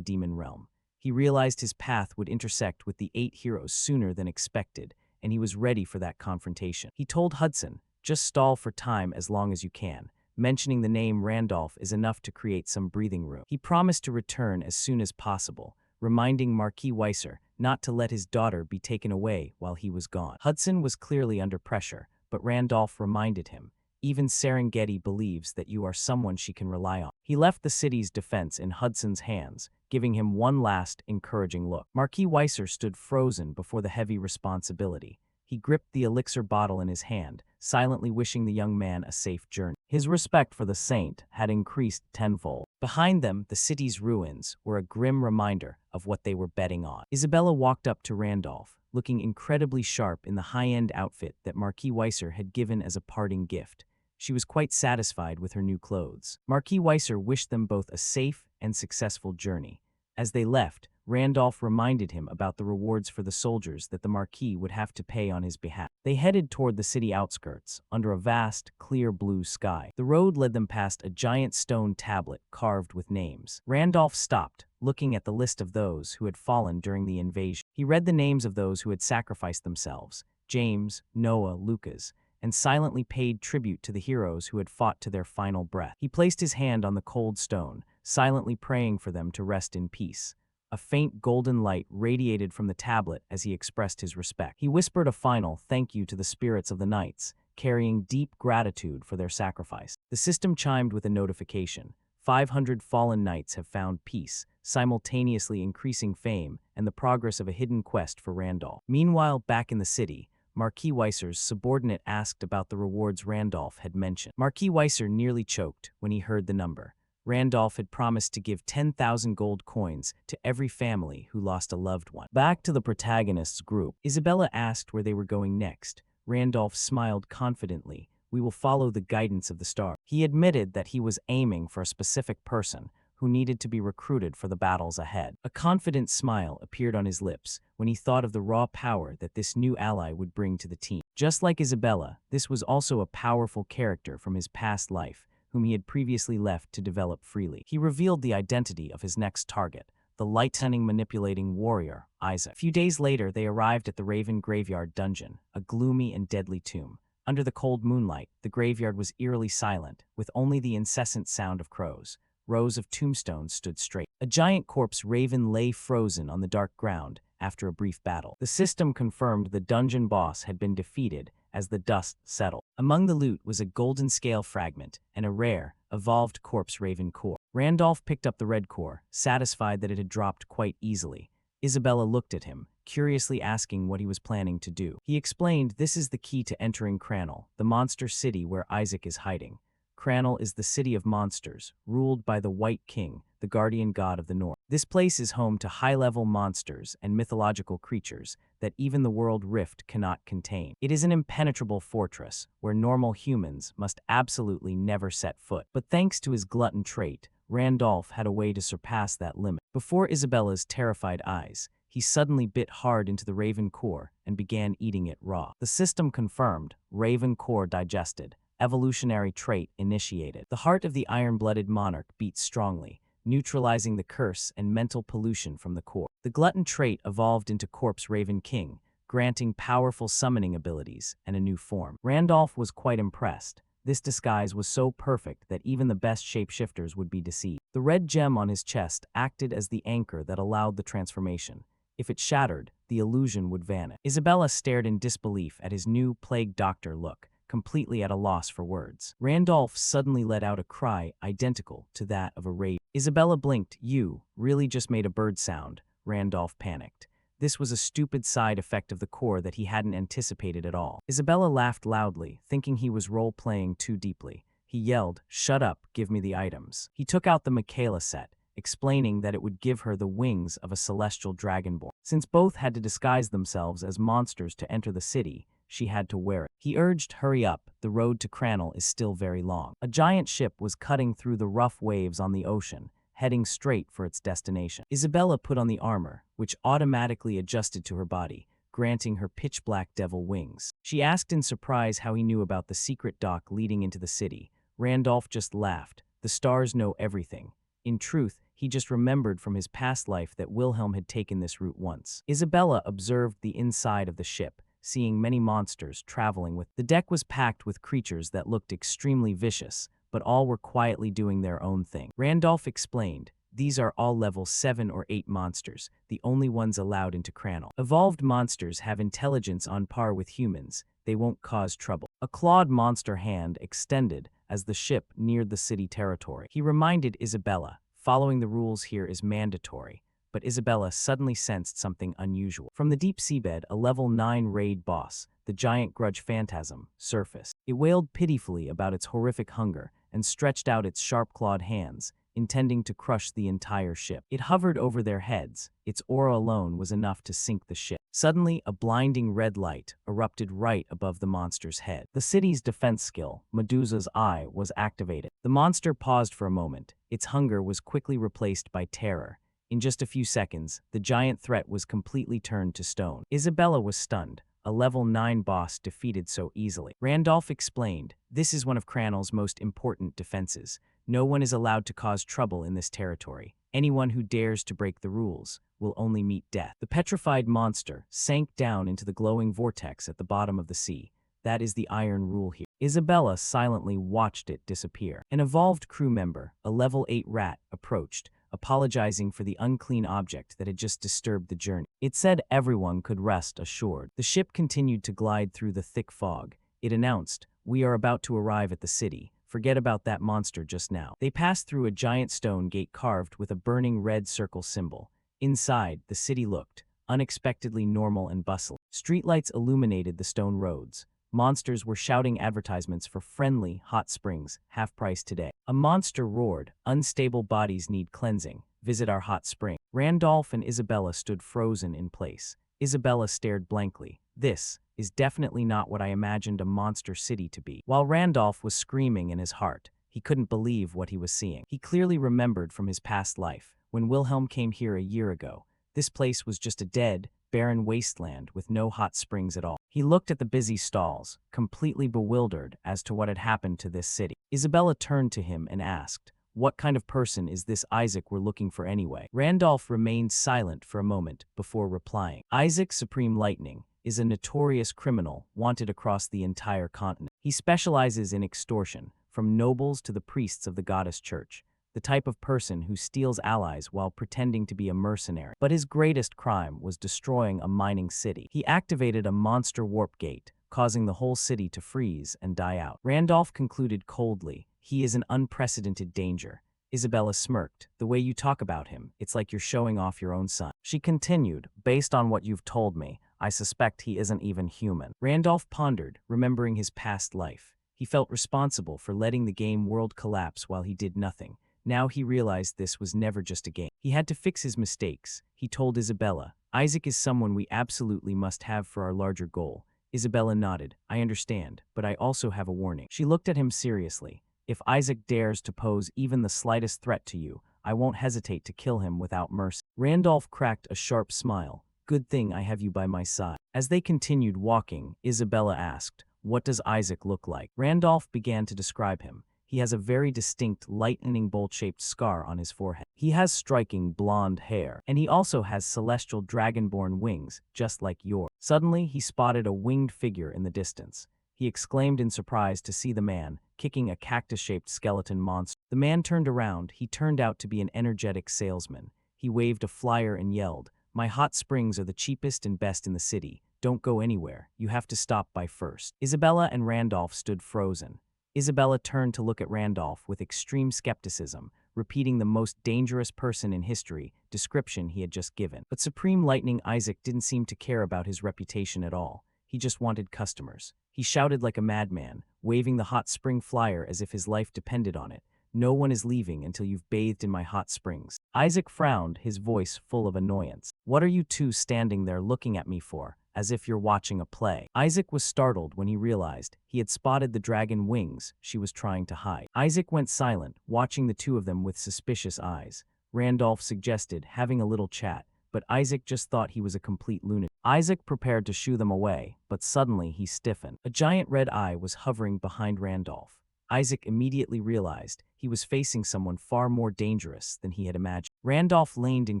A: Demon Realm. He realized his path would intersect with the 8 heroes sooner than expected, and he was ready for that confrontation. He told Hudson, "Just stall for time as long as you can. Mentioning the name Randolph is enough to create some breathing room." He promised to return as soon as possible, reminding Marquis Weiser not to let his daughter be taken away while he was gone. Hudson was clearly under pressure, but Randolph reminded him, "Even Serengeti believes that you are someone she can rely on." He left the city's defense in Hudson's hands, giving him one last encouraging look. Marquis Weiser stood frozen before the heavy responsibility. He gripped the elixir bottle in his hand, silently wishing the young man a safe journey. His respect for the saint had increased tenfold. Behind them, the city's ruins were a grim reminder of what they were betting on. Isabella walked up to Randolph, looking incredibly sharp in the high-end outfit that Marquis Weiser had given as a parting gift. She was quite satisfied with her new clothes. Marquis Weiser wished them both a safe and successful journey. As they left, Randolph reminded him about the rewards for the soldiers that the Marquis would have to pay on his behalf. They headed toward the city outskirts, under a vast, clear blue sky. The road led them past a giant stone tablet carved with names. Randolph stopped, looking at the list of those who had fallen during the invasion. He read the names of those who had sacrificed themselves, James, Noah, Lucas, and silently paid tribute to the heroes who had fought to their final breath. He placed his hand on the cold stone, silently praying for them to rest in peace. A faint golden light radiated from the tablet as he expressed his respect. He whispered a final thank you to the spirits of the knights, carrying deep gratitude for their sacrifice. The system chimed with a notification. 500 fallen knights have found peace, simultaneously increasing fame and the progress of a hidden quest for Randolph. Meanwhile, back in the city, Marquis Weiser's subordinate asked about the rewards Randolph had mentioned. Marquis Weiser nearly choked when he heard the number. Randolph had promised to give 10,000 gold coins to every family who lost a loved one. Back to the protagonist's group, Isabella asked where they were going next. Randolph smiled confidently. "We will follow the guidance of the star." He admitted that he was aiming for a specific person who needed to be recruited for the battles ahead. A confident smile appeared on his lips when he thought of the raw power that this new ally would bring to the team. Just like Isabella, this was also a powerful character from his past life, whom he had previously left to develop freely. He revealed the identity of his next target, the lightning manipulating warrior, Isaac. A few days later, they arrived at the Raven Graveyard Dungeon, a gloomy and deadly tomb. Under the cold moonlight, the graveyard was eerily silent, with only the incessant sound of crows. Rows of tombstones stood straight. A giant corpse raven lay frozen on the dark ground after a brief battle. The system confirmed the dungeon boss had been defeated as the dust settled. Among the loot was a golden scale fragment and a rare, evolved corpse raven core. Randolph picked up the red core, satisfied that it had dropped quite easily. Isabella looked at him, curiously asking what he was planning to do. He explained this is the key to entering Cranel, the monster city where Isaac is hiding. Cranel is the city of monsters, ruled by the White King, the guardian god of the North. This place is home to high-level monsters and mythological creatures that even the World Rift cannot contain. It is an impenetrable fortress where normal humans must absolutely never set foot. But thanks to his glutton trait, Randolph had a way to surpass that limit. Before Isabella's terrified eyes, he suddenly bit hard into the raven core and began eating it raw. The system confirmed, raven core digested. Evolutionary trait initiated. The heart of the iron-blooded monarch beat strongly, neutralizing the curse and mental pollution from the core. The glutton trait evolved into Corpse Raven King, granting powerful summoning abilities and a new form. Randolph was quite impressed. This disguise was so perfect that even the best shapeshifters would be deceived. The red gem on his chest acted as the anchor that allowed the transformation. If it shattered, the illusion would vanish. Isabella stared in disbelief at his new plague doctor look, completely at a loss for words. Randolph suddenly let out a cry identical to that of a raven. Isabella blinked. "You really just made a bird sound," Randolph panicked. This was a stupid side effect of the core that he hadn't anticipated at all. Isabella laughed loudly, thinking he was role-playing too deeply. He yelled, "Shut up, give me the items." He took out the Michaela set, explaining that it would give her the wings of a celestial dragonborn. Since both had to disguise themselves as monsters to enter the city, she had to wear it. He urged, "Hurry up, the road to Cranel is still very long." A giant ship was cutting through the rough waves on the ocean, heading straight for its destination. Isabella put on the armor, which automatically adjusted to her body, granting her pitch-black devil wings. She asked in surprise how he knew about the secret dock leading into the city. Randolph just laughed. The stars know everything. In truth, he just remembered from his past life that Wilhelm had taken this route once. Isabella observed the inside of the ship, seeing many monsters traveling with. The deck was packed with creatures that looked extremely vicious, but all were quietly doing their own thing. Randolph explained, these are all level 7 or 8 monsters, the only ones allowed into Cranel. Evolved monsters have intelligence on par with humans. They won't cause trouble. A clawed monster hand extended as the ship neared the city territory. He reminded Isabella, following the rules here is mandatory, but Isabella suddenly sensed something unusual. From the deep seabed, a level 9 raid boss, the giant grudge phantasm, surfaced. It wailed pitifully about its horrific hunger and stretched out its sharp-clawed hands, intending to crush the entire ship. It hovered over their heads. Its aura alone was enough to sink the ship. Suddenly, a blinding red light erupted right above the monster's head. The city's defense skill, Medusa's Eye, was activated. The monster paused for a moment. Its hunger was quickly replaced by terror. In just a few seconds, the giant threat was completely turned to stone. Isabella was stunned. A level 9 boss defeated so easily. Randolph explained, this is one of Cranel's most important defenses. No one is allowed to cause trouble in this territory. Anyone who dares to break the rules will only meet death. The petrified monster sank down into the glowing vortex at the bottom of the sea. That is the iron rule here. Isabella silently watched it disappear. An evolved crew member, a level 8 rat, approached, apologizing for the unclean object that had just disturbed the journey. It said everyone could rest assured. The ship continued to glide through the thick fog. It announced, we are about to arrive at the city. Forget about that monster just now. They passed through a giant stone gate carved with a burning red circle symbol. Inside, the city looked unexpectedly normal and bustling. Streetlights illuminated the stone roads. Monsters were shouting advertisements for friendly, hot springs, half price today. A monster roared, unstable bodies need cleansing. Visit our hot spring. Randolph and Isabella stood frozen in place. Isabella stared blankly. This is definitely not what I imagined a monster city to be. While Randolph was screaming in his heart, he couldn't believe what he was seeing. He clearly remembered from his past life, when Wilhelm came here a year ago. This place was just a dead, barren wasteland with no hot springs at all. He looked at the busy stalls, completely bewildered as to what had happened to this city. Isabella turned to him and asked, what kind of person is this Isaac we're looking for anyway? Randolph remained silent for a moment before replying. Isaac Supreme Lightning is a notorious criminal wanted across the entire continent. He specializes in extortion, from nobles to the priests of the goddess church, the type of person who steals allies while pretending to be a mercenary. But his greatest crime was destroying a mining city. He activated a monster warp gate, causing the whole city to freeze and die out. Randolph concluded coldly, he is an unprecedented danger. Isabella smirked. The way you talk about him, it's like you're showing off your own son. She continued, based on what you've told me, I suspect he isn't even human. Randolph pondered, remembering his past life. He felt responsible for letting the game world collapse while he did nothing. Now he realized this was never just a game. He had to fix his mistakes. He told Isabella, Isaac is someone we absolutely must have for our larger goal. Isabella nodded. I understand, but I also have a warning. She looked at him seriously. If Isaac dares to pose even the slightest threat to you, I won't hesitate to kill him without mercy. Randolph cracked a sharp smile. Good thing I have you by my side. As they continued walking, Isabella asked, what does Isaac look like? Randolph began to describe him. He has a very distinct lightning bolt-shaped scar on his forehead. He has striking blonde hair, and he also has celestial dragonborn wings, just like yours. Suddenly, he spotted a winged figure in the distance. He exclaimed in surprise to see the man, kicking a cactus-shaped skeleton monster. The man turned around. He turned out to be an energetic salesman. He waved a flyer and yelled, my hot springs are the cheapest and best in the city. Don't go anywhere. You have to stop by first. Isabella and Randolph stood frozen. Isabella turned to look at Randolph with extreme skepticism, repeating the most dangerous person in history description he had just given. But Supreme Lightning Isaac didn't seem to care about his reputation at all. He just wanted customers. He shouted like a madman, waving the hot spring flyer as if his life depended on it. No one is leaving until you've bathed in my hot springs. Isaac frowned, his voice full of annoyance. What are you two standing there looking at me for, as if you're watching a play? Isaac was startled when he realized he had spotted the dragon wings she was trying to hide. Isaac went silent, watching the two of them with suspicious eyes. Randolph suggested, having a little chat, but Isaac just thought he was a complete lunatic. Isaac prepared to shoo them away, but suddenly he stiffened. A giant red eye was hovering behind Randolph. Isaac immediately realized he was facing someone far more dangerous than he had imagined. Randolph leaned in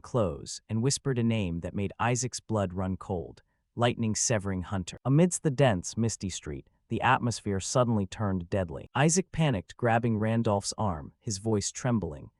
A: close and whispered a name that made Isaac's blood run cold: Lightning-Severing Hunter. Amidst the dense, misty street, the atmosphere suddenly turned deadly. Isaac panicked, grabbing Randolph's arm, his voice trembling.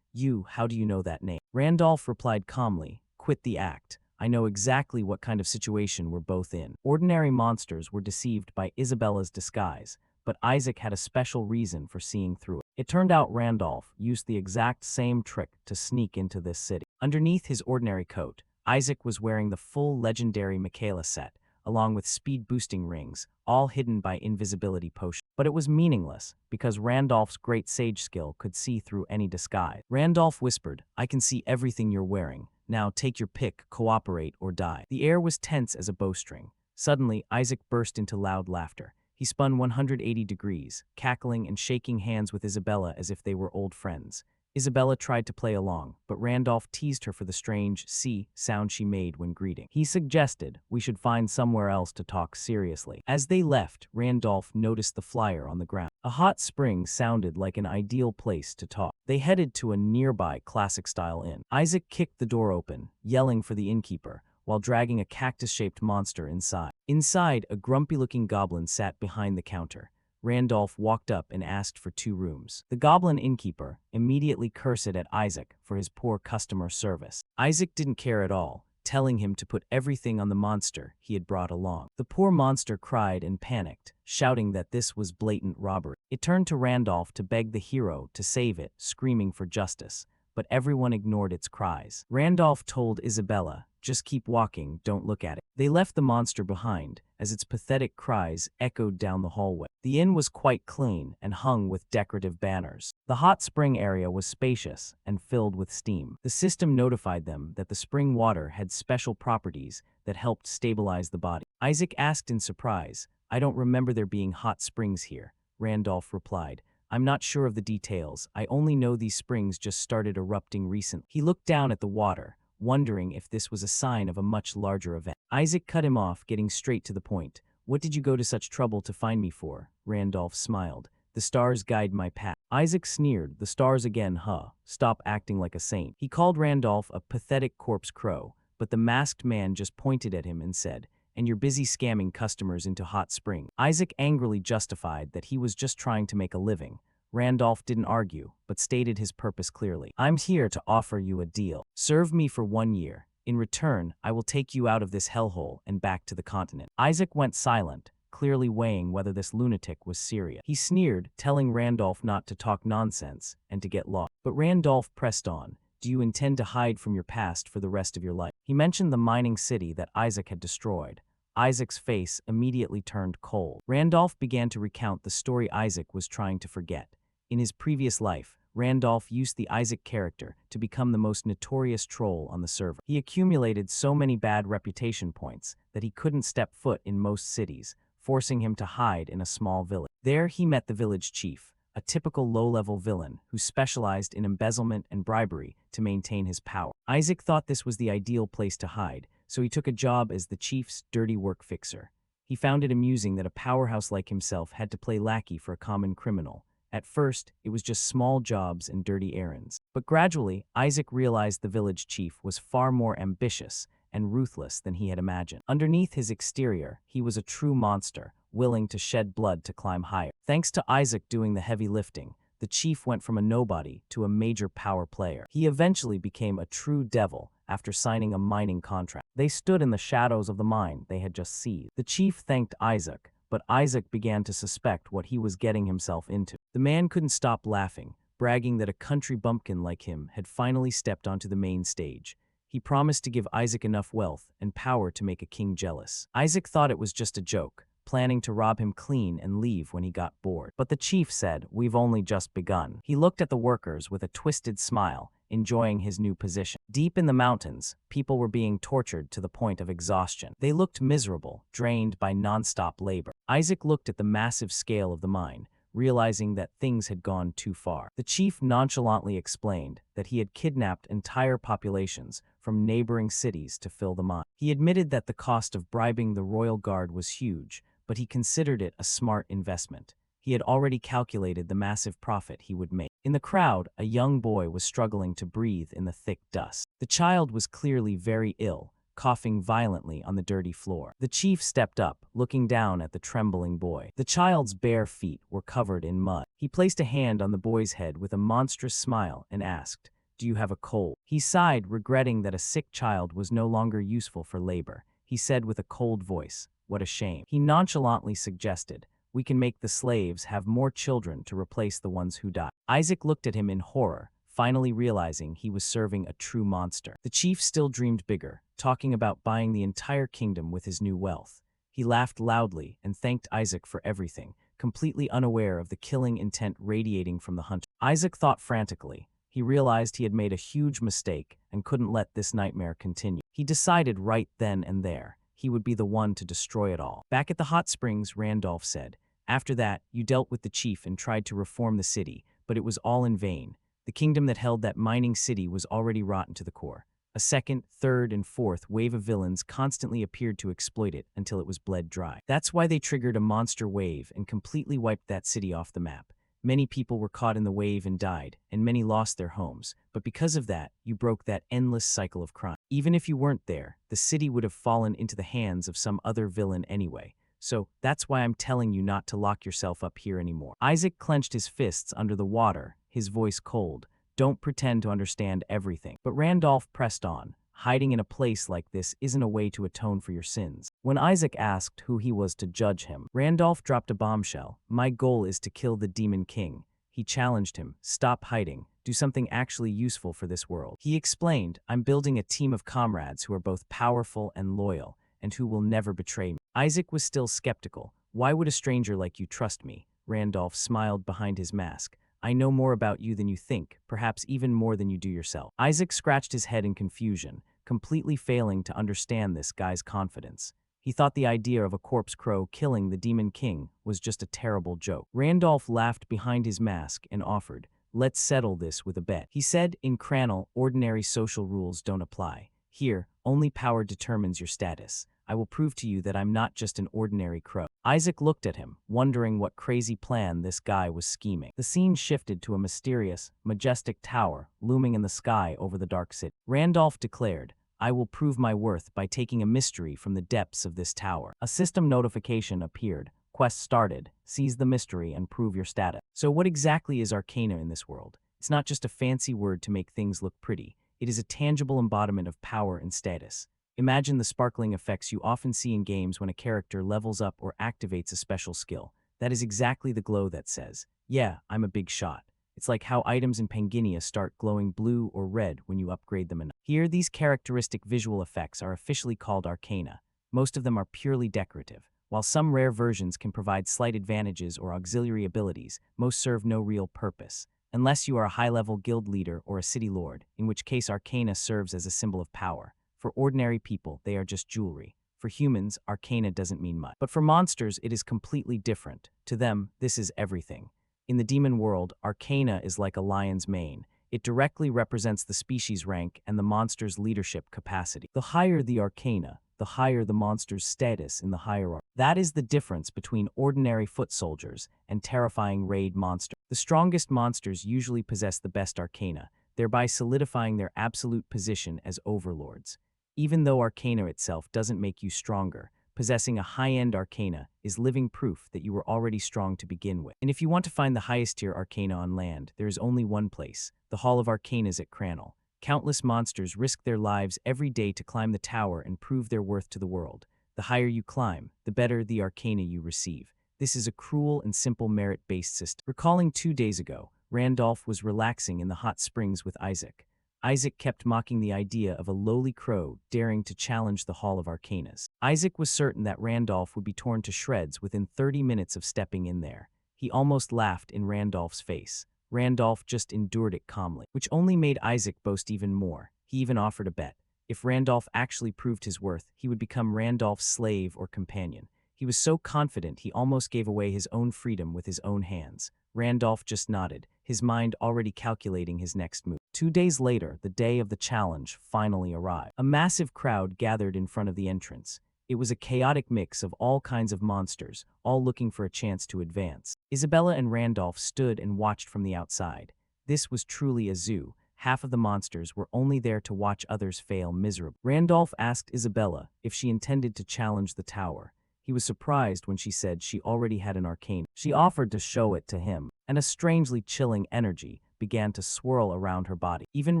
A: How do you know that name? Randolph replied calmly, quit the act. I know exactly what kind of situation we're both in. Ordinary monsters were deceived by Isabella's disguise, but Isaac had a special reason for seeing through it. It turned out Randolph used the exact same trick to sneak into this city. Underneath his ordinary coat, Isaac was wearing the full legendary Michaela set, along with speed-boosting rings, all hidden by invisibility potions. But it was meaningless, because Randolph's great sage skill could see through any disguise. Randolph whispered, I can see everything you're wearing. Now take your pick, cooperate or die. The air was tense as a bowstring. Suddenly, Isaac burst into loud laughter. He spun 180 degrees, cackling and shaking hands with Isabella as if they were old friends. Isabella tried to play along, but Randolph teased her for the strange "C" sound she made when greeting. He suggested we should find somewhere else to talk seriously. As they left, Randolph noticed the flyer on the ground. A hot spring sounded like an ideal place to talk. They headed to a nearby classic-style inn. Isaac kicked the door open, yelling for the innkeeper, while dragging a cactus-shaped monster inside. Inside, a grumpy-looking goblin sat behind the counter. Randolph walked up and asked for 2 rooms. The goblin innkeeper immediately cursed at Isaac for his poor customer service. Isaac didn't care at all, telling him to put everything on the monster he had brought along. The poor monster cried and panicked, shouting that this was blatant robbery. It turned to Randolph to beg the hero to save it, screaming for justice, but everyone ignored its cries. Randolph told Isabella, just keep walking, don't look at it. They left the monster behind, as its pathetic cries echoed down the hallway. The inn was quite clean and hung with decorative banners. The hot spring area was spacious and filled with steam. The system notified them that the spring water had special properties that helped stabilize the body. Isaac asked in surprise, I don't remember there being hot springs here. Randolph replied, I'm not sure of the details. I only know these springs just started erupting recently. He looked down at the water, wondering if this was a sign of a much larger event. Isaac cut him off, getting straight to the point. What did you go to such trouble to find me for? Randolph smiled. The stars guide my path. Isaac sneered. The stars again, huh? Stop acting like a saint. He called Randolph a pathetic corpse crow, but the masked man just pointed at him and said, and you're busy scamming customers into hot spring. Isaac angrily justified that he was just trying to make a living. Randolph didn't argue, but stated his purpose clearly. I'm here to offer you a deal. Serve me for 1 year. In return, I will take you out of this hellhole and back to the continent. Isaac went silent, clearly weighing whether this lunatic was serious. He sneered, telling Randolph not to talk nonsense and to get lost. But Randolph pressed on. Do you intend to hide from your past for the rest of your life? He mentioned the mining city that Isaac had destroyed. Isaac's face immediately turned cold. Randolph began to recount the story Isaac was trying to forget. In his previous life, Randolph used the Isaac character to become the most notorious troll on the server. He accumulated so many bad reputation points that he couldn't step foot in most cities, forcing him to hide in a small village. There he met the village chief, a typical low-level villain who specialized in embezzlement and bribery to maintain his power. Isaac thought this was the ideal place to hide, so he took a job as the chief's dirty work fixer. He found it amusing that a powerhouse like himself had to play lackey for a common criminal. At first, it was just small jobs and dirty errands. But gradually, Isaac realized the village chief was far more ambitious and ruthless than he had imagined. Underneath his exterior, he was a true monster, willing to shed blood to climb higher. Thanks to Isaac doing the heavy lifting, the chief went from a nobody to a major power player. He eventually became a true devil after signing a mining contract. They stood in the shadows of the mine they had just seized. The chief thanked Isaac, but Isaac began to suspect what he was getting himself into. The man couldn't stop laughing, bragging that a country bumpkin like him had finally stepped onto the main stage. He promised to give Isaac enough wealth and power to make a king jealous. Isaac thought it was just a joke, planning to rob him clean and leave when he got bored. But the chief said, "We've only just begun." He looked at the workers with a twisted smile, enjoying his new position. Deep in the mountains, people were being tortured to the point of exhaustion. They looked miserable, drained by non-stop labor. Isaac looked at the massive scale of the mine, realizing that things had gone too far. The chief nonchalantly explained that he had kidnapped entire populations from neighboring cities to fill the mine. He admitted that the cost of bribing the royal guard was huge, but he considered it a smart investment. He had already calculated the massive profit he would make. In the crowd, a young boy was struggling to breathe in the thick dust. The child was clearly very ill, coughing violently on the dirty floor. The chief stepped up, looking down at the trembling boy. The child's bare feet were covered in mud. He placed a hand on the boy's head with a monstrous smile and asked, "Do you have a cold?" He sighed, regretting that a sick child was no longer useful for labor. He said with a cold voice, "What a shame." He nonchalantly suggested, "We can make the slaves have more children to replace the ones who die." Isaac looked at him in horror, finally realizing he was serving a true monster. The chief still dreamed bigger, talking about buying the entire kingdom with his new wealth. He laughed loudly and thanked Isaac for everything, completely unaware of the killing intent radiating from the hunter. Isaac thought frantically. He realized he had made a huge mistake and couldn't let this nightmare continue. He decided right then and there he would be the one to destroy it all. Back at the hot springs, Randolph said, "After that, you dealt with the chief and tried to reform the city, but it was all in vain. The kingdom that held that mining city was already rotten to the core. A second, third, and fourth wave of villains constantly appeared to exploit it until it was bled dry. That's why they triggered a monster wave and completely wiped that city off the map. Many people were caught in the wave and died, and many lost their homes. But because of that, you broke that endless cycle of crime. Even if you weren't there, the city would have fallen into the hands of some other villain anyway. So that's why I'm telling you not to lock yourself up here anymore." Isaac clenched his fists under the water, his voice cold. "Don't pretend to understand everything." But Randolph pressed on. "Hiding in a place like this isn't a way to atone for your sins." When Isaac asked who he was to judge him, Randolph dropped a bombshell. "My goal is to kill the Demon King." He challenged him, "Stop hiding. Do something actually useful for this world." He explained, "I'm building a team of comrades who are both powerful and loyal, and who will never betray me." Isaac was still skeptical. "Why would a stranger like you trust me?" Randolph smiled behind his mask. "I know more about you than you think, perhaps even more than you do yourself." Isaac scratched his head in confusion, completely failing to understand this guy's confidence. He thought the idea of a corpse crow killing the Demon King was just a terrible joke. Randolph laughed behind his mask and offered, "Let's settle this with a bet." He said, "In Cranel, ordinary social rules don't apply. Here, only power determines your status. I will prove to you that I'm not just an ordinary crow." Isaac looked at him, wondering what crazy plan this guy was scheming. The scene shifted to a mysterious, majestic tower looming in the sky over the dark city. Randolph declared, "I will prove my worth by taking a mystery from the depths of this tower." A system notification appeared. "Quest started. Seize the mystery and prove your status." So what exactly is arcana in this world? It's not just a fancy word to make things look pretty. It is a tangible embodiment of power and status. Imagine the sparkling effects you often see in games when a character levels up or activates a special skill. That is exactly the glow that says, "Yeah, I'm a big shot." It's like how items in Panginia start glowing blue or red when you upgrade them enough. Here, these characteristic visual effects are officially called arcana. Most of them are purely decorative. While some rare versions can provide slight advantages or auxiliary abilities, most serve no real purpose. Unless you are a high-level guild leader or a city lord, in which case arcana serves as a symbol of power. For ordinary people, they are just jewelry. For humans, arcana doesn't mean much. But for monsters, it is completely different. To them, this is everything. In the demon world, arcana is like a lion's mane. It directly represents the species rank and the monster's leadership capacity. The higher the arcana, the higher the monster's status in the hierarchy. That is the difference between ordinary foot soldiers and terrifying raid monsters. The strongest monsters usually possess the best arcana, thereby solidifying their absolute position as overlords. Even though arcana itself doesn't make you stronger, possessing a high-end arcana is living proof that you were already strong to begin with. And if you want to find the highest tier arcana on land, there is only one place, the Hall of Arcanas at Cranel. Countless monsters risk their lives every day to climb the tower and prove their worth to the world. The higher you climb, the better the arcana you receive. This is a cruel and simple merit-based system. Recalling 2 days ago, Randolph was relaxing in the hot springs with Isaac. Isaac kept mocking the idea of a lowly crow daring to challenge the Hall of Arcanas. Isaac was certain that Randolph would be torn to shreds within 30 minutes of stepping in there. He almost laughed in Randolph's face. Randolph just endured it calmly, which only made Isaac boast even more. He even offered a bet. If Randolph actually proved his worth, he would become Randolph's slave or companion. He was so confident he almost gave away his own freedom with his own hands. Randolph just nodded, his mind already calculating his next move. 2 days later, the day of the challenge finally arrived. A massive crowd gathered in front of the entrance. It was a chaotic mix of all kinds of monsters, all looking for a chance to advance. Isabella and Randolph stood and watched from the outside. This was truly a zoo. Half of the monsters were only there to watch others fail miserably. Randolph asked Isabella if she intended to challenge the tower. He was surprised when she said she already had an arcane. She offered to show it to him, and a strangely chilling energy began to swirl around her body. Even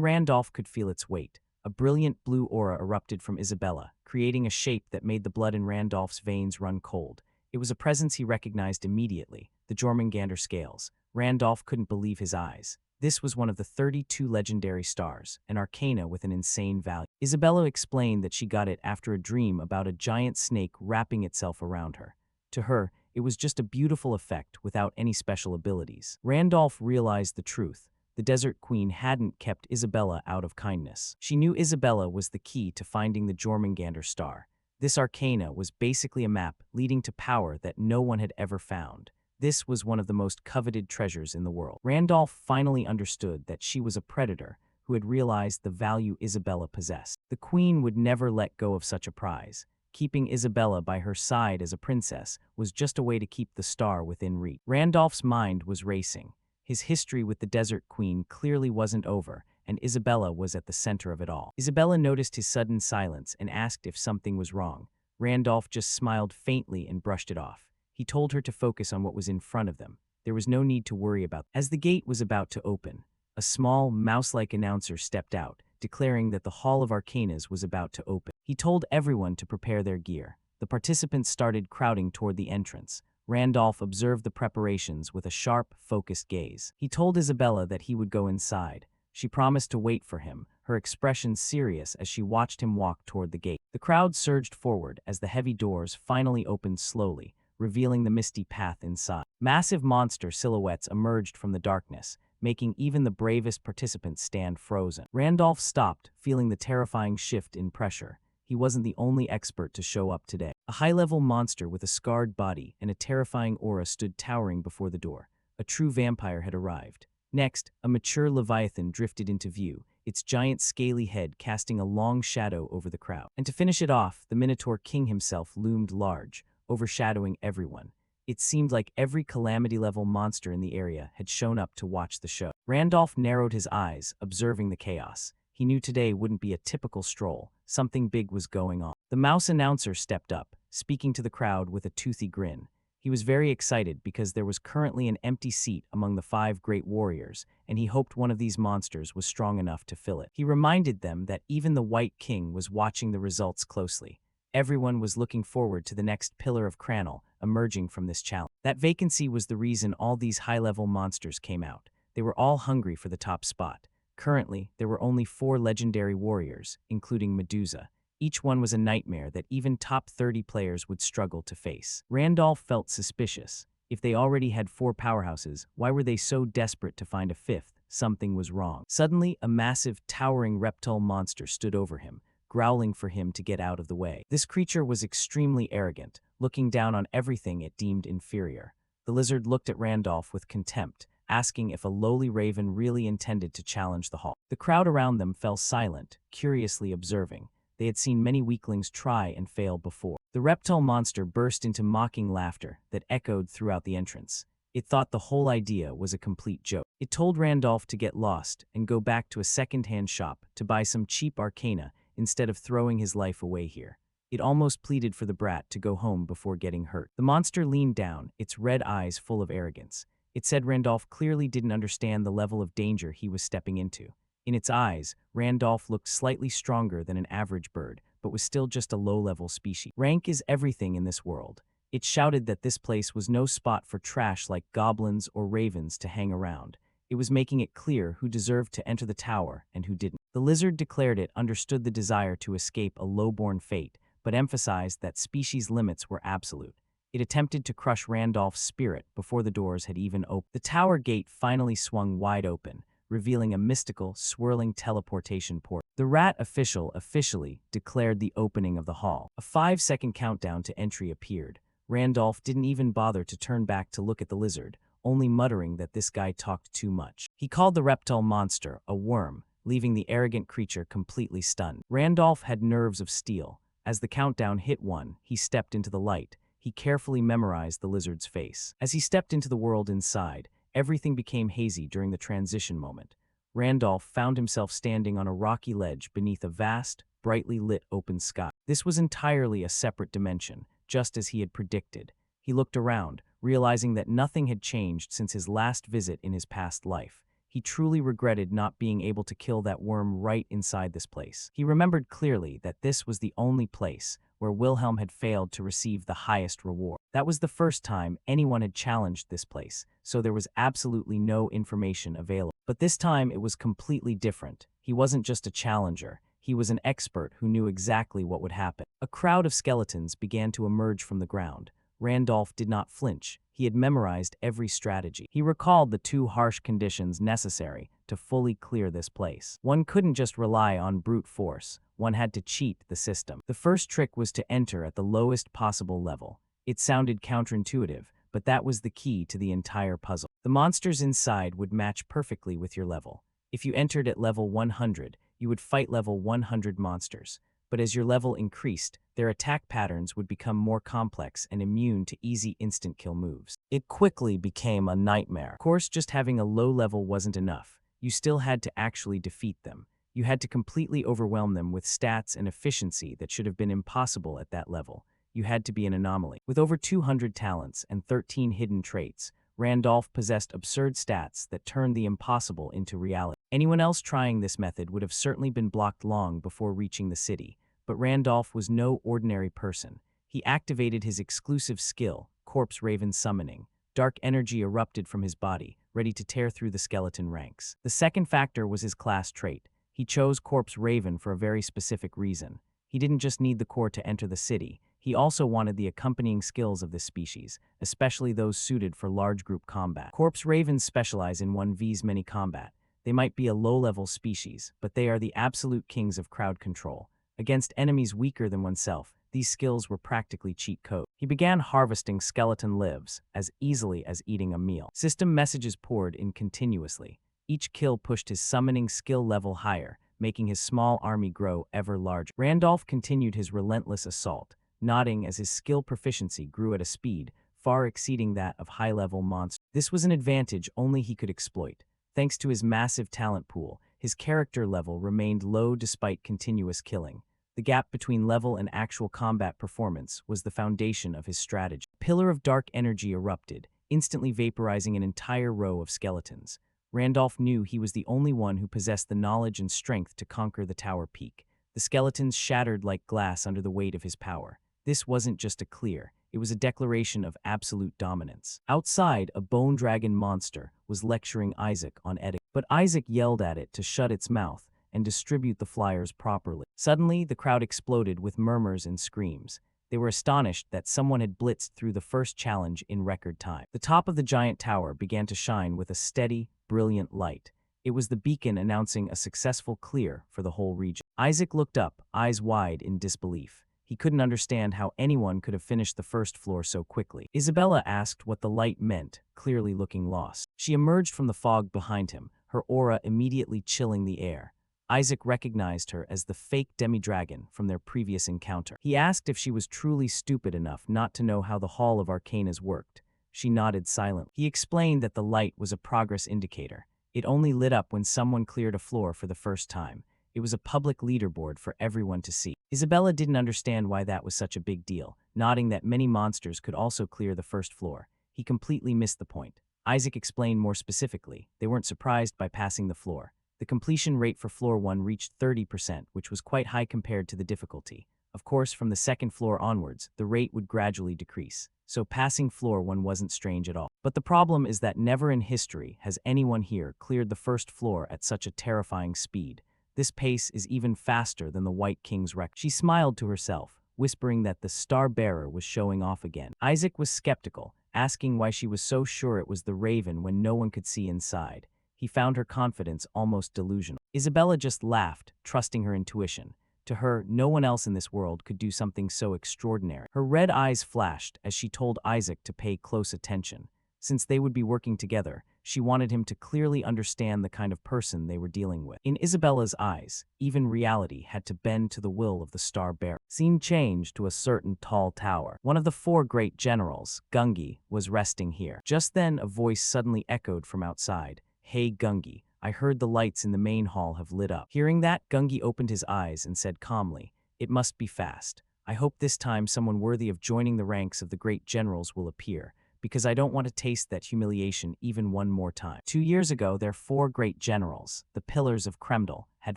A: Randolph could feel its weight. A brilliant blue aura erupted from Isabella, creating a shape that made the blood in Randolph's veins run cold. It was a presence he recognized immediately, the Jormungandr scales. Randolph couldn't believe his eyes. This was one of the 32 legendary stars, an arcana with an insane value. Isabella explained that she got it after a dream about a giant snake wrapping itself around her. To her, it was just a beautiful effect without any special abilities. Randolph realized the truth. The Desert Queen hadn't kept Isabella out of kindness. She knew Isabella was the key to finding the Jormungandr star. This arcana was basically a map leading to power that no one had ever found. This was one of the most coveted treasures in the world. Randolph finally understood that she was a predator who had realized the value Isabella possessed. The queen would never let go of such a prize. Keeping Isabella by her side as a princess was just a way to keep the star within reach. Randolph's mind was racing. His history with the Desert Queen clearly wasn't over, and Isabella was at the center of it all. Isabella noticed his sudden silence and asked if something was wrong. Randolph just smiled faintly and brushed it off. He told her to focus on what was in front of them. There was no need to worry about. As the gate was about to open, a small, mouse-like announcer stepped out, declaring that the Hall of Arcanas was about to open. He told everyone to prepare their gear. The participants started crowding toward the entrance. Randolph observed the preparations with a sharp, focused gaze. He told Isabella that he would go inside. She promised to wait for him, her expression serious as she watched him walk toward the gate. The crowd surged forward as the heavy doors finally opened slowly, revealing the misty path inside. Massive monster silhouettes emerged from the darkness, making even the bravest participants stand frozen. Randolph stopped, feeling the terrifying shift in pressure. He wasn't the only expert to show up today. A high-level monster with a scarred body and a terrifying aura stood towering before the door. A true vampire had arrived. Next, a mature leviathan drifted into view, its giant scaly head casting a long shadow over the crowd. And to finish it off, the Minotaur King himself loomed large, overshadowing everyone. It seemed like every calamity-level monster in the area had shown up to watch the show. Randolph narrowed his eyes, observing the chaos. He knew today wouldn't be a typical stroll. Something big was going on. The mouse announcer stepped up, speaking to the crowd with a toothy grin. He was very excited because there was currently an empty seat among the 5 great warriors, and he hoped one of these monsters was strong enough to fill it. He reminded them that even the White King was watching the results closely. Everyone was looking forward to the next pillar of Cranel emerging from this challenge. That vacancy was the reason all these high-level monsters came out. They were all hungry for the top spot. Currently, there were only 4 legendary warriors, including Medusa. Each one was a nightmare that even top 30 players would struggle to face. Randolph felt suspicious. If they already had 4 powerhouses, why were they so desperate to find a 5th? Something was wrong. Suddenly, a massive, towering reptile monster stood over him, growling for him to get out of the way. This creature was extremely arrogant, looking down on everything it deemed inferior. The lizard looked at Randolph with contempt, asking if a lowly raven really intended to challenge the hall. The crowd around them fell silent, curiously observing. They had seen many weaklings try and fail before. The reptile monster burst into mocking laughter that echoed throughout the entrance. It thought the whole idea was a complete joke. It told Randolph to get lost and go back to a second-hand shop to buy some cheap arcana instead of throwing his life away here. It almost pleaded for the brat to go home before getting hurt. The monster leaned down, its red eyes full of arrogance. It said Randolph clearly didn't understand the level of danger he was stepping into. In its eyes, Randolph looked slightly stronger than an average bird, but was still just a low-level species. Rank is everything in this world. It shouted that this place was no spot for trash like goblins or ravens to hang around. It was making it clear who deserved to enter the tower and who didn't. The lizard declared it understood the desire to escape a low-born fate, but emphasized that species limits were absolute. It attempted to crush Randolph's spirit before the doors had even opened. The tower gate finally swung wide open, revealing a mystical, swirling teleportation portal. The rat official officially declared the opening of the hall. A 5-second countdown to entry appeared. Randolph didn't even bother to turn back to look at the lizard, only muttering that this guy talked too much. He called the reptile monster a worm, leaving the arrogant creature completely stunned. Randolph had nerves of steel. As the countdown hit 1, he stepped into the light. He carefully memorized the lizard's face. As he stepped into the world inside, everything became hazy during the transition moment. Randolph found himself standing on a rocky ledge beneath a vast, brightly lit open sky. This was entirely a separate dimension, just as he had predicted. He looked around, realizing that nothing had changed since his last visit in his past life. He truly regretted not being able to kill that worm right inside this place. He remembered clearly that this was the only place where Wilhelm had failed to receive the highest reward. That was the first time anyone had challenged this place, so there was absolutely no information available. But this time it was completely different. He wasn't just a challenger. He was an expert who knew exactly what would happen. A crowd of skeletons began to emerge from the ground. Randolph did not flinch. He had memorized every strategy. He recalled the 2 harsh conditions necessary to fully clear this place. One couldn't just rely on brute force. One had to cheat the system. The first trick was to enter at the lowest possible level. It sounded counterintuitive, but that was the key to the entire puzzle. The monsters inside would match perfectly with your level. If you entered at level 100, you would fight level 100 monsters. But as your level increased, their attack patterns would become more complex and immune to easy instant kill moves. It quickly became a nightmare. Of course, just having a low level wasn't enough. You still had to actually defeat them. You had to completely overwhelm them with stats and efficiency that should have been impossible at that level. You had to be an anomaly. With over 200 talents and 13 hidden traits, Randolph possessed absurd stats that turned the impossible into reality. Anyone else trying this method would have certainly been blocked long before reaching the city. But Randolph was no ordinary person. He activated his exclusive skill, Corpse Raven Summoning. Dark energy erupted from his body, ready to tear through the skeleton ranks. The second factor was his class trait. He chose Corpse Raven for a very specific reason. He didn't just need the core to enter the city. He also wanted the accompanying skills of this species, especially those suited for large group combat. Corpse Ravens specialize in 1vs many combat. They might be a low-level species, but they are the absolute kings of crowd control. Against enemies weaker than oneself, these skills were practically cheat code. He began harvesting skeleton lives as easily as eating a meal. System messages poured in continuously. Each kill pushed his summoning skill level higher, making his small army grow ever larger. Randolph continued his relentless assault, nodding as his skill proficiency grew at a speed far exceeding that of high-level monsters. This was an advantage only he could exploit. Thanks to his massive talent pool, his character level remained low despite continuous killing. The gap between level and actual combat performance was the foundation of his strategy. A pillar of dark energy erupted, instantly vaporizing an entire row of skeletons. Randolph knew he was the only one who possessed the knowledge and strength to conquer the tower peak. The skeletons shattered like glass under the weight of his power. This wasn't just a clear, it was a declaration of absolute dominance. Outside, a bone dragon monster was lecturing Isaac on etiquette, but Isaac yelled at it to shut its mouth and distribute the flyers properly. Suddenly, the crowd exploded with murmurs and screams. They were astonished that someone had blitzed through the first challenge in record time. The top of the giant tower began to shine with a steady, brilliant light. It was the beacon announcing a successful clear for the whole region. Isaac looked up, eyes wide in disbelief. He couldn't understand how anyone could have finished the first floor so quickly. Isabella asked what the light meant, clearly looking lost. She emerged from the fog behind him, her aura immediately chilling the air. Isaac recognized her as the fake demi-dragon from their previous encounter. He asked if she was truly stupid enough not to know how the Hall of Arcanas worked. She nodded silently. He explained that the light was a progress indicator. It only lit up when someone cleared a floor for the first time. It was a public leaderboard for everyone to see. Isabella didn't understand why that was such a big deal, nodding that many monsters could also clear the first floor. He completely missed the point. Isaac explained more specifically. They weren't surprised by passing the floor. The completion rate for floor 1 reached 30%, which was quite high compared to the difficulty. Of course, from the second floor onwards, the rate would gradually decrease. So passing floor 1 wasn't strange at all. But the problem is that never in history has anyone here cleared the first floor at such a terrifying speed. This pace is even faster than the White King's record. She smiled to herself, whispering that the Star Bearer was showing off again. Isaac was skeptical, asking why she was so sure it was the Raven when no one could see inside. He found her confidence almost delusional. Isabella just laughed, trusting her intuition. To her, no one else in this world could do something so extraordinary. Her red eyes flashed as she told Isaac to pay close attention. Since they would be working together, she wanted him to clearly understand the kind of person they were dealing with. In Isabella's eyes, even reality had to bend to the will of the star bearer. Scene changed to a certain tall tower. One of the four great generals, Gungi, was resting here. Just then, a voice suddenly echoed from outside. "Hey, Gungi, I heard the lights in the main hall have lit up." Hearing that, Gungi opened his eyes and said calmly, "It must be fast. I hope this time someone worthy of joining the ranks of the great generals will appear, because I don't want to taste that humiliation even one more time." 2 years ago, their four great generals, the pillars of Kremdal, had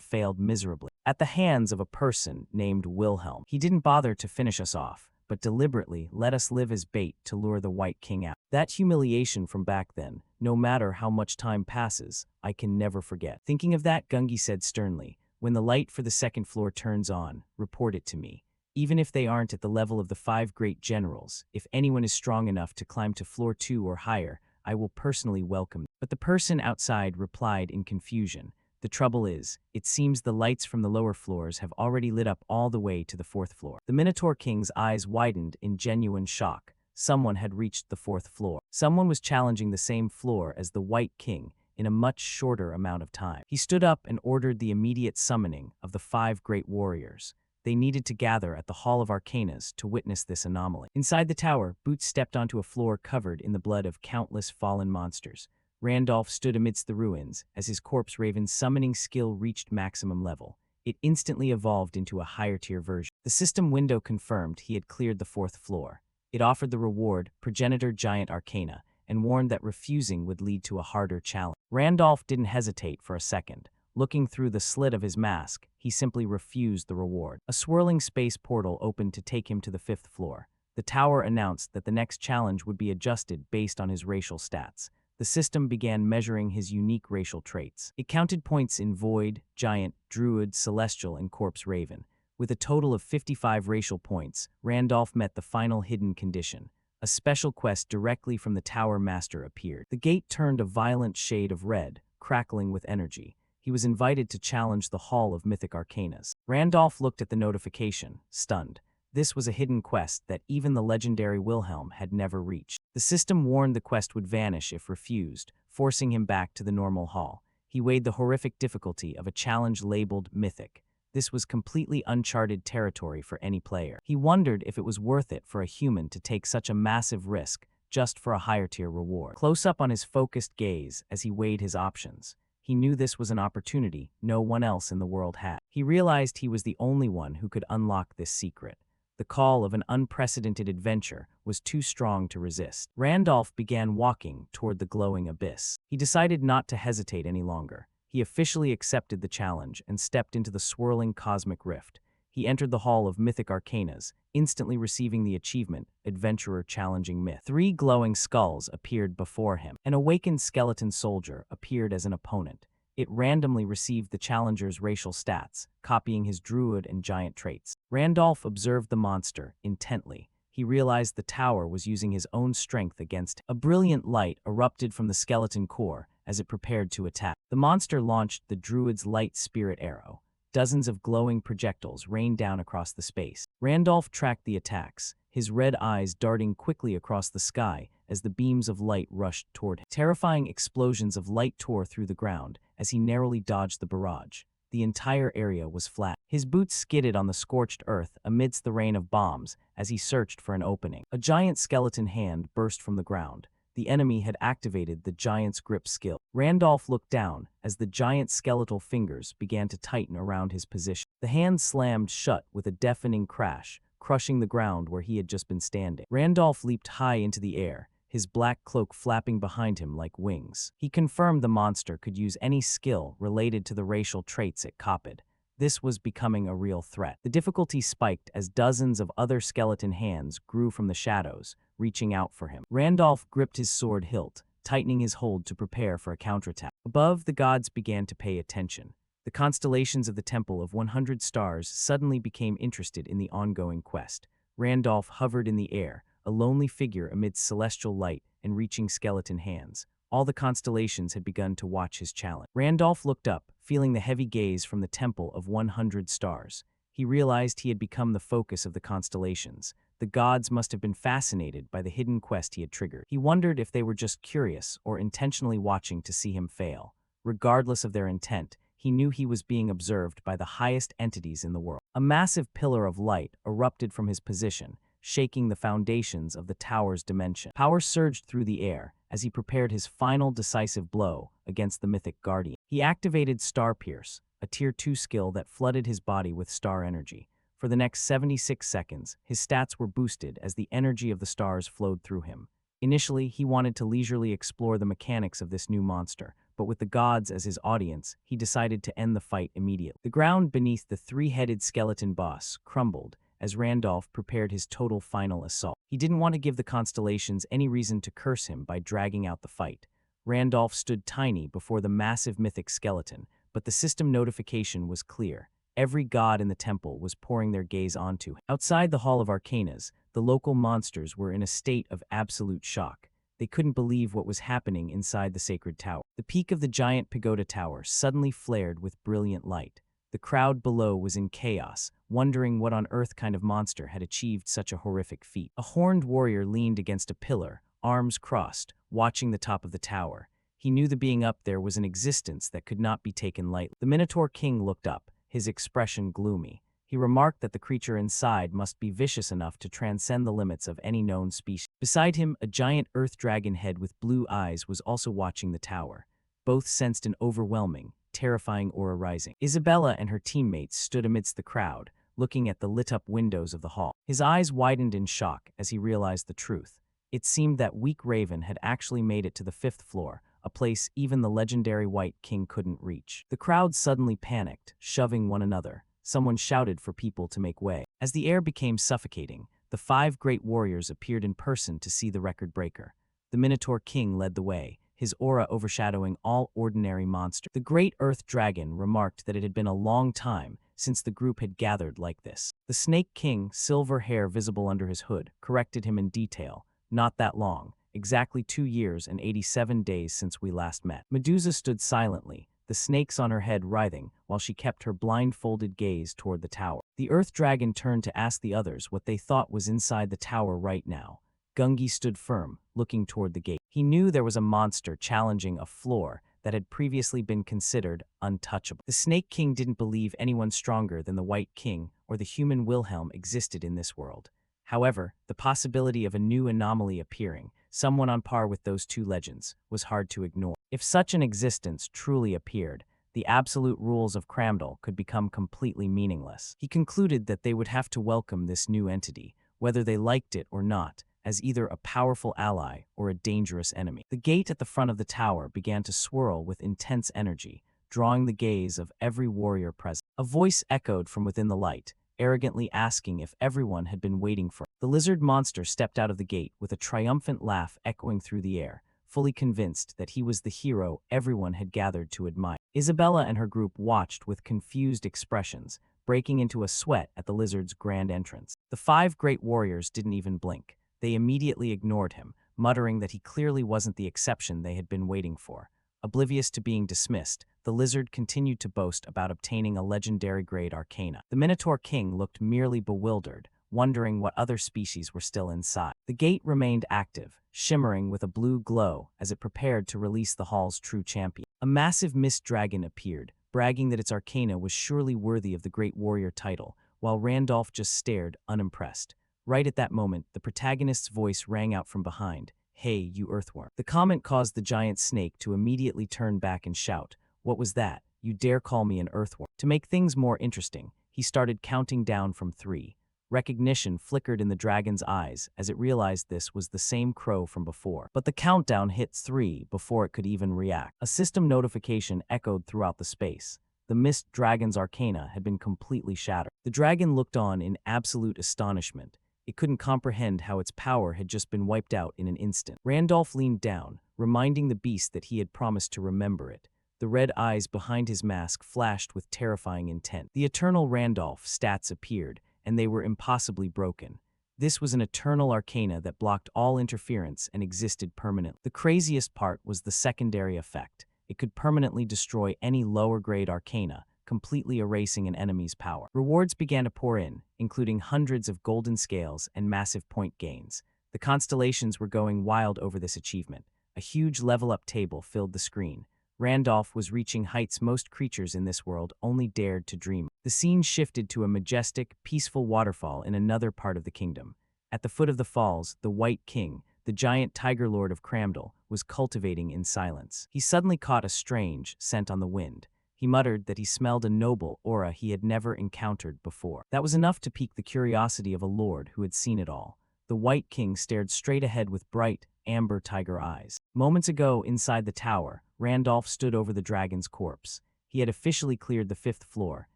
A: failed miserably at the hands of a person named Wilhelm. He didn't bother to finish us off, but deliberately let us live as bait to lure the White King out. That humiliation from back then, no matter how much time passes, I can never forget. Thinking of that, Gungi said sternly, "When the light for the second floor turns on, report it to me. Even if they aren't at the level of the five great generals, if anyone is strong enough to climb to floor 2 or higher, I will personally welcome them." But the person outside replied in confusion, "The trouble is, it seems the lights from the lower floors have already lit up all the way to the 4th floor." The Minotaur King's eyes widened in genuine shock. Someone had reached the 4th floor. Someone was challenging the same floor as the White King in a much shorter amount of time. He stood up and ordered the immediate summoning of the 5 great warriors. They needed to gather at the Hall of Arcanas to witness this anomaly. Inside the tower, Boots stepped onto a floor covered in the blood of countless fallen monsters. Randolph stood amidst the ruins as his corpse raven's summoning skill reached maximum level. It instantly evolved into a higher-tier version. The system window confirmed he had cleared the 4th floor. It offered the reward, Progenitor Giant Arcana, and warned that refusing would lead to a harder challenge. Randolph didn't hesitate for a second. Looking through the slit of his mask, he simply refused the reward. A swirling space portal opened to take him to the 5th floor. The tower announced that the next challenge would be adjusted based on his racial stats. The system began measuring his unique racial traits. It counted points in Void, Giant, Druid, Celestial, and Corpse Raven. With a total of 55 racial points, Randolph met the final hidden condition. A special quest directly from the Tower Master appeared. The gate turned a violent shade of red, crackling with energy. He was invited to challenge the Hall of Mythic Arcanas. Randolph looked at the notification, stunned. This was a hidden quest that even the legendary Wilhelm had never reached. The system warned the quest would vanish if refused, forcing him back to the normal hall. He weighed the horrific difficulty of a challenge labeled Mythic. This was completely uncharted territory for any player. He wondered if it was worth it for a human to take such a massive risk just for a higher-tier reward. Close up on his focused gaze as he weighed his options, he knew this was an opportunity no one else in the world had. He realized he was the only one who could unlock this secret. The call of an unprecedented adventure was too strong to resist. Randolph began walking toward the glowing abyss. He decided not to hesitate any longer. He officially accepted the challenge and stepped into the swirling cosmic rift. He entered the Hall of Mythic Arcanas, instantly receiving the achievement, Adventurer Challenging Myth. 3 glowing skulls appeared before him. An awakened skeleton soldier appeared as an opponent. It randomly received the challenger's racial stats, copying his druid and giant traits. Randolph observed the monster intently. He realized the tower was using his own strength against him. A brilliant light erupted from the skeleton core as it prepared to attack. The monster launched the druid's light spirit arrow. Dozens of glowing projectiles rained down across the space. Randolph tracked the attacks, his red eyes darting quickly across the sky as the beams of light rushed toward him. Terrifying explosions of light tore through the ground as he narrowly dodged the barrage. The entire area was flat. His boots skidded on the scorched earth amidst the rain of bombs as he searched for an opening. A giant skeleton hand burst from the ground. The enemy had activated the giant's grip skill. Randolph looked down as the giant's skeletal fingers began to tighten around his position. The hand slammed shut with a deafening crash, crushing the ground where he had just been standing. Randolph leaped high into the air, his black cloak flapping behind him like wings. He confirmed the monster could use any skill related to the racial traits it copied. This was becoming a real threat. The difficulty spiked as dozens of other skeleton hands grew from the shadows, reaching out for him. Randolph gripped his sword hilt, tightening his hold to prepare for a counterattack. Above, the gods began to pay attention. The constellations of the Temple of 100 Stars suddenly became interested in the ongoing quest. Randolph hovered in the air, a lonely figure amidst celestial light and reaching skeleton hands. All the constellations had begun to watch his challenge. Randolph looked up, feeling the heavy gaze from the Temple of 100 Stars. He realized he had become the focus of the constellations. The gods must have been fascinated by the hidden quest he had triggered. He wondered if they were just curious or intentionally watching to see him fail. Regardless of their intent, he knew he was being observed by the highest entities in the world. A massive pillar of light erupted from his position, shaking the foundations of the tower's dimension. Power surged through the air as he prepared his final decisive blow against the mythic guardian. He activated Star Pierce, a Tier 2 skill that flooded his body with star energy. For the next 76 seconds, his stats were boosted as the energy of the stars flowed through him. Initially, he wanted to leisurely explore the mechanics of this new monster, but with the gods as his audience, he decided to end the fight immediately. The ground beneath the three-headed skeleton boss crumbled as Randolph prepared his total final assault. He didn't want to give the constellations any reason to curse him by dragging out the fight. Randolph stood tiny before the massive mythic skeleton, but the system notification was clear. Every god in the temple was pouring their gaze onto him. Outside the Hall of Arcanas, the local monsters were in a state of absolute shock. They couldn't believe what was happening inside the sacred tower. The peak of the giant pagoda tower suddenly flared with brilliant light. The crowd below was in chaos, wondering what on earth kind of monster had achieved such a horrific feat. A horned warrior leaned against a pillar, arms crossed, watching the top of the tower. He knew the being up there was an existence that could not be taken lightly. The Minotaur King looked up, his expression gloomy. He remarked that the creature inside must be vicious enough to transcend the limits of any known species. Beside him, a giant earth dragon head with blue eyes was also watching the tower. Both sensed an overwhelming, terrifying aura rising. Isabella and her teammates stood amidst the crowd, looking at the lit-up windows of the hall. His eyes widened in shock as he realized the truth. It seemed that weak Raven had actually made it to the 5th floor, a place even the legendary White King couldn't reach. The crowd suddenly panicked, shoving one another. Someone shouted for people to make way. As the air became suffocating, the 5 great warriors appeared in person to see the record breaker. The Minotaur King led the way, his aura overshadowing all ordinary monsters. The great earth dragon remarked that it had been a long time since the group had gathered like this. The Snake King, silver hair visible under his hood, corrected him in detail. Not that long. Exactly 2 years and 87 days since we last met. Medusa stood silently, the snakes on her head writhing, while she kept her blindfolded gaze toward the tower. The earth dragon turned to ask the others what they thought was inside the tower right now. Gungi stood firm, looking toward the gate. He knew there was a monster challenging a floor that had previously been considered untouchable. The Snake King didn't believe anyone stronger than the White King or the human Wilhelm existed in this world. However, the possibility of a new anomaly appearing, someone on par with those 2 legends, was hard to ignore. If such an existence truly appeared, the absolute rules of Cramdal could become completely meaningless. He concluded that they would have to welcome this new entity, whether they liked it or not, as either a powerful ally or a dangerous enemy. The gate at the front of the tower began to swirl with intense energy, drawing the gaze of every warrior present. A voice echoed from within the light, arrogantly asking if everyone had been waiting for him. The lizard monster stepped out of the gate with a triumphant laugh echoing through the air, fully convinced that he was the hero everyone had gathered to admire. Isabella and her group watched with confused expressions, breaking into a sweat at the lizard's grand entrance. The 5 great warriors didn't even blink. They immediately ignored him, muttering that he clearly wasn't the exception they had been waiting for. Oblivious to being dismissed, the lizard continued to boast about obtaining a legendary grade arcana. The Minotaur King looked merely bewildered, wondering what other species were still inside. The gate remained active, shimmering with a blue glow as it prepared to release the hall's true champion. A massive mist dragon appeared, bragging that its arcana was surely worthy of the Great Warrior title, while Randolph just stared, unimpressed. Right at that moment, the protagonist's voice rang out from behind. "Hey, you earthworm." The comment caused the giant snake to immediately turn back and shout, "What was that? You dare call me an earthworm?" To make things more interesting, he started counting down from 3. Recognition flickered in the dragon's eyes as it realized this was the same crow from before. But the countdown hit 3 before it could even react. A system notification echoed throughout the space. The mist dragon's arcana had been completely shattered. The dragon looked on in absolute astonishment. It couldn't comprehend how its power had just been wiped out in an instant. Randolph leaned down, reminding the beast that he had promised to remember it. The red eyes behind his mask flashed with terrifying intent. The Eternal Randolph stats appeared, and they were impossibly broken. This was an eternal arcana that blocked all interference and existed permanently. The craziest part was the secondary effect. It could permanently destroy any lower-grade arcana, completely erasing an enemy's power. Rewards began to pour in, including hundreds of golden scales and massive point gains. The constellations were going wild over this achievement. A huge level-up table filled the screen. Randolph was reaching heights most creatures in this world only dared to dream. The scene shifted to a majestic, peaceful waterfall in another part of the kingdom. At the foot of the falls, the White King, the giant tiger lord of Cramdal, was cultivating in silence. He suddenly caught a strange scent on the wind. He muttered that he smelled a noble aura he had never encountered before. That was enough to pique the curiosity of a lord who had seen it all. The White King stared straight ahead with bright, amber tiger eyes. Moments ago, inside the tower, Randolph stood over the dragon's corpse. He had officially cleared the 5th floor,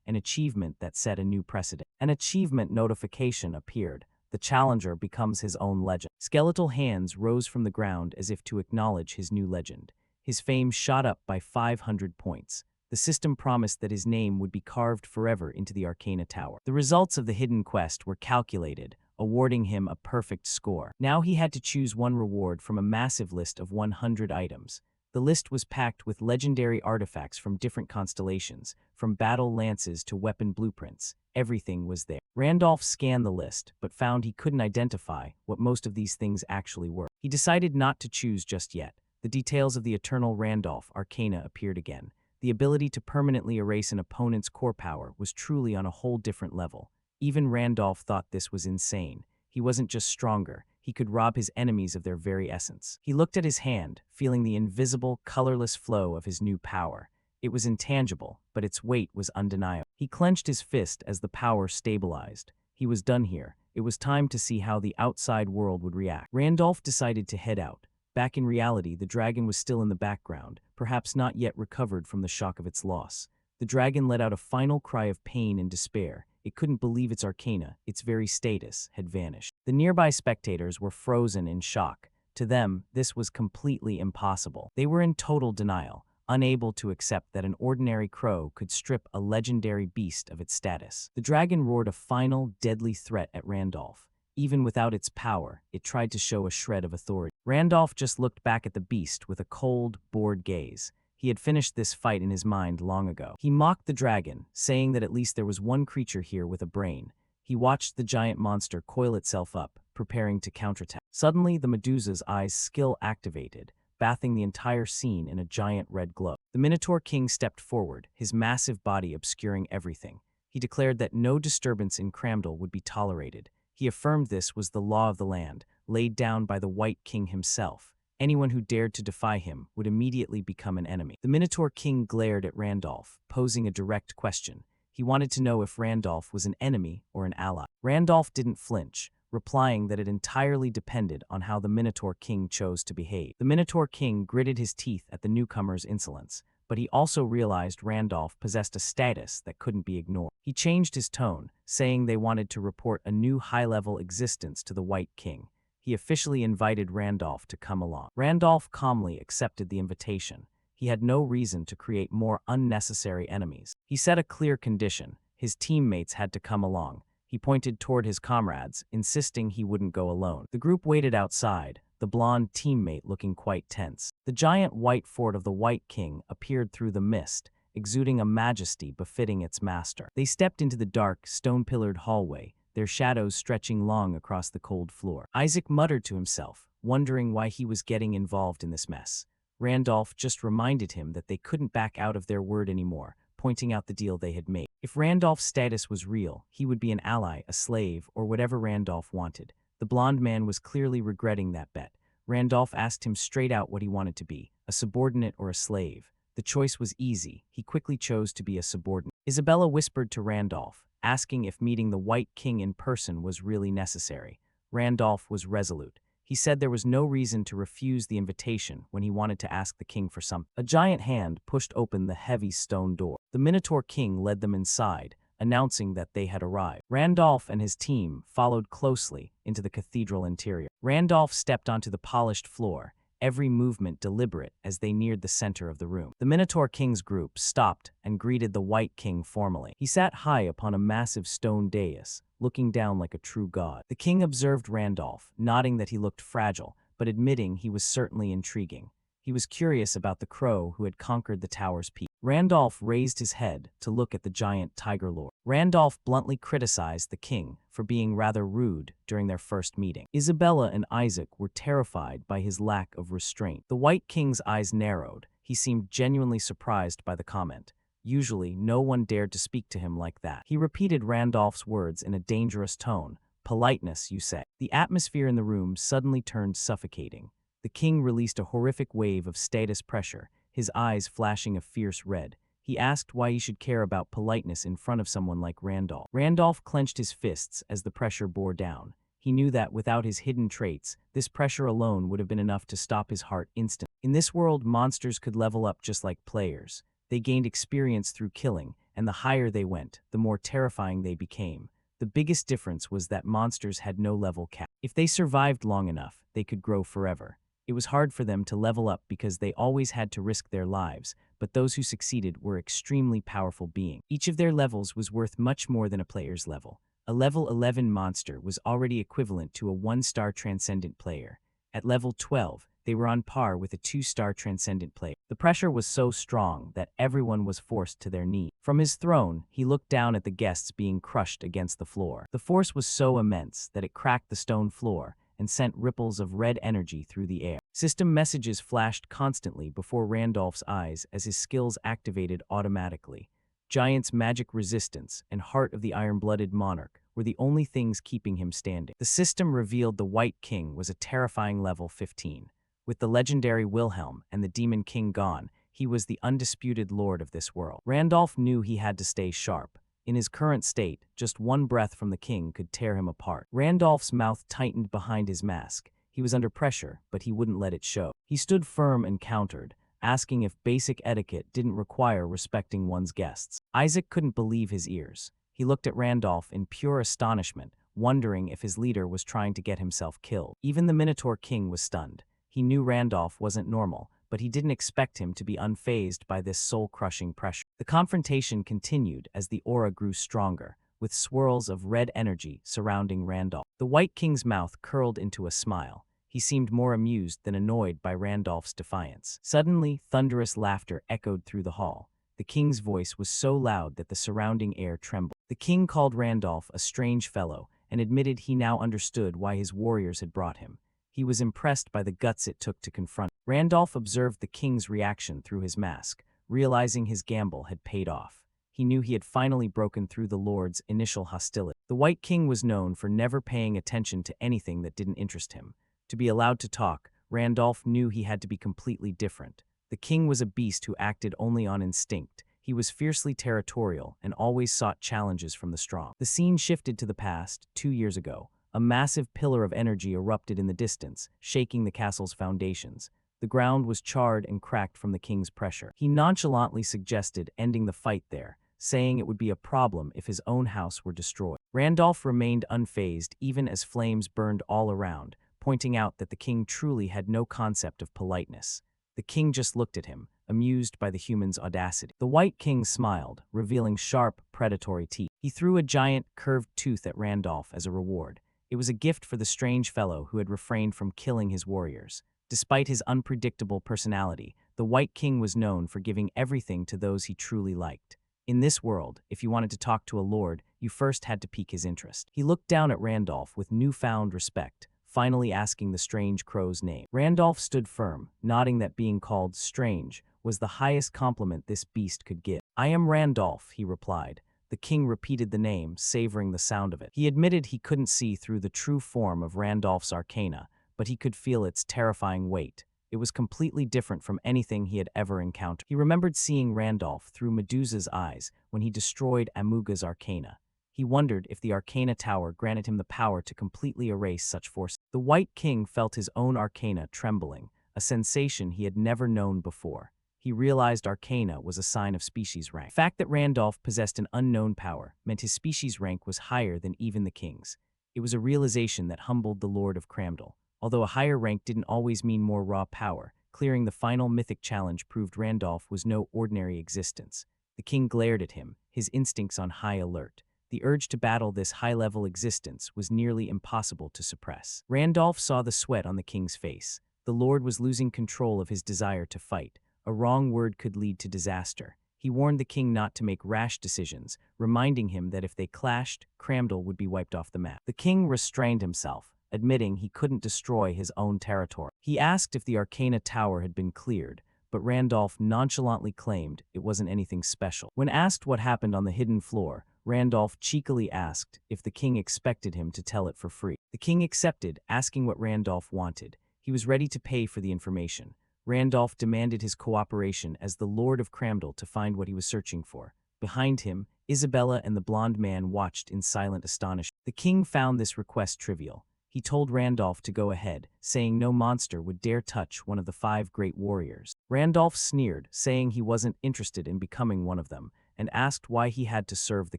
A: an achievement that set a new precedent. An achievement notification appeared. The challenger becomes his own legend. Skeletal hands rose from the ground as if to acknowledge his new legend. His fame shot up by 500 points. The system promised that his name would be carved forever into the Arcana Tower. The results of the hidden quest were calculated, awarding him a perfect score. Now he had to choose one reward from a massive list of 100 items. The list was packed with legendary artifacts from different constellations, from battle lances to weapon blueprints. Everything was there. Randolph scanned the list, but found he couldn't identify what most of these things actually were. He decided not to choose just yet. The details of the Eternal Randolph Arcana appeared again. The ability to permanently erase an opponent's core power was truly on a whole different level. Even Randolph thought this was insane. He wasn't just stronger, he could rob his enemies of their very essence. He looked at his hand, feeling the invisible, colorless flow of his new power. It was intangible, but its weight was undeniable. He clenched his fist as the power stabilized. He was done here. It was time to see how the outside world would react. Randolph decided to head out. Back in reality, the dragon was still in the background, perhaps not yet recovered from the shock of its loss. The dragon let out a final cry of pain and despair. It couldn't believe its arcana, its very status, had vanished. The nearby spectators were frozen in shock. To them, this was completely impossible. They were in total denial, unable to accept that an ordinary crow could strip a legendary beast of its status. The dragon roared a final, deadly threat at Randolph. Even without its power, it tried to show a shred of authority. Randolph just looked back at the beast with a cold, bored gaze. He had finished this fight in his mind long ago. He mocked the dragon, saying that at least there was one creature here with a brain. He watched the giant monster coil itself up, preparing to counterattack. Suddenly, the Medusa's eyes skill activated, bathing the entire scene in a giant red glow. The Minotaur King stepped forward, his massive body obscuring everything. He declared that no disturbance in Cramdal would be tolerated. He affirmed this was the law of the land, laid down by the White King himself. Anyone who dared to defy him would immediately become an enemy. The Minotaur King glared at Randolph, posing a direct question. He wanted to know if Randolph was an enemy or an ally. Randolph didn't flinch, replying that it entirely depended on how the Minotaur King chose to behave. The Minotaur King gritted his teeth at the newcomer's insolence, but he also realized Randolph possessed a status that couldn't be ignored. He changed his tone, saying they wanted to report a new high-level existence to the White King. He officially invited Randolph to come along. Randolph calmly accepted the invitation. He had no reason to create more unnecessary enemies. He set a clear condition. His teammates had to come along. He pointed toward his comrades, insisting he wouldn't go alone. The group waited outside, the blonde teammate looking quite tense. The giant white fort of the White King appeared through the mist, exuding a majesty befitting its master. They stepped into the dark, stone-pillared hallway, their shadows stretching long across the cold floor. Isaac muttered to himself, wondering why he was getting involved in this mess. Randolph just reminded him that they couldn't back out of their word anymore, pointing out the deal they had made. If Randolph's status was real, he would be an ally, a slave, or whatever Randolph wanted. The blonde man was clearly regretting that bet. Randolph asked him straight out what he wanted to be, a subordinate or a slave. The choice was easy. He quickly chose to be a subordinate. Isabella whispered to Randolph, asking if meeting the White King in person was really necessary. Randolph was resolute. He said there was no reason to refuse the invitation when he wanted to ask the king for something. A giant hand pushed open the heavy stone door. The Minotaur King led them inside, announcing that they had arrived. Randolph and his team followed closely into the cathedral interior. Randolph stepped onto the polished floor, every movement deliberate as they neared the center of the room. The Minotaur King's group stopped and greeted the White King formally. He sat high upon a massive stone dais, looking down like a true god. The king observed Randolph, nodding that he looked fragile, but admitting he was certainly intriguing. He was curious about the crow who had conquered the tower's peak. Randolph raised his head to look at the giant tiger lord. Randolph bluntly criticized the king for being rather rude during their first meeting. Isabella and Isaac were terrified by his lack of restraint. The White King's eyes narrowed. He seemed genuinely surprised by the comment. Usually, no one dared to speak to him like that. He repeated Randolph's words in a dangerous tone. Politeness, you say. The atmosphere in the room suddenly turned suffocating. The king released a horrific wave of status pressure, his eyes flashing a fierce red. He asked why he should care about politeness in front of someone like Randolph. Randolph clenched his fists as the pressure bore down. He knew that without his hidden traits, this pressure alone would have been enough to stop his heart instantly. In this world, monsters could level up just like players. They gained experience through killing, and the higher they went, the more terrifying they became. The biggest difference was that monsters had no level cap. If they survived long enough, they could grow forever. It was hard for them to level up because they always had to risk their lives, but those who succeeded were extremely powerful beings. Each of their levels was worth much more than a player's level. A level 11 monster was already equivalent to a 1-star transcendent player. At level 12, they were on par with a 2-star transcendent player. The pressure was so strong that everyone was forced to their knees. From his throne, he looked down at the guests being crushed against the floor. The force was so immense that it cracked the stone floor and sent ripples of red energy through the air. System messages flashed constantly before Randolph's eyes as his skills activated automatically. Giant's magic resistance and Heart of the Iron-Blooded Monarch were the only things keeping him standing. The system revealed the White King was a terrifying level 15. With the legendary Wilhelm and the Demon King gone, he was the undisputed lord of this world. Randolph knew he had to stay sharp. In his current state, just one breath from the king could tear him apart. Randolph's mouth tightened behind his mask. He was under pressure, but he wouldn't let it show. He stood firm and countered, asking if basic etiquette didn't require respecting one's guests. Isaac couldn't believe his ears. He looked at Randolph in pure astonishment, wondering if his leader was trying to get himself killed. Even the Minotaur King was stunned. He knew Randolph wasn't normal, but he didn't expect him to be unfazed by this soul-crushing pressure. The confrontation continued as the aura grew stronger, with swirls of red energy surrounding Randolph. The White King's mouth curled into a smile. He seemed more amused than annoyed by Randolph's defiance. Suddenly, thunderous laughter echoed through the hall. The king's voice was so loud that the surrounding air trembled. The king called Randolph a strange fellow and admitted he now understood why his warriors had brought him. He was impressed by the guts it took to confront. Randolph observed the king's reaction through his mask, realizing his gamble had paid off. He knew he had finally broken through the Lord's initial hostility. The White King was known for never paying attention to anything that didn't interest him. To be allowed to talk, Randolph knew he had to be completely different. The king was a beast who acted only on instinct. He was fiercely territorial and always sought challenges from the strong. The scene shifted to the past, 2 years ago. A massive pillar of energy erupted in the distance, shaking the castle's foundations. The ground was charred and cracked from the king's pressure. He nonchalantly suggested ending the fight there, saying it would be a problem if his own house were destroyed. Randolph remained unfazed even as flames burned all around, pointing out that the king truly had no concept of politeness. The king just looked at him, amused by the human's audacity. The White King smiled, revealing sharp, predatory teeth. He threw a giant, curved tooth at Randolph as a reward. It was a gift for the strange fellow who had refrained from killing his warriors. Despite his unpredictable personality, the White King was known for giving everything to those he truly liked. In this world, if you wanted to talk to a lord, you first had to pique his interest. He looked down at Randolph with newfound respect, finally asking the strange crow's name. Randolph stood firm, nodding that being called strange was the highest compliment this beast could give. "I am Randolph," he replied. The king repeated the name, savoring the sound of it. He admitted he couldn't see through the true form of Randolph's arcana, but he could feel its terrifying weight. It was completely different from anything he had ever encountered. He remembered seeing Randolph through Medusa's eyes when he destroyed Amuga's arcana. He wondered if the Arcana Tower granted him the power to completely erase such force. The White King felt his own arcana trembling, a sensation he had never known before. He realized arcana was a sign of species rank. The fact that Randolph possessed an unknown power meant his species rank was higher than even the king's. It was a realization that humbled the Lord of Cramdell. Although a higher rank didn't always mean more raw power, clearing the final mythic challenge proved Randolph was no ordinary existence. The king glared at him, his instincts on high alert. The urge to battle this high-level existence was nearly impossible to suppress. Randolph saw the sweat on the king's face. The Lord was losing control of his desire to fight. A wrong word could lead to disaster. He warned the king not to make rash decisions, reminding him that if they clashed, Cramdell would be wiped off the map. The king restrained himself, admitting he couldn't destroy his own territory. He asked if the Arcana Tower had been cleared, but Randolph nonchalantly claimed it wasn't anything special. When asked what happened on the hidden floor, Randolph cheekily asked if the king expected him to tell it for free. The king accepted, asking what Randolph wanted. He was ready to pay for the information. Randolph demanded his cooperation as the Lord of Cramdell to find what he was searching for. Behind him, Isabella and the blonde man watched in silent astonishment. The king found this request trivial. He told Randolph to go ahead, saying no monster would dare touch one of the 5 great warriors. Randolph sneered, saying he wasn't interested in becoming one of them, and asked why he had to serve the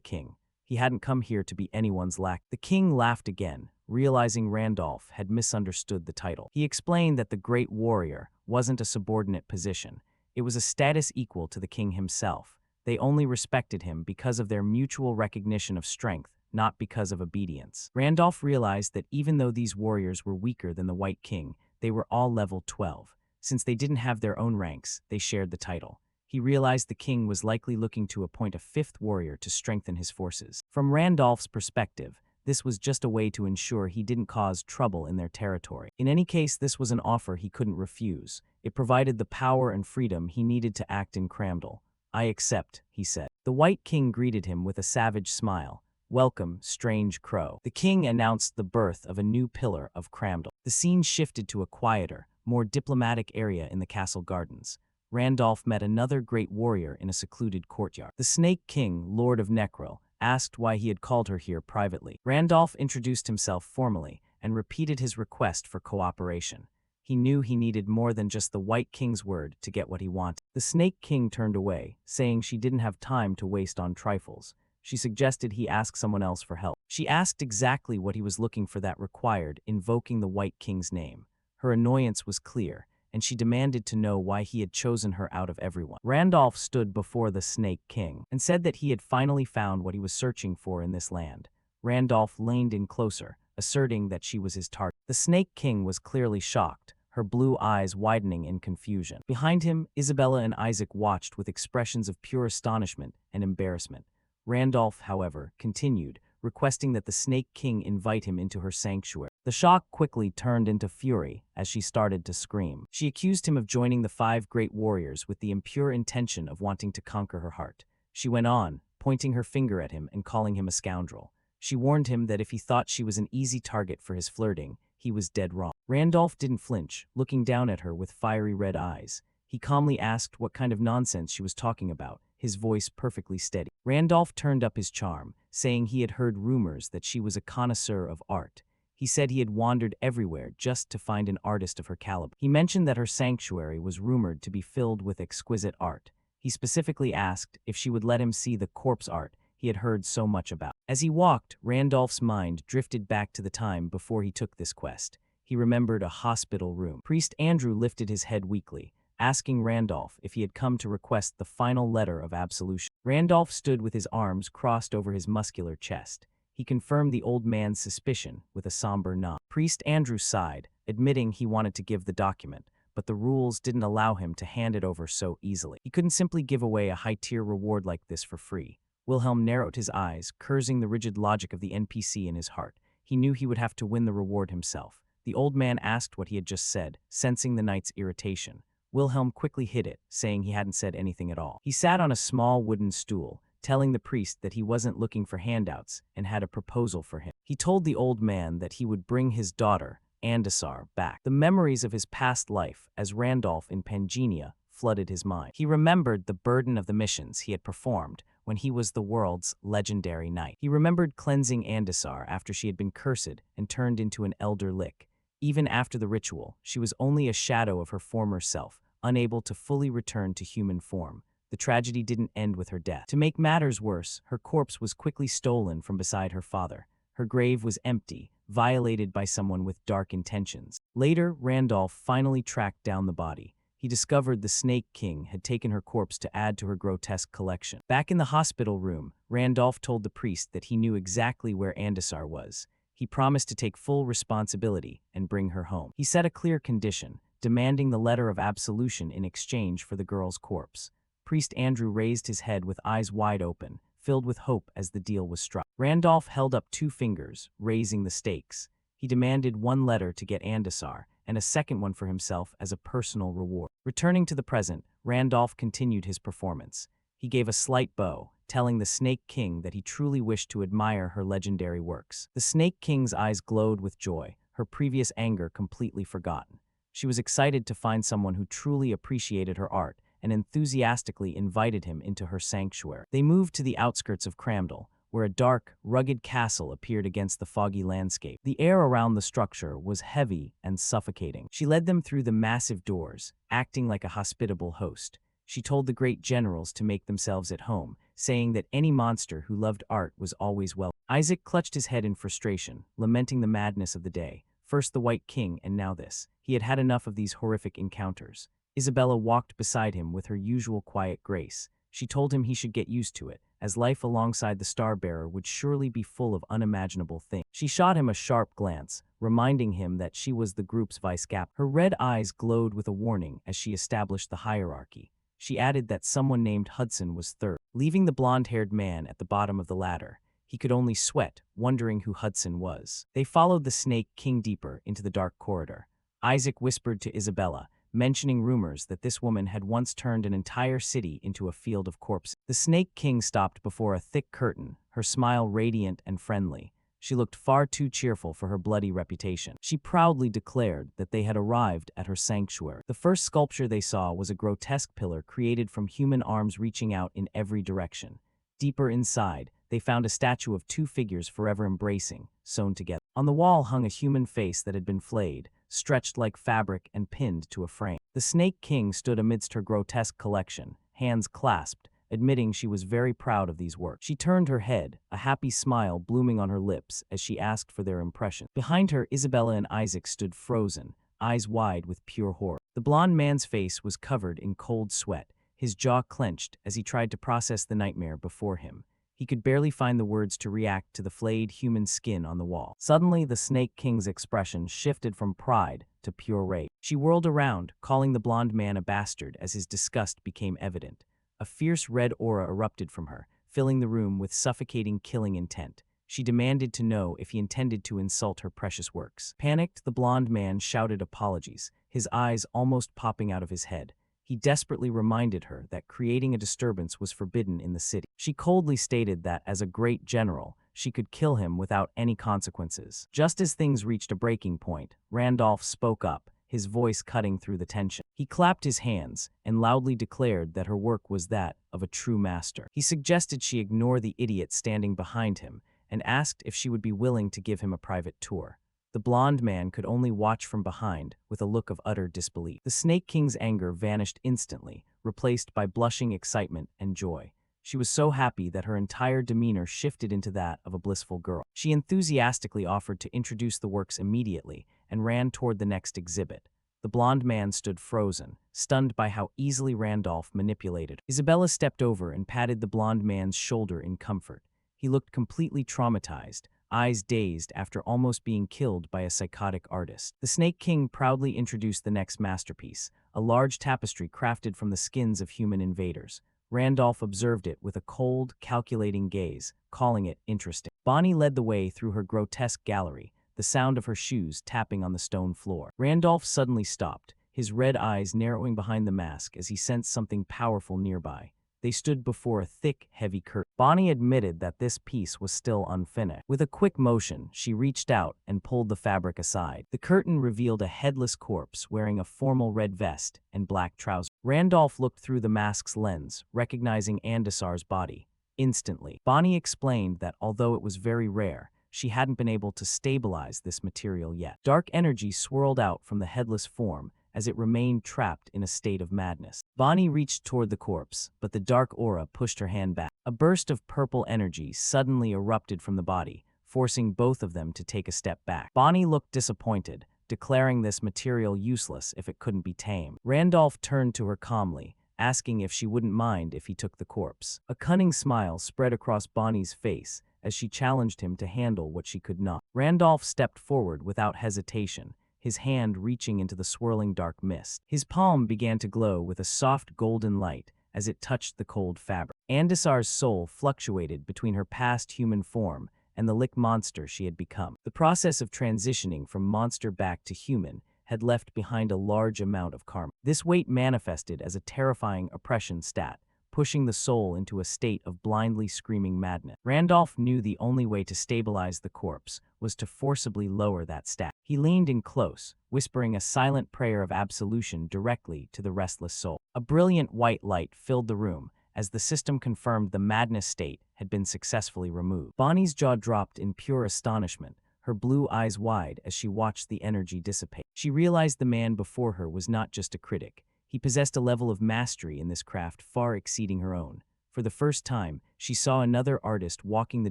A: king. He hadn't come here to be anyone's lackey. The king laughed again, realizing Randolph had misunderstood the title. He explained that the great warrior wasn't a subordinate position. It was a status equal to the king himself. They only respected him because of their mutual recognition of strength, not because of obedience. Randolph realized that even though these warriors were weaker than the White King, they were all level 12. Since they didn't have their own ranks, they shared the title. He realized the king was likely looking to appoint a 5th warrior to strengthen his forces. From Randolph's perspective, this was just a way to ensure he didn't cause trouble in their territory. In any case, this was an offer he couldn't refuse. It provided the power and freedom he needed to act in Cramdell. "I accept," he said. The White King greeted him with a savage smile. "Welcome, strange crow." The king announced the birth of a new pillar of Cramdell. The scene shifted to a quieter, more diplomatic area in the castle gardens. Randolph met another great warrior in a secluded courtyard. The Snake King, Lord of Neckrell, asked why he had called her here privately. Randolph introduced himself formally and repeated his request for cooperation. He knew he needed more than just the White King's word to get what he wanted. The Snake King turned away, saying she didn't have time to waste on trifles. She suggested he ask someone else for help. She asked exactly what he was looking for that required, invoking the White King's name. Her annoyance was clear, and she demanded to know why he had chosen her out of everyone. Randolph stood before the Snake King and said that he had finally found what he was searching for in this land. Randolph leaned in closer, asserting that she was his target. The Snake King was clearly shocked, her blue eyes widening in confusion. Behind him, Isabella and Isaac watched with expressions of pure astonishment and embarrassment. Randolph, however, continued, requesting that the Snake King invite him into her sanctuary. The shock quickly turned into fury as she started to scream. She accused him of joining the 5 great warriors with the impure intention of wanting to conquer her heart. She went on, pointing her finger at him and calling him a scoundrel. She warned him that if he thought she was an easy target for his flirting, he was dead wrong. Randolph didn't flinch, looking down at her with fiery red eyes. He calmly asked what kind of nonsense she was talking about, his voice perfectly steady. Randolph turned up his charm, saying he had heard rumors that she was a connoisseur of art. He said he had wandered everywhere just to find an artist of her caliber. He mentioned that her sanctuary was rumored to be filled with exquisite art. He specifically asked if she would let him see the corpse art he had heard so much about. As he walked, Randolph's mind drifted back to the time before he took this quest. He remembered a hospital room. Priest Andrew lifted his head weakly, asking Randolph if he had come to request the final letter of absolution. Randolph stood with his arms crossed over his muscular chest. He confirmed the old man's suspicion with a somber nod. Priest Andrew sighed, admitting he wanted to give the document, but the rules didn't allow him to hand it over so easily. He couldn't simply give away a high-tier reward like this for free. Wilhelm narrowed his eyes, cursing the rigid logic of the NPC in his heart. He knew he would have to win the reward himself. The old man asked what he had just said, sensing the knight's irritation. Wilhelm quickly hid it, saying he hadn't said anything at all. He sat on a small wooden stool, telling the priest that he wasn't looking for handouts and had a proposal for him. He told the old man that he would bring his daughter, Andasar, back. The memories of his past life as Randolph in Pangenia flooded his mind. He remembered the burden of the missions he had performed when he was the world's legendary knight. He remembered cleansing Andasar after she had been cursed and turned into an elder lich. Even after the ritual, she was only a shadow of her former self, unable to fully return to human form. The tragedy didn't end with her death. To make matters worse, her corpse was quickly stolen from beside her father. Her grave was empty, violated by someone with dark intentions. Later, Randolph finally tracked down the body. He discovered the Snake King had taken her corpse to add to her grotesque collection. Back in the hospital room, Randolph told the priest that he knew exactly where Andasar was. He promised to take full responsibility and bring her home. He set a clear condition, demanding the letter of absolution in exchange for the girl's corpse. Priest Andrew raised his head with eyes wide open, filled with hope as the deal was struck. Randolph held up 2 fingers, raising the stakes. He demanded 1 letter to get Andasar, and a second one for himself as a personal reward. Returning to the present, Randolph continued his performance. He gave a slight bow, telling the Snake King that he truly wished to admire her legendary works. The Snake King's eyes glowed with joy, her previous anger completely forgotten. She was excited to find someone who truly appreciated her art and enthusiastically invited him into her sanctuary. They moved to the outskirts of Cramdell, where a dark, rugged castle appeared against the foggy landscape. The air around the structure was heavy and suffocating. She led them through the massive doors, acting like a hospitable host. She told the great generals to make themselves at home, saying that any monster who loved art was always welcome. Isaac clutched his head in frustration, lamenting the madness of the day. First the White King, and now this. He had had enough of these horrific encounters. Isabella walked beside him with her usual quiet grace. She told him he should get used to it, as life alongside the Star-Bearer would surely be full of unimaginable things. She shot him a sharp glance, reminding him that she was the group's vice-captain. Her red eyes glowed with a warning as she established the hierarchy. She added that someone named Hudson was third. Leaving the blonde-haired man at the bottom of the ladder, he could only sweat, wondering who Hudson was. They followed the Snake King deeper into the dark corridor. Isaac whispered to Isabella, mentioning rumors that this woman had once turned an entire city into a field of corpses. The Snake King stopped before a thick curtain, her smile radiant and friendly. She looked far too cheerful for her bloody reputation. She proudly declared that they had arrived at her sanctuary. The first sculpture they saw was a grotesque pillar created from human arms reaching out in every direction. Deeper inside, they found a statue of 2 figures forever embracing, sewn together. On the wall hung a human face that had been flayed, stretched like fabric and pinned to a frame. The Snake King stood amidst her grotesque collection, hands clasped, admitting she was very proud of these works. She turned her head, a happy smile blooming on her lips as she asked for their impression. Behind her, Isabella and Isaac stood frozen, eyes wide with pure horror. The blond man's face was covered in cold sweat, his jaw clenched as he tried to process the nightmare before him. He could barely find the words to react to the flayed human skin on the wall. Suddenly, the Snake King's expression shifted from pride to pure rage. She whirled around, calling the blond man a bastard as his disgust became evident. A fierce red aura erupted from her, filling the room with suffocating killing intent. She demanded to know if he intended to insult her precious works. Panicked, the blond man shouted apologies, his eyes almost popping out of his head. He desperately reminded her that creating a disturbance was forbidden in the city. She coldly stated that, as a great general, she could kill him without any consequences. Just as things reached a breaking point, Randolph spoke up, his voice cutting through the tension. He clapped his hands and loudly declared that her work was that of a true master. He suggested she ignore the idiot standing behind him and asked if she would be willing to give him a private tour. The blond man could only watch from behind with a look of utter disbelief. The Snake King's anger vanished instantly, replaced by blushing excitement and joy. She was so happy that her entire demeanor shifted into that of a blissful girl. She enthusiastically offered to introduce the works immediately and ran toward the next exhibit. The blond man stood frozen, stunned by how easily Randolph manipulated. Isabella stepped over and patted the blond man's shoulder in comfort. He looked completely traumatized, eyes dazed after almost being killed by a psychotic artist. The Snake King proudly introduced the next masterpiece, a large tapestry crafted from the skins of human invaders. Randolph observed it with a cold, calculating gaze, calling it interesting. Bonnie led the way through her grotesque gallery, the sound of her shoes tapping on the stone floor. Randolph suddenly stopped, his red eyes narrowing behind the mask as he sensed something powerful nearby. They stood before a thick, heavy curtain. Bonnie admitted that this piece was still unfinished. With a quick motion, she reached out and pulled the fabric aside. The curtain revealed a headless corpse wearing a formal red vest and black trousers. Randolph looked through the mask's lens, recognizing Andasar's body. Instantly, Bonnie explained that although it was very rare, she hadn't been able to stabilize this material yet. Dark energy swirled out from the headless form as it remained trapped in a state of madness. Bonnie reached toward the corpse, but the dark aura pushed her hand back. A burst of purple energy suddenly erupted from the body, forcing both of them to take a step back. Bonnie looked disappointed, declaring this material useless if it couldn't be tamed. Randolph turned to her calmly, asking if she wouldn't mind if he took the corpse. A cunning smile spread across Bonnie's face as she challenged him to handle what she could not. Randolph stepped forward without hesitation, his hand reaching into the swirling dark mist. His palm began to glow with a soft golden light as it touched the cold fabric. Andasar's soul fluctuated between her past human form and the lick monster she had become. The process of transitioning from monster back to human had left behind a large amount of karma. This weight manifested as a terrifying oppression stat, pushing the soul into a state of blindly screaming madness. Randolph knew the only way to stabilize the corpse was to forcibly lower that stat. He leaned in close, whispering a silent prayer of absolution directly to the restless soul. A brilliant white light filled the room as the system confirmed the madness state had been successfully removed. Bonnie's jaw dropped in pure astonishment, her blue eyes wide as she watched the energy dissipate. She realized the man before her was not just a critic. He possessed a level of mastery in this craft far exceeding her own. For the first time, she saw another artist walking the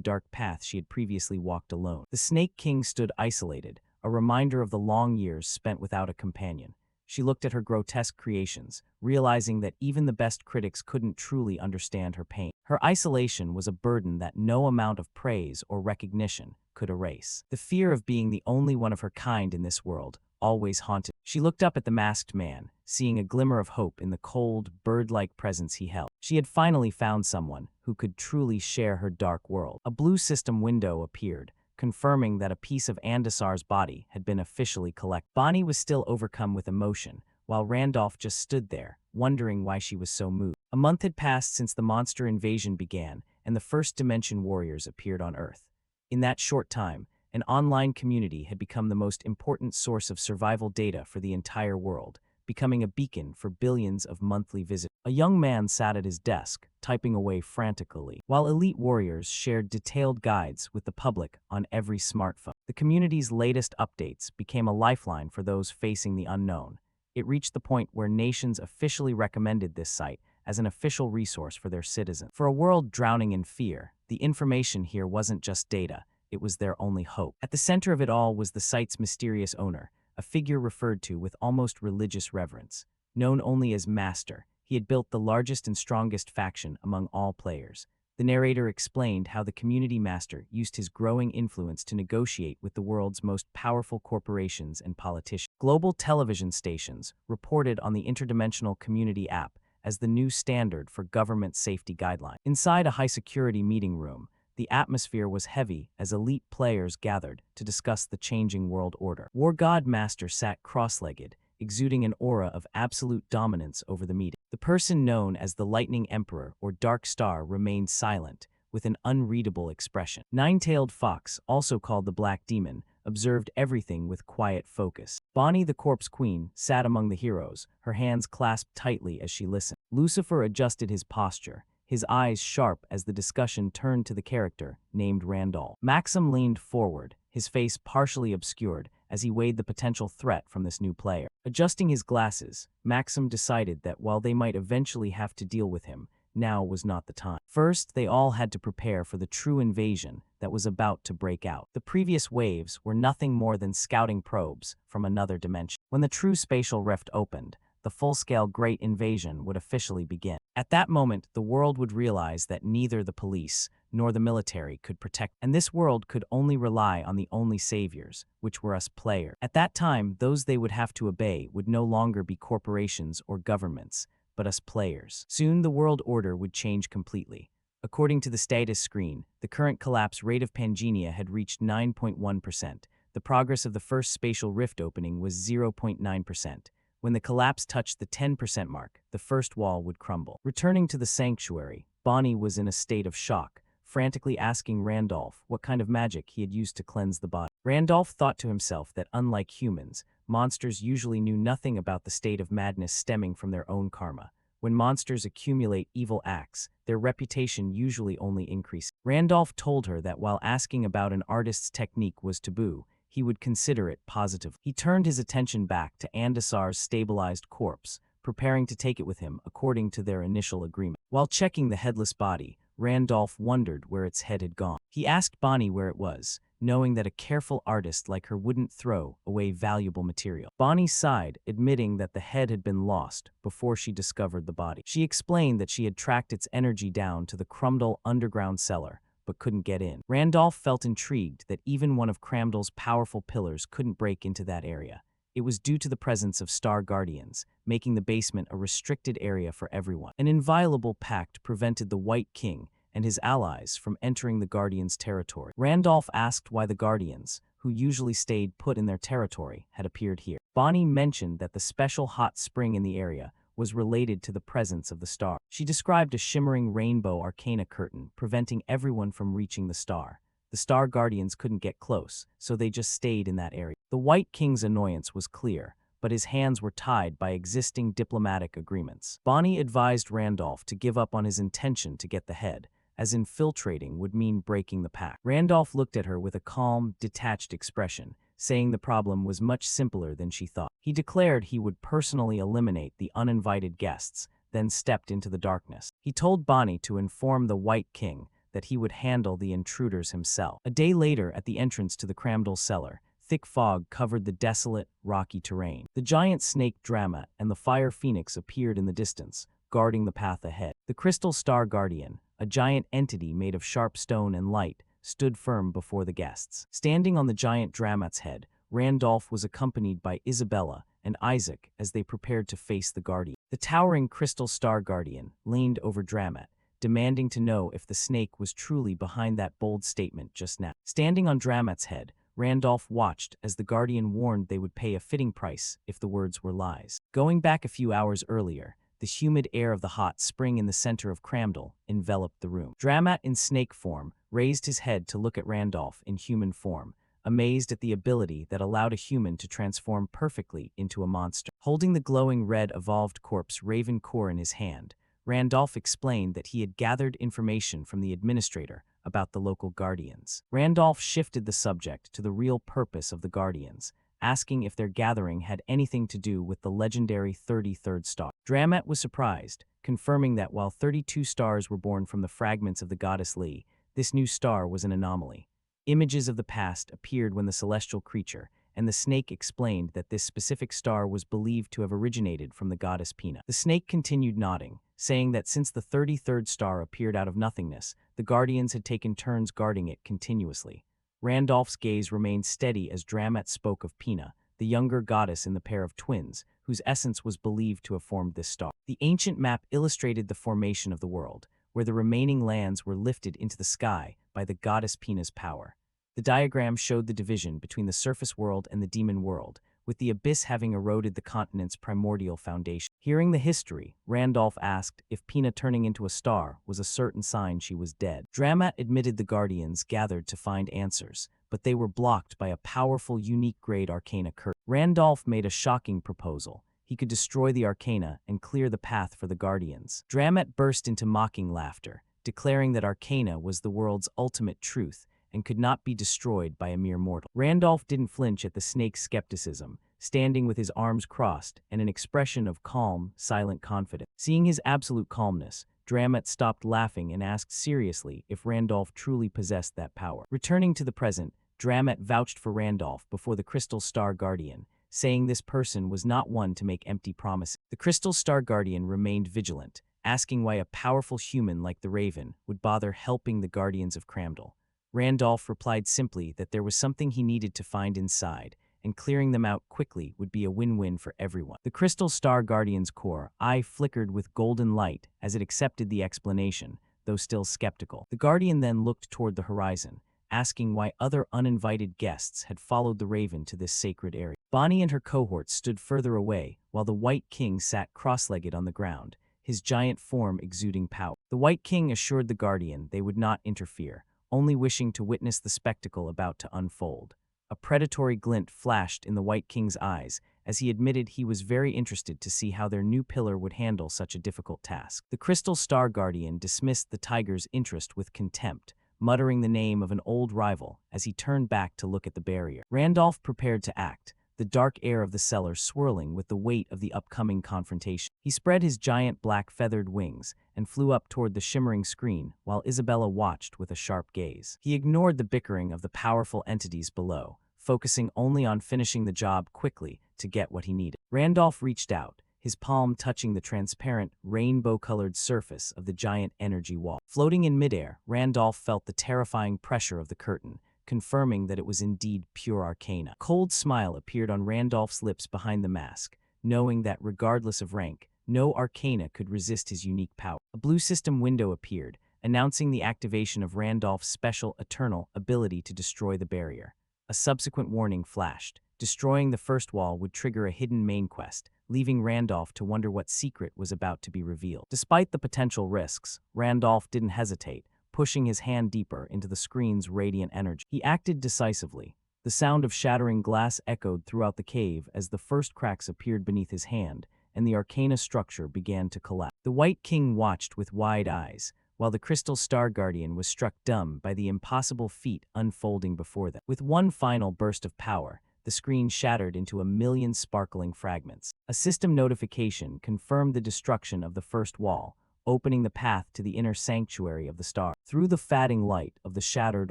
A: dark path she had previously walked alone. The Snake King stood isolated, a reminder of the long years spent without a companion. She looked at her grotesque creations, realizing that even the best critics couldn't truly understand her pain. Her isolation was a burden that no amount of praise or recognition could erase. The fear of being the only one of her kind in this world always haunted. She looked up at the masked man, seeing a glimmer of hope in the cold, bird-like presence he held. She had finally found someone who could truly share her dark world. A blue system window appeared, confirming that a piece of Andasar's body had been officially collected. Bonnie was still overcome with emotion, while Randolph just stood there, wondering why she was so moved. A month had passed since the monster invasion began, and the First Dimension warriors appeared on Earth. In that short time, an online community had become the most important source of survival data for the entire world, becoming a beacon for billions of monthly visitors. A young man sat at his desk, typing away frantically, while elite warriors shared detailed guides with the public on every smartphone. The community's latest updates became a lifeline for those facing the unknown. It reached the point where nations officially recommended this site as an official resource for their citizens. For a world drowning in fear, the information here wasn't just data, it was their only hope. At the center of it all was the site's mysterious owner, a figure referred to with almost religious reverence. Known only as Master, he had built the largest and strongest faction among all players. The narrator explained how the community master used his growing influence to negotiate with the world's most powerful corporations and politicians. Global television stations reported on the interdimensional community app as the new standard for government safety guidelines. Inside a high-security meeting room, the atmosphere was heavy as elite players gathered to discuss the changing world order. War God Master sat cross-legged, exuding an aura of absolute dominance over the meeting. The person known as the Lightning Emperor or Dark Star remained silent, with an unreadable expression. Nine-tailed Fox, also called the Black Demon, observed everything with quiet focus. Bonnie the Corpse Queen sat among the heroes, her hands clasped tightly as she listened. Lucifer adjusted his posture, his eyes sharp as the discussion turned to the character named Randolph. Maxim leaned forward, his face partially obscured as he weighed the potential threat from this new player. Adjusting his glasses, Maxim decided that while they might eventually have to deal with him, now was not the time. First, they all had to prepare for the true invasion that was about to break out. The previous waves were nothing more than scouting probes from another dimension. When the true spatial rift opened, the full-scale Great Invasion would officially begin. At that moment, the world would realize that neither the police nor the military could protect, and this world could only rely on the only saviors, which were us players. At that time, those they would have to obey would no longer be corporations or governments, but us players. Soon, the world order would change completely. According to the status screen, the current collapse rate of Pangea had reached 9.1%. The progress of the first spatial rift opening was 0.9%. When the collapse touched the 10% mark, the first wall would crumble. Returning to the sanctuary, Bonnie was in a state of shock, frantically asking Randolph what kind of magic he had used to cleanse the body. Randolph thought to himself that unlike humans, monsters usually knew nothing about the state of madness stemming from their own karma. When monsters accumulate evil acts, their reputation usually only increases. Randolph told her that while asking about an artist's technique was taboo, he would consider it positively. He turned his attention back to Andasar's stabilized corpse, preparing to take it with him according to their initial agreement. While checking the headless body, Randolph wondered where its head had gone. He asked Bonnie where it was, knowing that a careful artist like her wouldn't throw away valuable material. Bonnie sighed, admitting that the head had been lost before she discovered the body. She explained that she had tracked its energy down to the Crumdle underground cellar, but couldn't get in. Randolph felt intrigued that even one of Cramdle's powerful pillars couldn't break into that area. It was due to the presence of star guardians, making the basement a restricted area for everyone. An inviolable pact prevented the White King and his allies from entering the Guardians' territory. Randolph asked why the Guardians, who usually stayed put in their territory, had appeared here. Bonnie mentioned that the special hot spring in the area was related to the presence of the star. She described a shimmering rainbow arcana curtain preventing everyone from reaching the star. The Star Guardians couldn't get close, so they just stayed in that area. The White King's annoyance was clear, but his hands were tied by existing diplomatic agreements. Bonnie advised Randolph to give up on his intention to get the head, as infiltrating would mean breaking the pact. Randolph looked at her with a calm, detached expression, saying the problem was much simpler than she thought. He declared he would personally eliminate the uninvited guests, then stepped into the darkness. He told Bonnie to inform the White King that he would handle the intruders himself. A day later, at the entrance to the Cramdell cellar, thick fog covered the desolate, rocky terrain. The giant snake Dramat and the fire phoenix appeared in the distance, guarding the path ahead. The Crystal Star Guardian, a giant entity made of sharp stone and light, stood firm before the guests. Standing on the giant Dramat's head, Randolph was accompanied by Isabella and Isaac as they prepared to face the Guardian. The towering Crystal Star Guardian leaned over Dramat, demanding to know if the snake was truly behind that bold statement just now. Standing on Dramat's head, Randolph watched as the Guardian warned they would pay a fitting price if the words were lies. Going back a few hours earlier, the humid air of the hot spring in the center of Cramdell enveloped the room. Dramat in snake form raised his head to look at Randolph in human form, amazed at the ability that allowed a human to transform perfectly into a monster. Holding the glowing red evolved corpse Raven Core in his hand, Randolph explained that he had gathered information from the administrator about the local Guardians. Randolph shifted the subject to the real purpose of the Guardians, asking if their gathering had anything to do with the legendary 33rd star. Dramat was surprised, confirming that while 32 stars were born from the fragments of the goddess Li, this new star was an anomaly. Images of the past appeared when the celestial creature, and the snake explained that this specific star was believed to have originated from the goddess Pina. The snake continued nodding, saying that since the 33rd star appeared out of nothingness, the Guardians had taken turns guarding it continuously. Randolph's gaze remained steady as Dramat spoke of Pina, the younger goddess in the pair of twins, whose essence was believed to have formed this star. The ancient map illustrated the formation of the world, where the remaining lands were lifted into the sky by the goddess Pina's power. The diagram showed the division between the surface world and the demon world, with the abyss having eroded the continent's primordial foundation. Hearing the history, Randolph asked if Pina turning into a star was a certain sign she was dead. Dramat admitted the Guardians gathered to find answers, but they were blocked by a powerful, unique-grade arcana curtain. Randolph made a shocking proposal. He could destroy the arcana and clear the path for the Guardians. Dramat burst into mocking laughter, declaring that arcana was the world's ultimate truth and could not be destroyed by a mere mortal. Randolph didn't flinch at the snake's skepticism, standing with his arms crossed and an expression of calm, silent confidence. Seeing his absolute calmness, Dramat stopped laughing and asked seriously if Randolph truly possessed that power. Returning to the present, Dramat vouched for Randolph before the Crystal Star Guardian, saying this person was not one to make empty promises. The Crystal Star Guardian remained vigilant, asking why a powerful human like the Raven would bother helping the Guardians of Cramdell. Randolph replied simply that there was something he needed to find inside, and clearing them out quickly would be a win-win for everyone. The Crystal Star Guardian's core eye flickered with golden light as it accepted the explanation, though still skeptical. The Guardian then looked toward the horizon, asking why other uninvited guests had followed the Raven to this sacred area. Bonnie and her cohort stood further away, while the White King sat cross-legged on the ground, his giant form exuding power. The White King assured the Guardian they would not interfere, only wishing to witness the spectacle about to unfold. A predatory glint flashed in the White King's eyes as he admitted he was very interested to see how their new pillar would handle such a difficult task. The Crystal Star Guardian dismissed the tiger's interest with contempt, muttering the name of an old rival as he turned back to look at the barrier. Randolph prepared to act, the dark air of the cellar swirling with the weight of the upcoming confrontation. He spread his giant black feathered wings and flew up toward the shimmering screen while Isabella watched with a sharp gaze. He ignored the bickering of the powerful entities below, focusing only on finishing the job quickly to get what he needed. Randolph reached out, his palm touching the transparent, rainbow-colored surface of the giant energy wall. Floating in midair, Randolph felt the terrifying pressure of the curtain, confirming that it was indeed pure arcana. A cold smile appeared on Randolph's lips behind the mask, knowing that regardless of rank, no arcana could resist his unique power. A blue system window appeared, announcing the activation of Randolph's special eternal ability to destroy the barrier. A subsequent warning flashed. Destroying the first wall would trigger a hidden main quest, leaving Randolph to wonder what secret was about to be revealed. Despite the potential risks, Randolph didn't hesitate, pushing his hand deeper into the screen's radiant energy. He acted decisively. The sound of shattering glass echoed throughout the cave as the first cracks appeared beneath his hand, and the arcana structure began to collapse. The White King watched with wide eyes, while the Crystal Star Guardian was struck dumb by the impossible feat unfolding before them. With one final burst of power, the screen shattered into a million sparkling fragments. A system notification confirmed the destruction of the first wall, opening the path to the inner sanctuary of the star. Through the fading light of the shattered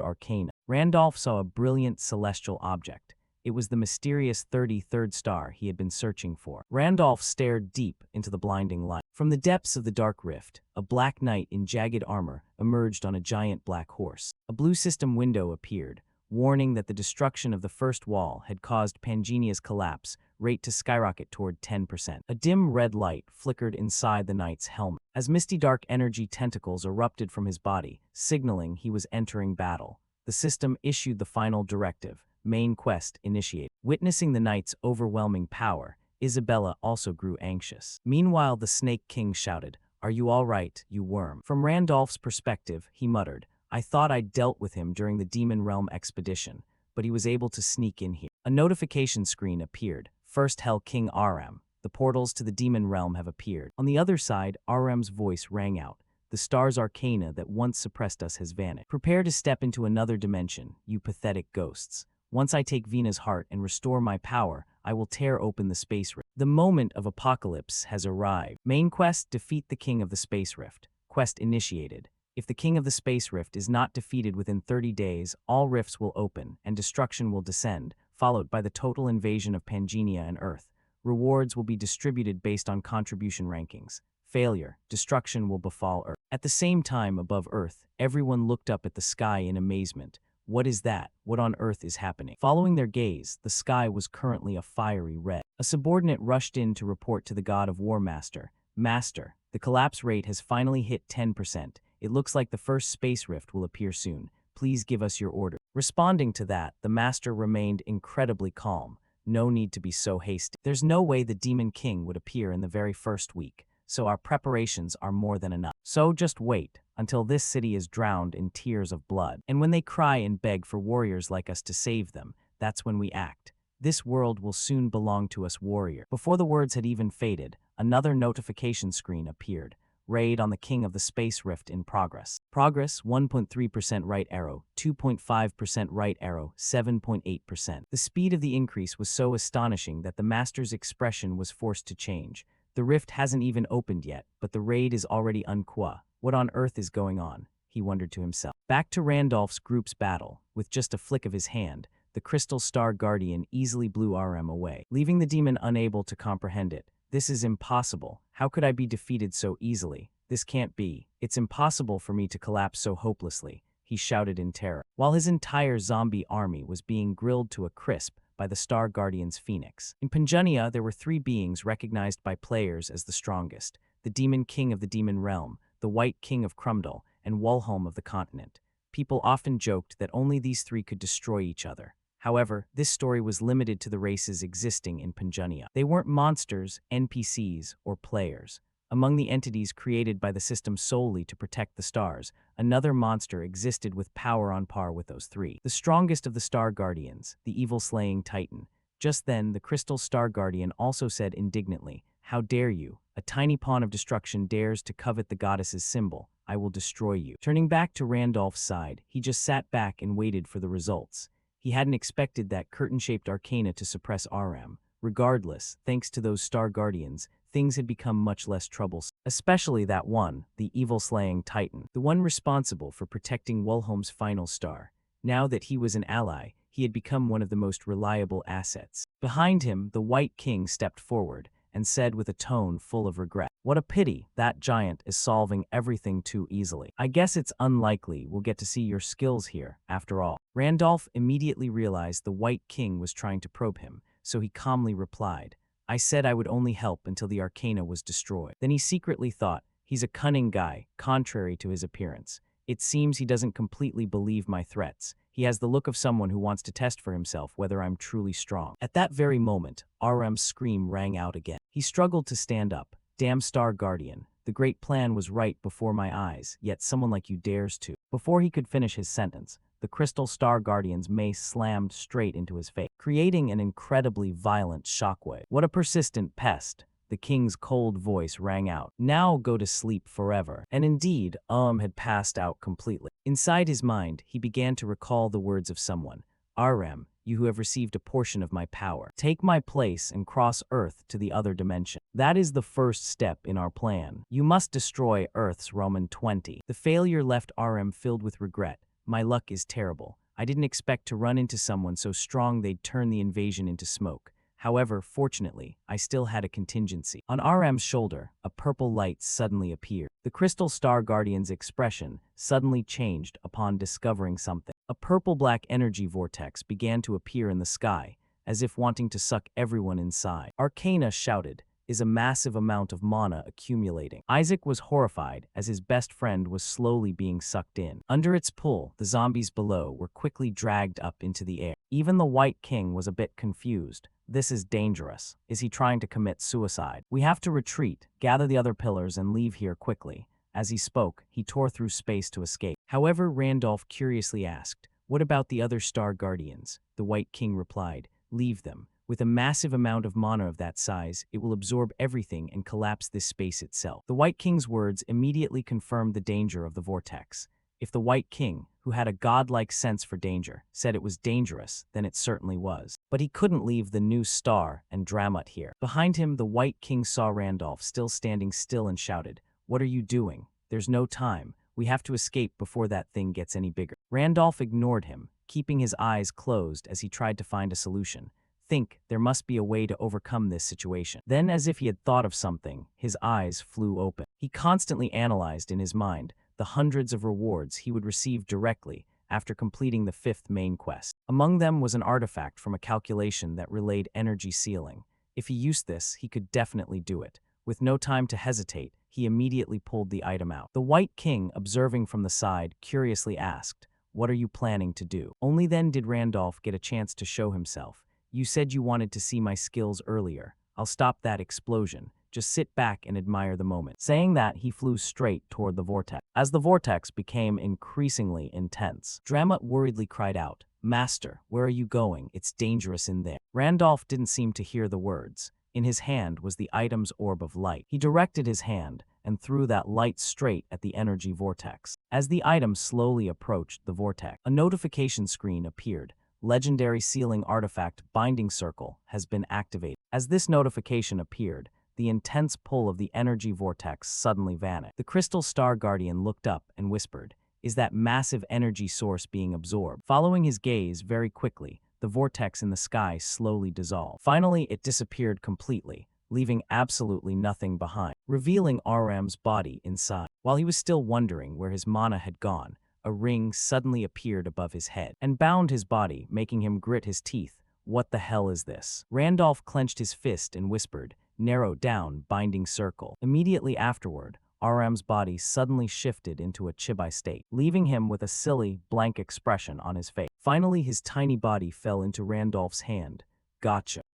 A: arcana, Randolph saw a brilliant celestial object. It was the mysterious 33rd star he had been searching for. Randolph stared deep into the blinding light. From the depths of the dark rift, a black knight in jagged armor emerged on a giant black horse. A blue system window appeared, warning that the destruction of the first wall had caused Pangenia's collapse rate to skyrocket toward 10%. A dim red light flickered inside the knight's helmet, as misty dark energy tentacles erupted from his body, signaling he was entering battle. The system issued the final directive. Main quest initiated. Witnessing the knight's overwhelming power, Isabella also grew anxious. Meanwhile, the Snake King shouted, "Are you all right, you worm?" From Randolph's perspective, he muttered, "I thought I'd dealt with him during the Demon Realm expedition, but he was able to sneak in here." A notification screen appeared. First Hell King Aram. The portals to the Demon Realm have appeared. On the other side, Aram's voice rang out. The star's arcana that once suppressed us has vanished. Prepare to step into another dimension, you pathetic ghosts. Once I take Vina's heart and restore my power, I will tear open the space rift. The moment of apocalypse has arrived. Main quest: defeat the King of the Space Rift. Quest initiated. If the King of the Space Rift is not defeated within 30 days, all rifts will open and destruction will descend, followed by the total invasion of Pangenia and Earth. Rewards will be distributed based on contribution rankings. Failure: destruction will befall Earth. At the same time, above Earth, everyone looked up at the sky in amazement. What is that? What on earth is happening? Following their gaze, the sky was currently a fiery red. A subordinate rushed in to report to the god of War Master. "Master, the collapse rate has finally hit 10%. It looks like the first space rift will appear soon. Please give us your order." Responding to that, the master remained incredibly calm. "No need to be so hasty. There's no way the Demon King would appear in the very first week, so our preparations are more than enough. So just wait until this city is drowned in tears of blood. And when they cry and beg for warriors like us to save them, that's when we act. This world will soon belong to us, warrior." Before the words had even faded, another notification screen appeared. Raid on the King of the Space Rift in progress. Progress: 1.3% right arrow, 2.5% right arrow, 7.8%. The speed of the increase was so astonishing that the master's expression was forced to change. The rift hasn't even opened yet, but the raid is already unqua. What on earth is going on? He wondered to himself. Back to Randolph's group's battle. With just a flick of his hand, the Crystal Star Guardian easily blew RM away, leaving the demon unable to comprehend it. "This is impossible. How could I be defeated so easily? This can't be. It's impossible for me to collapse so hopelessly," he shouted in terror, while his entire zombie army was being grilled to a crisp by the Star Guardian's Phoenix. In Pangenia, there were 3 beings recognized by players as the strongest: the Demon King of the Demon Realm, the White King of Crumdal, and Wulholm of the Continent. People often joked that only these 3 could destroy each other. However, this story was limited to the races existing in Pangenia. They weren't monsters, NPCs, or players. Among the entities created by the system solely to protect the stars, another monster existed with power on par with those 3. The strongest of the Star Guardians, the evil-slaying Titan. Just then, the Crystal Star Guardian also said indignantly, "How dare you? A tiny pawn of destruction dares to covet the goddess's symbol. I will destroy you." Turning back to Randolph's side, he just sat back and waited for the results. He hadn't expected that curtain-shaped arcana to suppress RM. Regardless, thanks to those Star Guardians, things had become much less troublesome. Especially that one, the evil-slaying Titan, the one responsible for protecting Wulholm's final star. Now that he was an ally, he had become one of the most reliable assets. Behind him, the White King stepped forward, and said with a tone full of regret, "What a pity, that giant is solving everything too easily. I guess it's unlikely we'll get to see your skills here, after all." Randolph immediately realized the White King was trying to probe him, so he calmly replied, "I said I would only help until the arcana was destroyed." Then he secretly thought, "He's a cunning guy, contrary to his appearance. It seems he doesn't completely believe my threats. He has the look of someone who wants to test for himself whether I'm truly strong." At that very moment, RM's scream rang out again. He struggled to stand up. "Damn Star Guardian, the great plan was right before my eyes, yet someone like you dares to." Before he could finish his sentence, the Crystal Star Guardian's mace slammed straight into his face, creating an incredibly violent shockwave. "What a persistent pest." The king's cold voice rang out. "Now go to sleep forever." And indeed, had passed out completely. Inside his mind, he began to recall the words of someone. "RM, you who have received a portion of my power, take my place and cross Earth to the other dimension. That is the first step in our plan. You must destroy Earth's Roman 20. The failure left RM filled with regret. "My luck is terrible. I didn't expect to run into someone so strong they'd turn the invasion into smoke. However, fortunately, I still had a contingency." On RM's shoulder, a purple light suddenly appeared. The Crystal Star Guardian's expression suddenly changed upon discovering something. A purple-black energy vortex began to appear in the sky, as if wanting to suck everyone inside. Arcana shouted, "Is a massive amount of mana accumulating." Isaac was horrified as his best friend was slowly being sucked in. Under its pull, the zombies below were quickly dragged up into the air. Even the White King was a bit confused. "This is dangerous. Is he trying to commit suicide? We have to retreat, gather the other pillars, and leave here quickly." As he spoke, he tore through space to escape. However, Randolph curiously asked, "What about the other Star Guardians?" The White King replied, "Leave them. With a massive amount of mana of that size, it will absorb everything and collapse this space itself." The White King's words immediately confirmed the danger of the vortex. If the White King, who had a godlike sense for danger, said it was dangerous, then it certainly was. But he couldn't leave the new star and Dramut here. Behind him, the White King saw Randolph still standing still and shouted, "What are you doing? There's no time. We have to escape before that thing gets any bigger." Randolph ignored him, keeping his eyes closed as he tried to find a solution. "Think, there must be a way to overcome this situation." Then, as if he had thought of something, his eyes flew open. He constantly analyzed in his mind the hundreds of rewards he would receive directly after completing the 5th main quest. Among them was an artifact from a calculation that relayed energy sealing. If he used this, he could definitely do it. With no time to hesitate, he immediately pulled the item out. The White King, observing from the side, curiously asked, "What are you planning to do?" Only then did Randolph get a chance to show himself. "You said you wanted to see my skills earlier. I'll stop that explosion. Just sit back and admire the moment." Saying that, he flew straight toward the vortex. As the vortex became increasingly intense, Dramut worriedly cried out, "Master, where are you going? It's dangerous in there." Randolph didn't seem to hear the words. In his hand was the item's orb of light. He directed his hand and threw that light straight at the energy vortex. As the item slowly approached the vortex, a notification screen appeared. "Legendary sealing artifact Binding Circle has been activated." As this notification appeared, the intense pull of the energy vortex suddenly vanished. The Crystal Star Guardian looked up and whispered, "Is that massive energy source being absorbed?" Following his gaze very quickly, the vortex in the sky slowly dissolved. Finally, it disappeared completely, leaving absolutely nothing behind, revealing RM's body inside. While he was still wondering where his mana had gone, a ring suddenly appeared above his head and bound his body, making him grit his teeth. "What the hell is this?" Randolph clenched his fist and whispered, "Narrow down, Binding Circle." Immediately afterward, RM's body suddenly shifted into a chibi state, leaving him with a silly, blank expression on his face. Finally, his tiny body fell into Randolph's hand. "Gotcha."